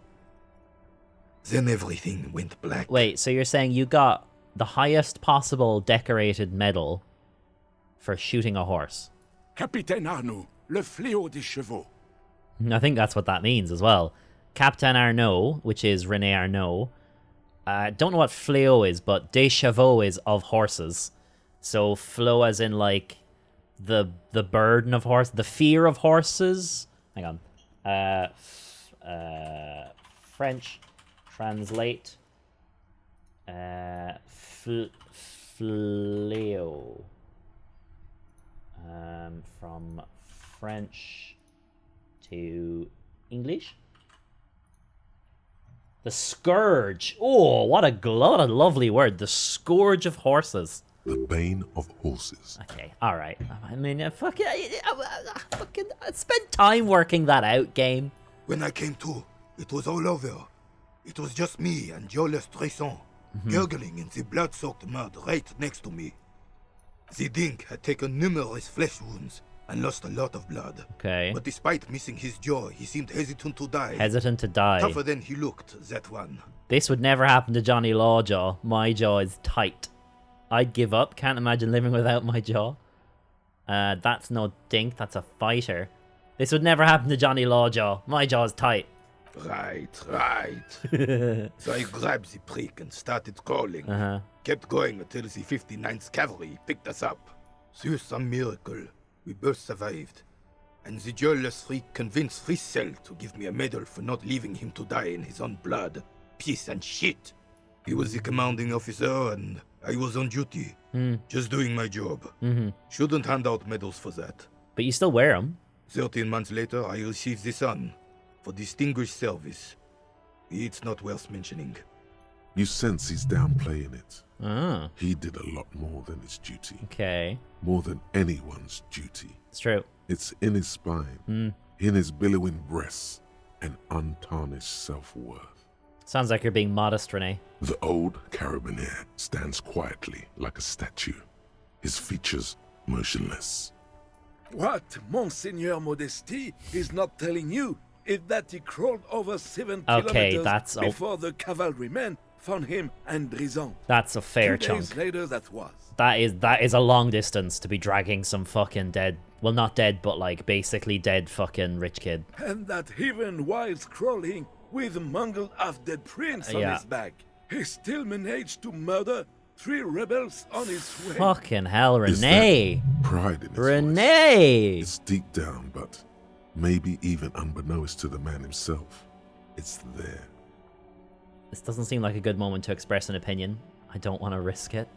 Then everything went black. Wait, so you're saying you got the highest possible decorated medal for shooting a horse? Capitaine Arnaud, le fléau des chevaux. I think that's what that means as well. Captain Arnaud, which is Rene Arnaud. I don't know what fléau is, but des chevaux is of horses. So fléau as in like the burden of horse, the fear of horses. Hang on. French translate. Fléau. From French to English. The scourge. Oh, what a lovely word. The scourge of horses. The bane of horses. Okay, all right. I mean, I spent time working that out, game. When I came to, it was all over. It was just me and Joe Lestresson, gurgling in the blood-soaked mud right next to me. The dink had taken numerous flesh wounds and lost a lot of blood. Okay. But despite missing his jaw, he seemed hesitant to die. Hesitant to die. Tougher than he looked, that one. This would never happen to Johnny Lawjaw. My jaw is tight. I'd give up. Can't imagine living without my jaw. That's no dink. That's a fighter. This would never happen to Johnny Lawjaw. My jaw's tight. Right. So I grabbed the prick and started crawling. Kept going until the 59th Cavalry picked us up. Through some miracle, we both survived. And the jealous freak convinced Frissel to give me a medal for not leaving him to die in his own blood. Piece and shit. He was the commanding officer and I was on duty. Just doing my job. Shouldn't hand out medals for that. But you still wear them. 13 months later, I received the Sun for distinguished service. It's not worth mentioning. You sense he's downplaying it. Ah. He did a lot more than his duty. Okay. More than anyone's duty. It's true. It's in his spine, in his billowing breasts, and untarnished self-worth. Sounds like you're being modest, Rene. The old carabinier stands quietly like a statue, his features motionless. What Monseigneur Modesty is not telling you is that he crawled over 7 kilometers before the cavalrymen found him and Drison. That's a fair 2 chunk. days later, that was. That is a long distance to be dragging some fucking dead, well, not dead, but like basically dead fucking rich kid. And that even while crawling with a mangled half-dead prince on his back, he still managed to murder 3 rebels on his way. Fucking hell, Is Rene. that pride in his Rene. voice? It's deep down, but maybe even unbeknownst to the man himself, it's there. This doesn't seem like a good moment to express an opinion. I don't want to risk it.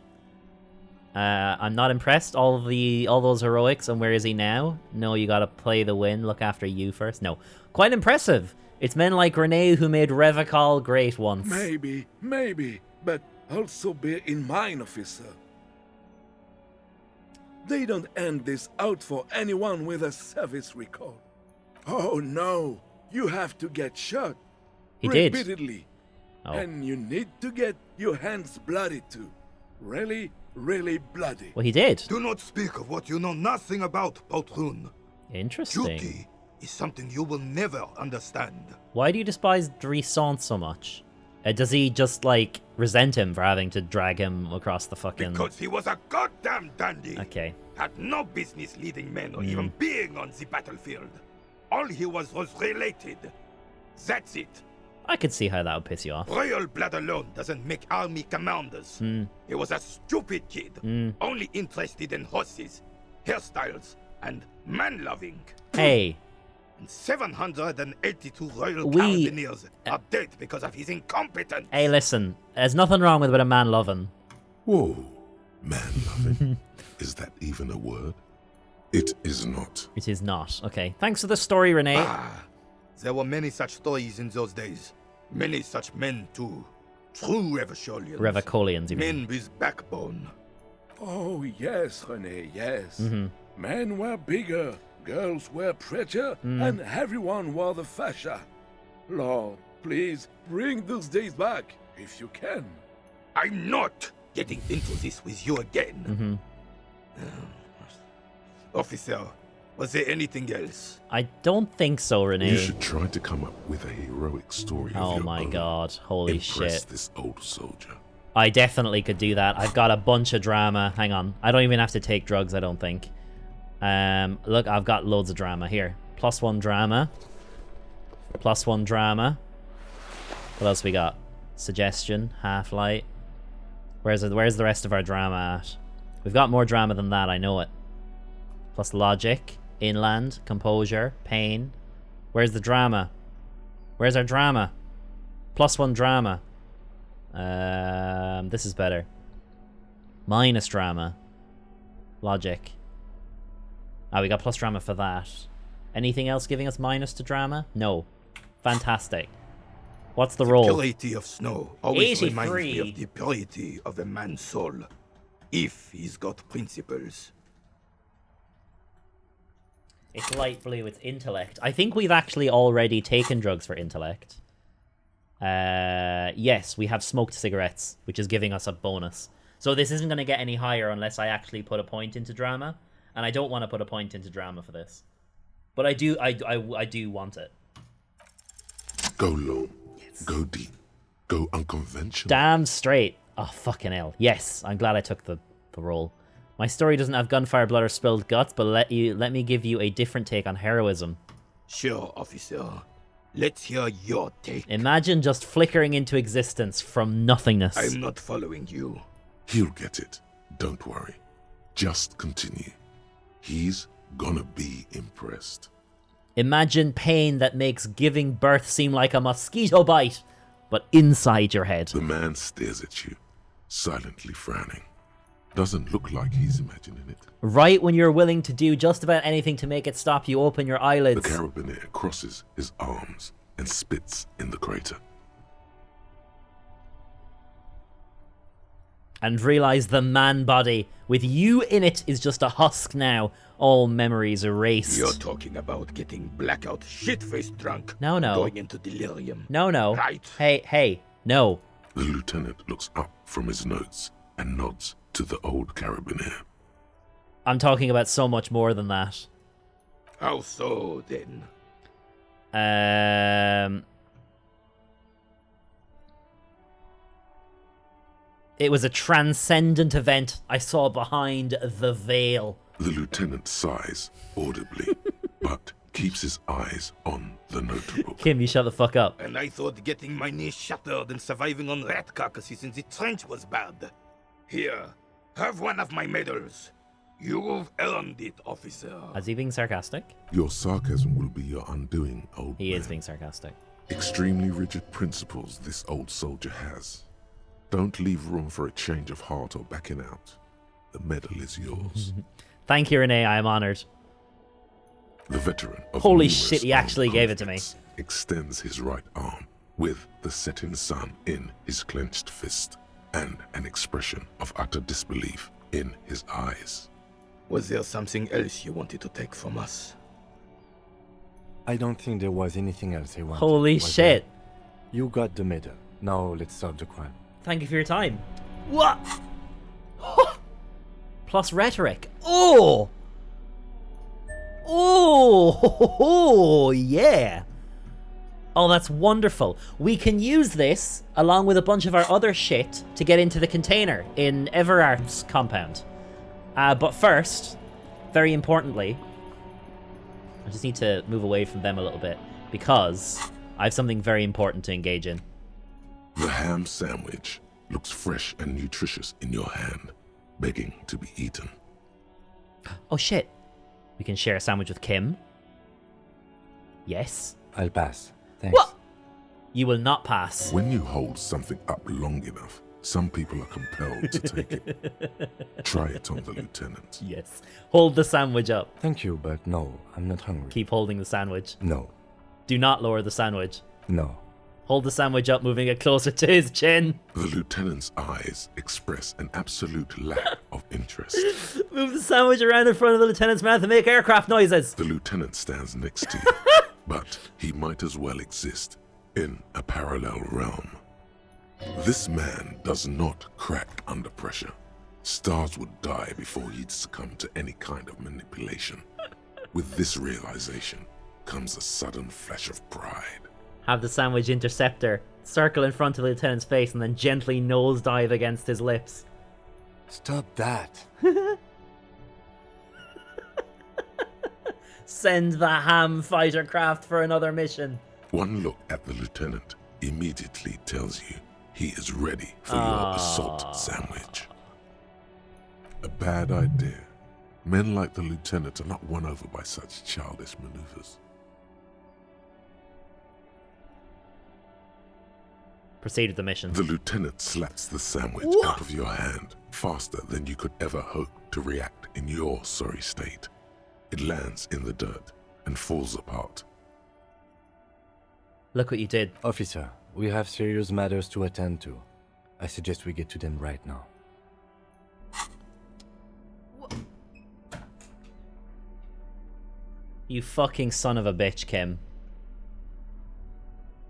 I'm not impressed. All those heroics, and where is he now? No, you gotta play the win. Look after you first. No, quite impressive. It's men like Rene who made Revachol great once. Maybe, but also bear in mind, officer. They don't end this out for anyone with a service record. Oh no, you have to get shot. He did. Repeatedly. Oh. And you need to get your hands bloody too. Really, really bloody. Well, he did. Do not speak of what you know nothing about, Poltroon. Interesting. Duty is something you will never understand. Why do you despise Drison so much? Does he just, like, resent him for having to drag him across the fucking... Because he was a goddamn dandy. Okay. Had no business leading men or even being on the battlefield. All he was related. That's it. I could see how that would piss you off. Royal blood alone doesn't make army commanders. He was a stupid kid, only interested in horses, hairstyles, and man-loving. Hey. And 782 Royal Carabiniers are dead because of his incompetence. Hey, listen. There's nothing wrong with a bit of man-loving. Whoa. Man-loving? Is that even a word? It is not. It is not. Okay. Thanks for the story, Rene. There were many such stories in those days. Many such men, too. True Revacholians. Revacholians, you mean? Men with backbone. Oh, yes, Rene, yes. Men were bigger, girls were prettier, and everyone wore the fascia. Lord, please, bring those days back, if you can. I'm not getting into this with you again. Officer, was there anything else? I don't think so, Renee. You should try to come up with a heroic story of your own. Oh my god, holy Impress shit. this old soldier. I definitely could do that. I've got a bunch of drama. Hang on. I don't even have to take drugs, I don't think. Look, I've got loads of drama here. +1 drama. +1 drama. What else we got? Suggestion, half-light. Where's the rest of our drama at? We've got more drama than that, I know it. Plus logic, inland, composure, pain. Where's the drama? Where's our drama? +1 drama. This is better. Minus drama. Logic. Ah, we got plus drama for that. Anything else giving us minus to drama? No. Fantastic. What's the roll? The purity of snow always 83. reminds me of the purity of a man's soul, if he's got principles. It's light blue, it's intellect. I think we've actually already taken drugs for intellect. Yes, we have smoked cigarettes, which is giving us a bonus. So this isn't going to get any higher unless I actually put a point into drama. And I don't want to put a point into drama for this. But I do want it. Go long. Yes. Go deep. Go unconventional. Damn straight. Oh, fucking hell. Yes, I'm glad I took the role. My story doesn't have gunfire, blood, or spilled guts, but let me give you a different take on heroism. Sure, officer. Let's hear your take. Imagine just flickering into existence from nothingness. I'm not following you. He'll get it. Don't worry. Just continue. He's gonna be impressed. Imagine pain that makes giving birth seem like a mosquito bite, but inside your head. The man stares at you, silently frowning. Doesn't look like he's imagining it. Right when you're willing to do just about anything to make it stop, you open your eyelids. The carabiner crosses his arms and spits in the crater. And realize the man body with you in it is just a husk now. All memories erased. You're talking about getting blackout shit-faced drunk. No. Going into delirium. No. Right. Hey, no. The lieutenant looks up from his notes and nods to the old carabiner. I'm talking about so much more than that. How so, then? It was a transcendent event I saw behind the veil. The lieutenant sighs audibly, but keeps his eyes on the notebook. Kim, you shut the fuck up. And I thought getting my knee shattered and surviving on rat carcasses in the trench was bad. Here, have one of my medals. You've earned it, officer. Is he being sarcastic? Your sarcasm will be your undoing, old He man. is being sarcastic. Extremely rigid principles this old soldier has. Don't leave room for a change of heart or backing out. The medal is yours. Thank you, Renee. I am honored. The veteran of Holy numerous shit, he actually gave it to me. Extends his right arm with the setting sun in his clenched fist and an expression of utter disbelief in his eyes. Was there something else you wanted to take from us? I don't think there was anything else I wanted. Holy was shit. there? You got the medal. Now let's solve the crime. Thank you for your time. What? Plus rhetoric. Oh! Oh, yeah. Oh, that's wonderful. We can use this along with a bunch of our other shit to get into the container in Everart's compound. But first, very importantly, I just need to move away from them a little bit because I have something very important to engage in. The ham sandwich looks fresh and nutritious in your hand, begging to be eaten. Oh shit. We can share a sandwich with Kim. Yes. I'll pass. Thanks. What? You will not pass. When you hold something up long enough, some people are compelled to take it. Try it on the lieutenant. Yes. Hold the sandwich up. Thank you, but no, I'm not hungry. Keep holding the sandwich. No. Do not lower the sandwich. No. Hold the sandwich up, moving it closer to his chin. The lieutenant's eyes express an absolute lack of interest. Move the sandwich around in front of the lieutenant's mouth and make aircraft noises. The lieutenant stands next to you, but he might as well exist in a parallel realm. This man does not crack under pressure. Stars would die before he'd succumb to any kind of manipulation. With this realization comes a sudden flash of pride. Have the sandwich interceptor circle in front of the lieutenant's face and then gently nosedive against his lips. Stop that. Send the ham fighter craft for another mission. One look at the lieutenant immediately tells you he is ready for your assault sandwich. A bad idea. Men like the lieutenant are not won over by such childish maneuvers. Proceed with the mission. The lieutenant slaps the sandwich out of your hand faster than you could ever hope to react in your sorry state. It lands in the dirt and falls apart. Look what you did. Officer, we have serious matters to attend to. I suggest we get to them right now. You fucking son of a bitch, Kim.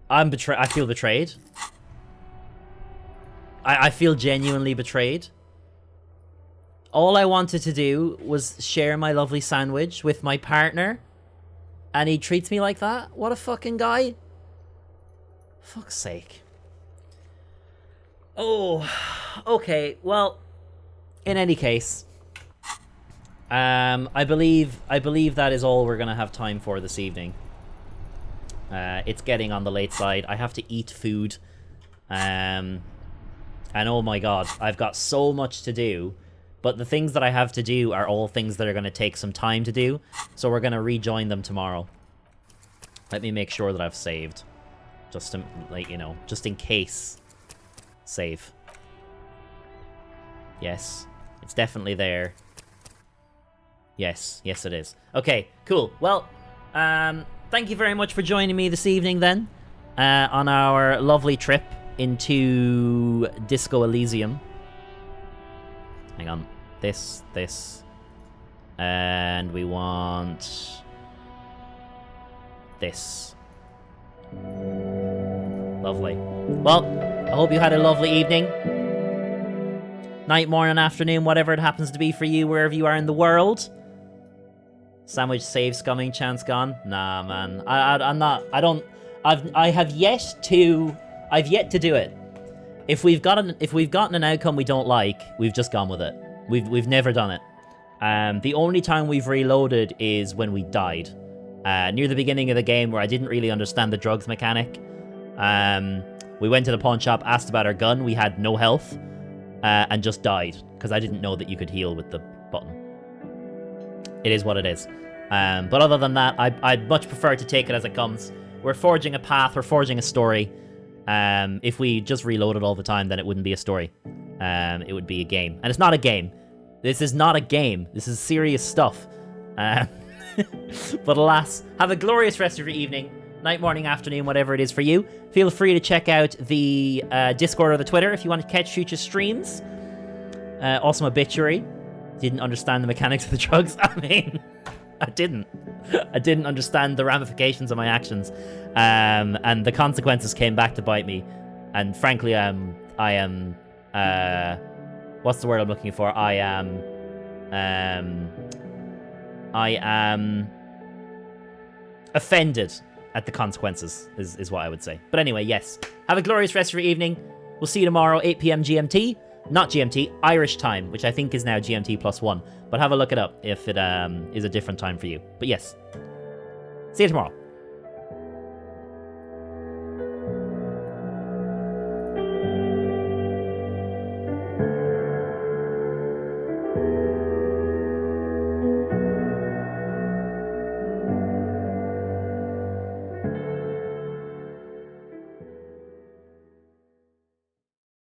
I feel betrayed. I feel genuinely betrayed. All I wanted to do was share my lovely sandwich with my partner, and he treats me like that? What a fucking guy. Fuck's sake. Oh, okay, well, in any case, I believe that is all we're gonna have time for this evening. It's getting on the late side. I have to eat food. And oh my god, I've got so much to do. But the things that I have to do are all things that are going to take some time to do. So we're going to rejoin them tomorrow. Let me make sure that I've saved. Just to, like, you know, just in case. Save. Yes. It's definitely there. Yes. Yes, it is. Okay, cool. Well, thank you very much for joining me this evening then. On our lovely trip into Disco Elysium. Hang on. This. And we want this. Lovely. Well, I hope you had a lovely evening. Night, morning, afternoon, whatever it happens to be for you, wherever you are in the world. Sandwich save scumming, chance gone. Nah, man. I've yet to do it. If we've gotten an outcome we don't like, we've just gone with it. We've never done it. The only time we've reloaded is when we died. Near the beginning of the game where I didn't really understand the drugs mechanic. We went to the pawn shop, asked about our gun, we had no health, and just died, because I didn't know that you could heal with the button. It is what it is. But other than that, I'd much prefer to take it as it comes. We're forging a path, we're forging a story. If we just reloaded all the time, then it wouldn't be a story. It would be a game. And it's not a game. This is not a game. This is serious stuff. But alas, have a glorious rest of your evening. Night, morning, afternoon, whatever it is for you. Feel free to check out the Discord or the Twitter if you want to catch future streams. Awesome obituary. Didn't understand the mechanics of the drugs. I mean, I didn't understand the ramifications of my actions. And the consequences came back to bite me. And frankly, I am what's the word I'm looking for? I am offended at the consequences, is what I would say. But anyway, yes. Have a glorious rest of your evening. We'll see you tomorrow, 8 p.m. GMT. Not GMT, Irish time, which I think is now GMT +1. But have a look it up if it is a different time for you. But yes. See you tomorrow.